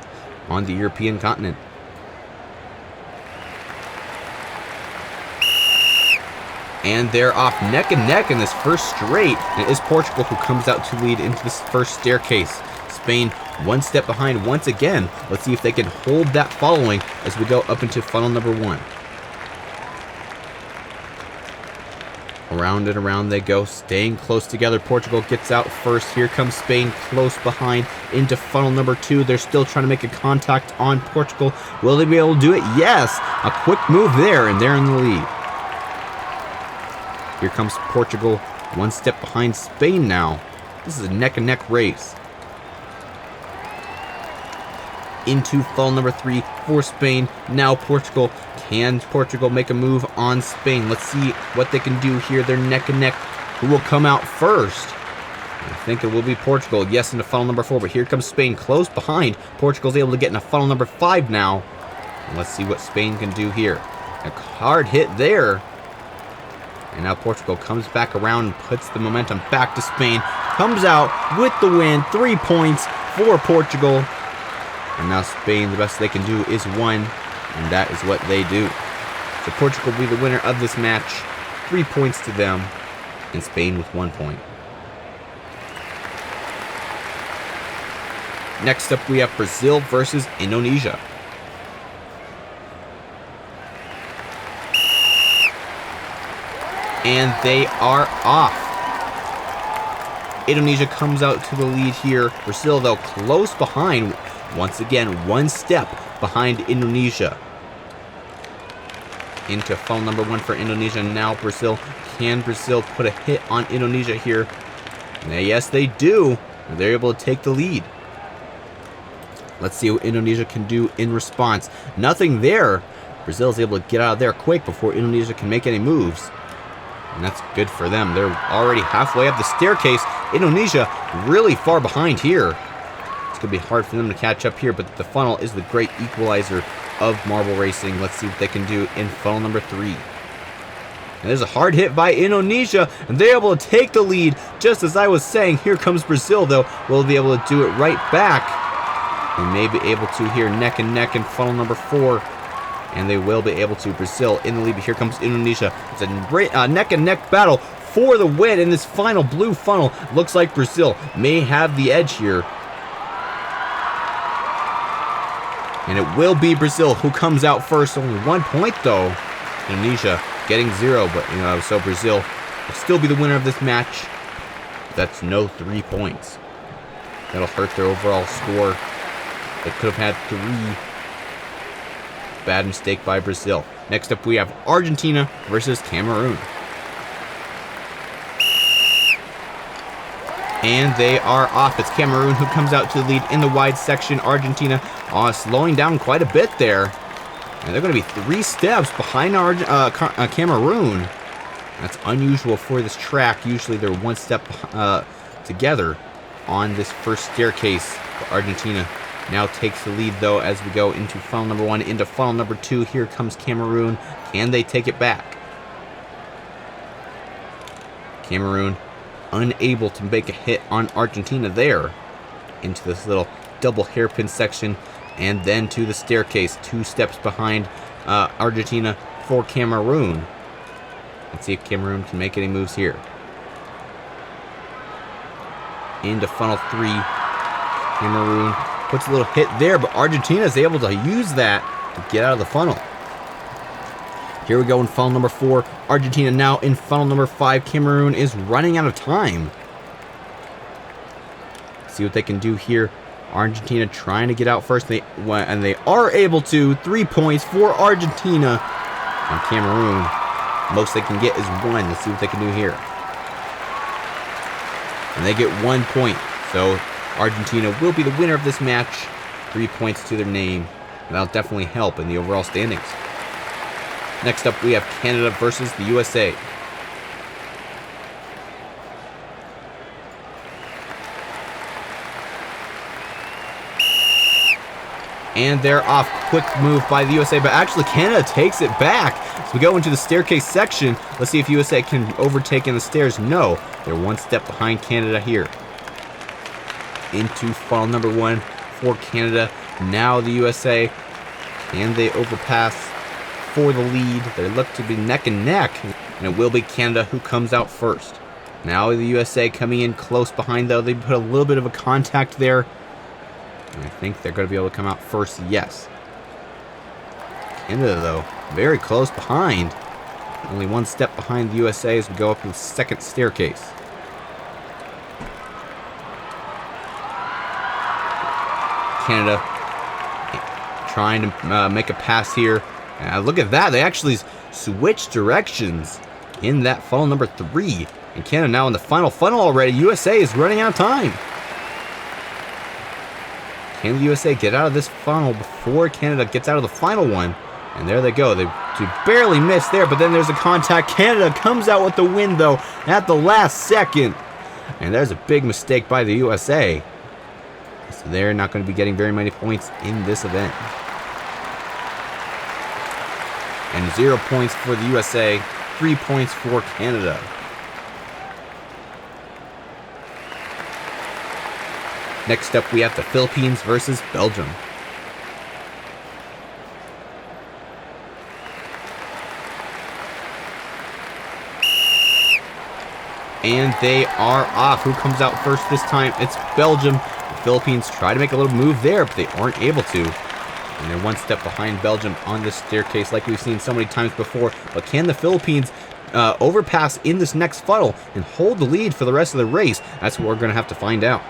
on the European continent. And they're off neck and neck in this first straight. And it is Portugal who comes out to lead into this first staircase. Spain 1 step behind once again. Let's see if they can hold that following as we go up into funnel number 1. Around and around they go, staying close together. Portugal gets out first. Here comes Spain close behind into funnel number 2. They're still trying to make a contact on Portugal. Will they be able to do it? Yes! A quick move there, and they're in the lead. Here comes Portugal, 1 step behind Spain now. This is a neck-and-neck race. Into funnel number 3 for Spain. Now Portugal. Can Portugal make a move on Spain? Let's see what they can do here. They're neck and neck. Who will come out first? I think it will be Portugal. Yes, into funnel number 4. But here comes Spain close behind. Portugal's able to get into funnel number 5 now. And let's see what Spain can do here. A hard hit there. And now Portugal comes back around and puts the momentum back to Spain. Comes out with the win. 3 points for Portugal. And now Spain, the best they can do is 1. And that is what they do. So Portugal will be the winner of this match. 3 points to them. And Spain with 1 point. Next up we have Brazil versus Indonesia. And they are off. Indonesia comes out to the lead here. Brazil, though, close behind. Once again, 1 step behind Indonesia. Into funnel number 1 for Indonesia. Now Brazil. Can Brazil put a hit on Indonesia here? And yes, they do. They're able to take the lead. Let's see what Indonesia can do in response. Nothing there. Brazil is able to get out of there quick before Indonesia can make any moves. And that's good for them. They're already halfway up the staircase. Indonesia really far behind here. It's going to be hard for them to catch up here, but the funnel is the great equalizer of marble racing. Let's see what they can do in funnel number 3. And there's a hard hit by Indonesia, and they're able to take the lead. Just as I was saying, here comes Brazil, though. Will be able to do it right back. They may be able to here neck and neck in funnel number 4. And they will be able to. Brazil in the lead, but here comes Indonesia. It's a great neck and neck battle for the win in this final blue funnel. Looks like Brazil may have the edge here. And it will be Brazil who comes out first. Only 1 point though. Indonesia getting 0, but so Brazil will still be the winner of this match. That's no 3 points. That'll hurt their overall score. They could have had 3. Bad mistake by Brazil. Next up we have Argentina versus Cameroon. And they are off. It's Cameroon who comes out to the lead in the wide section. Argentina slowing down quite a bit there. And they're going to be 3 steps behind Cameroon. That's unusual for this track. Usually they're 1 step together on this first staircase. But Argentina now takes the lead, though, as we go into funnel number 1, into funnel number 2. Here comes Cameroon. Can they take it back? Cameroon unable to make a hit on Argentina there. Into this little double hairpin section. And then to the staircase. 2 steps behind Argentina for Cameroon. Let's see if Cameroon can make any moves here. Into funnel 3. Cameroon puts a little hit there, but Argentina is able to use that to get out of the funnel. Here we go in funnel number 4. Argentina now in funnel number 5. Cameroon is running out of time. See what they can do here Argentina trying to get out first, and they are able to. 3 points for Argentina. And Cameroon, most they can get is 1. Let's see what they can do here. And they get 1 point. So Argentina will be the winner of this match. 3 points to their name. And that'll definitely help in the overall standings. Next up, we have Canada versus the USA. And they're off. Quick move by the USA, but actually Canada takes it back. So we go into the staircase section. Let's see if USA can overtake in the stairs. No, they're 1 step behind Canada here. Into funnel number 1 for Canada. Now the USA, can they overpass for the lead? They look to be neck and neck, and it will be Canada who comes out first. Now the USA coming in close behind, though. They put a little bit of a contact there. And I think they're going to be able to come out first, yes. Canada, though, very close behind. Only 1 step behind the USA as we go up to the second staircase. Canada trying to make a pass here. Look at that. They actually switched directions in that funnel number 3. And Canada now in the final funnel already. USA is running out of time. Can the USA get out of this funnel before Canada gets out of the final one? And there they go. They barely missed there, but then there's a contact. Canada comes out with the win, though, at the last second. And there's a big mistake by the USA. So they're not going to be getting very many points in this event. And 0 points for the USA, 3 points for Canada. Next up, we have the Philippines versus Belgium. And they are off. Who comes out first this time? It's Belgium. The Philippines try to make a little move there, but they aren't able to. And they're 1 step behind Belgium on this staircase like we've seen so many times before. But can the Philippines overpass in this next funnel and hold the lead for the rest of the race? That's what we're going to have to find out.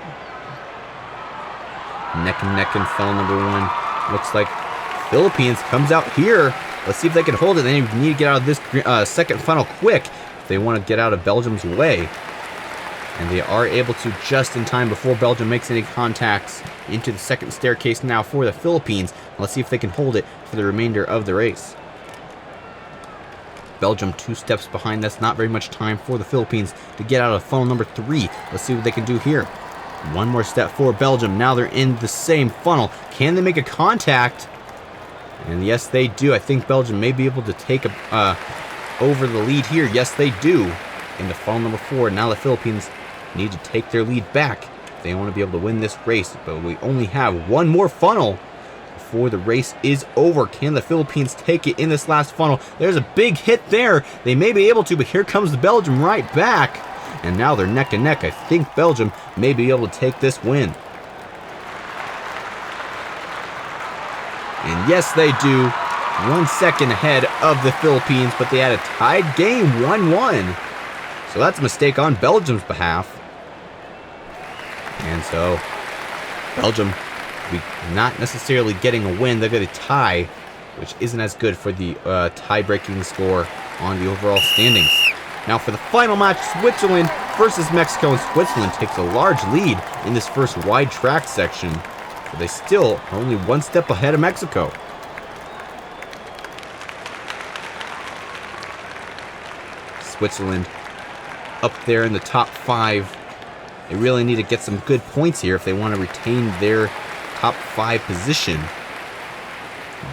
Neck and neck in funnel number 1. Looks like Philippines comes out here. Let's see if they can hold it. They need to get out of this second funnel quick if they want to get out of Belgium's way. And they are able to just in time before Belgium makes any contacts into the second staircase now for the Philippines. Let's see if they can hold it for the remainder of the race. Belgium 2 steps behind. That's not very much time for the Philippines to get out of funnel number 3. Let's see what they can do here. 1 more step for Belgium. Now they're in the same funnel. Can they make a contact? And yes, they do. I think Belgium may be able to take over the lead here. Yes, they do. In the funnel number 4. Now the Philippines need to take their lead back if they want to be able to win this race. But we only have 1 more funnel before the race is over. Can the Philippines take it in this last funnel? There's a big hit there. They may be able to, but here comes the Belgium right back. And now they're neck and neck. I think Belgium may be able to take this win. And yes, they do. 1 second ahead of the Philippines, but they had a tied game, 1-1. So that's a mistake on Belgium's behalf. And so Belgium not necessarily getting a win. They're going to tie, which isn't as good for the tie-breaking score on the overall standings. Now for the final match, Switzerland versus Mexico, and Switzerland takes a large lead in this first wide track section, but they still are only 1 step ahead of Mexico. Switzerland up there in the top 5. They really need to get some good points here if they want to retain their top 5 position.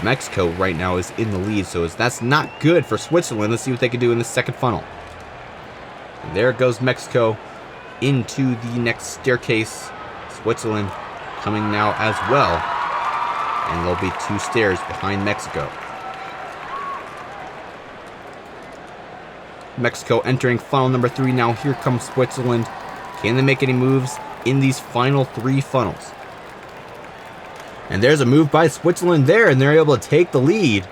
Mexico right now is in the lead, so that's not good for Switzerland. Let's see what they can do in the second funnel. And there goes Mexico into the next staircase. Switzerland coming now as well. And there'll be 2 stairs behind Mexico. Mexico entering funnel number 3 now. Here comes Switzerland. Can they make any moves in these final 3 funnels? And there's a move by Switzerland there, and they're able to take the lead.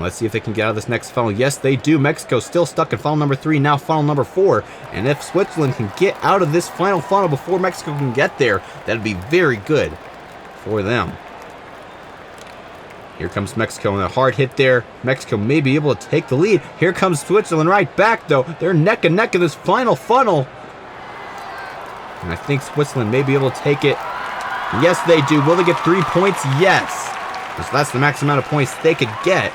Let's see if they can get out of this next funnel. Yes, they do. Mexico still stuck in funnel number 3, now funnel number 4. And if Switzerland can get out of this final funnel before Mexico can get there, that'd be very good for them. Here comes Mexico, and a hard hit there. Mexico may be able to take the lead. Here comes Switzerland right back, though. They're neck and neck in this final funnel. And I think Switzerland may be able to take it. Yes, they do. Will they get 3 points? Yes. Because that's the max amount of points they could get.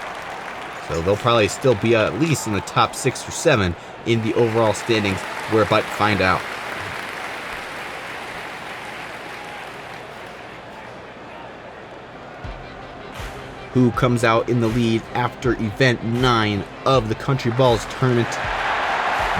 So they'll probably still be at least in the top 6 or 7 in the overall standings. We're about to find out. Who comes out in the lead after event 9 of the Countryballs tournament?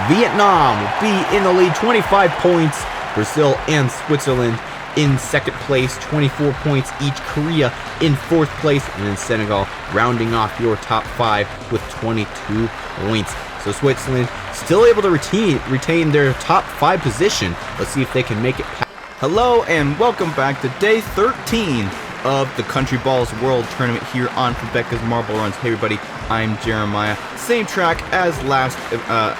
Vietnam will be in the lead, 25 points. Brazil and Switzerland in second place, 24 points each. Korea in 4th place, and then Senegal rounding off your top 5 with 22 points. So Switzerland still able to retain their top 5 position. Let's see if they can make it past. Hello and welcome back to day 13 of the Countryballs World Tournament here on Fubeca's Marble Runs. Hey everybody, I'm Jeremiah. Same track as last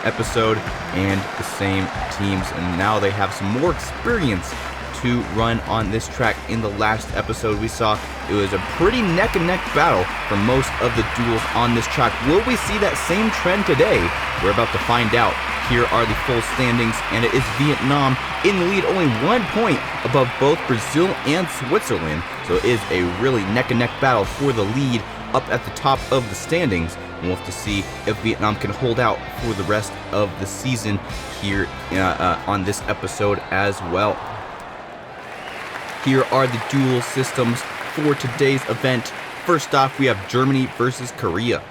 episode and the same teams, and now they have some more experience to run on this track. In the last episode we saw it was a pretty neck and neck battle for most of the duels on this track. Will we see that same trend today? We're about to find out. Here are the full standings, and it is Vietnam in the lead, only 1 point above both Brazil and Switzerland. So it is a really neck and neck battle for the lead up at the top of the standings. And we'll have to see if Vietnam can hold out for the rest of the season here on this episode as well. Here are the duel systems for today's event. First off, we have Germany versus Korea.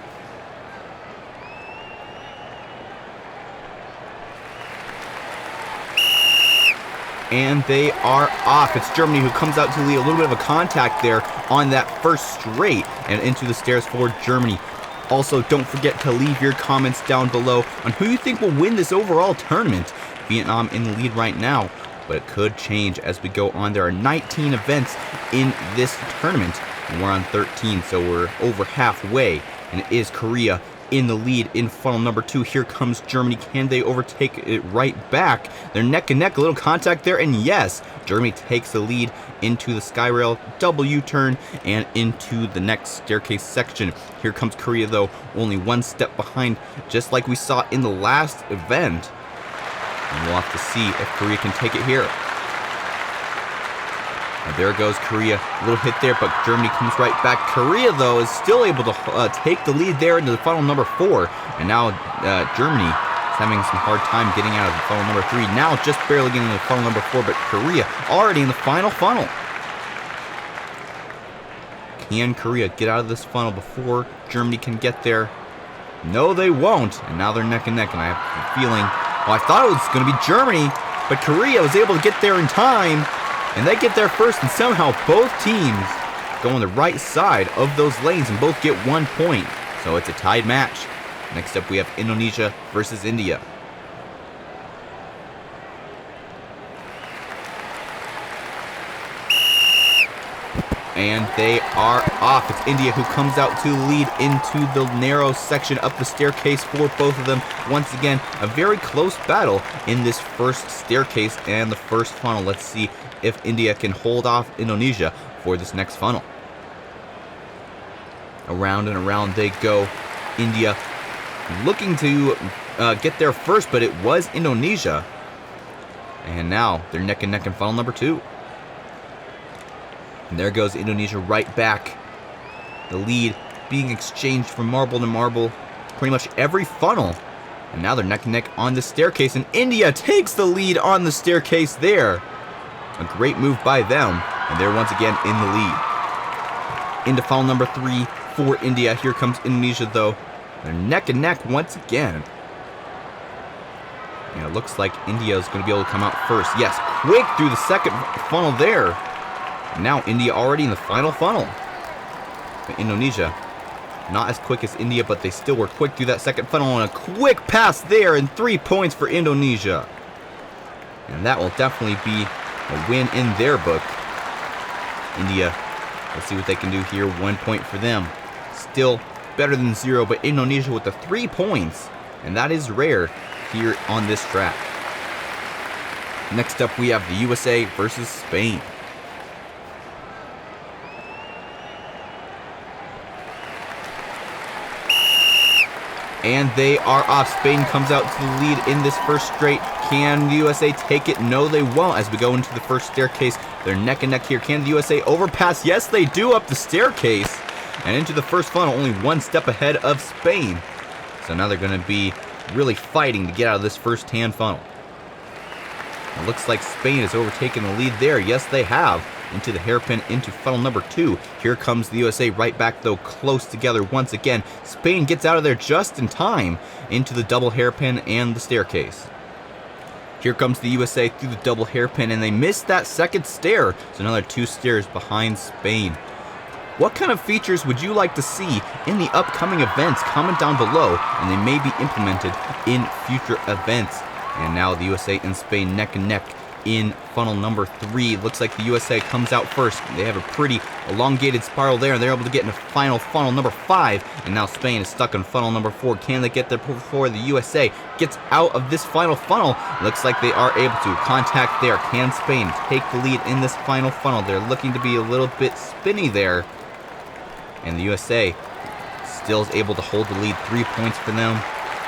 And they are off. It's Germany who comes out to lead. A little bit of a contact there on that first straight and into the stairs for Germany. Also, don't forget to leave your comments down below on who you think will win this overall tournament. Vietnam in the lead right now, but it could change as we go on. There are 19 events in this tournament, and we're on 13, so we're over halfway. And it is Korea in the lead in funnel number 2. Here comes Germany. Can they overtake it right back? They're neck and neck, a little contact there, and yes, Germany takes the lead into the Skyrail double U-turn and into the next staircase section. Here comes Korea, though, only 1 step behind, just like we saw in the last event. And we'll have to see if Korea can take it here. And there goes Korea. A little hit there, but Germany comes right back. Korea, though, is still able to take the lead there into the funnel number 4. And now Germany is having some hard time getting out of the funnel number 3. Now just barely getting into the funnel number 4, but Korea already in the final funnel. Can Korea get out of this funnel before Germany can get there? No, they won't. And now they're neck and neck, and I have a feeling, well, I thought it was going to be Germany, but Korea was able to get there in time. And they get there first, and somehow both teams go on the right side of those lanes and both get 1 point. So it's a tied match. Next up, we have Indonesia versus India. And they are off. It's India who comes out to lead into the narrow section up the staircase for both of them. Once again, a very close battle in this first staircase and the first funnel. Let's see if India can hold off Indonesia for this next funnel. Around and around they go. India looking to get there first, but it was Indonesia. And now they're neck and neck in funnel number 2. And there goes Indonesia right back. The lead being exchanged from marble to marble pretty much every funnel. And now they're neck and neck on the staircase, and India takes the lead on the staircase there. A great move by them, and they're once again in the lead. Into funnel number 3 for India. Here comes Indonesia, though. They're neck and neck once again. And it looks like India is going to be able to come out first. Yes, quick through the second funnel there. Now India already in the final funnel. But Indonesia, not as quick as India, but they still were quick through that second funnel, and a quick pass there, and 3 points for Indonesia. And that will definitely be a win in their book. India, let's see what they can do here. 1 point for them. Still better than 0, but Indonesia with the 3 points, and that is rare here on this track. Next up, we have the USA versus Spain. And they are off. Spain comes out to the lead in this first straight. Can the USA take it? No, they won't. As we go into the first staircase, they're neck and neck here. Can the USA overpass? Yes, they do, up the staircase. And into the first funnel, only 1 step ahead of Spain. So now they're going to be really fighting to get out of this first tan funnel. It looks like Spain has overtaken the lead there. Yes, they have. Into the hairpin, into funnel number 2. Here comes the USA right back, though, close together once again. Spain gets out of there just in time into the double hairpin and the staircase. Here comes the USA through the double hairpin, and they missed that second stair. So another 2 stairs behind Spain. What kind of features would you like to see in the upcoming events? Comment down below, and they may be implemented in future events. And now the USA and Spain neck and neck in funnel number 3. Looks like the USA comes out first. They have a pretty elongated spiral there, and they're able to get into final funnel number 5. And now Spain is stuck in funnel number 4. Can they get there before the USA gets out of this final funnel? Looks like they are able to. Contact there. Can Spain take the lead in this final funnel? They're looking to be a little bit spinny there. And the USA still is able to hold the lead. 3 points for them.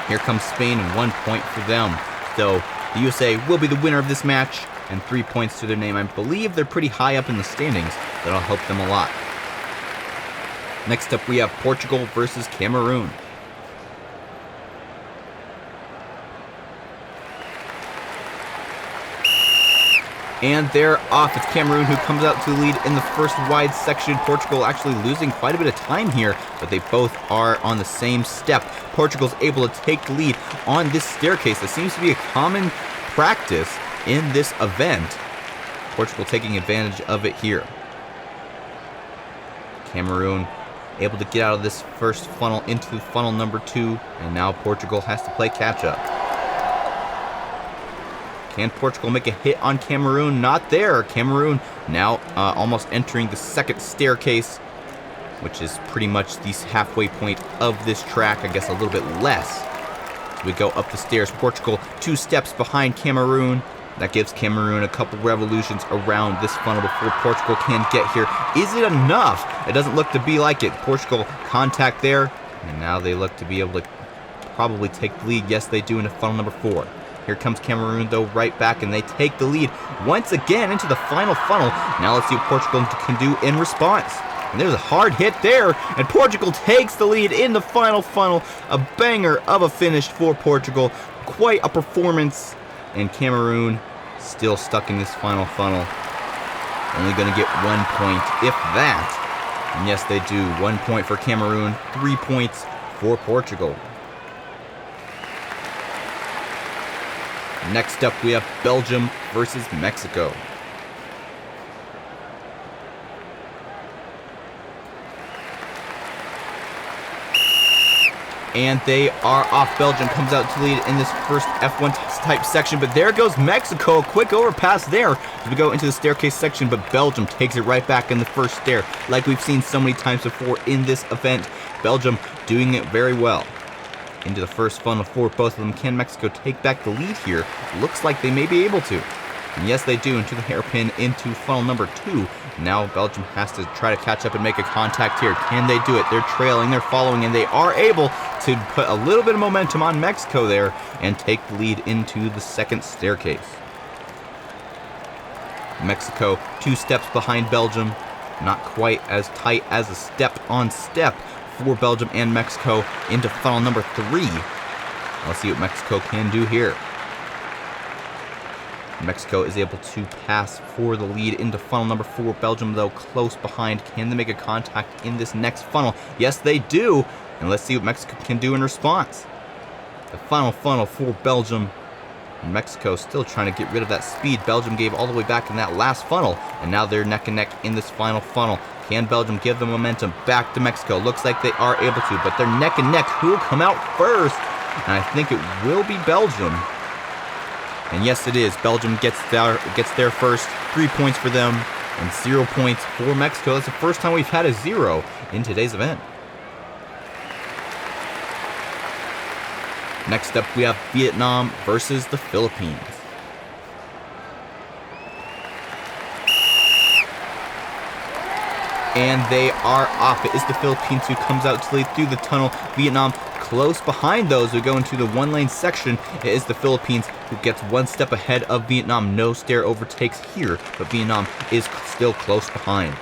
Here comes Spain, and 1 point for them. So the USA will be the winner of this match, and 3 points to their name. I believe they're pretty high up in the standings. That'll help them a lot. Next up, we have Portugal versus Cameroon. And they're off. It's Cameroon who comes out to the lead in the first wide section. Portugal actually losing quite a bit of time here, but they both are on the same step. Portugal's able to take the lead on this staircase. That seems to be a common practice in this event. Portugal taking advantage of it here. Cameroon able to get out of this first funnel into funnel number 2, and now Portugal has to play catch up. Can Portugal make a hit on Cameroon? Not there. Cameroon now almost entering the second staircase, which is pretty much the halfway point of this track. I guess a little bit less. As we go up the stairs, Portugal 2 steps behind Cameroon. That gives Cameroon a couple revolutions around this funnel before Portugal can get here. Is it enough? It doesn't look to be like it. Portugal contact there, and now they look to be able to probably take the lead. Yes, they do into funnel number 4. Here comes Cameroon, though, right back, and they take the lead once again into the final funnel. Now let's see what Portugal can do in response. And there's a hard hit there, and Portugal takes the lead in the final funnel. A banger of a finish for Portugal. Quite a performance, and Cameroon still stuck in this final funnel. Only going to get 1 point, if that. And yes, they do. 1 point for Cameroon, 3 points for Portugal. Next up, we have Belgium versus Mexico. And they are off. Belgium comes out to lead in this first F1 type section, but there goes Mexico. A quick overpass there as we go into the staircase section, but Belgium takes it right back in the first stair, like we've seen so many times before in this event. Belgium doing it very well. Into the first funnel for both of them. Can Mexico take back the lead here? Looks like they may be able to. And yes, they do. Into the hairpin, into funnel number 2. Now Belgium has to try to catch up and make a contact here. Can they do it? They're trailing, they're following, and they are able to put a little bit of momentum on Mexico there and take the lead into the second staircase. Mexico 2 steps behind Belgium. Not quite as tight as a step on step for Belgium and Mexico into funnel number 3. Let's see what Mexico can do here. Mexico is able to pass for the lead into funnel number 4. Belgium, though, close behind. Can they make a contact in this next funnel? Yes, they do. And let's see what Mexico can do in response. The final funnel for Belgium. And Mexico still trying to get rid of that speed Belgium gave all the way back in that last funnel. And now they're neck and neck in this final funnel. Can Belgium give the momentum back to Mexico? Looks like they are able to, but they're neck and neck. Who will come out first? And I think it will be Belgium. And yes, it is. Belgium gets there first. 3 points for them and 0 points for Mexico. That's the first time we've had a 0 in today's event. Next up, we have Vietnam versus the Philippines. And they are off. It is the Philippines who comes out to lead through the tunnel. Vietnam close behind those who go into the one-lane section. It is the Philippines who gets one step ahead of Vietnam. No stair overtakes here, but Vietnam is still close behind.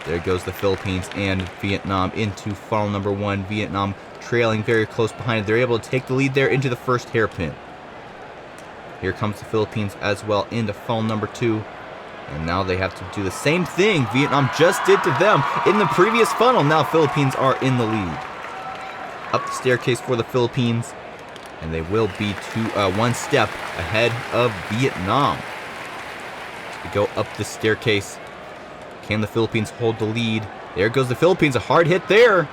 There goes the Philippines and Vietnam into funnel number 1. Vietnam trailing very close behind. They're able to take the lead there into the first hairpin. Here comes the Philippines as well into funnel number 2. And now they have to do the same thing Vietnam just did to them in the previous funnel. Now Philippines are in the lead. Up the staircase for the Philippines. And they will be one step ahead of Vietnam. As we go up the staircase. Can the Philippines hold the lead? There goes the Philippines. A hard hit there.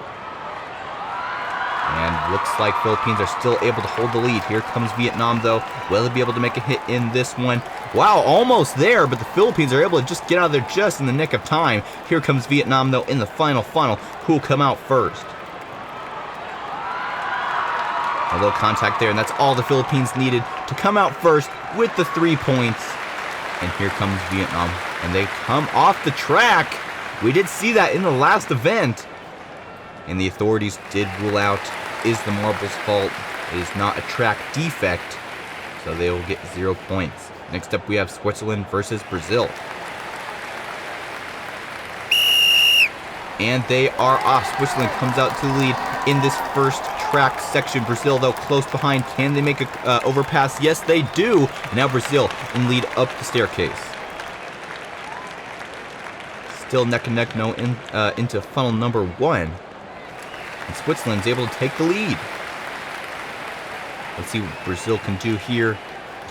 And looks like Philippines are still able to hold the lead. Here comes Vietnam, though. Will they be able to make a hit in this one? Wow, almost there, but the Philippines are able to just get out of there just in the nick of time. Here comes Vietnam, though, in the final funnel. Who will come out first? A little contact there, and that's all the Philippines needed to come out first with the 3 points. And here comes Vietnam, and they come off the track. We did see that in the last event. And the authorities did rule out, is the marble's fault. It is not a track defect, so they will get 0 points. Next up, we have Switzerland versus Brazil. And they are off. Switzerland comes out to the lead in this first track section. Brazil, though, close behind. Can they make a overpass? Yes, they do. Now Brazil in lead up the staircase. Still neck and neck, no, into funnel number 1. And Switzerland's able to take the lead. Let's see what Brazil can do here.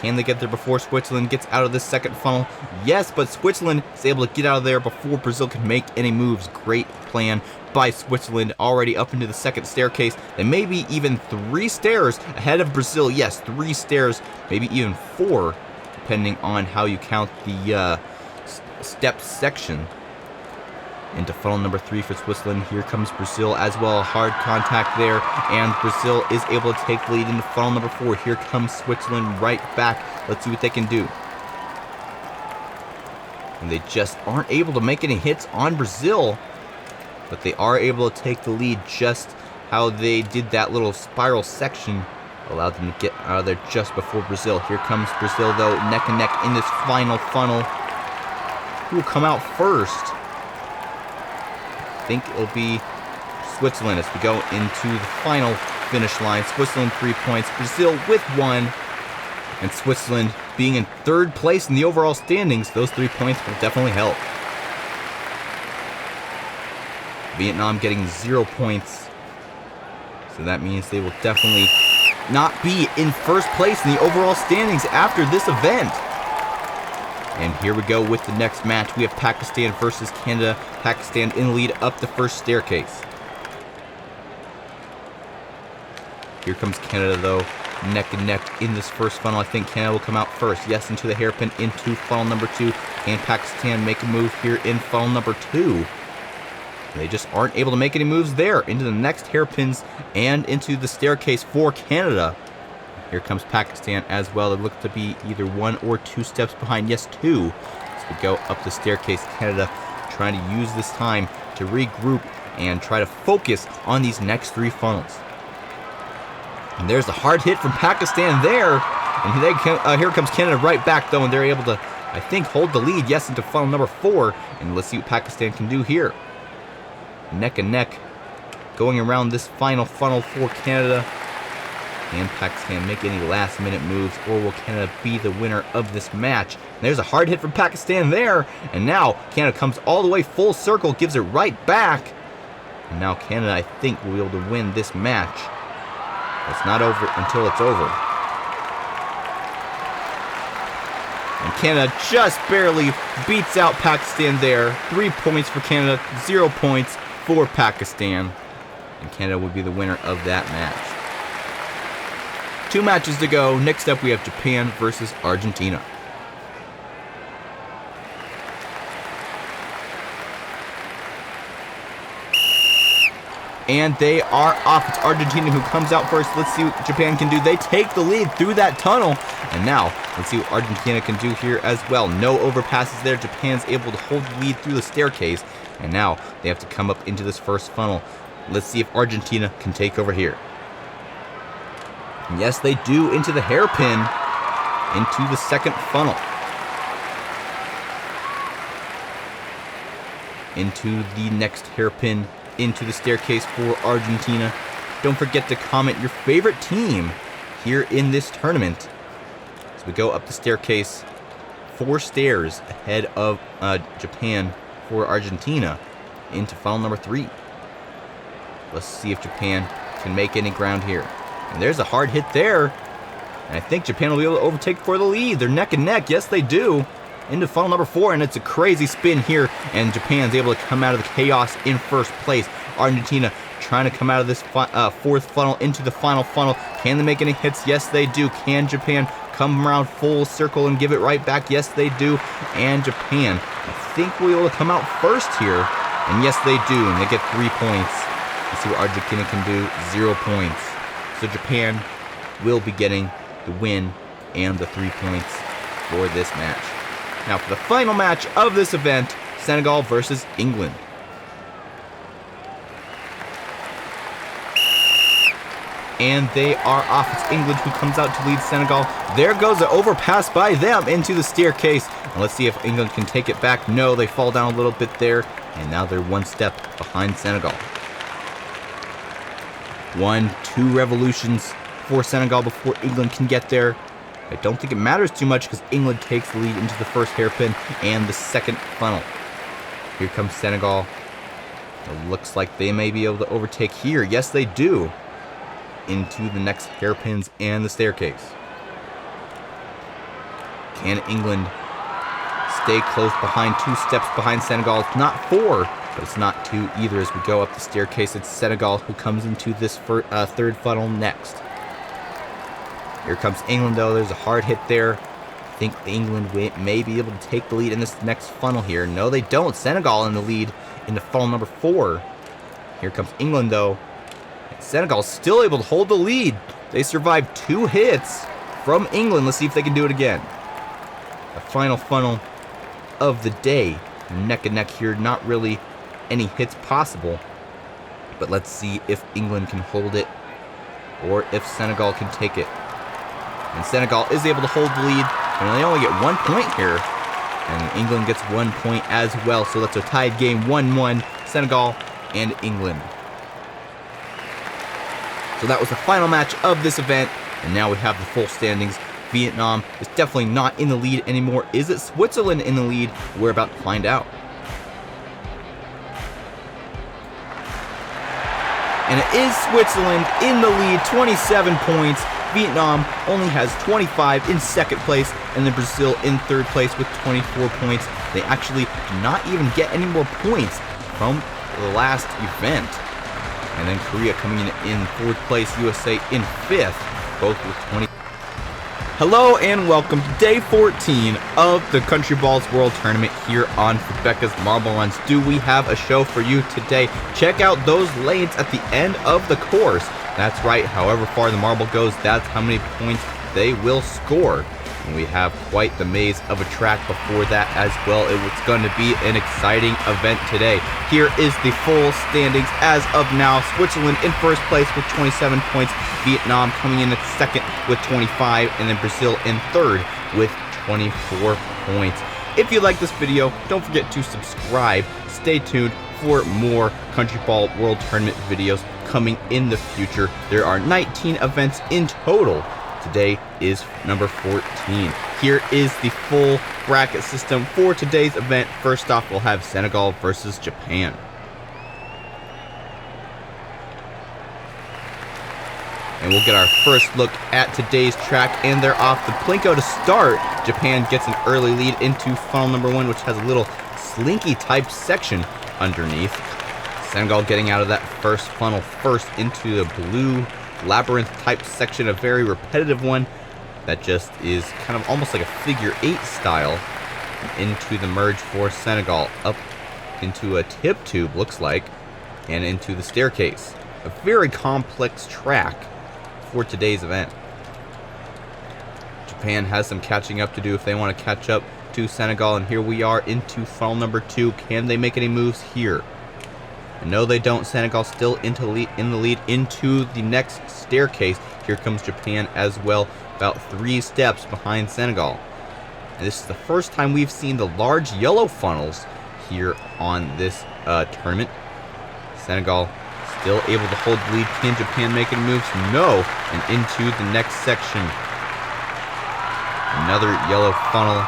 Can they get there before Switzerland gets out of this second funnel? Yes, but Switzerland is able to get out of there before Brazil can make any moves. Great plan by Switzerland, already up into the second staircase. They may be even 3 stairs ahead of Brazil. Yes, 3 stairs, maybe even 4, depending on how you count the step section. Into funnel number 3 for Switzerland. Here comes Brazil as well. Hard contact there, and Brazil is able to take the lead into funnel number 4. Here comes Switzerland right back. Let's see what they can do. And they just aren't able to make any hits on Brazil, but they are able to take the lead. Just how they did that little spiral section allowed them to get out of there just before Brazil. Here comes Brazil, though, neck and neck in this final funnel. Who will come out first? I think it'll be Switzerland as we go into the final finish line. Switzerland 3 points, Brazil with 1, and Switzerland being in 3rd place in the overall standings. Those 3 points will definitely help. Vietnam getting 0 points, so that means they will definitely not be in 1st place in the overall standings after this event. And here we go with the next match. We have Pakistan versus Canada. Pakistan in the lead up the first staircase. Here comes Canada, though, neck and neck in this first funnel. I think Canada will come out first. Yes, into the hairpin, into funnel number 2. Can Pakistan make a move here in funnel number 2? They just aren't able to make any moves there. Into the next hairpins and into the staircase for Canada. Here comes Pakistan as well. They look to be either 1 or 2 steps behind. Yes, 2. As we go up the staircase, Canada trying to use this time to regroup and try to focus on these next 3 funnels. And there's a hard hit from Pakistan there. And here comes Canada right back, though, and they're able to, I think, hold the lead, yes, into funnel number 4. And let's see what Pakistan can do here. Neck and neck going around this final funnel for Canada. Can Pakistan make any last-minute moves, or will Canada be the winner of this match? And there's a hard hit from Pakistan there, and now Canada comes all the way full circle, gives it right back. And now Canada, I think, will be able to win this match. It's not over until it's over. And Canada just barely beats out Pakistan there. 3 points for Canada, 0 points for Pakistan. And Canada will be the winner of that match. 2 matches to go. Next up, we have Japan versus Argentina. And they are off. It's Argentina who comes out first. Let's see what Japan can do. They take the lead through that tunnel. And now, let's see what Argentina can do here as well. No overpasses there. Japan's able to hold the lead through the staircase. And now, they have to come up into this first funnel. Let's see if Argentina can take over here. And yes, they do, into the hairpin, into the second funnel. Into the next hairpin, into the staircase for Argentina. Don't forget to comment your favorite team here in this tournament. As we go up the staircase, 4 stairs ahead of Japan for Argentina into funnel number 3. Let's see if Japan can make any ground here. And there's a hard hit there. And I think Japan will be able to overtake for the lead. They're neck and neck. Yes, they do. Into funnel number 4, and it's a crazy spin here, and Japan's able to come out of the chaos in first place. Argentina trying to come out of this fourth funnel into the final funnel. Can they make any hits? Yes, they do. Can Japan come around full circle and give it right back? Yes, they do. And Japan, I think, will be able to come out first here. And yes, they do, and they get 3 points. Let's see what Argentina can do. 0 points. So Japan will be getting the win and the 3 points for this match. Now for the final match of this event, Senegal versus England. And they are off. It's England who comes out to lead Senegal. There goes an overpass by them into the staircase. And let's see if England can take it back. No, they fall down a little bit there. And now they're 1 step behind Senegal. 1-2 revolutions for Senegal before England can get there. I don't think it matters too much because England takes the lead into the first hairpin and the second funnel. Here comes Senegal. It looks like they may be able to overtake here. Yes, they do. Into the next hairpins and the staircase. Can England stay close behind? 2 steps behind Senegal. It's not 4, but it's not 2 either as we go up the staircase. It's Senegal who comes into this third funnel next. Here comes England, though. There's a hard hit there. I think England may be able to take the lead in this next funnel here. No, they don't. Senegal in the lead into funnel number 4. Here comes England, though. Senegal still able to hold the lead. They survived 2 hits from England. Let's see if they can do it again. The final funnel of the day. Neck and neck here. Not really any hits possible. But let's see if England can hold it or if Senegal can take it. And Senegal is able to hold the lead, and they only get 1 point here. And England gets 1 point as well, so that's a tied game, 1-1, Senegal and England. So that was the final match of this event, and now we have the full standings. Vietnam is definitely not in the lead anymore. Is it Switzerland in the lead? We're about to find out. And it is Switzerland in the lead, 27 points. Vietnam only has 25 in second place, and then Brazil in third place with 24 points. They actually do not even get any more points from the last event. And then Korea coming in fourth place, USA in fifth, both with 20. Hello and welcome to day 14 of the Countryballs World Tournament here on Fubeca's Marble Runs. Do we have a show for you today? Check out those lanes at the end of the course. That's right, however far the marble goes, that's how many points they will score. And we have quite the maze of a track before that as well. It's going to be an exciting event today. Here is the full standings as of now. Switzerland in first place with 27 points. Vietnam coming in at second with 25. And then Brazil in third with 24 points. If you like this video, don't forget to subscribe. Stay tuned for more Country Ball World Tournament videos coming in the future. There are 19 events in total. Today is number 14. Here is the full bracket system for today's event. First off, we'll have Senegal versus Japan. And we'll get our first look at today's track, and they're off the Plinko to start. Japan gets an early lead into funnel number 1, which has a little slinky type section underneath. Senegal getting out of that first funnel first into the blue labyrinth type section, a very repetitive one that just is kind of almost like a figure 8 style. Into the merge for Senegal, up into a tip tube, looks like. and into the staircase. A very complex track for today's event. Japan has some catching up to do if they want to catch up to Senegal, and here we are into funnel number 2. Can they make any moves here? No, they don't. Senegal still in the lead into the next staircase. Here comes Japan as well, about 3 steps behind Senegal. And this is the first time we've seen the large yellow funnels here on this tournament. Senegal still able to hold the lead. Can Japan make any moves? No. And into the next section. Another yellow funnel,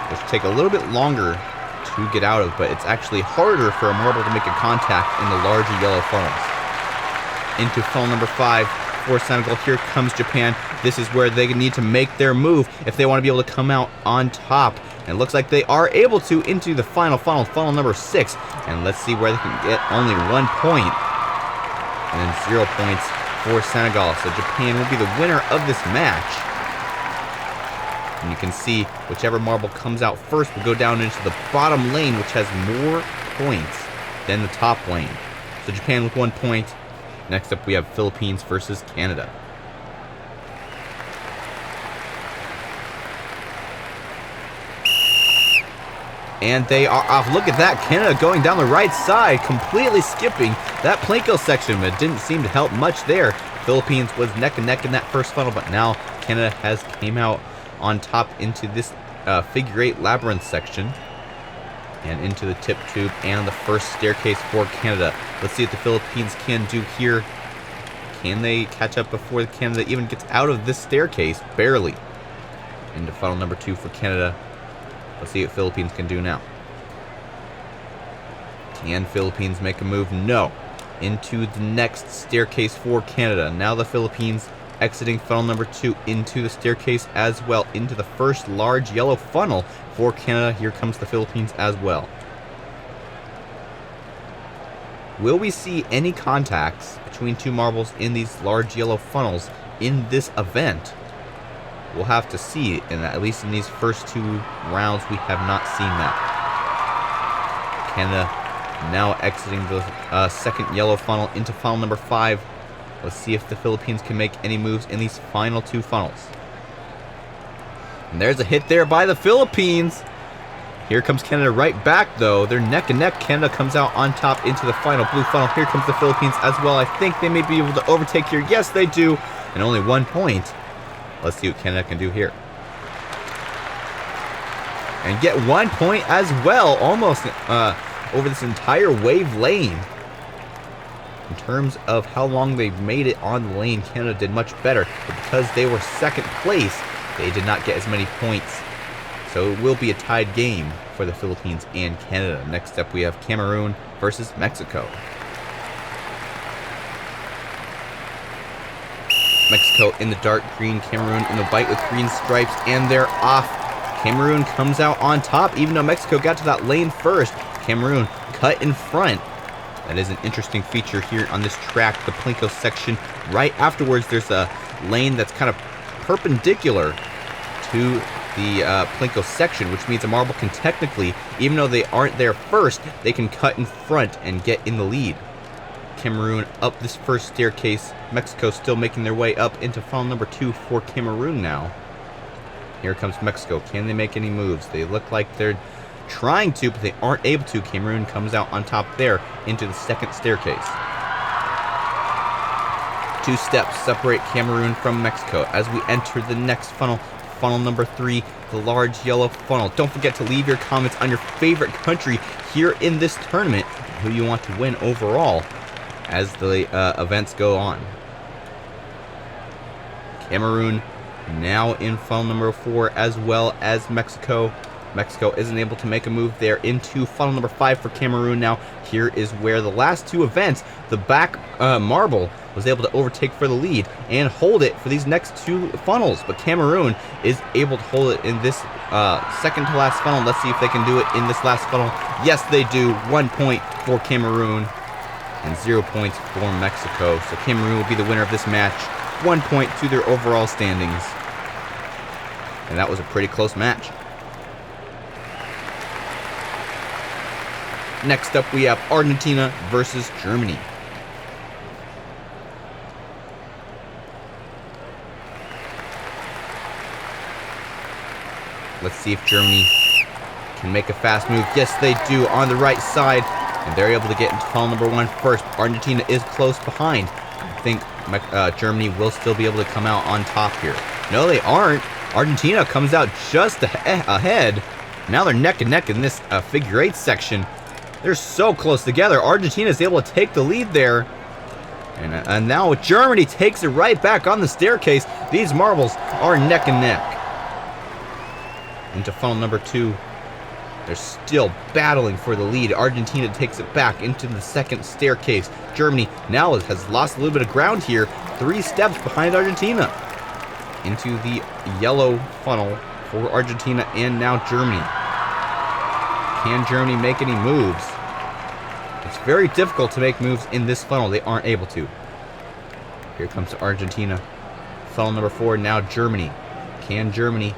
which take a little bit longer to get out of, but it's actually harder for a marble to make a contact in the larger yellow funnels. Into funnel number 5 for Senegal. Here comes Japan. This is where they need to make their move if they want to be able to come out on top. And it looks like they are able to into the final funnel, funnel number 6. And let's see where they can get only 1 point. And then 0 points for Senegal. So Japan will be the winner of this match. And you can see whichever marble comes out first will go down into the bottom lane, which has more points than the top lane. So Japan with 1 point. Next up we have Philippines versus Canada. And they are off. Look at that. Canada going down the right side, completely skipping that Plinko section, but it didn't seem to help much there. Philippines was neck and neck in that first funnel, but now Canada has came out on top into this figure 8 labyrinth section and into the tip tube and the first staircase for Canada. Let's see what the Philippines can do here. Can they catch up before Canada even gets out of this staircase? Barely. Into funnel number 2 for Canada. Let's see what Philippines can do now. Can Philippines make a move? No. Into the next staircase for Canada. Now the Philippines exiting funnel number 2 into the staircase as well, into the first large yellow funnel for Canada. Here comes the Philippines as well. Will we see any contacts between 2 marbles in these large yellow funnels in this event? We'll have to see, and at least in these first 2 rounds we have not seen that. Canada now exiting the second yellow funnel into funnel number 5. Let's see if the Philippines can make any moves in these final 2 funnels. And there's a hit there by the Philippines. Here comes Canada right back, though. They're neck and neck. Canada comes out on top into the final blue funnel. Here comes the Philippines as well. I think they may be able to overtake here. Yes, they do. And only 1 point. Let's see what Canada can do here. And get 1 point as well. Almost over this entire wave lane. In terms of how long they've made it on the lane, Canada did much better. But because they were second place, they did not get as many points. So it will be a tied game for the Philippines and Canada. Next up we have Cameroon versus Mexico. Mexico in the dark green, Cameroon in the white with green stripes, and they're off. Cameroon comes out on top, even though Mexico got to that lane first. Cameroon cut in front. That is an interesting feature here on this track, the Plinko section. Right afterwards, there's a lane that's kind of perpendicular to the Plinko section, which means a marble can technically, even though they aren't there first, they can cut in front and get in the lead. Cameroon up this first staircase. Mexico still making their way up into funnel number 2 for Cameroon now. Here comes Mexico. Can they make any moves? They look like they're trying to, but they aren't able to. Cameroon comes out on top there into the second staircase. 2 steps separate Cameroon from Mexico as we enter the next funnel, funnel number 3, the large yellow funnel. Don't forget to leave your comments on your favorite country here in this tournament, who you want to win overall as the events go on. Cameroon now in funnel number 4 as well as Mexico. Mexico isn't able to make a move there into funnel number 5 for Cameroon now. Here is where the last 2 events, the back marble was able to overtake for the lead and hold it for these next 2 funnels. But Cameroon is able to hold it in this second to last funnel. Let's see if they can do it in this last funnel. Yes, they do. 1 point for Cameroon and 0 points for Mexico. So Cameroon will be the winner of this match. 1 point to their overall standings. And that was a pretty close match. Next up, we have Argentina versus Germany. Let's see if Germany can make a fast move. Yes, they do on the right side. And they're able to get into funnel number 1 first. Argentina is close behind. I think Germany will still be able to come out on top here. No, they aren't. Argentina comes out just ahead. Now they're neck and neck in this figure 8 section. They're so close together. Argentina is able to take the lead there. And now Germany takes it right back on the staircase. These marbles are neck and neck. Into funnel number 2. They're still battling for the lead. Argentina takes it back into the second staircase. Germany now has lost a little bit of ground here. 3 steps behind Argentina. Into the yellow funnel for Argentina and now Germany. Can Germany make any moves? It's very difficult to make moves in this funnel. They aren't able to. Here comes Argentina. Funnel number 4, now Germany. Can Germany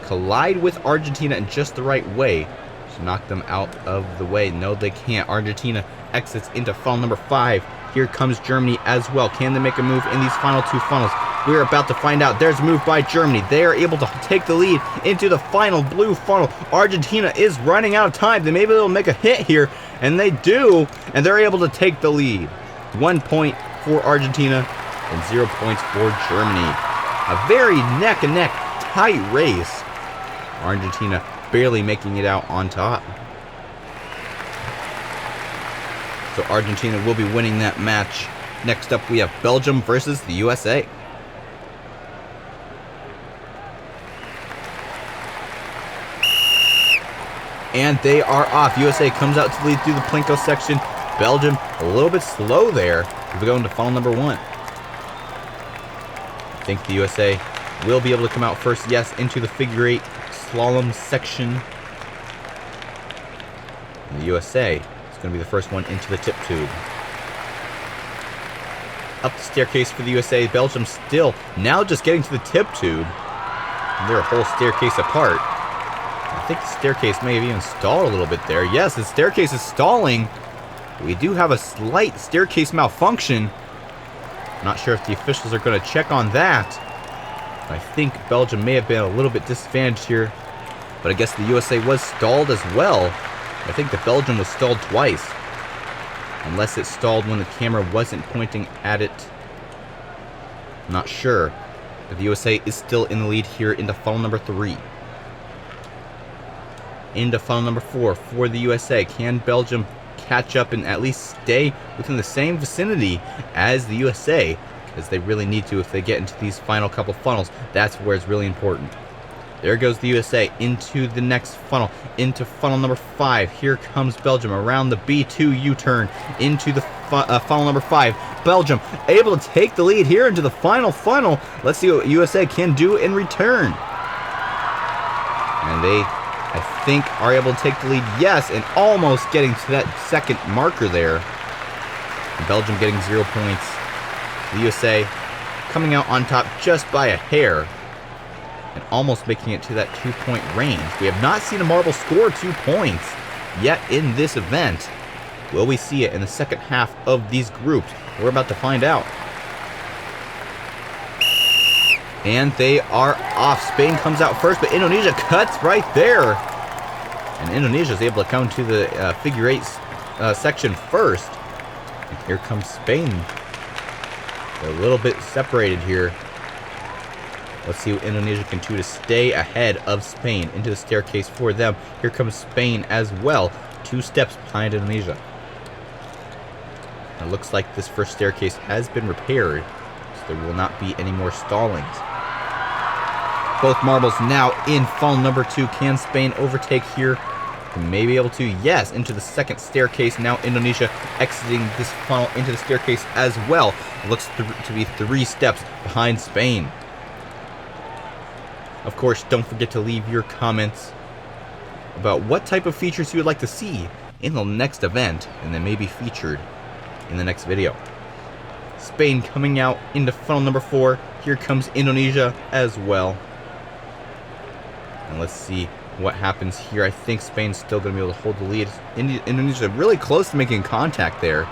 collide with Argentina in just the right way to knock them out of the way? No, they can't. Argentina exits into funnel number 5. Here comes Germany as well. Can they make a move in these final 2 funnels? We're about to find out. There's a move by Germany. They are able to take the lead into the final blue funnel. Argentina is running out of time. They may be able to make a hit here, and they do, and they're able to take the lead. 1 point for Argentina and 0 points for Germany. A very neck and neck tight race. Argentina barely making it out on top. So Argentina will be winning that match. Next up, we have Belgium versus the USA. And they are off. USA comes out to lead through the Plinko section. Belgium a little bit slow there. We're going to funnel number 1. I think the USA will be able to come out first. Yes, into the figure 8 slalom section. And the USA is going to be the first one into the tip tube. Up the staircase for the USA. Belgium still now just getting to the tip tube. And they're a whole staircase apart. I think the staircase may have even stalled a little bit there. Yes, the staircase is stalling. We do have a slight staircase malfunction. Not sure if the officials are going to check on that. I think Belgium may have been a little bit disadvantaged here. But I guess the USA was stalled as well. I think the Belgium was stalled twice. Unless it stalled when the camera wasn't pointing at it. I'm not sure. But the USA is still in the lead here into funnel number 3. Into funnel number 4 for the USA. Can Belgium catch up and at least stay within the same vicinity as the USA? Because they really need to if they get into these final couple funnels. That's where it's really important. There goes the USA into the next funnel, into funnel number 5. Here comes Belgium around the B2 U-turn into the funnel number 5. Belgium able to take the lead here into the final funnel. Let's see what USA can do in return. And they, I think, are able to take the lead. Yes, and almost getting to that second marker there. And Belgium getting 0 points. The USA coming out on top just by a hair. And almost making it to that 2-point range. We have not seen a marble score 2 points yet in this event. Will we see it in the second half of these groups? We're about to find out. And they are off. Spain comes out first, but Indonesia cuts right there. And Indonesia is able to come to the figure 8 section first. And here comes Spain. They're a little bit separated here. Let's see what Indonesia can do to stay ahead of Spain. Into the staircase for them. Here comes Spain as well. 2 steps behind Indonesia. It looks like this first staircase has been repaired, so there will not be any more stallings. Both marbles now in funnel number 2. Can Spain overtake here? They may be able to. Yes, into the second staircase. Now Indonesia exiting this funnel into the staircase as well. It looks to be 3 steps behind Spain. Of course, don't forget to leave your comments about what type of features you would like to see in the next event, and they may be featured in the next video. Spain coming out into funnel number 4. Here comes Indonesia as well. And let's see what happens here. I think Spain's still going to be able to hold the lead. Indonesia really close to making contact there.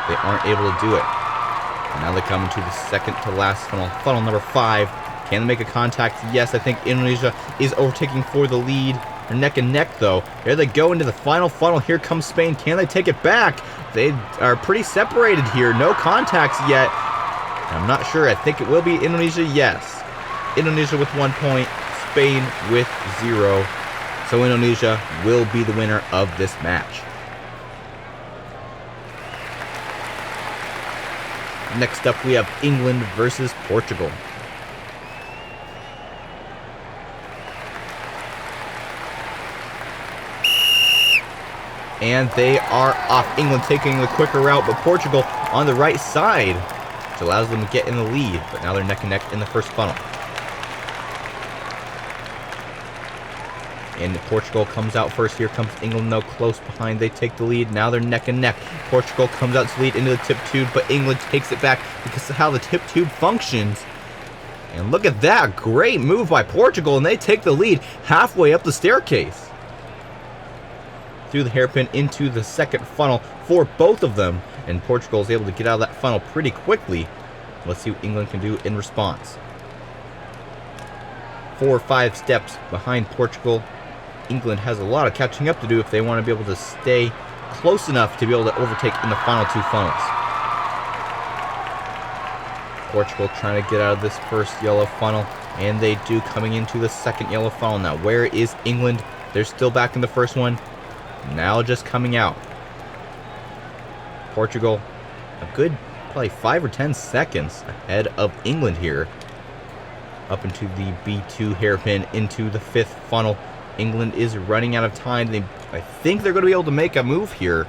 They aren't able to do it. And now they come into the second to last funnel. Funnel number 5. Can they make a contact? Yes, I think Indonesia is overtaking for the lead. They're neck and neck, though. There they go into the final funnel. Here comes Spain. Can they take it back? They are pretty separated here. No contacts yet. I'm not sure. I think it will be Indonesia. Yes. Indonesia with 1 point. Spain with 0. So Indonesia will be the winner of this match. Next up, we have England versus Portugal. And they are off. England taking the quicker route, but Portugal on the right side, which allows them to get in the lead. But now they're neck and neck in the first funnel. And Portugal comes out first. Here comes England, though, close behind. They take the lead. Now they're neck and neck. Portugal comes out to lead into the tip tube, but England takes it back because of how the tip tube functions. And look at that. Great move by Portugal, and they take the lead halfway up the staircase. Through the hairpin into the second funnel for both of them. And Portugal is able to get out of that funnel pretty quickly. Let's see what England can do in response. 4 or 5 steps behind Portugal. England has a lot of catching up to do if they want to be able to stay close enough to be able to overtake in the final 2 funnels. Portugal trying to get out of this first yellow funnel, and they do, coming into the second yellow funnel. Now, where is England? They're still back in the first one. Now just coming out. Portugal, a good probably 5 or 10 seconds ahead of England here. Up into the B2 hairpin into the 5th funnel. England is running out of time. I think they're going to be able to make a move here.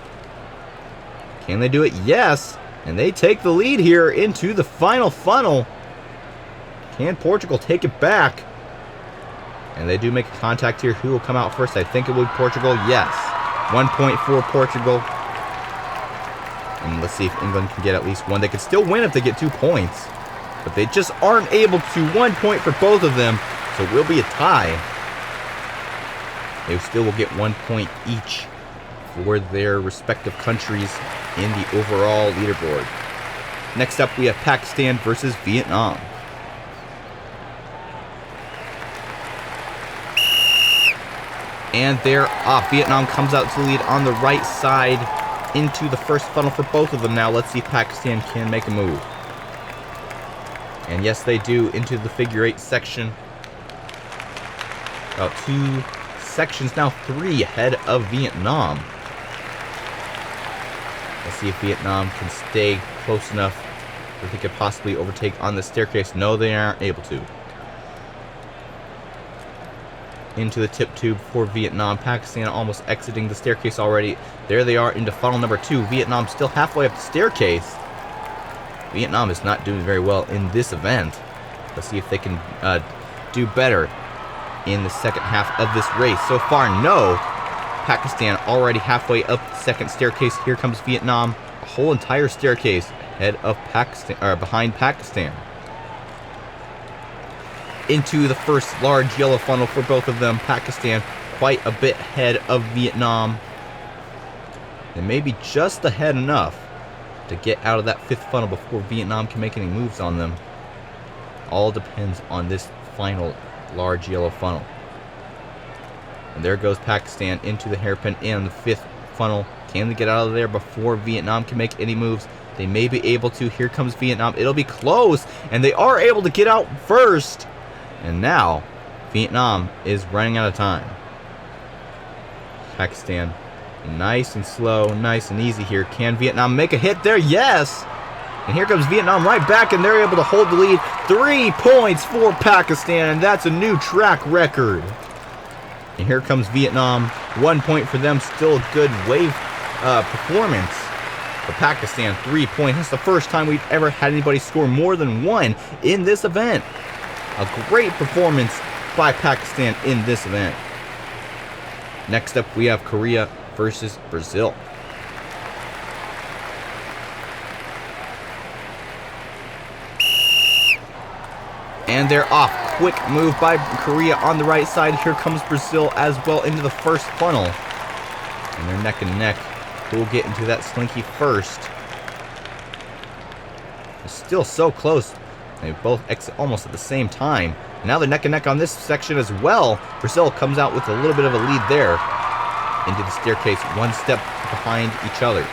Can they do it? Yes. And they take the lead here into the final funnel. Can Portugal take it back? And they do make a contact here. Who will come out first? I think it will be Portugal. Yes. 1 point for Portugal. And let's see if England can get at least 1. They could still win if they get 2 points. But they just aren't able to. 1 point for both of them. So it will be a tie. They still will get 1 point each for their respective countries in the overall leaderboard. Next up, we have Pakistan versus Vietnam. And they're off. Vietnam comes out to lead on the right side into the first funnel for both of them. Now let's see if Pakistan can make a move. And yes, they do, into the figure 8 section. About 2 sections, now 3 ahead of Vietnam. Let's see if Vietnam can stay close enough that they could possibly overtake on the staircase. No, they aren't able to. Into the tip tube for Vietnam. Pakistan almost exiting the staircase already. There they are into funnel number 2. Vietnam still halfway up the staircase. Vietnam is not doing very well in this event. Let's see if they can do better in the second half of this race. So far, no. Pakistan already halfway up the second staircase. Here comes Vietnam. A whole entire staircase ahead of Pakistan, or behind Pakistan. Into the first large yellow funnel for both of them. Pakistan quite a bit ahead of Vietnam. They may be just ahead enough to get out of that 5th funnel before Vietnam can make any moves on them. All depends on this final large yellow funnel. And there goes Pakistan into the hairpin in the 5th funnel. Can they get out of there before Vietnam can make any moves? They may be able to. Here comes Vietnam. It'll be close, and they are able to get out first. And now, Vietnam is running out of time. Pakistan, nice and slow, nice and easy here. Can Vietnam make a hit there? Yes! And here comes Vietnam right back, and they're able to hold the lead. 3 points for Pakistan, and that's a new track record. And here comes Vietnam. 1 point for them. Still a good wave performance. For Pakistan, 3 points. That's the first time we've ever had anybody score more than 1 in this event. A great performance by Pakistan in this event. Next up, we have Korea versus Brazil. And they're off. Quick move by Korea on the right side. Here comes Brazil as well into the first funnel. And they're neck and neck. Who will get into that slinky first? They're still so close. They both exit almost at the same time. Now they're neck and neck on this section as well. Brazil comes out with a little bit of a lead there. Into the staircase, one step behind each other.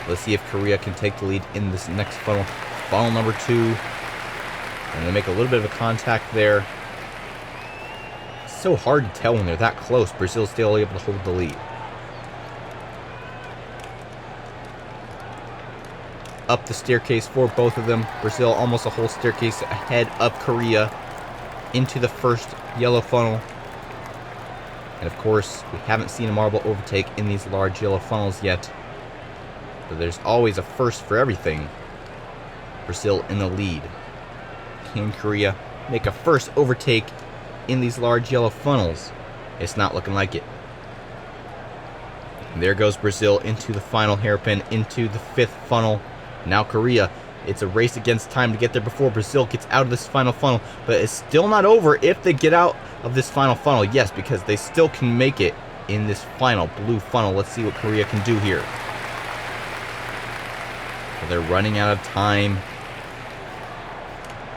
Let's see if Korea can take the lead in this next funnel. Funnel number 2. And they make a little bit of a contact there. It's so hard to tell when they're that close. Brazil's still able to hold the lead. Up the staircase for both of them. Brazil almost a whole staircase ahead of Korea into the first yellow funnel. And of course, we haven't seen a marble overtake in these large yellow funnels yet. But there's always a first for everything. Brazil in the lead. Can Korea make a first overtake in these large yellow funnels? It's not looking like it. And there goes Brazil into the final hairpin, into the 5th funnel. Now Korea, it's a race against time to get there before Brazil gets out of this final funnel. But it's still not over if they get out of this final funnel. Yes, because they still can make it in this final blue funnel. Let's see what Korea can do here. Well, they're running out of time.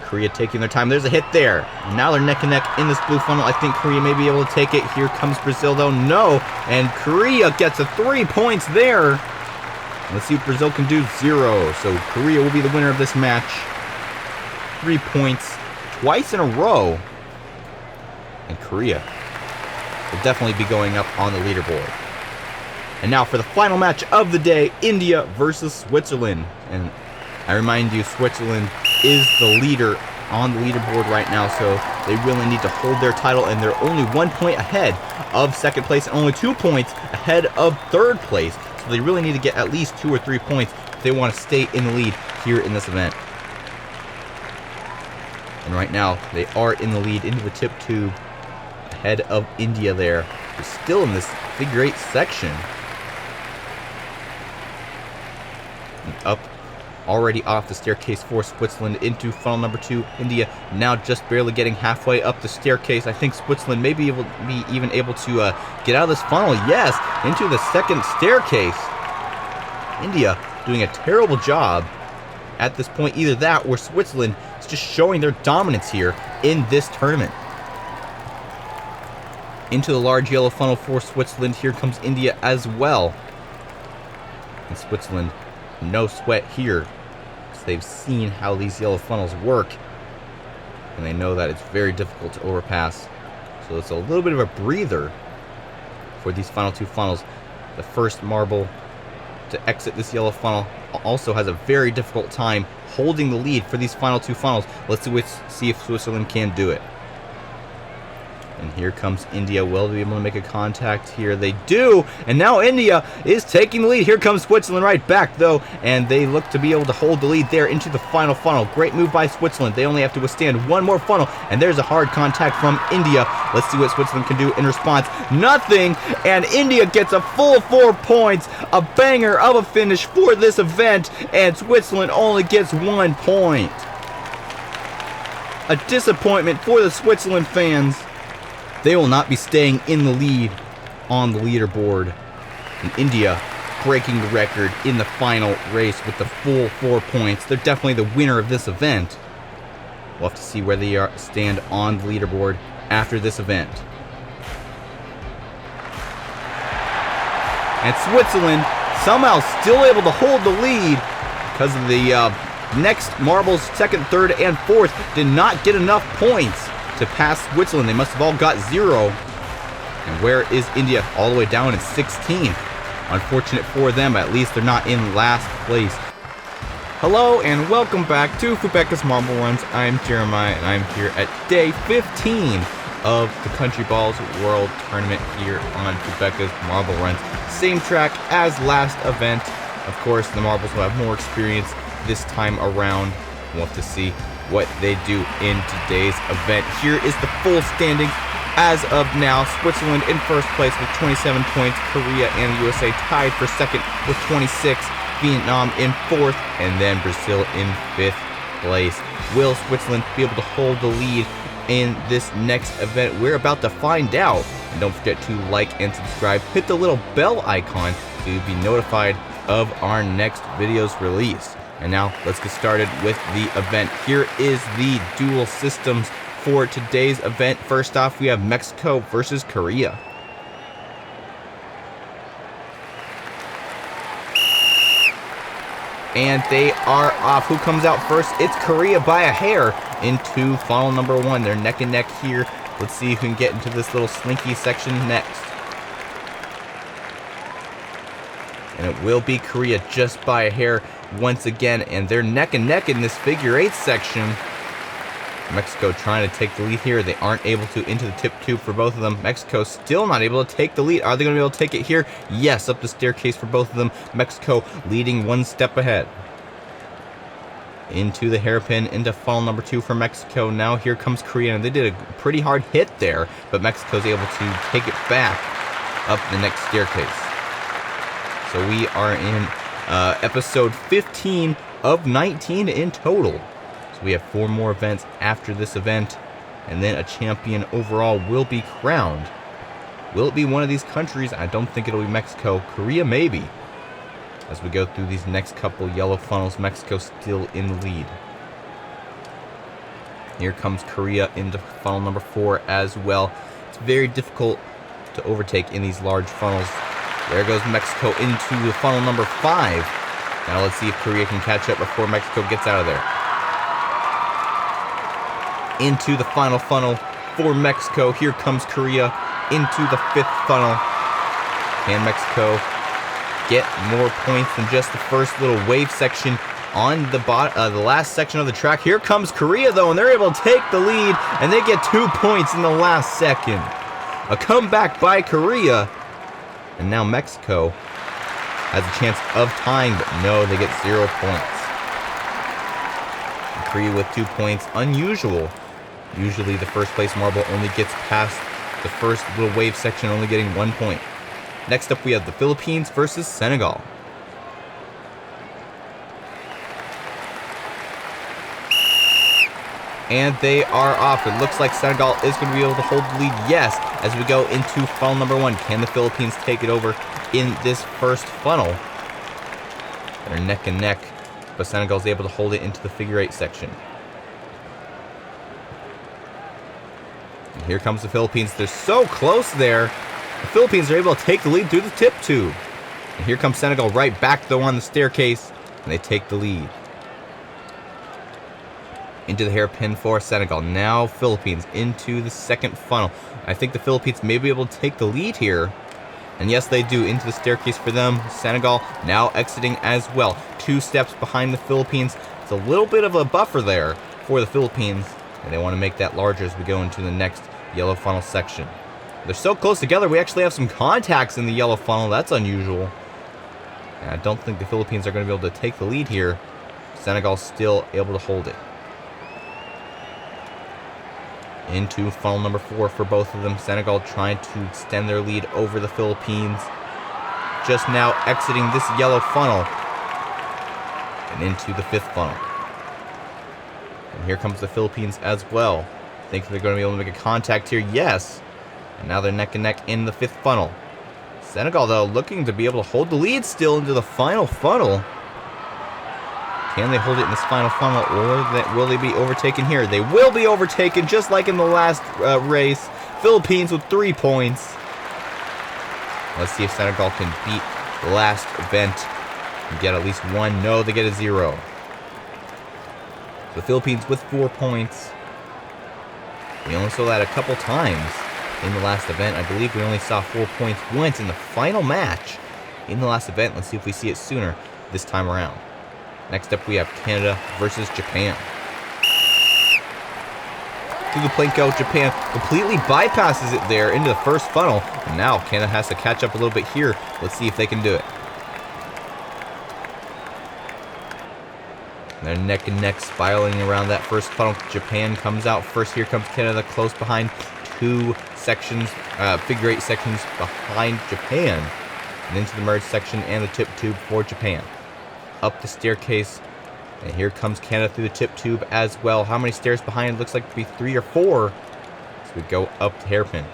Korea taking their time. There's a hit there. Now they're neck and neck in this blue funnel. I think Korea may be able to take it. Here comes Brazil, though. No. And Korea gets a 3 points there. Let's see what Brazil can do. 0. So Korea will be the winner of this match. 3 points twice in a row. And Korea will definitely be going up on the leaderboard. And now for the final match of the day, India versus Switzerland. And I remind you, Switzerland is the leader on the leaderboard right now, so they really need to hold their title, and they're only 1 point ahead of 2nd place and only 2 points ahead of 3rd place. So they really need to get at least 2 or 3 points if they want to stay in the lead here in this event. And right now, they are in the lead into the tip 2, ahead of India there. They're still in this figure 8 section. And up already off the staircase for Switzerland into funnel number 2. India now just barely getting halfway up the staircase. I think Switzerland may be even able to get out of this funnel. Yes, into the 2nd staircase. India doing a terrible job at this point. Either that or Switzerland is just showing their dominance here in this tournament. Into the large yellow funnel for Switzerland. Here comes India as well. And Switzerland, no sweat here, because they've seen how these yellow funnels work, and they know that it's very difficult to overpass. So it's a little bit of a breather for these final 2 funnels. The first marble to exit this yellow funnel also has a very difficult time holding the lead for these final 2 funnels. Let's see if Switzerland can do it. And here comes India. Will they be able to make a contact here? They do. And now India is taking the lead. Here comes Switzerland right back, though. And they look to be able to hold the lead there into the final funnel. Great move by Switzerland. They only have to withstand 1 more funnel. And there's a hard contact from India. Let's see what Switzerland can do in response. Nothing. And India gets a full 4 points. A banger of a finish for this event. And Switzerland only gets 1 point. A disappointment for the Switzerland fans. They will not be staying in the lead on the leaderboard. And India breaking the record in the final race with the full 4 points. They're definitely the winner of this event. We'll have to see where they stand on the leaderboard after this event. And Switzerland somehow still able to hold the lead because of the next marbles, 2nd, 3rd, and 4th did not get enough points to pass Switzerland. They must have all got 0. And where is India? All the way down in 16th. Unfortunate for them, at least they're not in last place. Hello and welcome back to Fubeca's Marble Runs. I'm Jeremiah and I'm here at day 15 of the Countryballs World Tournament here on Fubeca's Marble Runs. Same track as last event. Of course, the marbles will have more experience this time around. We'll have to see what they do in today's event. Here is the full standing as of now. Switzerland in 1st place with 27 points. Korea and the USA tied for 2nd with 26. Vietnam in 4th. And then Brazil in 5th place. Will Switzerland be able to hold the lead in this next event? We're about to find out. And don't forget to like and subscribe. Hit the little bell icon to be notified of our next video's release. And now let's get started with the event. Here is the dual systems for today's event. First off, we have Mexico versus Korea. And they are off. Who comes out first? It's Korea by a hair into funnel number 1. They're neck and neck here. Let's see who can get into this little slinky section next. And it will be Korea just by a hair once again. And they're neck and neck in this figure 8 section. Mexico trying to take the lead here. They aren't able to into the tip tube for both of them. Mexico still not able to take the lead. Are they going to be able to take it here? Yes, up the staircase for both of them. Mexico leading one step ahead. Into the hairpin, into funnel number 2 for Mexico. Now here comes Korea, and they did a pretty hard hit there, but Mexico's able to take it back up the next staircase. So we are in episode 15 of 19 in total. We have 4 more events after this event, and then a champion overall will be crowned. Will it be one of these countries? I don't think it'll be Mexico. Korea, maybe. As we go through these next couple yellow funnels, Mexico still in the lead. Here comes Korea into funnel number 4 as well. It's very difficult to overtake in these large funnels. There goes Mexico into the funnel number 5. Now let's see if Korea can catch up before Mexico gets out of there. Into the final funnel for Mexico. Here comes Korea into the 5th funnel. Can Mexico get more points than just the first little wave section on the last section of the track? Here comes Korea though, and they're able to take the lead, and they get 2 points in the last second. A comeback by Korea, and now Mexico has a chance of tying, but no, they get 0 points. And Korea with 2 points, unusual. Usually the first place marble only gets past the first little wave section, only getting 1 point. Next up we have the Philippines versus Senegal. And they are off. It looks like Senegal is going to be able to hold the lead. Yes, as we go into funnel number 1. Can the Philippines take it over in this first funnel? They're neck and neck, but Senegal is able to hold it into the figure 8 section. And here comes the Philippines. They're so close there. The Philippines are able to take the lead through the tip tube. And here comes Senegal right back though on the staircase, and they take the lead. Into the hairpin for Senegal. Now Philippines into the second funnel. I think the Philippines may be able to take the lead here. And yes, they do. Into the staircase for them. Senegal now exiting as well. 2 steps behind the Philippines. It's a little bit of a buffer there for the Philippines, and they want to make that larger as we go into the next yellow funnel section. They're so close together, we actually have some contacts in the yellow funnel. That's unusual. And I don't think the Philippines are going to be able to take the lead here. Senegal's still able to hold it. Into funnel number 4 for both of them. Senegal trying to extend their lead over the Philippines. Just now exiting this yellow funnel. And into the 5th funnel. And here comes the Philippines as well. Think they're going to be able to make a contact here. Yes. And now they're neck and neck in the 5th funnel. Senegal, though, looking to be able to hold the lead still into the final funnel. Can they hold it in this final funnel, or will they be overtaken here? They will be overtaken, just like in the last race. Philippines with 3 points. Let's see if Senegal can beat the last event and get at least 1. No, they get a 0. The Philippines with 4 points. We only saw that a couple times in the last event. I believe we only saw 4 points once in the final match in the last event. Let's see if we see it sooner this time around. Next up, we have Canada versus Japan. Through the Plinko, Japan completely bypasses it there into the first funnel. And now Canada has to catch up a little bit here. Let's see if they can do it. They're neck and neck spiraling around that first funnel. Japan comes out first. Here comes Canada close behind. 2 sections, figure 8 sections behind Japan. And into the merge section and the tip tube for Japan. Up the staircase And here comes Canada through the tip tube as well. How many stairs behind? Looks like to be 3 or 4. So we go up to hairpin.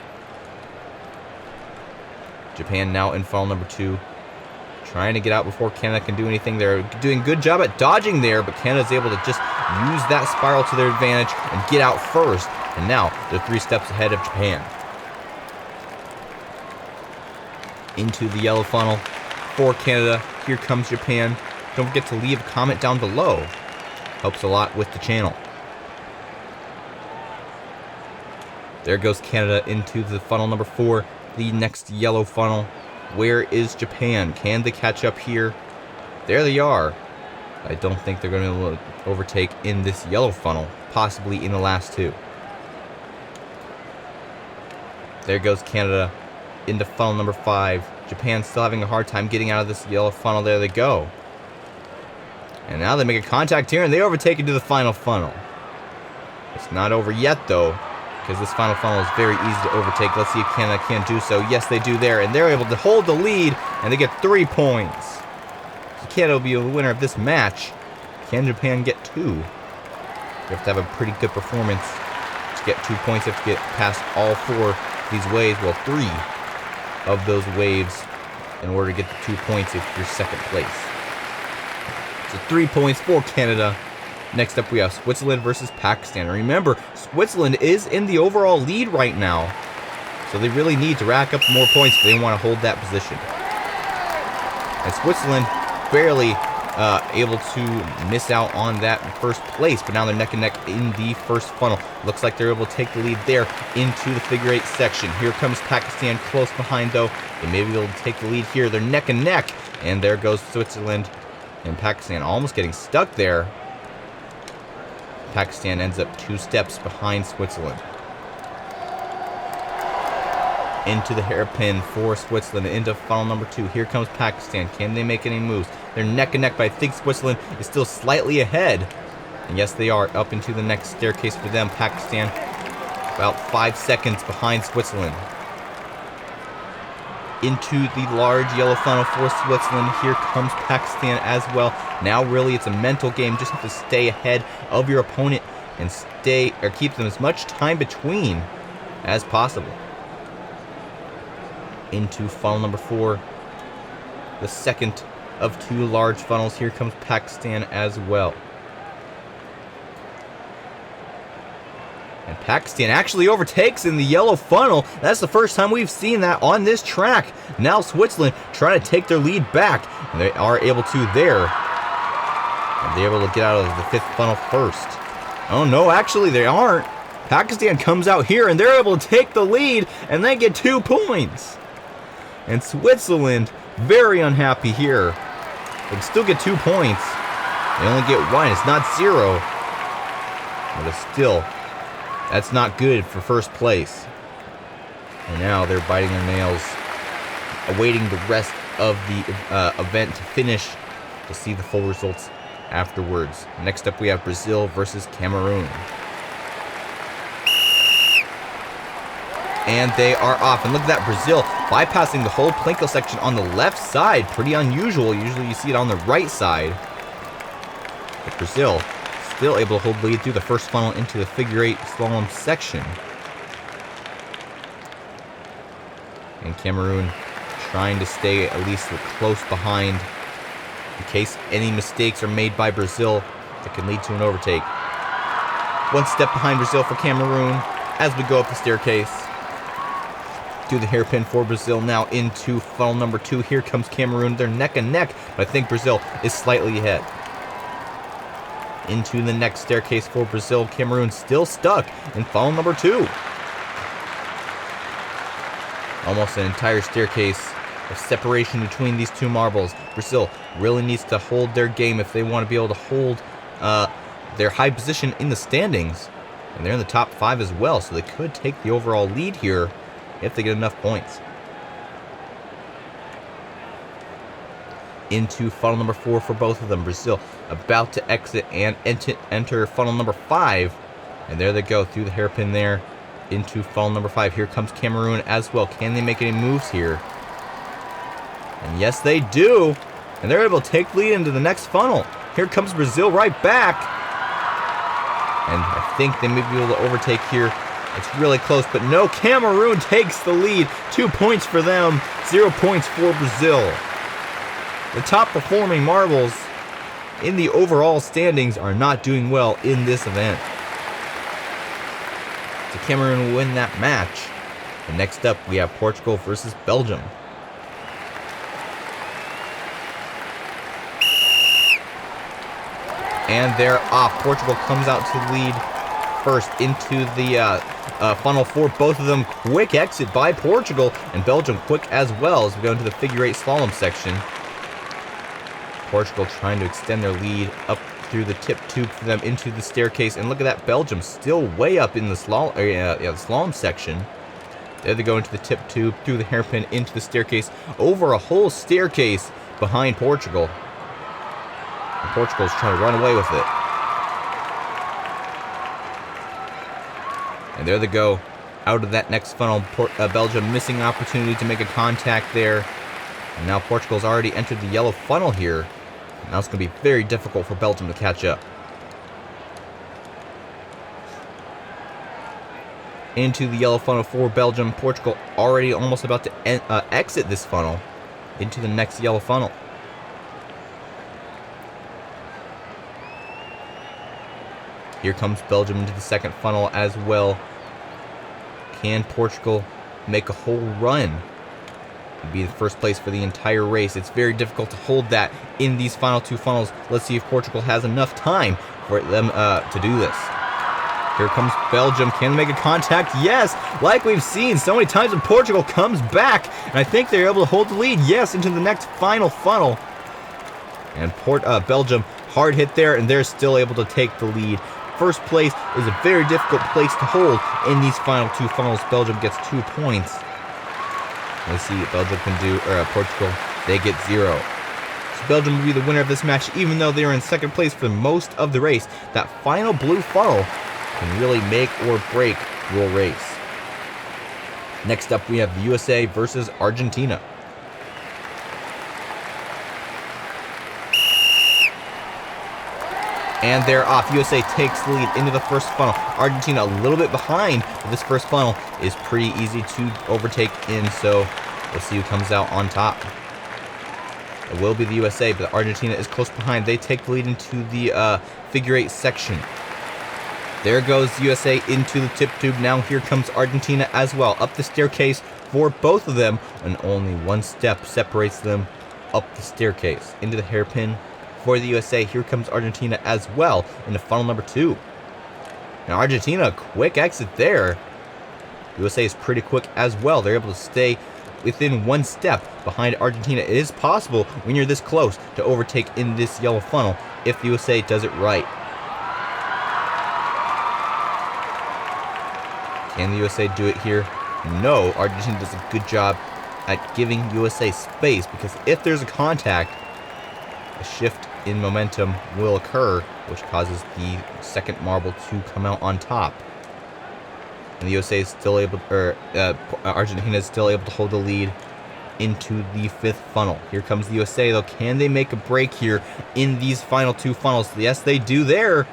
Japan now in funnel number 2. Trying to get out before Canada can do anything. They're doing a good job at dodging there, but Canada's able to just use that spiral to their advantage and get out first. And now they're 3 steps ahead of Japan. Into the yellow funnel for Canada. Here comes Japan. Don't forget to leave a comment down below. Helps a lot with the channel. There goes Canada into the funnel number 4, the next yellow funnel. Where is Japan? Can they catch up here? There they are. I don't think they're going to be able to overtake in this yellow funnel, possibly in the last 2. There goes Canada into funnel number 5. Japan still having a hard time getting out of this yellow funnel. There they go. And now they make a contact here and they overtake into the final funnel. It's not over yet though, because this final funnel is very easy to overtake. Let's see if Canada can do so. Yes, they do there, and they're able to hold the lead, and they get 3 points. So Canada will be the winner of this match. Can Japan get 2? You have to have a pretty good performance to get 2 points. You have to get past all 4 of these waves, well, 3 of those waves, in order to get the 2 points if you're second place. So 3 points for Canada. Next up, we have Switzerland versus Pakistan. And remember, Switzerland is in the overall lead right now, so they really need to rack up more points if they want to hold that position. And Switzerland barely able to miss out on that in first place, but now they're neck and neck in the first funnel. Looks like they're able to take the lead there into the figure 8 section. Here comes Pakistan close behind, though. They may be able to take the lead here. They're neck and neck, and there goes Switzerland and Pakistan almost getting stuck there. Pakistan ends up 2 steps behind Switzerland. Into the hairpin for Switzerland, into funnel number 2. Here comes Pakistan. Can they make any moves? They're neck and neck, but I think Switzerland is still slightly ahead. And yes, they are. Up into the next staircase for them. Pakistan about 5 seconds behind Switzerland. Into the large yellow funnel for Switzerland. Here comes Pakistan as well. Now really it's a mental game. Just have to stay ahead of your opponent and keep them as much time between as possible. Into funnel number 4. The second of 2 large funnels. Here comes Pakistan as well. And Pakistan actually overtakes in the yellow funnel. That's the first time we've seen that on this track. Now Switzerland trying to take their lead back. And they are able to there. And they're able to get out of the 5th funnel first. Oh no, actually they aren't. Pakistan comes out here and they're able to take the lead and they get 2 points. And Switzerland very unhappy here. They can still get 2 points. They only get 1. It's not 0. But it's still... that's not good for first place. And now they're biting their nails, awaiting the rest of the event to finish to see the full results afterwards. Next up, we have Brazil versus Cameroon. And they are off. And look at that, Brazil bypassing the whole Plinko section on the left side. Pretty unusual. Usually you see it on the right side. But Brazil still able to hold lead through the first funnel into the figure 8 slalom section. And Cameroon trying to stay at least close behind in case any mistakes are made by Brazil that can lead to an overtake. 1 step behind Brazil for Cameroon as we go up the staircase. Do the hairpin for Brazil now into funnel number 2. Here comes Cameroon. They're neck and neck, but I think Brazil is slightly ahead. Into the next staircase for Brazil. Cameroon still stuck in funnel number 2. Almost an entire staircase of separation between these 2 marbles. Brazil really needs to hold their game if they want to be able to hold their high position in the standings. And they're in the top 5 as well, so they could take the overall lead here if they get enough points. Into funnel number 4 for both of them. Brazil about to exit and enter funnel number 5. And there they go through the hairpin there into funnel number 5. Here comes Cameroon as well. Can they make any moves here? And yes, they do. And they're able to take lead into the next funnel. Here comes Brazil right back. And I think they may be able to overtake here. It's really close, but no, Cameroon takes the lead. 2 points for them, 0 points for Brazil. The top performing marbles in the overall standings are not doing well in this event. So Cameroon will win that match. And next up, we have Portugal versus Belgium. And they're off. Portugal comes out to lead first into the funnel for both of them. Quick exit by Portugal, and Belgium quick as well as we go into the figure eight slalom section. Portugal trying to extend their lead up through the tip tube for them into the staircase. And look at that, Belgium still way up in the slalom section. There they go into the tip tube, through the hairpin, into the staircase, over a whole staircase behind Portugal. And Portugal's trying to run away with it. And there they go, out of that next funnel. Belgium missing an opportunity to make a contact there. And now Portugal's already entered the yellow funnel here. Now it's going to be very difficult for Belgium to catch up. Into the yellow funnel for Belgium. Portugal already almost about to exit this funnel into the next yellow funnel. Here comes Belgium into the second funnel as well. Can Portugal make a whole run? Be the first place for the entire race. It's very difficult to hold that in these final two funnels. Let's see if Portugal has enough time for them to do this. Here comes Belgium. Can they make a contact? Yes, like we've seen so many times when Portugal comes back. And I think they're able to hold the lead. Yes, into the next final funnel. And Belgium hard hit there, and they're still able to take the lead. First place is a very difficult place to hold in these final two funnels. Belgium gets 2 points. Let's see what Belgium can do, or Portugal, they get 0. So Belgium will be the winner of this match, even though they are in second place for most of the race. That final blue funnel can really make or break your race. Next up, we have the USA versus Argentina. And they're off. USA takes the lead into the first funnel. Argentina a little bit behind, but this first funnel is pretty easy to overtake in, so we'll see who comes out on top. It will be the USA, but Argentina is close behind. They take the lead into the figure eight section. There goes USA into the tip tube. Now here comes Argentina as well. Up the staircase for both of them, and only one step separates them up the staircase. Into the hairpin for the USA. Here comes Argentina as well into funnel number 2. Now Argentina, quick exit there. USA is pretty quick as well. They're able to stay within one step behind Argentina. It is possible when you're this close to overtake in this yellow funnel if the USA does it right. Can the USA do it here? No, Argentina does a good job at giving USA space, because if there's a contact, a shift in momentum will occur, which causes the second marble to come out on top. And the USA is still able, Argentina is still able to hold the lead into the fifth funnel. Here comes the USA though. Can they make a break here in these final two funnels? Yes, they do there.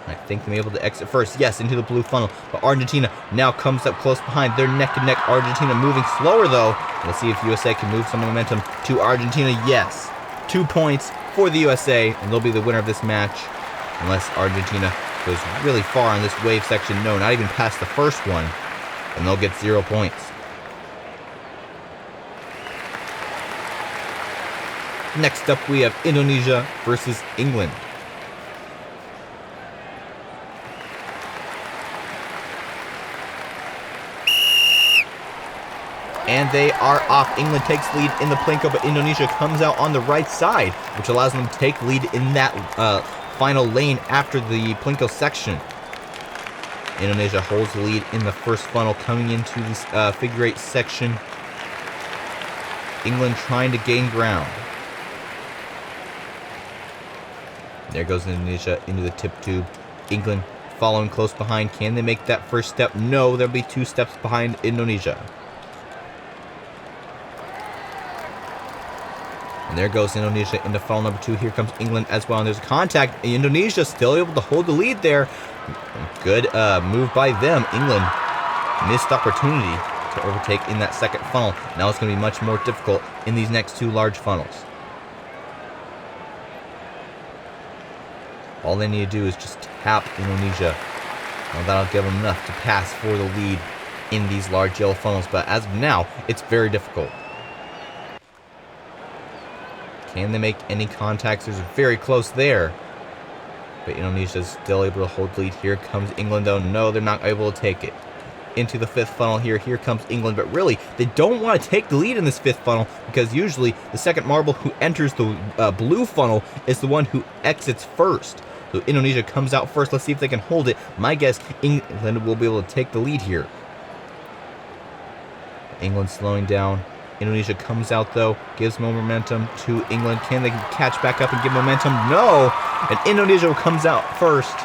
I think they're able to exit first. Yes, into the blue funnel. But Argentina now comes up close behind. They're neck and neck. Argentina moving slower though. Let's see if USA can move some momentum to Argentina. Yes. 2 points for the USA, and they'll be the winner of this match. Unless Argentina goes really far on this wave section. No, not even past the first one. And they'll get 0 points. Next up, we have Indonesia versus England. And they are off. England takes lead in the Plinko, but Indonesia comes out on the right side, which allows them to take lead in that final lane after the Plinko section. Indonesia holds the lead in the first funnel coming into this figure eight section. England trying to gain ground. There goes Indonesia into the tip tube. England following close behind. Can they make that first step? No, there'll be 2 steps behind Indonesia. And there goes Indonesia into funnel number 2. Here comes England as well. And there's a contact. Indonesia still able to hold the lead there. Good move by them. England missed opportunity to overtake in that second funnel. Now it's going to be much more difficult in these next 2 large funnels. All they need to do is just tap Indonesia. Well, that'll give them enough to pass for the lead in these large yellow funnels. But as of now, it's very difficult. Can they make any contacts? There's very close there. But Indonesia's still able to hold lead. Here comes England, though. No, they're not able to take it. Into the 5th funnel here. Here comes England. But really, they don't want to take the lead in this 5th funnel because usually the second marble who enters the blue funnel is the one who exits first. So Indonesia comes out first. Let's see if they can hold it. My guess, England will be able to take the lead here. England slowing down. Indonesia comes out, though, gives more momentum to England. Can they catch back up and give momentum? No! And Indonesia comes out first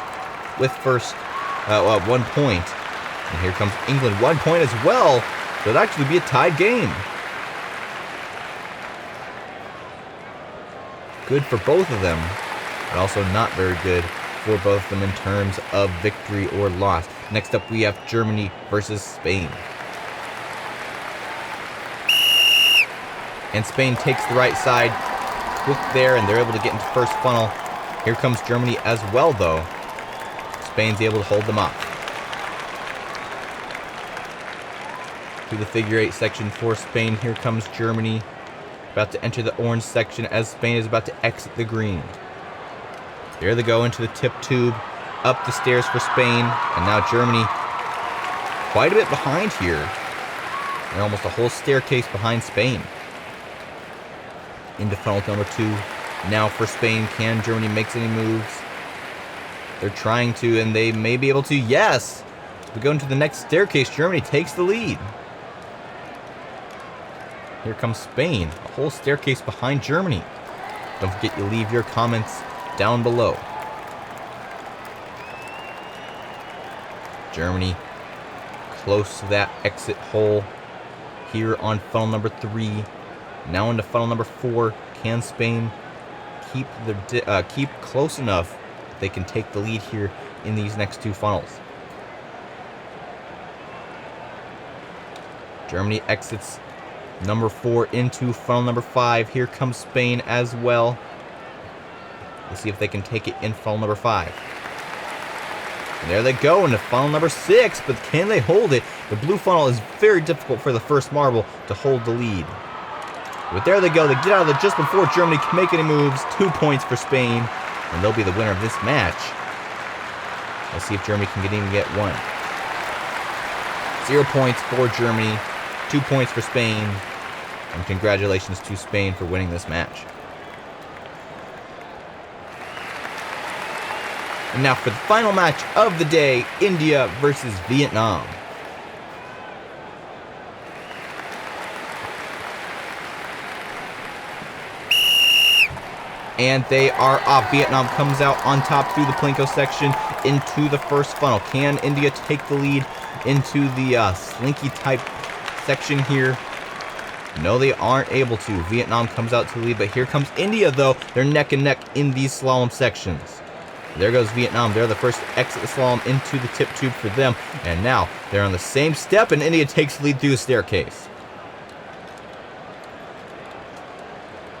with 1 point. And here comes England, 1 point as well. So it'll actually be a tied game. Good for both of them, but also not very good for both of them in terms of victory or loss. Next up, we have Germany versus Spain. And Spain takes the right side, quick there, and they're able to get into first funnel. Here comes Germany as well, though. Spain's able to hold them off. To the figure 8 section for Spain. Here comes Germany, about to enter the orange section as Spain is about to exit the green. There they go into the tip tube, up the stairs for Spain, and now Germany quite a bit behind here. And almost a whole staircase behind Spain. Into funnel number 2. Now for Spain, can Germany make any moves? They're trying to, and they may be able to. Yes! We go into the next staircase. Germany takes the lead. Here comes Spain. A whole staircase behind Germany. Don't forget you leave your comments down below. Germany close to that exit hole here on funnel number 3. Now into funnel number 4. Can Spain keep close enough that they can take the lead here in these next 2 funnels? Germany exits number 4 into funnel number 5. Here comes Spain as well. Let's see if they can take it in funnel number 5. And there they go into funnel number 6, but can they hold it? The blue funnel is very difficult for the first marble to hold the lead. But there they go. They get out of there just before Germany can make any moves. 2 points for Spain, and they'll be the winner of this match. Let's see if Germany can even get 1. 0 points for Germany, 2 points for Spain, and congratulations to Spain for winning this match. And now for the final match of the day, India versus Vietnam. And they are off. Vietnam comes out on top through the Plinko section into the first funnel. Can India take the lead into the slinky type section here? No, they aren't able to. Vietnam comes out to the lead, but here comes India, though. They're neck and neck in these slalom sections. There goes Vietnam. They're the first to exit the slalom into the tip tube for them. And now they're on the same step, and India takes the lead through the staircase.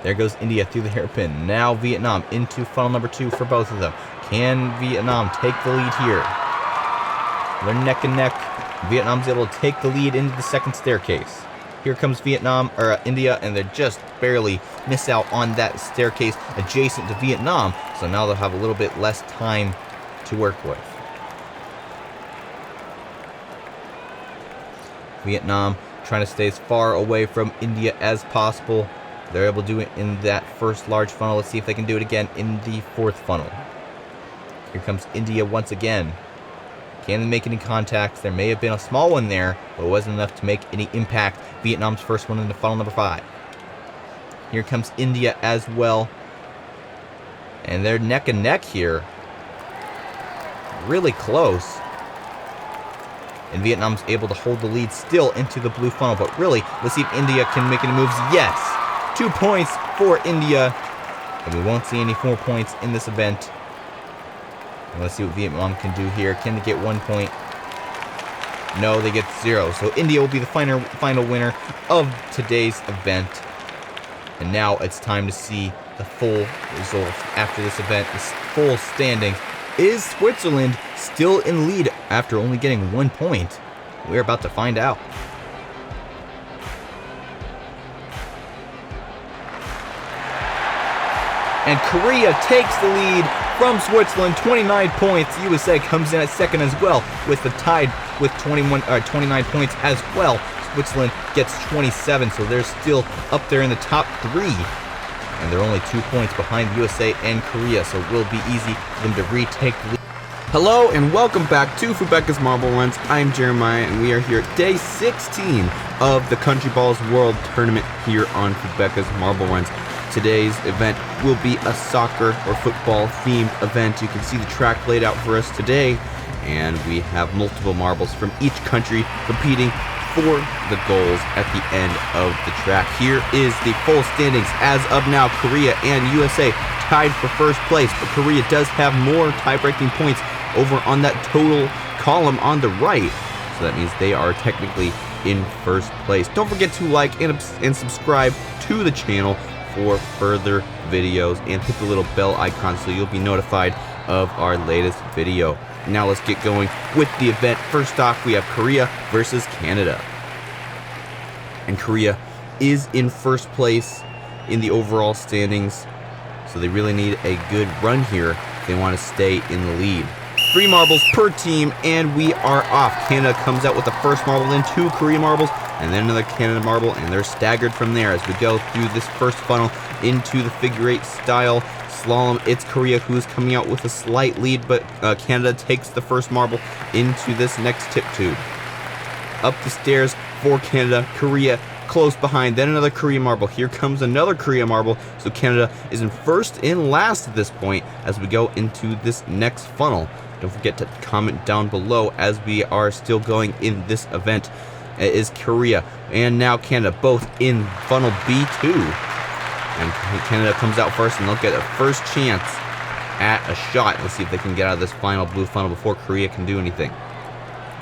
There goes India through the hairpin. Now Vietnam into funnel number 2 for both of them. Can Vietnam take the lead here? They're neck and neck. Vietnam's able to take the lead into the second staircase. Here comes India, and they just barely miss out on that staircase adjacent to Vietnam. So now they'll have a little bit less time to work with. Vietnam trying to stay as far away from India as possible. They're able to do it in that first large funnel. Let's see if they can do it again in the 4th funnel. Here comes India once again. Can they make any contacts? There may have been a small one there, but it wasn't enough to make any impact. Vietnam's first one into funnel number 5. Here comes India as well. And they're neck and neck here. Really close. And Vietnam's able to hold the lead still into the blue funnel. But really, let's see if India can make any moves. Yes! 2 points for India. And we won't see any 4 points in this event. And let's see what Vietnam can do here. Can they get 1 point? No, they get 0. So India will be the final winner of today's event. And now it's time to see the full results after this event. The full standings. Is Switzerland still in lead after only getting 1 point? We're about to find out. And Korea takes the lead from Switzerland, 29 points. USA comes in at second as well, with the tied with 29 points as well. Switzerland gets 27, so they're still up there in the top 3. And they're only 2 points behind USA and Korea, so it will be easy for them to retake the lead. Hello and welcome back to Fubeca's Marble Runs. I'm Jeremiah and we are here at day 16 of the Countryballs World Tournament here on Fubeca's Marble Runs. Today's event will be a soccer or football themed event. You can see the track laid out for us today, and we have multiple marbles from each country competing for the goals at the end of the track. Here is the full standings as of now. Korea and USA tied for first place, but Korea does have more tie-breaking points over on that total column on the right, so that means they are technically in first place. Don't forget to like and subscribe to the channel for further videos, and hit the little bell icon so you'll be notified of our latest video. Now let's get going with the event. First off, we have Korea versus Canada. And Korea is in first place in the overall standings, so they really need a good run here if they want to stay in the lead. 3 marbles per team, and we are off. Canada comes out with the first marble, then 2 Korean marbles, and then another Canada marble, and they're staggered from there as we go through this first funnel into the figure-8 style slalom. It's Korea who's coming out with a slight lead, but Canada takes the first marble into this next tip tube. Up the stairs for Canada, Korea close behind, then another Korean marble. Here comes another Korean marble, so Canada is in first and last at this point as we go into this next funnel. Don't forget to comment down below as we are still going in this event. It is Korea and now Canada both in funnel B2. And Canada comes out first, and they'll get a first chance at a shot. Let's see if they can get out of this final blue funnel before Korea can do anything.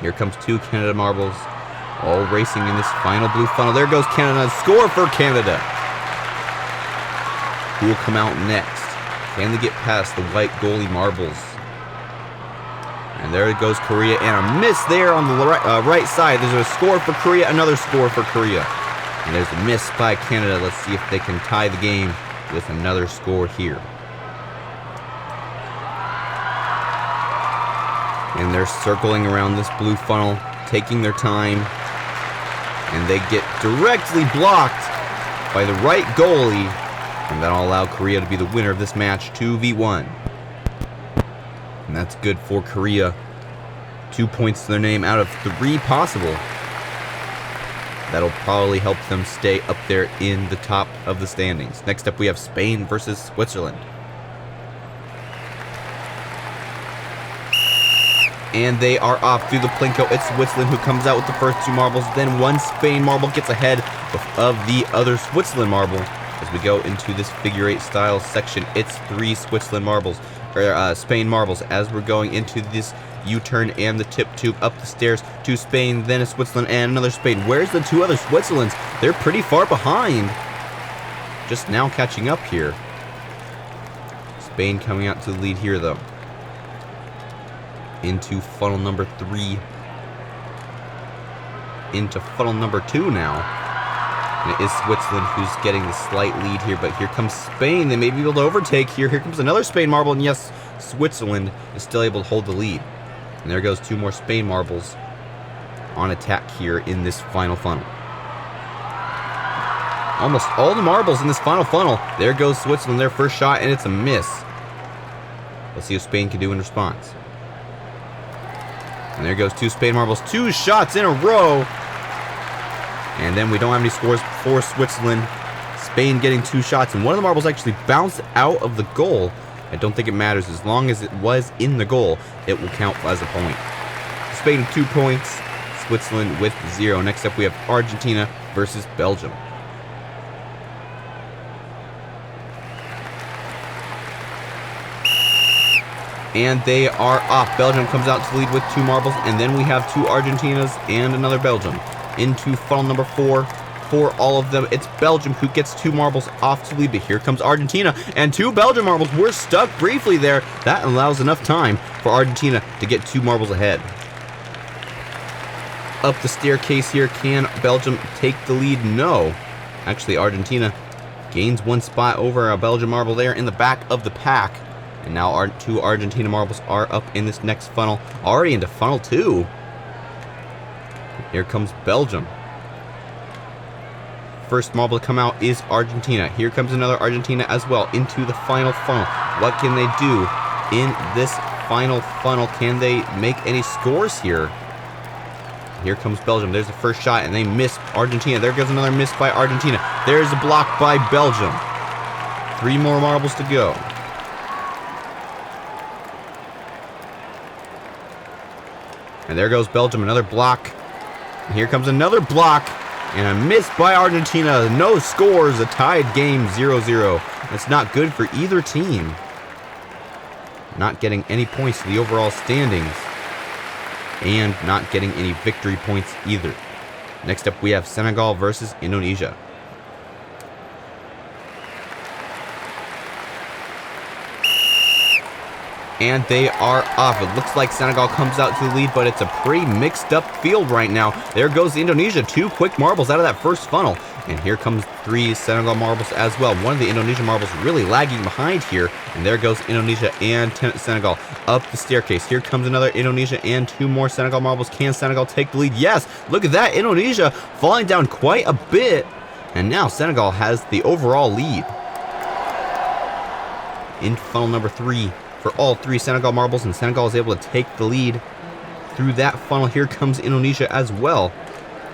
Here comes 2 Canada marbles, all racing in this final blue funnel. There goes Canada. Score for Canada. Who will come out next? Can they get past the white goalie marbles? And there it goes Korea, and a miss there on the right side. There's a score for Korea, another score for Korea. And there's a miss by Canada. Let's see if they can tie the game with another score here. And they're circling around this blue funnel, taking their time. And they get directly blocked by the right goalie. And that'll allow Korea to be the winner of this match, 2v1. And that's good for Korea. 2 points to their name out of 3 possible. That'll probably help them stay up there in the top of the standings. Next up, we have Spain versus Switzerland. And they are off through the Plinko. It's Switzerland who comes out with the first 2 marbles. Then 1 Spain marble gets ahead of the other Switzerland marble. As we go into this figure-8 style section, it's 3 Switzerland marbles. Spain marbles as we're going into this U-turn and the tip tube up the stairs to Spain, then a Switzerland and another Spain. Where's the 2 other Switzerlands? They're pretty far behind. Just now catching up here. Spain coming out to the lead here though. Into funnel number 3. Into funnel number 2 now. And it is Switzerland who's getting the slight lead here, but here comes Spain. They may be able to overtake here. Here comes another Spain marble, and yes, Switzerland is still able to hold the lead. And there goes 2 more Spain marbles on attack here in this final funnel. Almost all the marbles in this final funnel. There goes Switzerland, their first shot, and it's a miss. Let's see what Spain can do in response. And there goes 2 Spain marbles, 2 shots in a row. And then we don't have any scores for Switzerland. Spain getting 2 shots, and one of the marbles actually bounced out of the goal. I don't think it matters. As long as it was in the goal, it will count as a point. Spain 2 points, Switzerland with 0. Next up, we have Argentina versus Belgium. And they are off. Belgium comes out to lead with 2 marbles, and then we have 2 Argentinas and another Belgium. Into funnel number 4. For all of them, it's Belgium who gets 2 marbles off to lead, but here comes Argentina, and 2 Belgian marbles. We're stuck briefly there. That allows enough time for Argentina to get 2 marbles ahead. Up the staircase here, can Belgium take the lead? No. Actually, Argentina gains 1 spot over a Belgian marble there in the back of the pack. And now our 2 Argentina marbles are up in this next funnel, already into funnel 2. Here comes Belgium. First marble to come out is Argentina. Here comes another Argentina as well into the final funnel. What can they do in this final funnel? Can they make any scores here? Here comes Belgium. There's the first shot, and they miss Argentina. There goes another miss by Argentina. There's a block by Belgium. 3 more marbles to go. And there goes Belgium, another block. And here comes another block. And a miss by Argentina. No scores, a tied game, 0-0. That's not good for either team. Not getting any points to the overall standings. And not getting any victory points either. Next up, we have Senegal versus Indonesia. And they are off. It looks like Senegal comes out to the lead, but it's a pretty mixed up field right now. There goes Indonesia. 2 quick marbles out of that first funnel. And here comes 3 Senegal marbles as well. One of the Indonesian marbles really lagging behind here. And there goes Indonesia and Senegal up the staircase. Here comes another Indonesia and 2 more Senegal marbles. Can Senegal take the lead? Yes. Look at that. Indonesia falling down quite a bit. And now Senegal has the overall lead. In funnel number 3. For all 3 Senegal marbles, and Senegal is able to take the lead through that funnel. Here comes Indonesia as well,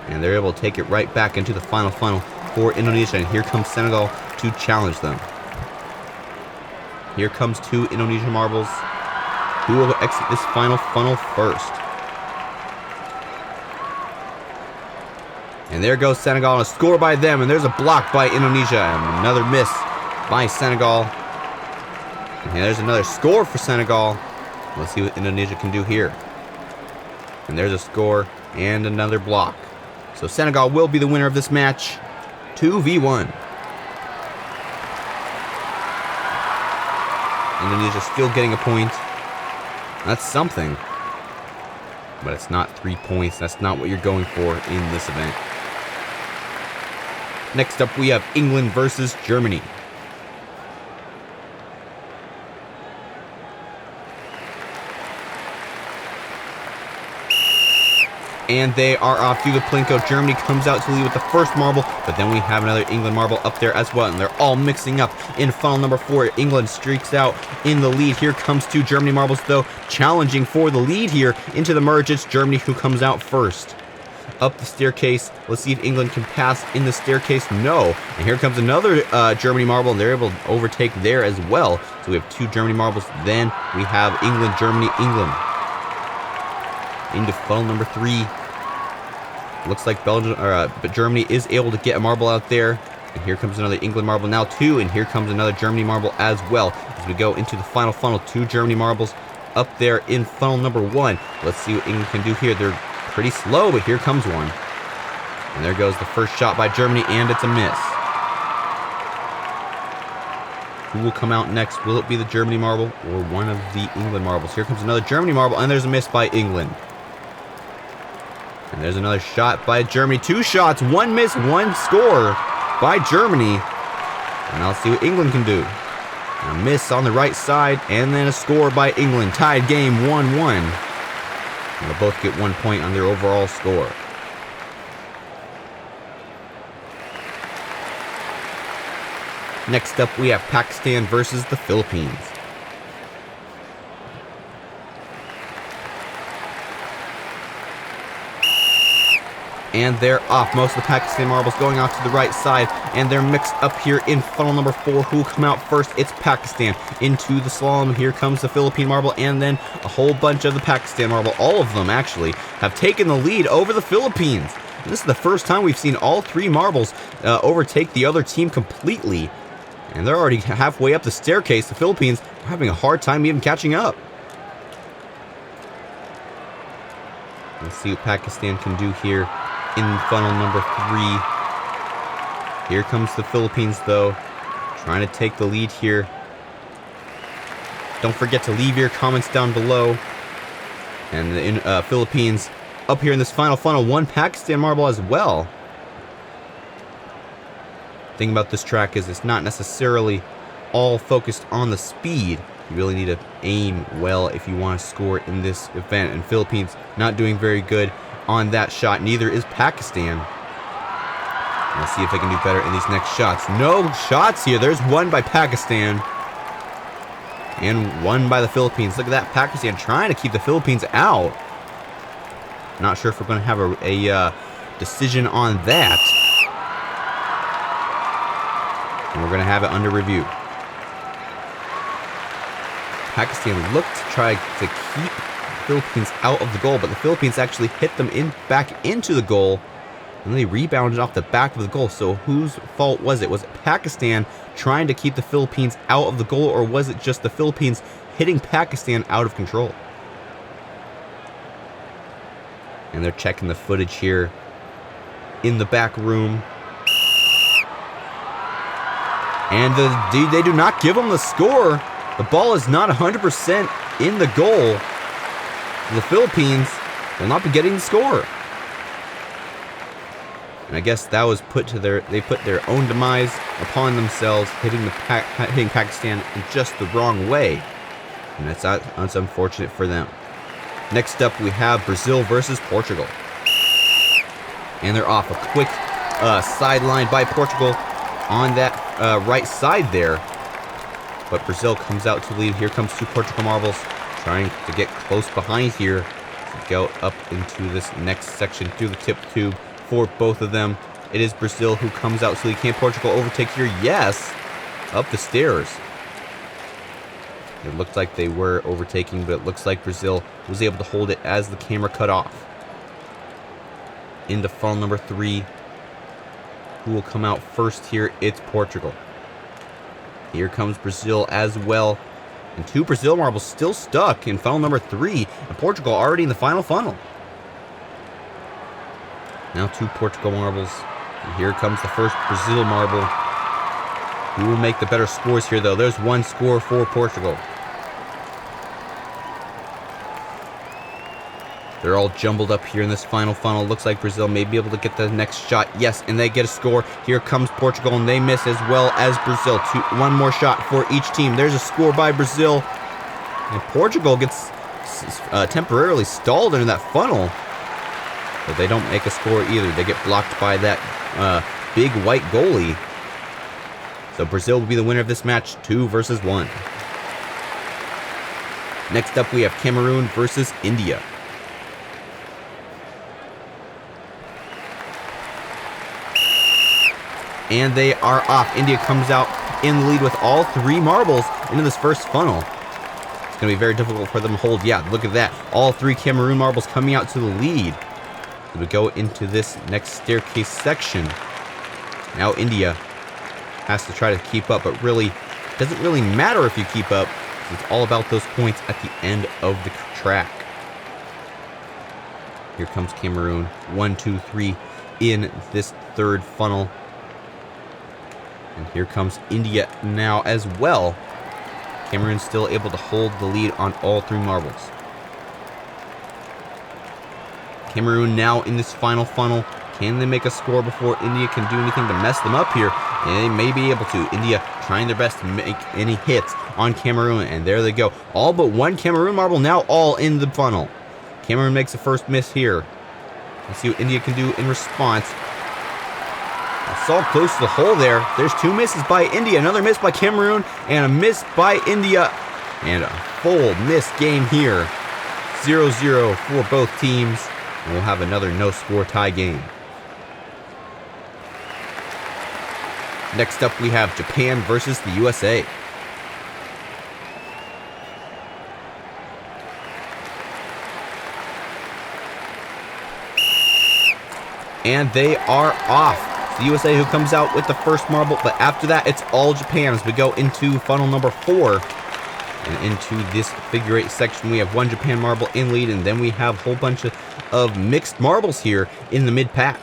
and they're able to take it right back into the final funnel for Indonesia, and here comes Senegal to challenge them. Here comes 2 Indonesian marbles. Who will exit this final funnel first? And there goes Senegal, and a score by them, and there's a block by Indonesia, and another miss by Senegal. And there's another score for Senegal. Let's see what Indonesia can do here. And there's a score and another block. So Senegal will be the winner of this match. 2v1. Indonesia still getting a point. That's something. But it's not 3 points. That's not what you're going for in this event. Next up, we have England versus Germany. And they are off through the Plinko. Germany comes out to lead with the first marble, but then we have another England marble up there as well, and they're all mixing up in funnel number 4. England streaks out in the lead. Here comes 2 Germany marbles, though, challenging for the lead here into the merge. It's Germany who comes out first. Up the staircase. Let's see if England can pass in the staircase. No. And here comes another Germany marble, and they're able to overtake there as well. So we have 2 Germany marbles. Then we have England, Germany, England. Into funnel number 3. Looks like but Germany is able to get a marble out there. And here comes another England marble, now 2, and here comes another Germany marble as well. As we go into the final funnel, 2 Germany marbles up there in funnel number 1. Let's see what England can do here. They're pretty slow, but here comes one. And there goes the first shot by Germany, and it's a miss. Who will come out next? Will it be the Germany marble or one of the England marbles? Here comes another Germany marble, and there's a miss by England. And there's another shot by Germany. 2 shots, 1 miss, 1 score by Germany. And I'll see what England can do. A miss on the right side, and then a score by England. Tied game 1-1. And they'll both get 1 point on their overall score. Next up, we have Pakistan versus the Philippines. And they're off. Most of the Pakistan marbles going off to the right side, and they're mixed up here in funnel number 4. Who will come out first? It's Pakistan. Into the slalom, here comes the Philippine marble, and then a whole bunch of the Pakistan marble, all of them actually, have taken the lead over the Philippines. And this is the first time we've seen all 3 marbles overtake the other team completely. And they're already halfway up the staircase. The Philippines are having a hard time even catching up. Let's see what Pakistan can do here in funnel number 3. Here comes the Philippines, though, trying to take the lead here. Don't forget to leave your comments down below. And the Philippines up here in this final funnel, 1 Pakistan marble as well. The thing about this track is it's not necessarily all focused on the speed. You really need to aim well if you want to score in this event. And Philippines not doing very good on that shot. Neither is Pakistan. Let's see if they can do better in these next shots. No shots here. There's one by Pakistan. And one by the Philippines. Look at that. Pakistan trying to keep the Philippines out. Not sure if we're going to have a decision on that. And we're going to have it under review. Pakistan looked to try to keep the Philippines out of the goal, but the Philippines actually hit them back into the goal, and they rebounded off the back of the goal. So whose fault was it? Was it Pakistan trying to keep the Philippines out of the goal, or was it just the Philippines hitting Pakistan out of control? And they're checking the footage here in the back room. And they do not give them the score. The ball is not 100% in the goal. The Philippines will not be getting the score. And I guess that was they put their own demise upon themselves, hitting Pakistan in just the wrong way. And that's unfortunate for them. Next up, we have Brazil versus Portugal. And they're off. A quick sideline by Portugal on that right side there. But Brazil comes out to lead. Here comes 2 Portugal marbles, trying to get close behind here to go up into this next section through the tip tube for both of them. It is Brazil who comes out to lead. Can Portugal overtake here? Yes! Up the stairs. It looked like they were overtaking, but it looks like Brazil was able to hold it as the camera cut off. Into funnel number 3. Who will come out first here? It's Portugal. Here comes Brazil as well. And 2 Brazil marbles still stuck in funnel number 3. And Portugal already in the final funnel. Now 2 Portugal marbles. And here comes the first Brazil marble. Who will make the better scores here, though? There's 1 score for Portugal. They're all jumbled up here in this final funnel. Looks like Brazil may be able to get the next shot. Yes, and they get a score. Here comes Portugal, and they miss as well as Brazil. 1 more shot for each team. There's a score by Brazil. And Portugal gets temporarily stalled into that funnel. But they don't make a score either. They get blocked by that big white goalie. So Brazil will be the winner of this match, 2 versus 1. Next up, we have Cameroon versus India. And they are off. India comes out in the lead with all 3 marbles into this first funnel. It's going to be very difficult for them to hold. Yeah, look at that. All 3 Cameroon marbles coming out to the lead. So we go into this next staircase section. Now India has to try to keep up, but really doesn't really matter if you keep up. It's all about those points at the end of the track. Here comes Cameroon. 1, 2, 3 in this third funnel. And here comes India now as well. Cameroon still able to hold the lead on all 3 marbles. Cameroon now in this final funnel. Can they make a score before India can do anything to mess them up here? And they may be able to. India trying their best to make any hits on Cameroon. And there they go. All but 1 Cameroon marble now all in the funnel. Cameroon makes the first miss here. Let's see what India can do in response. So close to the hole there. There's 2 misses by India. Another miss by Cameroon. And a miss by India. And a full miss game here. 0-0 for both teams. And we'll have another no-score tie game. Next up, we have Japan versus the USA. And they are off. The USA who comes out with the first marble, but after that, it's all Japan as we go into funnel number 4. And into this figure 8 section, we have one Japan marble in lead, and then we have a whole bunch of mixed marbles here in the mid-pack.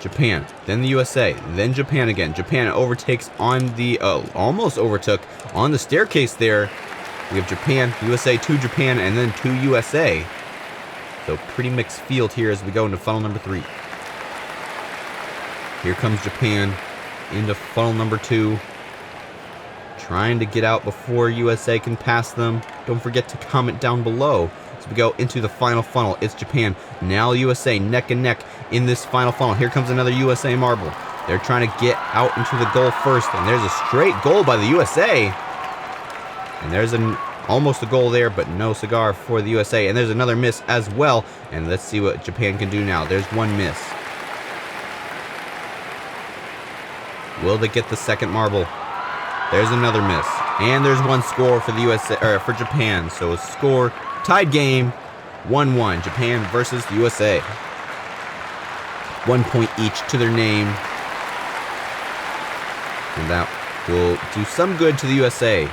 Japan, then the USA, then Japan again. Japan overtakes on the, almost overtook on the staircase there. We have Japan, USA, 2 Japan, and then 2 USA. So pretty mixed field here as we go into funnel number 3. Here comes Japan into funnel number 2. Trying to get out before USA can pass them. Don't forget to comment down below. As we go into the final funnel, it's Japan, now USA, neck and neck in this final funnel. Here comes another USA marble. They're trying to get out into the goal first, and there's a straight goal by the USA. And there's almost a goal there, but no cigar for the USA. And there's another miss as well. And let's see what Japan can do now. There's one miss. Will they get the second marble? There's another miss. And there's one score for the USA, or for Japan. So a score, tied game, 1-1. Japan versus the USA. 1 point each to their name. And that will do some good to the USA.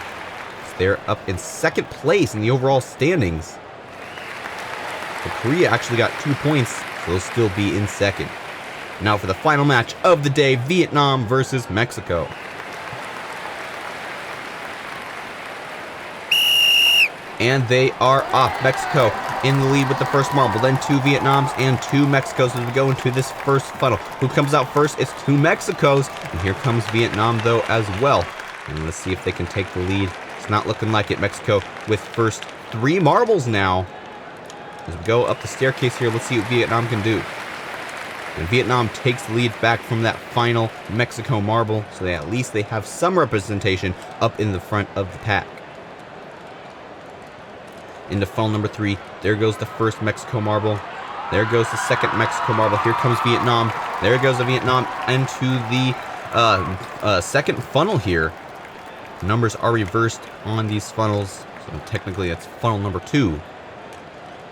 They're up in second place in the overall standings. But Korea actually got 2 points, so they'll still be in second. Now for the final match of the day, Vietnam versus Mexico. And they are off. Mexico in the lead with the first marble, then 2 Vietnams and 2 Mexicos as we go into this first funnel. Who comes out first? It's 2 Mexicos, and here comes Vietnam though as well. And let's see if they can take the lead. It's not looking like it. Mexico with first 3 marbles now. As we go up the staircase here, let's see what Vietnam can do. And Vietnam takes the lead back from that final Mexico marble, so that at least they have some representation up in the front of the pack. Into funnel number 3, there goes the first Mexico marble. There goes the second Mexico marble. Here comes Vietnam. There goes the Vietnam into the second funnel here. Numbers are reversed on these funnels, so technically that's funnel number 2.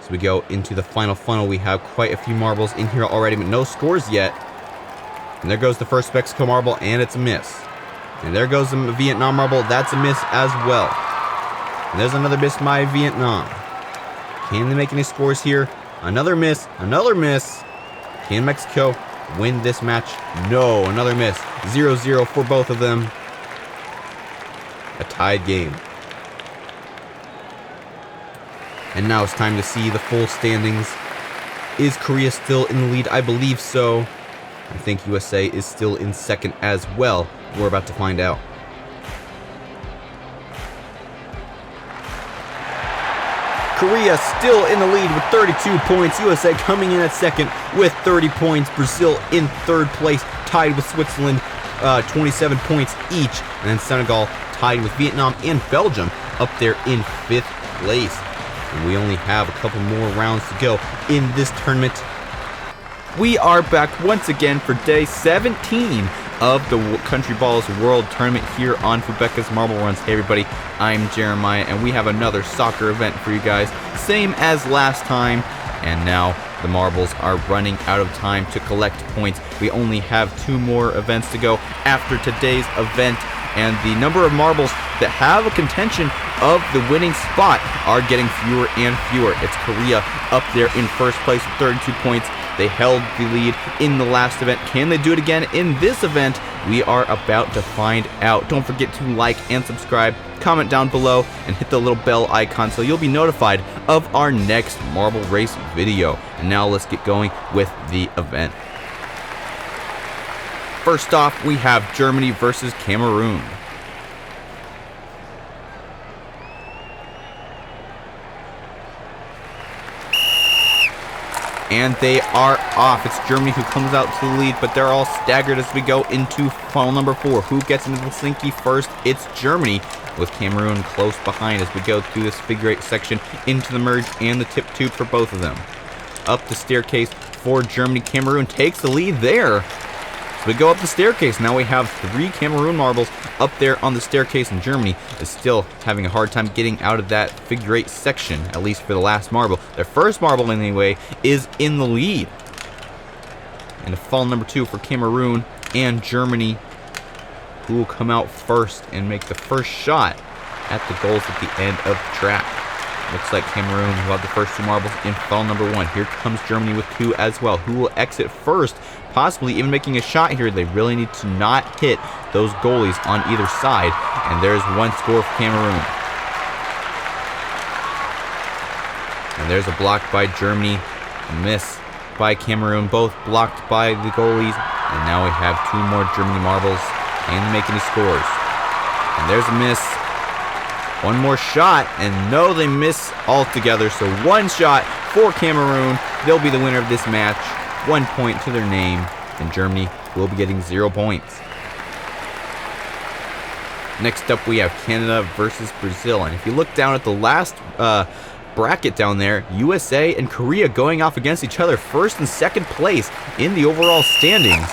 So we go into the final funnel. We have quite a few marbles in here already, but no scores yet. And there goes the first Mexico marble, and it's a miss. And there goes the Vietnam marble. That's a miss as well. And there's another miss by Vietnam. Can they make any scores here? Another miss. Another miss. Can Mexico win this match? No. Another miss. 0-0 for both of them. A tied game. And now it's time to see the full standings. Is Korea still in the lead? I believe so. I think USA is still in second as well. We're about to find out. Korea still in the lead with 32 points. USA coming in at second with 30 points. Brazil in third place, tied with Switzerland, 27 points each. And then Senegal tied with Vietnam and Belgium up there in 5th place. And we only have a couple more rounds to go in this tournament. We are back once again for day 17 of the Countryballs World Tournament here on Fubeca's Marble Runs. Hey everybody, I'm Jeremiah, and we have another soccer event for you guys, same as last time. And now the marbles are running out of time to collect points. We only have 2 more events to go after today's event, and the number of marbles that have a contention of the winning spot are getting fewer and fewer. It's Korea up there in first place with 32 points. They held the lead in the last event. Can they do it again in this event? We are about to find out. Don't forget to like and subscribe, comment down below, and hit the little bell icon so you'll be notified of our next marble race video. And now let's get going with the event. First off, we have Germany versus Cameroon. And they are off. It's Germany who comes out to the lead, but they're all staggered as we go into funnel number 4. Who gets into the slinky first? It's Germany, with Cameroon close behind as we go through this figure 8 section into the merge and the tip tube for both of them. Up the staircase for Germany. Cameroon takes the lead there. So we go up the staircase. Now we have 3 Cameroon marbles up there on the staircase, and Germany is still having a hard time getting out of that figure 8 section, at least for the last marble. Their first marble, anyway, is in the lead. And a funnel number 2 for Cameroon and Germany, who will come out first and make the first shot. at the goals at the end of the track. Looks like Cameroon will have the first 2 marbles in funnel number 1. Here comes Germany with 2 as well. Who will exit first? Possibly even making a shot here. They really need to not hit those goalies on either side. And there's 1 score for Cameroon. And there's a block by Germany. A miss by Cameroon. Both blocked by the goalies. And now we have 2 more Germany marbles. Can they make any scores? And there's a miss. 1 more shot, and no, they miss altogether. So 1 shot for Cameroon. They'll be the winner of this match. 1 point to their name, and Germany will be getting 0 points. Next up, we have Canada versus Brazil. And if you look down at the last bracket down there, USA and Korea going off against each other, 1st and 2nd place in the overall standings.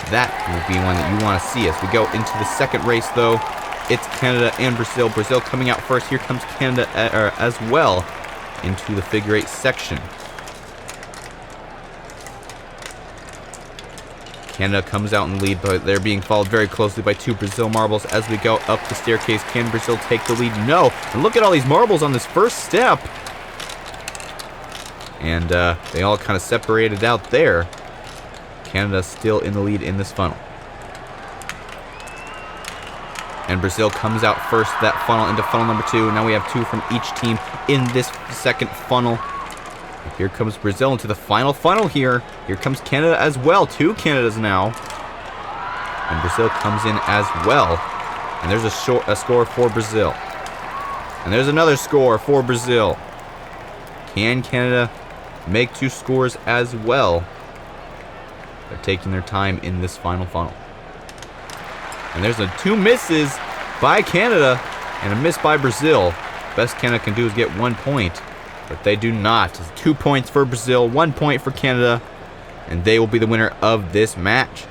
That will be one that you want to see as we go into the 2nd race, though. It's Canada and Brazil. Brazil coming out first. Here comes Canada as well into the figure 8 section. Canada comes out in the lead, but they're being followed very closely by 2 Brazil marbles as we go up the staircase. Can Brazil take the lead? No. And look at all these marbles on this first step. And they all kind of separated out there. Canada still in the lead in this funnel. And Brazil comes out first that funnel into funnel number 2. Now we have 2 from each team in this 2nd funnel. Here comes Brazil into the final funnel here. Here comes Canada as well. 2 Canadas now. And Brazil comes in as well. And there's a score for Brazil. And there's another score for Brazil. Can Canada make 2 scores as well? They're taking their time in this final funnel. And there's 2 misses by Canada and a miss by Brazil. Best Canada can do is get 1 point, but they do not. It's 2 points for Brazil, 1 point for Canada, and they will be the winner of this match.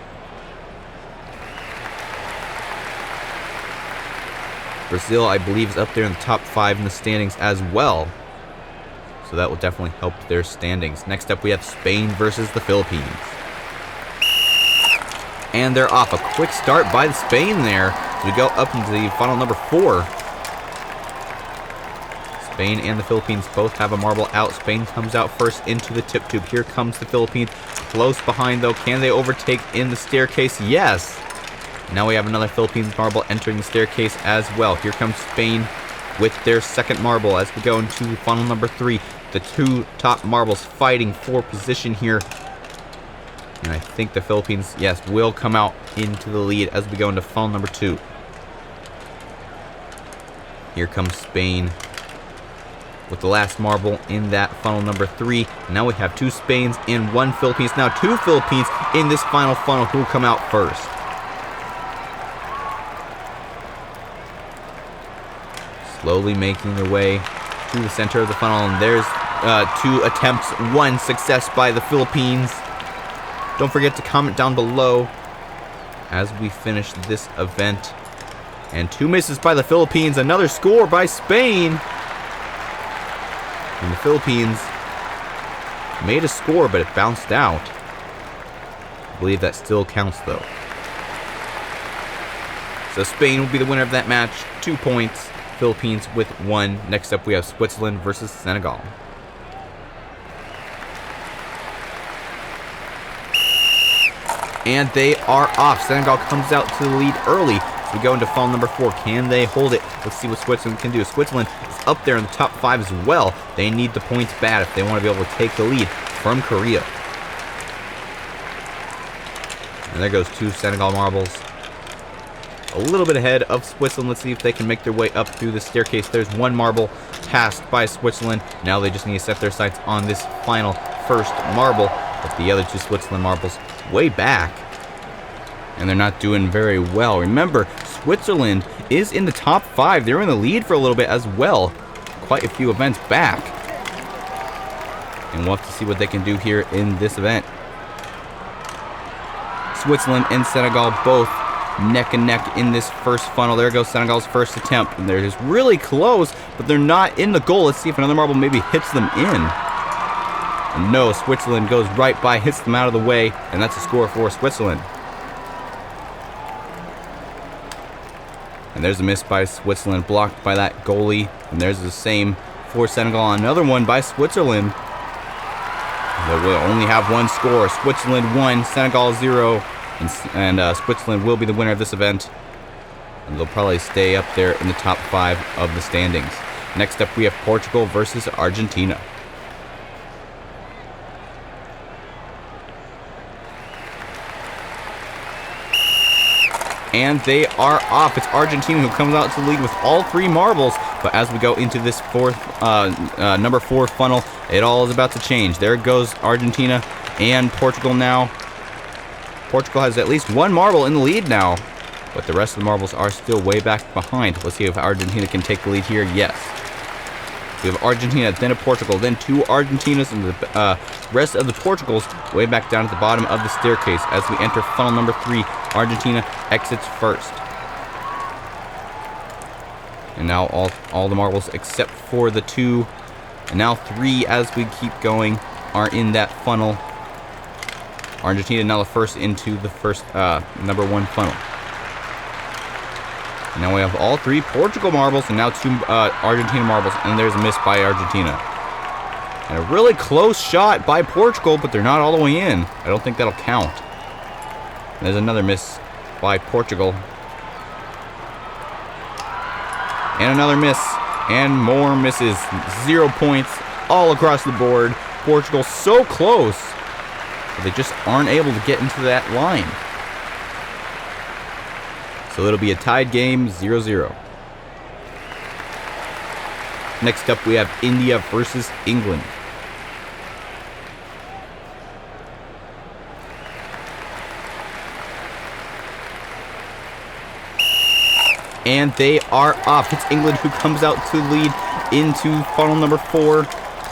Brazil, I believe, is up there in the top 5 in the standings as well, so that will definitely help their standings. Next up, we have Spain versus the Philippines. And they're off. A quick start by Spain there as we go up into the funnel number 4. Spain and the Philippines both have a marble out. Spain comes out first into the tip tube. Here comes the Philippines. Close behind, though. Can they overtake in the staircase? Yes. Now we have another Philippines marble entering the staircase as well. Here comes Spain with their 2nd marble as we go into funnel number 3. The 2 top marbles fighting for position here. And I think the Philippines, yes, will come out into the lead as we go into funnel number 2. Here comes Spain with the last marble in that funnel number 3. Now we have 2 Spains and 1 Philippines. Now 2 Philippines in this final funnel. Who will come out first? Slowly making their way to the center of the funnel. And there's 2 attempts, 1 success by the Philippines. Don't forget to comment down below as we finish this event. And 2 misses by the Philippines. Another score by Spain. And the Philippines made a score, but it bounced out. I believe that still counts, though. So Spain will be the winner of that match. 2 points. Philippines with 1. Next up, we have Switzerland versus Senegal. And they are off. Senegal comes out to the lead early. So we go into funnel number 4. Can they hold it? Let's see what Switzerland can do. Switzerland is up there in the top 5 as well. They need the points bad if they want to be able to take the lead from Korea. And there goes 2 Senegal marbles. A little bit ahead of Switzerland. Let's see if they can make their way up through the staircase. There's 1 marble passed by Switzerland. Now they just need to set their sights on this final first marble. But the other 2 Switzerland marbles way back. And they're not doing very well. Remember, Switzerland is in the top 5. They're in the lead for a little bit as well. Quite a few events back. And we'll have to see what they can do here in this event. Switzerland and Senegal both neck and neck in this first funnel. There goes Senegal's first attempt. And they're just really close, but they're not in the goal. Let's see if another marble maybe hits them in. And no, Switzerland goes right by, hits them out of the way, and that's a score for Switzerland. And there's a miss by Switzerland, blocked by that goalie. And there's the same for Senegal. Another one by Switzerland. They will only have one score. Switzerland 1, Senegal 0. And Switzerland will be the winner of this event. And they'll probably stay up there in the top 5 of the standings. Next up, we have Portugal versus Argentina. And they are off. It's Argentina who comes out to the lead with all 3 marbles. But as we go into this number 4 funnel, it all is about to change. There goes Argentina and Portugal now. Portugal has at least 1 marble in the lead now, but the rest of the marbles are still way back behind. Let's see if Argentina can take the lead here. Yes. We have Argentina, then a Portugal, then 2 Argentinas, and the rest of the Portugals way back down at the bottom of the staircase. As we enter funnel number 3, Argentina exits first. And now all the marbles except for the 2, and now 3 as we keep going are in that funnel. Argentina now the first into the first number 1 funnel. And now we have all 3 Portugal marbles and now 2 Argentina marbles, and there's a miss by Argentina. And a really close shot by Portugal, but they're not all the way in. I don't think that'll count. And there's another miss by Portugal. And another miss. And more misses. 0 points all across the board. Portugal so close, but they just aren't able to get into that line. So it'll be a tied game, 0-0. Next up, we have India versus England. And they are off. It's England who comes out to lead into funnel number 4.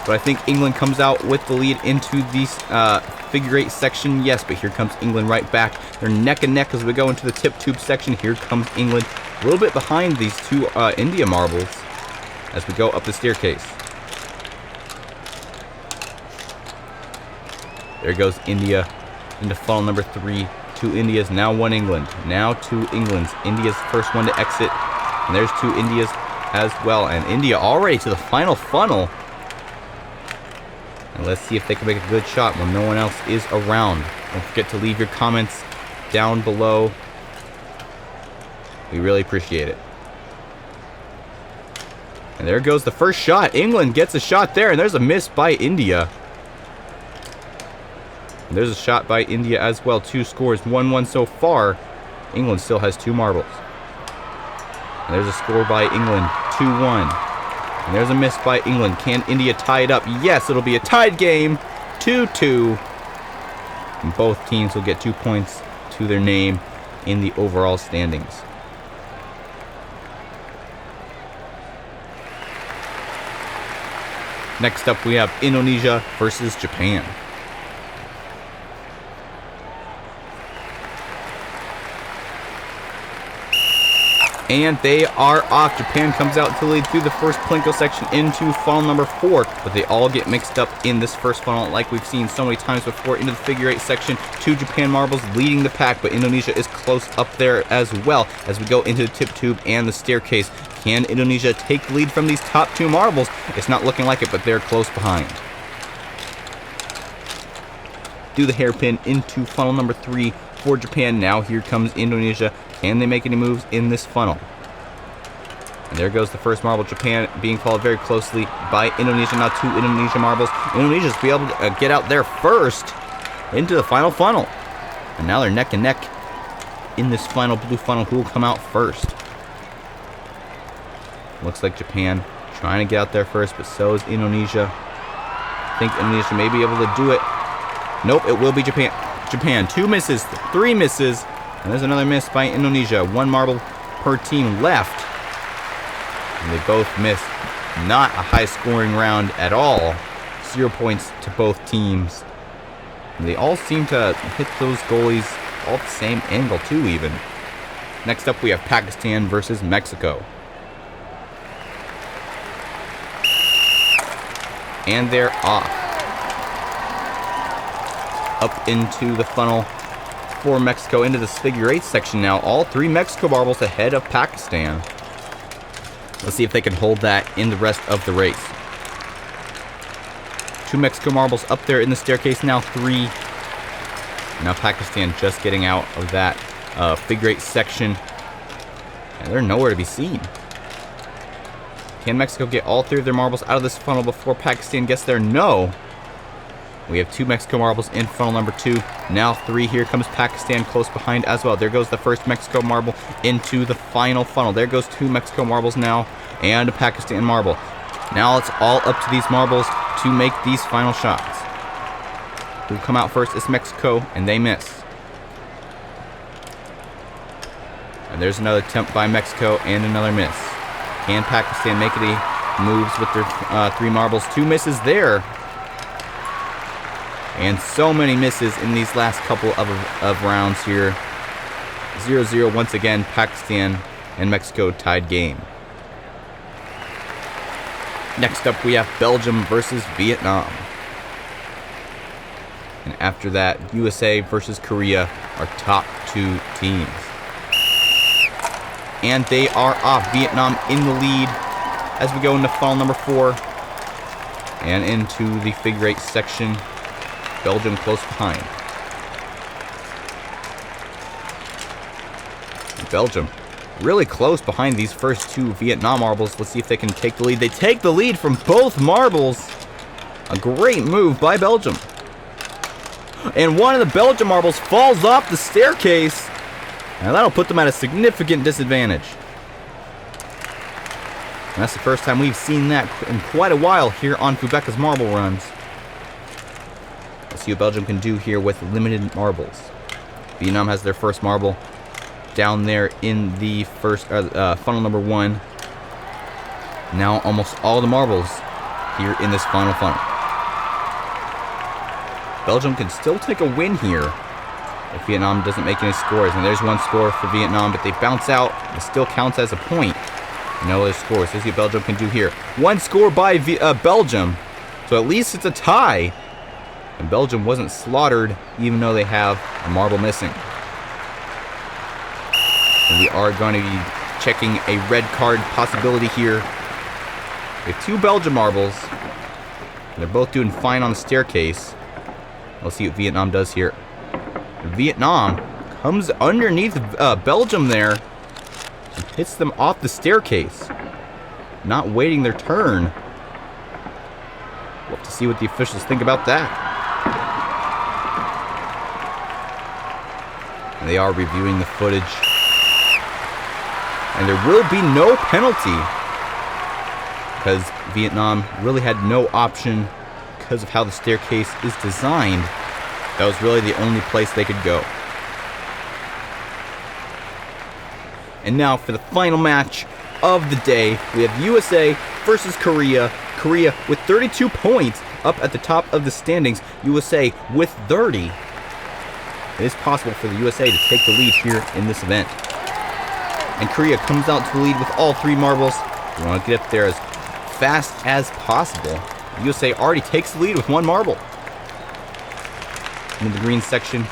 But I think England comes out with the lead into the figure 8 section. Yes, but here comes England right back. They're neck and neck as we go into the tip tube section. Here comes England, a little bit behind these 2 India marbles as we go up the staircase. There goes India into funnel number 3. 2 Indias, now 1 England. Now 2 Englands. India's the first one to exit. And there's 2 Indias as well. And India already to the final funnel. And let's see if they can make a good shot when no one else is around. Don't forget to leave your comments down below. We really appreciate it. And there goes the first shot. England gets a shot there, and there's a miss by India. And there's a shot by India as well. 2 scores, 1-1 so far. England still has 2 marbles. And there's a score by England, 2-1. And there's a miss by England. Can India tie it up? Yes, it'll be a tied game, 2-2. And both teams will get 2 points to their name in the overall standings. Next up, we have Indonesia versus Japan. And they are off. Japan comes out to lead through the first Plinko section into funnel number 4. But they all get mixed up in this first funnel like we've seen so many times before. Into the figure 8 section, 2 Japan marbles leading the pack. But Indonesia is close up there as well as we go into the tip tube and the staircase. Can Indonesia take the lead from these top 2 marbles? It's not looking like it, but they're close behind. Do the hairpin into funnel number 3 for Japan. Now here comes Indonesia. Can they make any moves in this funnel? And there goes the first marble. Japan being followed very closely by Indonesia. Now 2 Indonesia marbles. Indonesia's be able to get out there first into the final funnel. And now they're neck and neck in this final blue funnel. Who will come out first? Looks like Japan trying to get out there first, but so is Indonesia. I think Indonesia may be able to do it. Nope, it will be Japan. Japan, 2 misses, 3 misses. And there's another miss by Indonesia. 1 marble per team left. And they both missed. Not a high-scoring round at all. 0 points to both teams. And they all seem to hit those goalies all at the same angle, too, even. Next up, we have Pakistan versus Mexico. And they're off. Up into the funnel for Mexico into this figure 8 section now. All 3 Mexico marbles ahead of Pakistan. Let's see if they can hold that in the rest of the race. 2 Mexico marbles up there in the staircase now. 3. Now Pakistan just getting out of that figure 8 section. And they're nowhere to be seen. Can Mexico get all 3 of their marbles out of this funnel before Pakistan gets there? No. We have 2 Mexico marbles in funnel number 2. Now 3. Here comes Pakistan close behind as well. There goes the first Mexico marble into the final funnel. There goes 2 Mexico marbles now and a Pakistan marble. Now it's all up to these marbles to make these final shots. Who come out first is Mexico, and they miss. And there's another attempt by Mexico and another miss. Can Pakistan make any moves with their 3 marbles? 2 misses there. And so many misses in these last couple of rounds here. 0-0 once again. Pakistan and Mexico tied game. Next up we have Belgium versus Vietnam. And after that, USA versus Korea are top 2 teams. And they are off. Vietnam in the lead as we go into funnel number 4. And into the figure 8 section. Belgium close behind. Belgium really close behind these first 2 Vietnam marbles. Let's see if they can take the lead. They take the lead from both marbles. A great move by Belgium. And one of the Belgium marbles falls off the staircase. And that'll put them at a significant disadvantage. And that's the first time we've seen that in quite a while here on Fubeca's Marble Runs. Let's see what Belgium can do here with limited marbles. Vietnam has their first marble down there in the first funnel number 1. Now almost all the marbles here in this final funnel. Belgium can still take a win here if Vietnam doesn't make any scores. And there's 1 score for Vietnam, but they bounce out. It still counts as a point. No other scores. Let's see what Belgium can do here. 1 score by Belgium, so at least it's a tie. And Belgium wasn't slaughtered, even though they have a marble missing. And we are going to be checking a red card possibility here. We have 2 Belgium marbles. They're both doing fine on the staircase. Let's see what Vietnam does here. Vietnam comes underneath Belgium there and hits them off the staircase. Not waiting their turn. We'll have to see what the officials think about that. And they are reviewing the footage. And there will be no penalty because Vietnam really had no option because of how the staircase is designed. That was really the only place they could go. And now for the final match of the day, we have USA versus Korea. Korea with 32 points up at the top of the standings. USA with 30. It is possible for the USA to take the lead here in this event. And Korea comes out to the lead with all 3 marbles. We want to get up there as fast as possible. The USA already takes the lead with 1 marble. Into the green section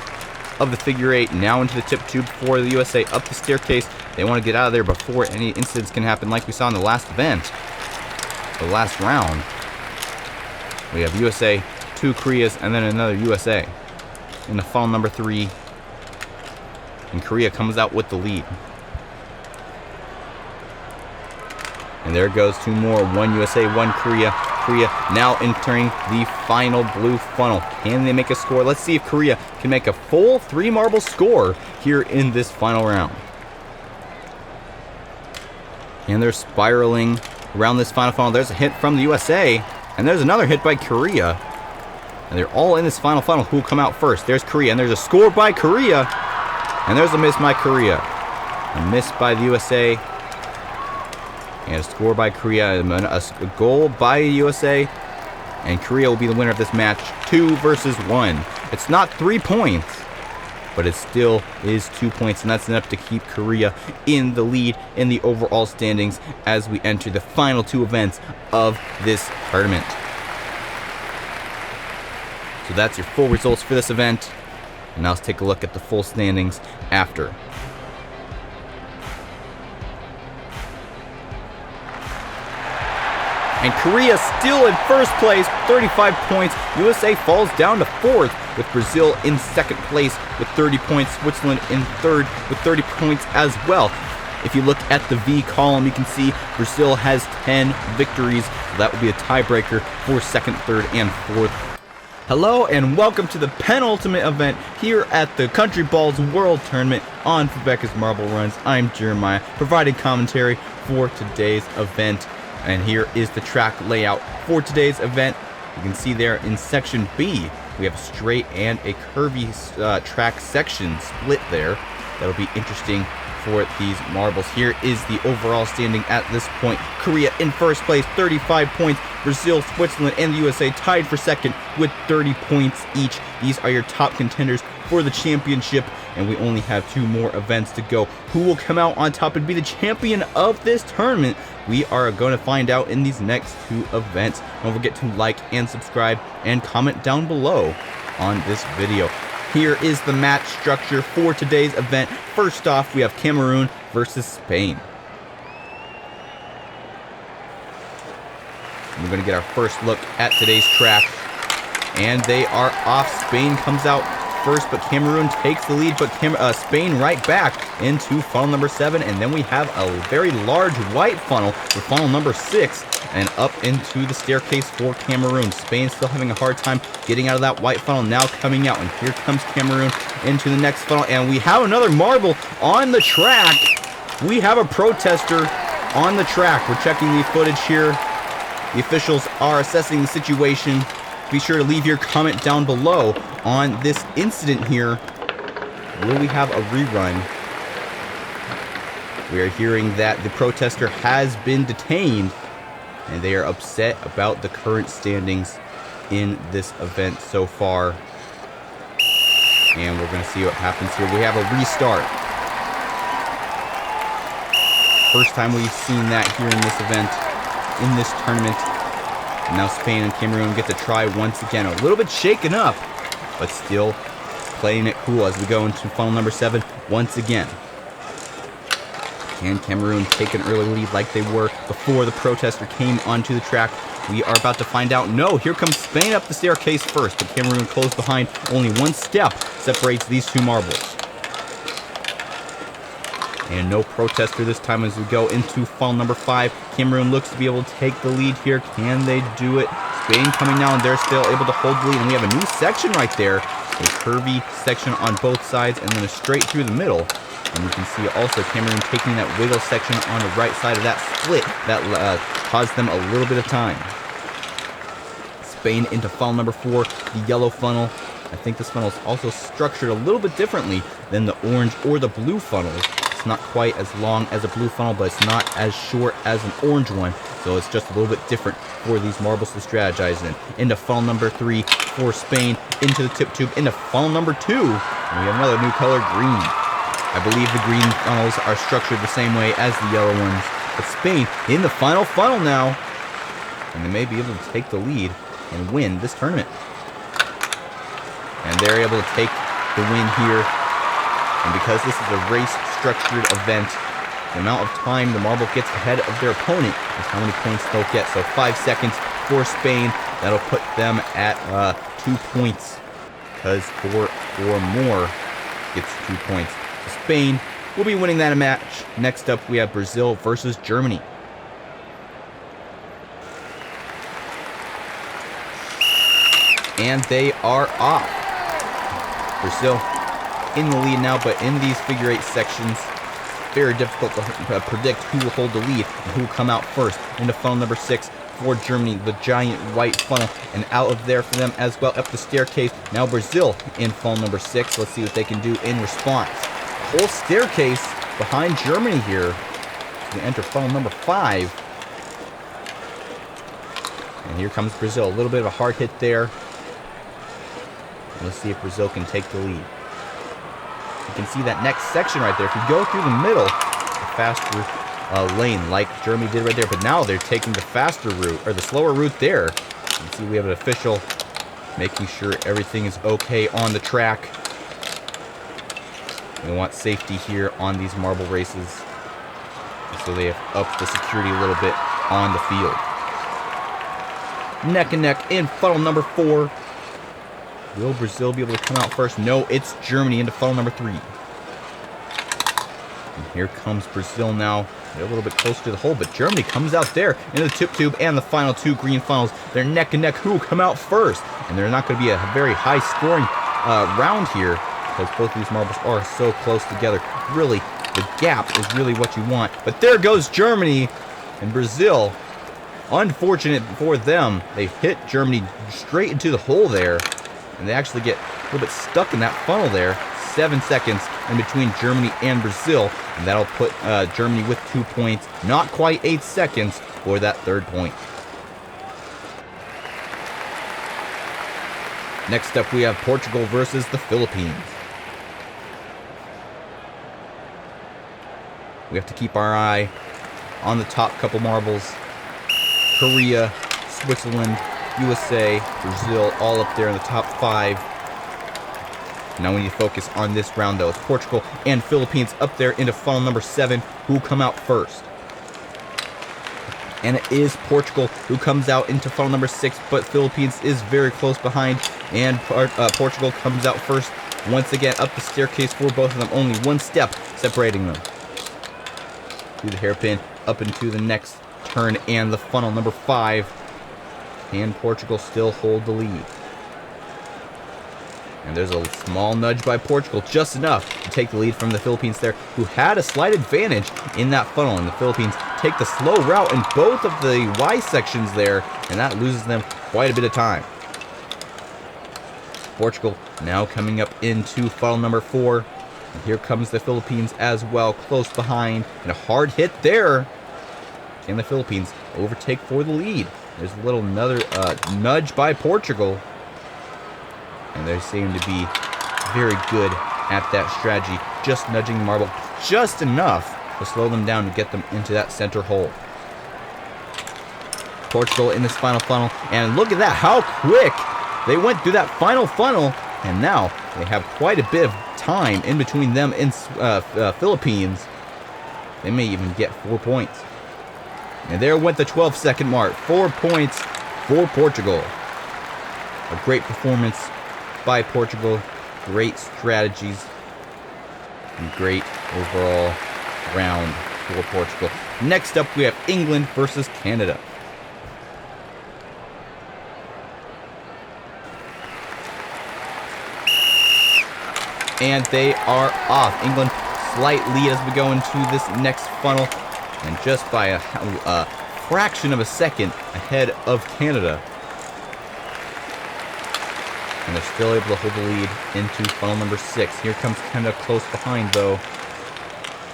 of the figure 8, now into the tip tube for the USA up the staircase. They want to get out of there before any incidents can happen like we saw in the last event, the last round. We have USA, 2 Koreas, and then another USA in the funnel number 3. And Korea comes out with the lead. And there goes 2 more, 1 USA, 1 Korea. Korea now entering the final blue funnel. Can they make a score? Let's see if Korea can make a full 3 marble score here in this final round. And they're spiraling around this final funnel. There's a hit from the USA, and there's another hit by Korea. And they're all in this final funnel. Who will come out first? There's Korea, and there's a score by Korea. And there's a miss by Korea. A miss by the USA. And a score by Korea, a goal by the USA, and Korea will be the winner of this match, 2 versus 1. It's not 3 points, but it still is 2 points, and that's enough to keep Korea in the lead in the overall standings as we enter the final 2 events of this tournament. So that's your full results for this event. Now let's take a look at the full standings after. And Korea still in first place, 35 points. USA falls down to fourth, with Brazil in second place with 30 points. Switzerland in third with 30 points as well. If you look at the V column, you can see Brazil has 10 victories. That will be a tiebreaker for second, third, and fourth. Hello and welcome to the penultimate event here at the Countryballs World Tournament on Fubeca's Marble Runs. I'm Jeremiah, providing commentary for today's event. And here is the track layout for today's event. You can see there in section B, we have a straight and a curvy track section split there. That'll be interesting for these marbles. Here is the overall standing at this point. Korea in first place, 35 points. Brazil, Switzerland, and the USA tied for second with 30 points each. These are your top contenders for the championship, and we only have 2 more events to go. Who will come out on top and be the champion of this tournament? We are going to find out in these next 2 events. Don't forget to like and subscribe and comment down below on this video. Here is the match structure for today's event. First off, we have Cameroon versus Spain. We're going to get our first look at today's track. And they are off. Spain comes out first, but Cameroon takes the lead, but Spain right back into funnel number 7. And then we have a very large white funnel for funnel number 6 and up into the staircase for Cameroon. Spain still having a hard time getting out of that white funnel, now coming out. And here comes Cameroon into the next funnel. And we have another marble on the track. We have a protester on the track. We're checking the footage here. The officials are assessing the situation. Be sure to leave your comment down below on this incident here. Will we have a rerun? We are hearing that the protester has been detained, and they are upset about the current standings in this event so far. And we're going to see what happens here. We have a restart. First time we've seen that here in this event, in this tournament. And now Spain and Cameroon get to try once again. A little bit shaken up, but still playing it cool as we go into funnel number 7 once again. Can Cameroon take an early lead like they were before the protester came onto the track? We are about to find out. No, here comes Spain up the staircase first, but Cameroon close behind. Only 1 step separates these 2 marbles. And no protester this time as we go into funnel number 5. Cameroon looks to be able to take the lead here. Can they do it? Spain coming now, and they're still able to hold the lead. And we have a new section right there. A curvy section on both sides, and then a straight through the middle. And you can see also Cameroon taking that wiggle section on the right side of that split. That caused them a little bit of time. Spain into funnel number 4, the yellow funnel. I think this funnel is also structured a little bit differently than the orange or the blue funnels. It's not quite as long as a blue funnel, but it's not as short as an orange one. So it's just a little bit different for these marbles to strategize in. Into funnel number 3 for Spain. Into the tip tube. Into funnel number 2. And we have another new color, green. I believe the green funnels are structured the same way as the yellow ones. But Spain in the final funnel now. And they may be able to take the lead and win this tournament. And they're able to take the win here. And because this is a race-structured event, the amount of time the marble gets ahead of their opponent is how many points they'll get. So 5 seconds for Spain. That'll put them at 2 points. Because 4 or more gets 2 points. So Spain will be winning that match. Next up, we have Brazil versus Germany. And they are off. Brazil in the lead now, but in these figure 8 sections, very difficult to predict who will hold the lead and who will come out first. Into funnel number 6 for Germany, the giant white funnel, and out of there for them as well up the staircase. Now Brazil in funnel number 6. Let's see what they can do in response. Whole staircase behind Germany here. They enter funnel number 5. And here comes Brazil. A little bit of a hard hit there. Let's see if Brazil can take the lead. You can see that next section right there. If you go through the middle, the faster lane like Germany did right there. But now they're taking the faster route, or the slower route there. You can see we have an official making sure everything is okay on the track. We want safety here on these marble races. So they have upped the security a little bit on the field. Neck and neck in funnel number 4. Will Brazil be able to come out first? No, it's Germany into funnel number 3. And here comes Brazil now. They're a little bit closer to the hole, but Germany comes out there into the tip tube and the final 2 green funnels. They're neck and neck. Who will come out first? And they're not going to be a very high scoring round here because both of these marbles are so close together. Really, the gap is really what you want. But there goes Germany and Brazil. Unfortunate for them, they hit Germany straight into the hole there, and they actually get a little bit stuck in that funnel there. 7 seconds in between Germany and Brazil, and that'll put Germany with 2 points. Not quite 8 seconds for that 3rd point. Next up, we have Portugal versus the Philippines. We have to keep our eye on the top couple marbles. Korea, Switzerland, USA, Brazil, all up there in the top 5. Now we need to focus on this round, though. It's Portugal and Philippines up there into funnel number 7. Who will come out first? And it is Portugal who comes out into funnel number 6, but Philippines is very close behind, and Portugal comes out first. Once again, up the staircase for both of them. Only 1 step separating them. Through the hairpin, up into the next turn, and the funnel number 5. Can Portugal still hold the lead? And there's a small nudge by Portugal, just enough to take the lead from the Philippines there, who had a slight advantage in that funnel. And the Philippines take the slow route in both of the Y sections there, and that loses them quite a bit of time. Portugal now coming up into funnel number 4. And here comes the Philippines as well, close behind, and a hard hit there. Can the Philippines overtake for the lead? There's a little another nudge by Portugal. And they seem to be very good at that strategy. Just nudging the marble just enough to slow them down to get them into that center hole. Portugal in this final funnel. And look at that, how quick they went through that final funnel. And now they have quite a bit of time in between them and Philippines. They may even get 4 points. And there went the 12-second mark. 4 points for Portugal. A great performance by Portugal. Great strategies. And great overall round for Portugal. Next up, we have England versus Canada. And they are off. England slight lead as we go into this next funnel. And just by a fraction of a second ahead of Canada. And they're still able to hold the lead into funnel number 6. Here comes Canada close behind, though.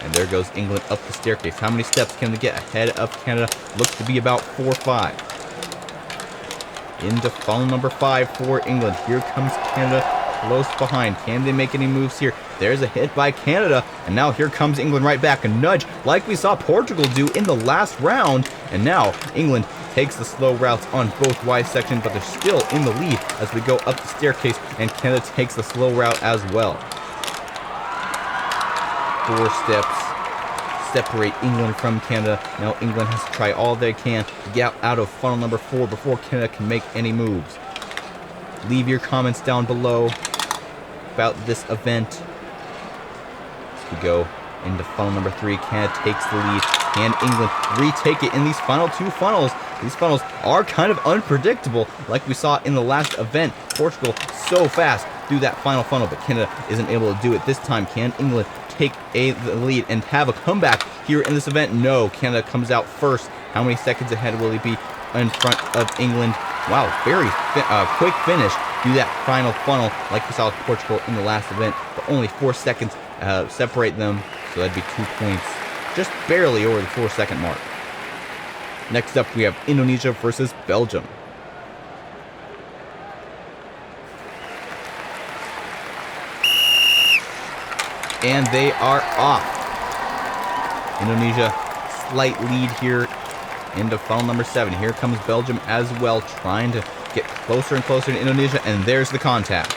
And there goes England up the staircase. How many steps can they get ahead of Canada? Looks to be about 4 or 5. Into funnel number 5 for England. Here comes Canada close behind. Can they make any moves here? There's a hit by Canada. And now here comes England right back. A nudge like we saw Portugal do in the last round. And now England takes the slow routes on both Y sections, but they're still in the lead as we go up the staircase, and Canada takes the slow route as well. 4 steps separate England from Canada. Now England has to try all they can to get out of funnel number 4 before Canada can make any moves. Leave your comments down below about this event. As we go into funnel number 3, Canada takes the lead. Can England retake it in these final 2 funnels? These funnels are kind of unpredictable, like we saw in the last event. Portugal so fast through that final funnel, but Canada isn't able to do it this time. Can England take the lead and have a comeback here in this event? No, Canada comes out first. How many seconds ahead will he be in front of England? Wow, very quick finish through that final funnel, like we saw with Portugal in the last event, but only 4 seconds separate them, so that'd be 2 points. Just barely over the 4-second mark. Next up, we have Indonesia versus Belgium. And they are off. Indonesia, slight lead here into funnel number 7. Here comes Belgium as well, trying to get closer and closer to Indonesia, and there's the contact.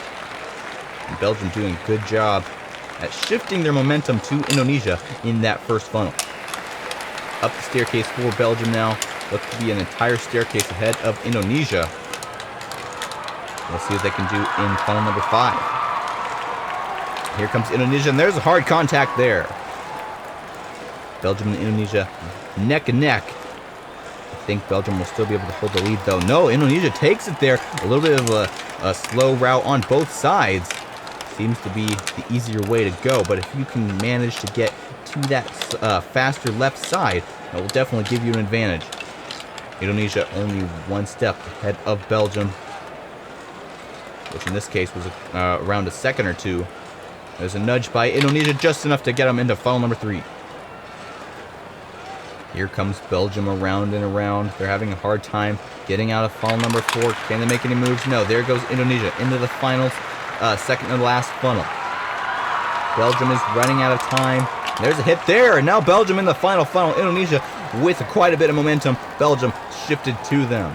And Belgium doing a good job at shifting their momentum to Indonesia in that first funnel. Up the staircase for Belgium now. Looks to be an entire staircase ahead of Indonesia. We'll see what they can do in funnel number 5. Here comes Indonesia, and there's a hard contact there. Belgium and Indonesia neck and neck. I think Belgium will still be able to hold the lead, though. No, Indonesia takes it there. A little bit of a slow route on both sides. Seems to be the easier way to go, but if you can manage to get to that faster left side, that will definitely give you an advantage. Indonesia only one step ahead of Belgium, which in this case was around a second or two. There's a nudge by Indonesia, just enough to get them into funnel number 3. Here comes Belgium around and around. They're having a hard time getting out of funnel number 4. Can they make any moves? No. There goes Indonesia into the finals, second and last funnel. Belgium is running out of time. There's a hit there, and now Belgium in the final funnel. Indonesia with quite a bit of momentum. Belgium shifted to them.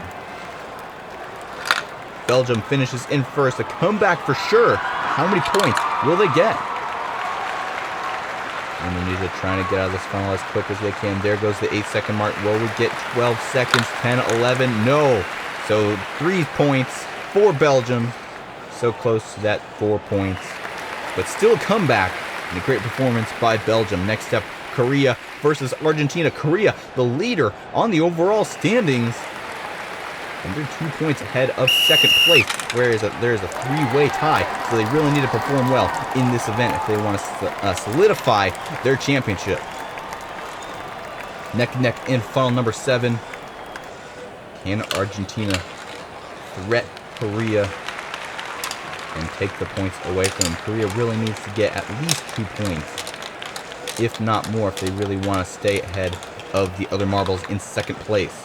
Belgium finishes in first. A comeback for sure. How many points will they get? Indonesia trying to get out of this funnel as quick as they can. There goes the 8-second mark. Will we get 12 seconds? 10, 11? No. So 3 points for Belgium. So close to that 4 points. But still a comeback and a great performance by Belgium. Next up, Korea versus Argentina. Korea, the leader on the overall standings. And they're 2 points ahead of second place, whereas there's a 3-way tie, so they really need to perform well in this event if they want to solidify their championship. Neck and neck in funnel number 7. Can Argentina threat Korea and take the points away from them? Korea really needs to get at least 2 points, if not more, if they really want to stay ahead of the other marbles in second place.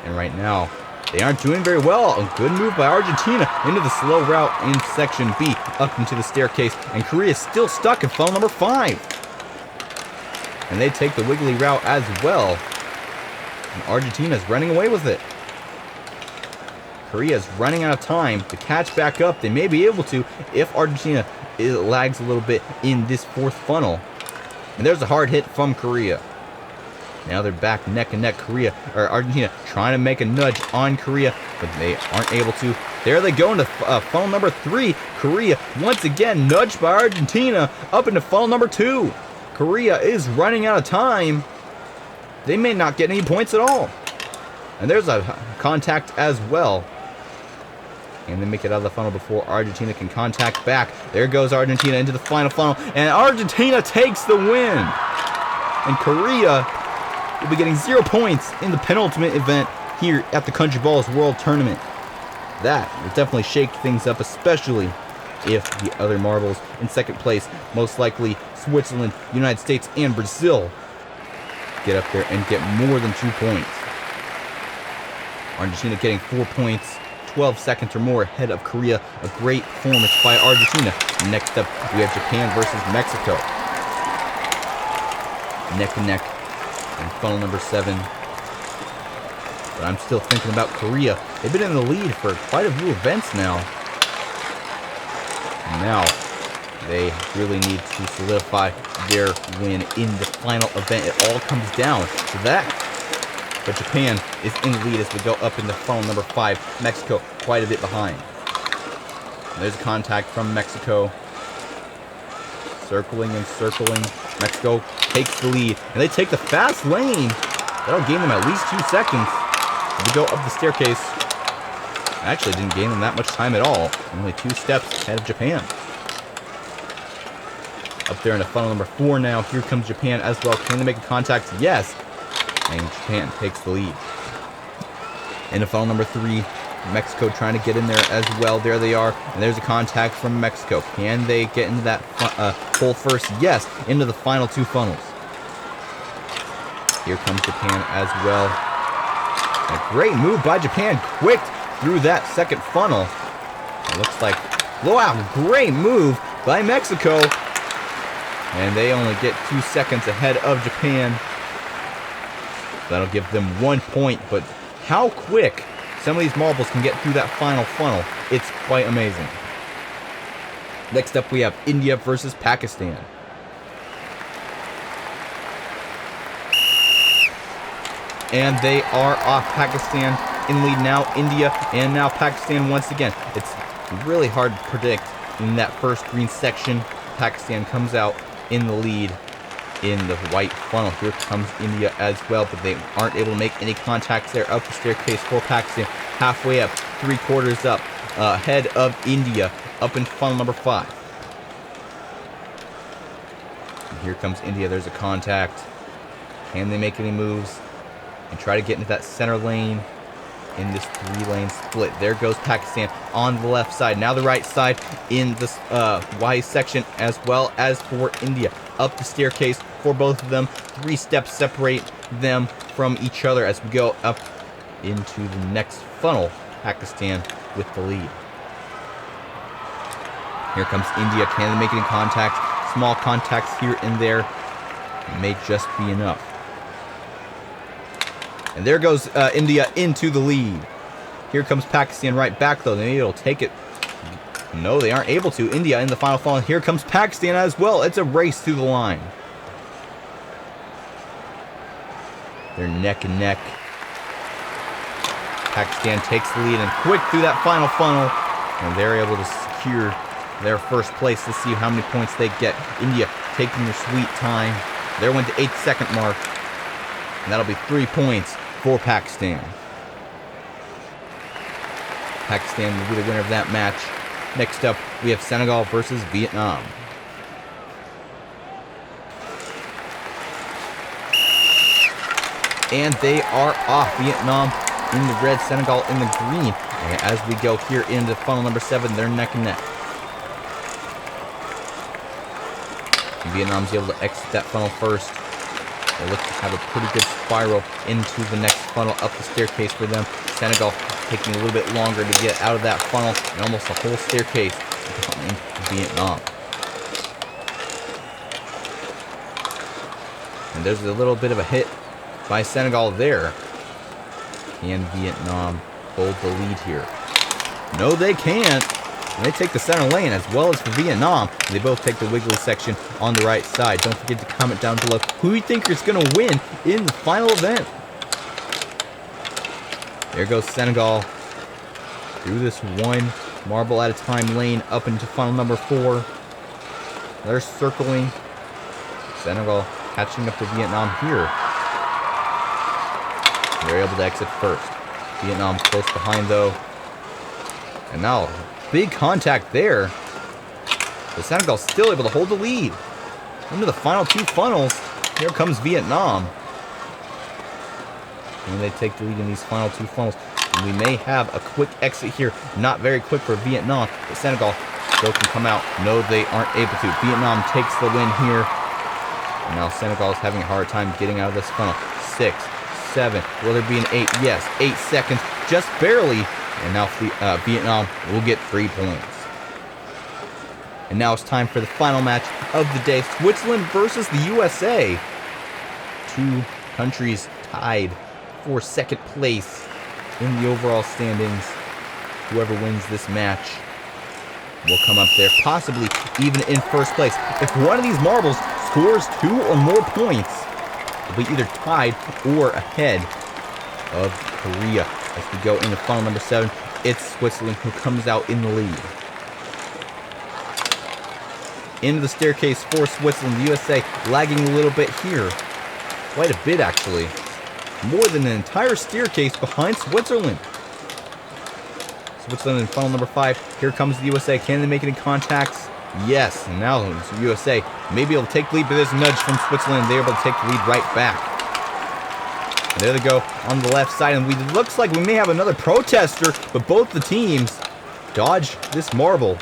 And right now, they aren't doing very well. A good move by Argentina into the slow route in section B, up into the staircase. And Korea is still stuck in funnel number 5. And they take the wiggly route as well. And Argentina is running away with it. Korea is running out of time to catch back up. They may be able to if Argentina lags a little bit in this 4th funnel. And there's a hard hit from Korea. Now they're back neck and neck. Argentina trying to make a nudge on Korea, but they aren't able to. There they go into funnel number 3. Korea once again nudged by Argentina up into funnel number 2. Korea is running out of time. They may not get any points at all. And there's a contact as well. And they make it out of the funnel before Argentina can contact back. There goes Argentina into the final funnel, and Argentina takes the win. And Korea will be getting 0 points in the penultimate event here at the Countryballs World Tournament. That will definitely shake things up, especially if the other marbles in second place, most likely Switzerland, United States, and Brazil, get up there and get more than 2 points. Argentina getting 4 points, 12 seconds or more ahead of Korea. A great performance by Argentina. Next up, we have Japan versus Mexico. Neck and neck in funnel number 7. But I'm still thinking about Korea. They've been in the lead for quite a few events now. And now they really need to solidify their win in the final event. It all comes down to that. But Japan is in the lead as we go up into funnel number 5. Mexico quite a bit behind. And there's a contact from Mexico. Circling and circling. Mexico takes the lead. And they take the fast lane. That'll gain them at least 2 seconds. As we go up the staircase. Actually didn't gain them that much time at all. Only 2 steps ahead of Japan. Up there into funnel number 4 now. Here comes Japan as well. Can they make a contact? Yes. And Japan takes the lead. Into funnel number 3. Mexico trying to get in there as well. There they are. And there's a contact from Mexico. Can they get into that hole first? Yes. Into the final 2 funnels. Here comes Japan as well. A great move by Japan. Quick through that second funnel. It looks like, wow, great move by Mexico. And they only get 2 seconds ahead of Japan. That'll give them 1 point, but how quick some of these marbles can get through that final funnel, it's quite amazing. Next up, we have India versus Pakistan. And they are off. Pakistan in lead now. India and now Pakistan once again. It's really hard to predict in that first green section. Pakistan comes out in the lead in the white funnel. Here comes India as well, but they aren't able to make any contacts there. Up the staircase for Pakistan. Halfway up, 3/4 up, ahead of India, up in funnel number 5. And here comes India. There's a contact. Can they make any moves and try to get into that center lane in this 3-lane split? There goes Pakistan on the left side. Now the right side in this Y section, as well as for India. Up the staircase for both of them. 3 steps separate them from each other as we go up into the next funnel. Pakistan with the lead. Here comes India. Can they make any contact? Small contacts here and there may just be enough. And there goes India into the lead. Here comes Pakistan right back, though. Maybe it'll take it. No, they aren't able to. India in the final funnel. Here comes Pakistan as well. It's a race through the line. They're neck and neck. Pakistan takes the lead and quick through that final funnel. And they're able to secure their first place. Let's see how many points they get. India taking their sweet time. They went to 8-second mark. And that'll be 3 points for Pakistan. Pakistan will be the winner of that match. Next up, we have Senegal versus Vietnam. And they are off. Vietnam in the red, Senegal in the green. And as we go here into funnel number 7, they're neck and neck. And Vietnam's able to exit that funnel first. They look to have a pretty good spiral into the next funnel up the staircase for them. Senegal taking a little bit longer to get out of that funnel, and almost the whole staircase behind Vietnam. And there's a little bit of a hit by Senegal there. Can Vietnam hold the lead here? No, they can't. And they take the center lane as well as for Vietnam. They both take the wiggly section on the right side. Don't forget to comment down below who you think is going to win in the final event. There goes Senegal through this 1 marble at a time lane up into funnel number 4. They're circling. Senegal catching up to Vietnam here. They're able to exit first. Vietnam close behind though. And now big contact there. But Senegal's still able to hold the lead. Into the final 2 funnels. Here comes Vietnam. And they take the lead in these final 2 funnels. And we may have a quick exit here. Not very quick for Vietnam. But Senegal still can come out. No, they aren't able to. Vietnam takes the win here. And now Senegal is having a hard time getting out of this funnel. 6, 7. Will there be an 8? Yes, 8 seconds. Just barely. And now Vietnam will get 3 points. And now it's time for the final match of the day. Switzerland versus the USA. 2 countries tied for 2nd place in the overall standings. Whoever wins this match will come up there, possibly even in 1st place. If one of these marbles scores 2 or more points, they'll be either tied or ahead of Korea. As we go into funnel number 7, it's Switzerland who comes out in the lead. Into the staircase for Switzerland. The USA lagging a little bit here. Quite a bit, actually. More than an entire staircase behind Switzerland. Switzerland in funnel number 5. Here comes the USA. Can they make any contacts? Yes. And now the USA may be able to take the lead, but there's a nudge from Switzerland. They're able to take the lead right back. And there they go on the left side. And it looks like we may have another protester, but both the teams dodge this marble.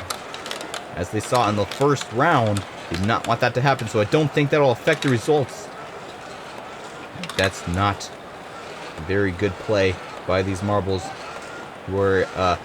As they saw in the first round, did not want that to happen, so I don't think that'll affect the results. That's not a very good play by these marbles who are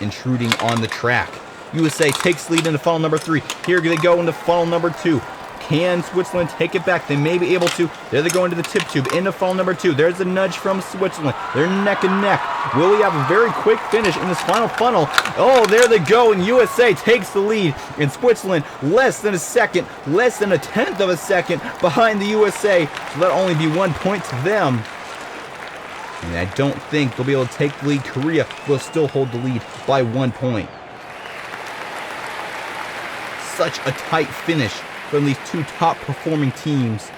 intruding on the track. USA takes lead into funnel number 3. Here they go into funnel number 2. Can Switzerland take it back? They may be able to. There they go into the tip tube, into funnel number 2. There's a nudge from Switzerland. They're neck and neck. Will we have a very quick finish in this final funnel? Oh, there they go, and USA takes the lead. And Switzerland, less than a second, less than a tenth of a second behind the USA. So that'll only be 1 point to them. And I don't think they'll be able to take the lead. Korea will still hold the lead by 1 point. Such a tight finish from these two top performing teams.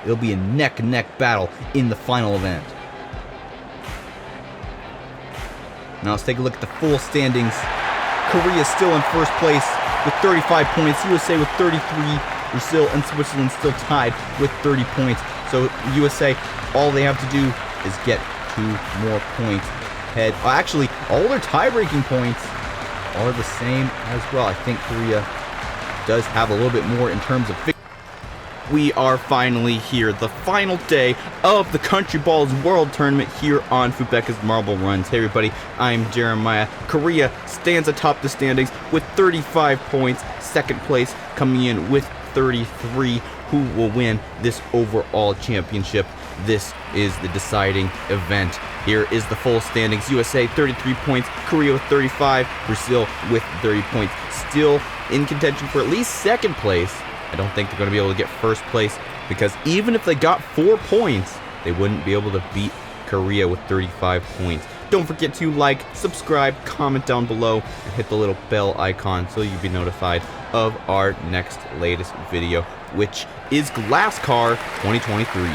It'll be a neck-and-neck battle in the final event. Now let's take a look at the full standings. Korea still in first place with 35 points. USA with 33. Brazil and Switzerland still tied with 30 points. So USA, all they have to do is get 2 more points ahead. Well, actually, all their tie-breaking points are the same as well. I think Korea does have a little bit more in terms of victory. We are finally here, the final day of the Countryballs World Tournament here on Fubeca's Marble Runs. Hey everybody, I'm Jeremiah. Korea stands atop the standings with 35 points. Second place coming in with 33. Who will win this overall championship? This is the deciding event. Here is the full standings. USA 33 points, Korea with 35, Brazil with 30 points. Still in contention for at least second place. I don't think they're going to be able to get first place because even if they got 4 points, they wouldn't be able to beat Korea with 35 points. Don't forget to like, subscribe, comment down below, and hit the little bell icon so you'll be notified of our next latest video, which is Glass Car 2023.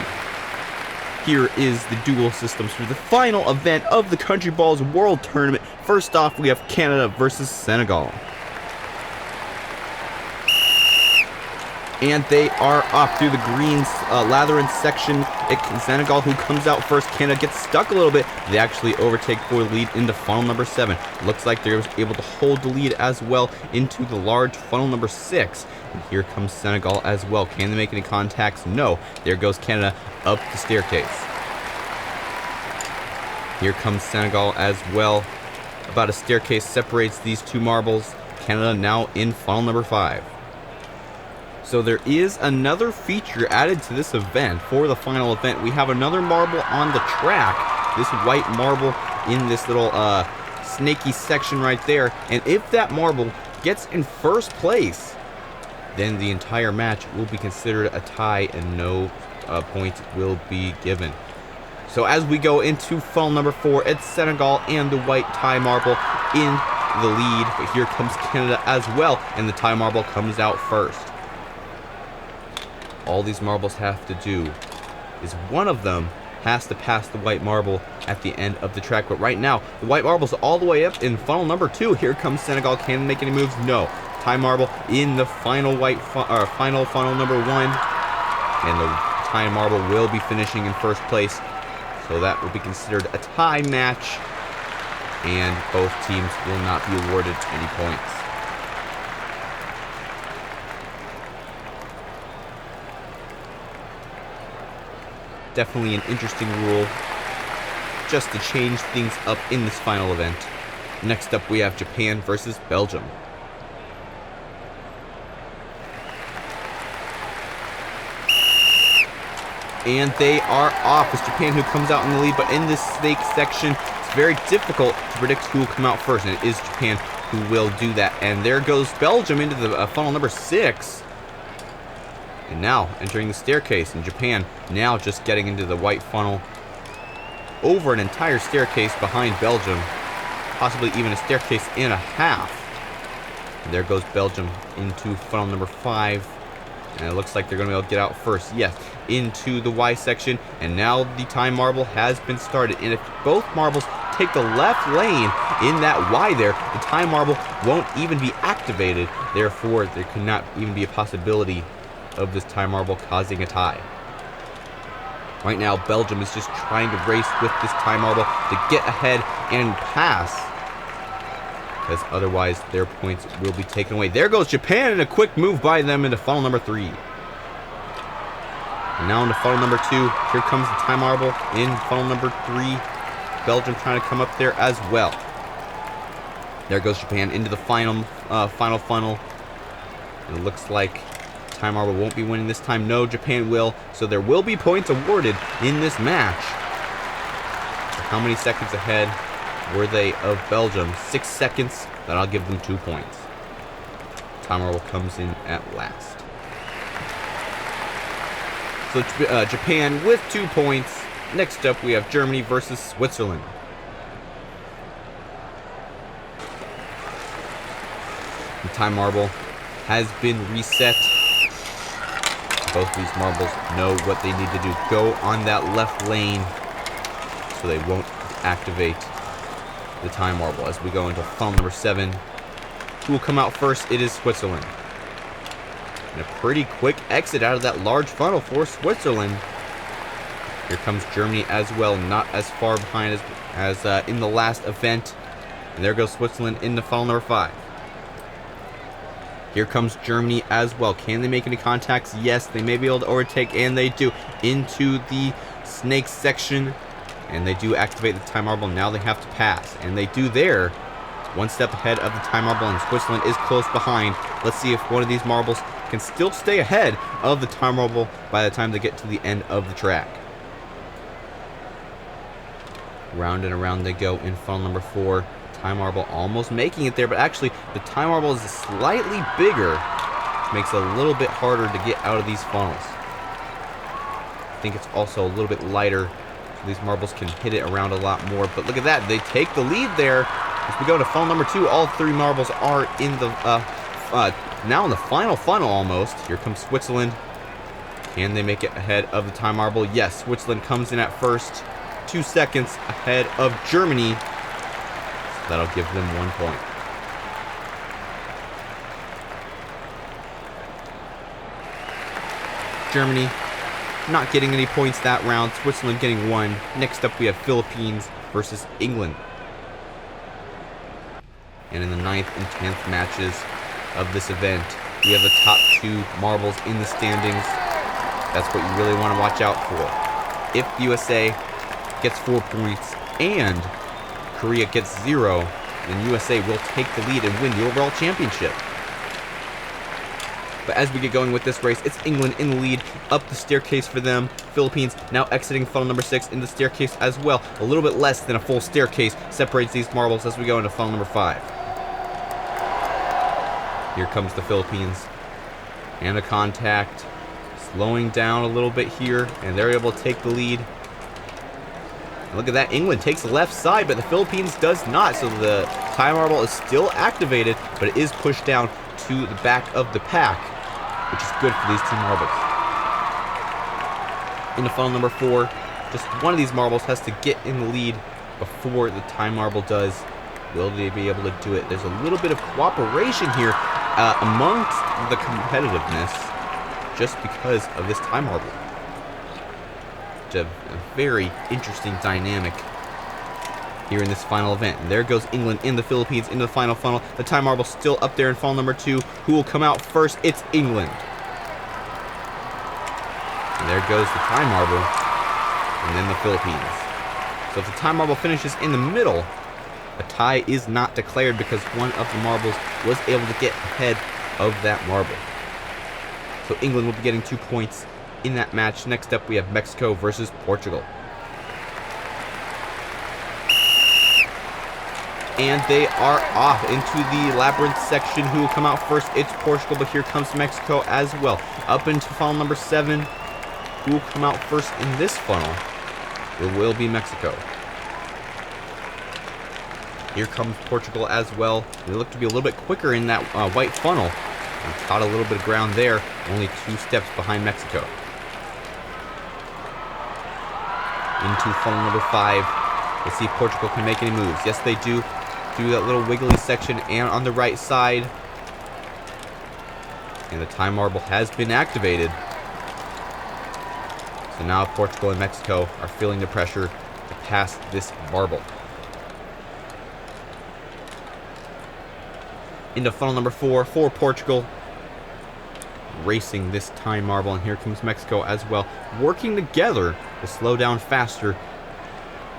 Here is the duel systems for the final event of the Countryballs World Tournament. First off, we have Canada versus Senegal. And they are off through the green labyrinth section. It's Senegal who comes out first. Canada gets stuck a little bit. They actually overtake for the lead into funnel number 7. Looks like they're able to hold the lead as well into the large funnel number 6. And here comes Senegal as well. Can they make any contacts? No. There goes Canada up the staircase. Here comes Senegal as well. About a staircase separates these two marbles. Canada now in funnel number 5. So there is another feature added to this event for the final event. We have another marble on the track. This white marble in this little snaky section right there. And if that marble gets in first place, then the entire match will be considered a tie and no points will be given. So as we go into funnel number 4, it's Senegal and the white tie marble in the lead. But here comes Canada as well, and the tie marble comes out first. All these marbles have to do is one of them has to pass the white marble at the end of the track. But right now, the white marble's all the way up in funnel number 2. Here comes Senegal. Can they make any moves? No. Tie marble in the final final funnel number 1. And the tie marble will be finishing in first place. So that will be considered a tie match. And both teams will not be awarded any points. Definitely an interesting rule just to change things up in this final event. Next up, we have Japan versus Belgium. And they are off. It's Japan who comes out in the lead, but in this snake section, it's very difficult to predict who will come out first, and it is Japan who will do that. And there goes Belgium into the funnel number 6. And now entering the staircase, in Japan now just getting into the white funnel over an entire staircase behind Belgium, possibly even a staircase and a half. And there goes Belgium into funnel number 5, and it looks like they're going to be able to get out first. Yes, into the Y section, and now the tie marble has been started. And if both marbles take the left lane in that Y there, the tie marble won't even be activated. Therefore, there cannot even be a possibility of this tie marble causing a tie. Right now, Belgium is just trying to race with this tie marble to get ahead and pass, because otherwise their points will be taken away. There goes Japan, and a quick move by them into funnel number 3. And now into funnel number 2. Here comes the tie marble in funnel number 3. Belgium trying to come up there as well. There goes Japan into the final funnel. And it looks like time marble won't be winning this time. No, Japan will. So there will be points awarded in this match. How many seconds ahead were they of Belgium? 6 seconds. That'll give them 2 points. Time marble comes in at last. So Japan with 2 points. Next up, we have Germany versus Switzerland. The time marble has been reset. Both these marbles know what they need to do. Go on that left lane so they won't activate the time marble. As we go into funnel number 7, who will come out first? It is Switzerland. And a pretty quick exit out of that large funnel for Switzerland. Here comes Germany as well, not as far behind as in the last event. And there goes Switzerland into funnel number 5. Here comes Germany as well. Can they make any contacts? Yes, they may be able to overtake, and they do. Into the snake section, and they do activate the time marble. Now they have to pass, and they do there. 1 step ahead of the time marble, and Switzerland is close behind. Let's see if one of these marbles can still stay ahead of the time marble by the time they get to the end of the track. Round and around they go in funnel number 4. Time marble almost making it there, but actually the time marble is slightly bigger, which makes it a little bit harder to get out of these funnels. I think it's also a little bit lighter, so these marbles can hit it around a lot more. But look at that, they take the lead there. As we go to funnel number 2, all 3 marbles are in the now in the final funnel almost. Here comes Switzerland. Can they make it ahead of the time marble? Yes, Switzerland comes in at first, 2 seconds ahead of Germany. That'll give them 1 point. Germany not getting any points that round. Switzerland getting 1. Next up we have Philippines versus England. And in the 9th and 10th matches of this event, we have the top 2 marbles in the standings. That's what you really want to watch out for. If the USA gets 4 points and Korea gets 0, then USA will take the lead and win the overall championship. But as we get going with this race, it's England in the lead, up the staircase for them. Philippines now exiting funnel number 6 in the staircase as well. A little bit less than a full staircase separates these marbles as we go into funnel number 5. Here comes the Philippines. And a contact. Slowing down a little bit here, and they're able to take the lead. Look at that, England takes the left side, but the Philippines does not, so the time marble is still activated, but it is pushed down to the back of the pack, which is good for these 2 marbles. Into funnel number 4, just one of these marbles has to get in the lead before the time marble does. Will they be able to do it? There's a little bit of cooperation here amongst the competitiveness just because of this time marble. A very interesting dynamic here in this final event. And there goes England in the Philippines into the final funnel. The time marble still up there in funnel number 2. Who will come out first? It's England. And there goes the time marble, and then the Philippines. So if the time marble finishes in the middle, a tie is not declared because one of the marbles was able to get ahead of that marble. So England will be getting 2 points in that match. Next up, we have Mexico versus Portugal. And they are off into the labyrinth section. Who will come out first? It's Portugal, but here comes Mexico as well. Up into funnel number 7. Who will come out first in this funnel? It will be Mexico. Here comes Portugal as well. They look to be a little bit quicker in that white funnel. And caught a little bit of ground there. Only 2 steps behind Mexico. Into funnel number 5. Let's see if Portugal can make any moves. Yes, they do. Do that little wiggly section and on the right side. And the time marble has been activated. So now Portugal and Mexico are feeling the pressure to pass this marble. Into funnel number 4 for Portugal. Racing this time marble, and here comes Mexico as well, working together to slow down faster.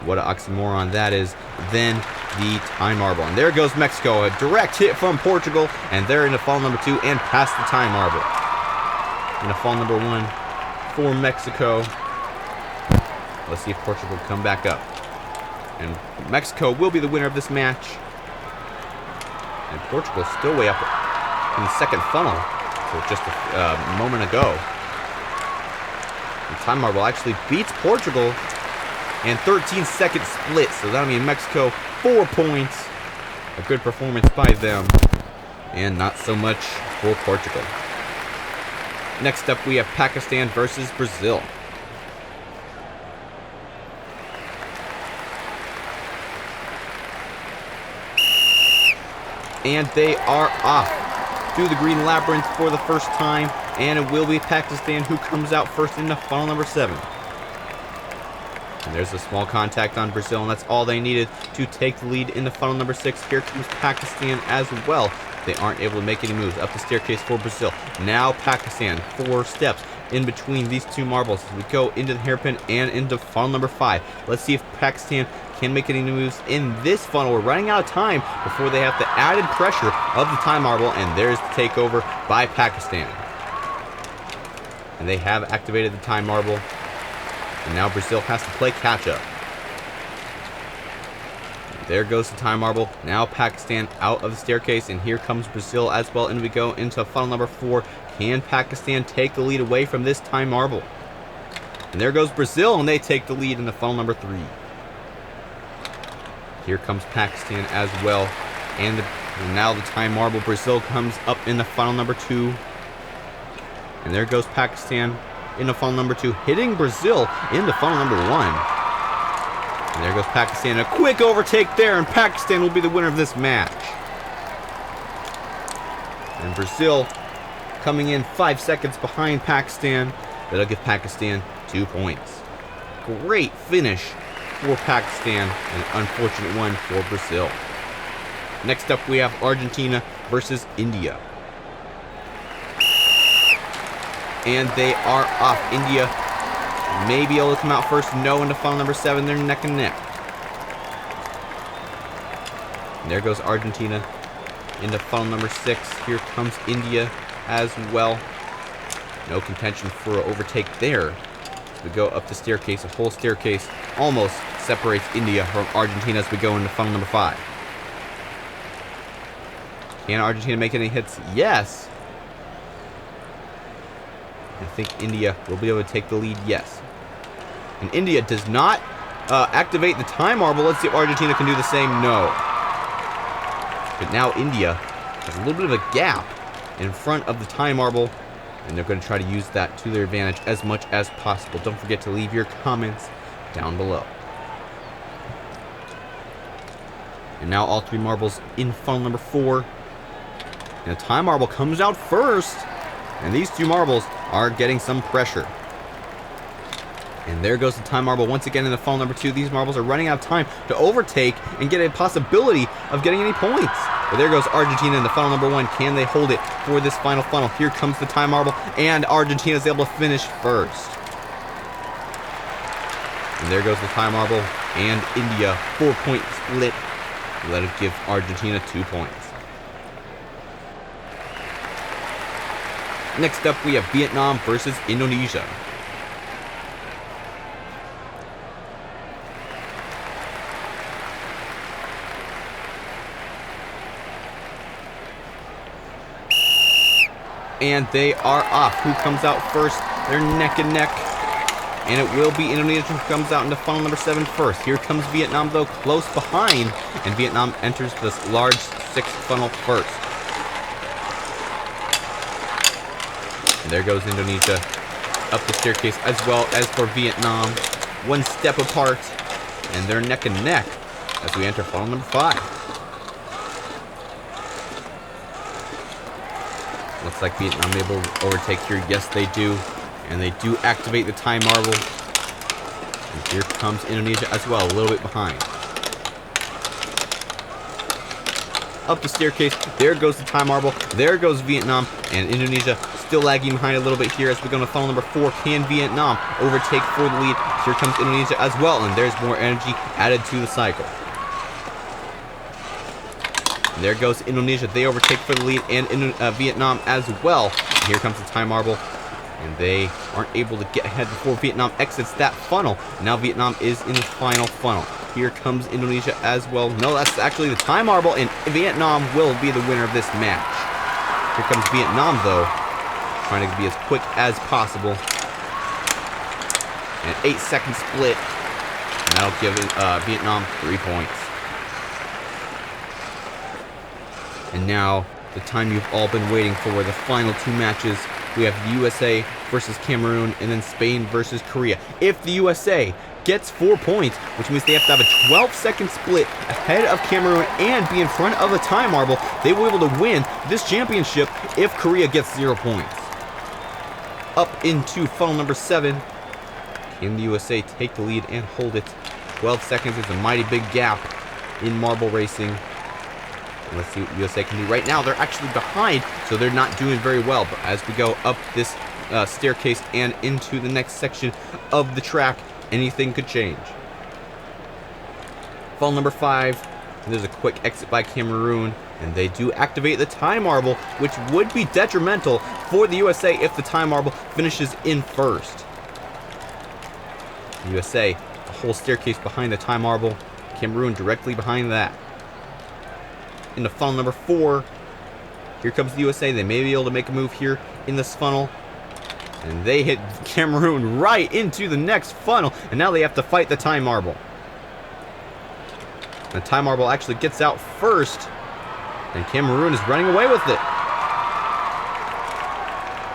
What an oxymoron that is. Then the time marble, and there goes Mexico, a direct hit from Portugal, and they're into funnel number 2 and past the time marble. into funnel number 1 for Mexico. Let's see if Portugal come back up. And Mexico will be the winner of this match. And Portugal still way up in the second funnel. So just a moment ago. And time marble actually beats Portugal. And 13-second split. So that'll mean Mexico 4 points. A good performance by them. And not so much for Portugal. Next up we have Pakistan versus Brazil. And they are off through the green labyrinth for the first time. And it will be Pakistan who comes out first into funnel number 7. And there's a small contact on Brazil, and that's all they needed to take the lead into funnel number 6. Here comes Pakistan as well. They aren't able to make any moves. Up the staircase for Brazil. Now Pakistan, 4 steps in between these two marbles as we go into the hairpin and into funnel number 5. Let's see if Pakistan can make any moves in this funnel. We're running out of time before they have the added pressure of the time marble, and there's the takeover by Pakistan. And they have activated the time marble, and now Brazil has to play catch up. There goes the time marble. Now Pakistan out of the staircase, and here comes Brazil as well, and we go into funnel number 4. Can Pakistan take the lead away from this time marble? And there goes Brazil, and they take the lead in the funnel number 3. Here comes Pakistan as well, and now the time marble. Brazil comes up in the funnel number 2. And there goes Pakistan into funnel number 2, hitting Brazil into funnel number 1. And there goes Pakistan. A quick overtake there, and Pakistan will be the winner of this match. And Brazil coming in 5 seconds behind Pakistan. That'll give Pakistan 2 points. Great finish for Pakistan, and an unfortunate one for Brazil. Next up we have Argentina versus India. And they are off. India may be able to come out first. No, into funnel number 7. They're neck and neck. And there goes Argentina into funnel number 6. Here comes India as well. No contention for an overtake there. We go up the staircase. A whole staircase almost separates India from Argentina as we go into funnel number 5. Can Argentina make any hits? Yes. I think India will be able to take the lead. Yes. And India does not activate the time marble. Let's see if Argentina can do the same. No. But now India has a little bit of a gap in front of the time marble, and they're going to try to use that to their advantage as much as possible. Don't forget to leave your comments down below. And now all 3 marbles in funnel number 4. And the time marble comes out first. And these 2 marbles are getting some pressure. And there goes the time marble once again in the funnel number 2. These marbles are running out of time to overtake and get a possibility of getting any points. But there goes Argentina in the funnel number 1. Can they hold it for this final funnel? Here comes the time marble, and Argentina is able to finish first. And there goes the time marble, and India 4-point split. That'll give Argentina 2 points. Next up, we have Vietnam versus Indonesia. And they are off. Who comes out first? They're neck and neck. And it will be Indonesia who comes out into funnel number 7 first. Here comes Vietnam, though, close behind. And Vietnam enters this large 6th funnel first. And there goes Indonesia up the staircase as well as for Vietnam. 1 step apart. And they're neck and neck as we enter funnel number 5. Looks like Vietnam able to overtake here. Yes, they do. And they do activate the time marble. And here comes Indonesia as well, a little bit behind. Up the staircase. There goes the time marble. There goes Vietnam. And Indonesia still lagging behind a little bit here as we go to funnel number 4. Can Vietnam overtake for the lead? Here comes Indonesia as well. And there's more energy added to the cycle. And there goes Indonesia. They overtake for the lead, and Vietnam as well. And here comes the time marble. And they aren't able to get ahead before Vietnam exits that funnel. Now Vietnam is in the final funnel. Here comes Indonesia as well. No, that's actually the time marble, and Vietnam will be the winner of this match. Here comes Vietnam, though, trying to be as quick as possible. An 8-second split, and that'll give Vietnam 3 points. And now, the time you've all been waiting for, the final 2 matches. We have the USA versus Cameroon, and then Spain versus Korea. If the USA gets 4 points, which means they have to have a 12-second split ahead of Cameroon and be in front of the time marble, they will be able to win this championship if Korea gets 0 points. Up into funnel number 7. Can the USA take the lead and hold it? 12 seconds is a mighty big gap in marble racing. And let's see what USA can do. Right now, they're actually behind, so they're not doing very well. But as we go up this staircase and into the next section of the track, anything could change. Funnel number 5. There's a quick exit by Cameroon, and they do activate the time marble, which would be detrimental for the USA if the time marble finishes in first. The USA, a whole staircase behind the time marble. Cameroon directly behind that. Into funnel number 4. Here comes the USA. They may be able to make a move here in this funnel. And they hit Cameroon right into the next funnel. And now they have to fight the time marble. The time marble actually gets out first. And Cameroon is running away with it.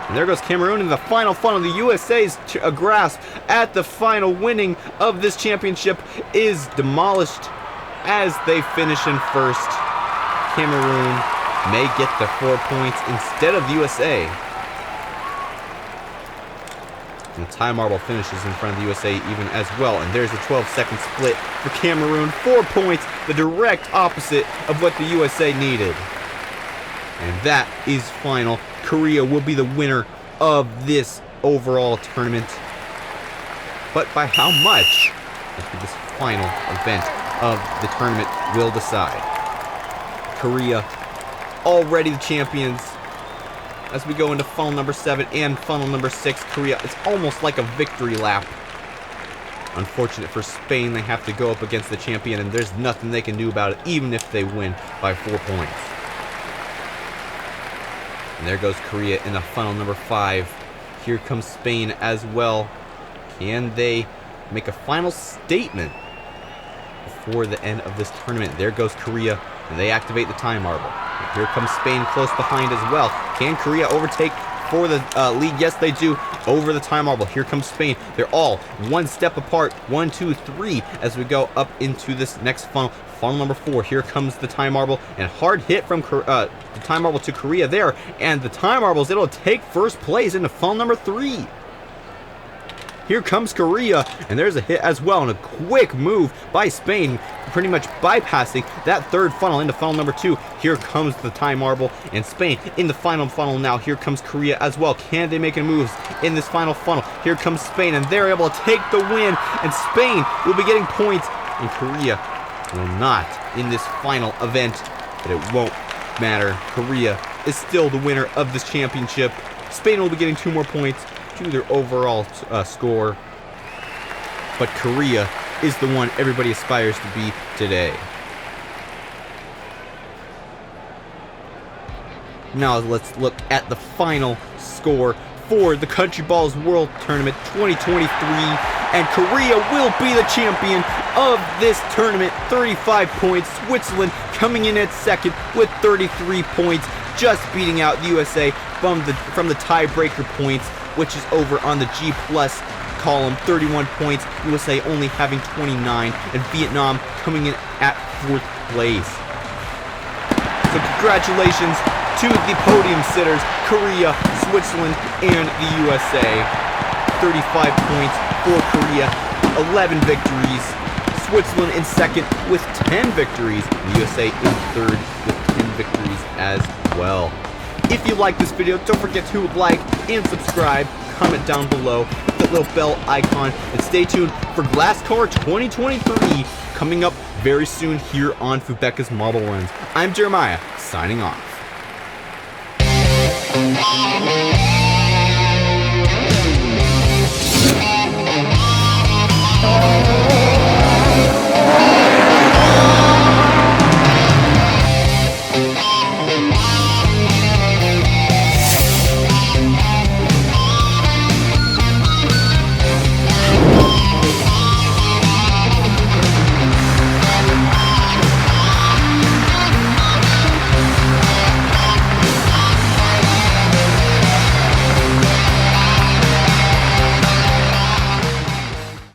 And there goes Cameroon in the final funnel. The USA's grasp at the final winning of this championship is demolished as they finish in first. Cameroon may get the 4 points instead of the USA. And the time marble finishes in front of the USA even as well. And there's a 12-second split for Cameroon. 4 points, the direct opposite of what the USA needed. And that is final. Korea will be the winner of this overall tournament. But by how much? I think this final event of the tournament will decide. Korea, already the champions. As we go into funnel number 7 and funnel number 6, Korea, it's almost like a victory lap. Unfortunate for Spain, they have to go up against the champion, and there's nothing they can do about it, even if they win by 4 points. And there goes Korea in the funnel number 5. Here comes Spain as well. Can they make a final statement before the end of this tournament? There goes Korea, and they activate the time marble. And here comes Spain close behind as well. Can Korea overtake for the lead? Yes, they do. Over the time marble. Here comes Spain. They're all 1 step apart. 1, 2, 3 as we go up into this next funnel. Funnel number 4. Here comes the time marble, and hard hit from the time marble to Korea there. And the time marble is able to take first place into funnel number 3. Here comes Korea, and there's a hit as well, and a quick move by Spain, pretty much bypassing that third funnel into funnel number 2. Here comes the time marble, and Spain in the final funnel now. Here comes Korea as well. Can they make a move in this final funnel? Here comes Spain, and they're able to take the win, and Spain will be getting points, and Korea will not in this final event, but it won't matter. Korea is still the winner of this championship. Spain will be getting 2 more points to their overall score, but Korea is the one everybody aspires to be today. Now let's look at the final score for the Countryballs World Tournament 2023, and Korea will be the champion of this tournament. 35 points. Switzerland coming in at second with 33 points, just beating out the USA from the tiebreaker points, which is over on the G+ column. 31 points. USA only having 29, and Vietnam coming in at 4th place. So congratulations to the podium sitters, Korea, Switzerland, and the USA. 35 points for Korea, 11 victories. Switzerland in second with 10 victories. The USA in third with 10 victories as well. If you like this video, don't forget to like and subscribe. Comment down below, hit that little bell icon, and stay tuned for Glass Car 2023 coming up very soon here on Fubeca's Marble Runs. I'm Jeremiah, signing off.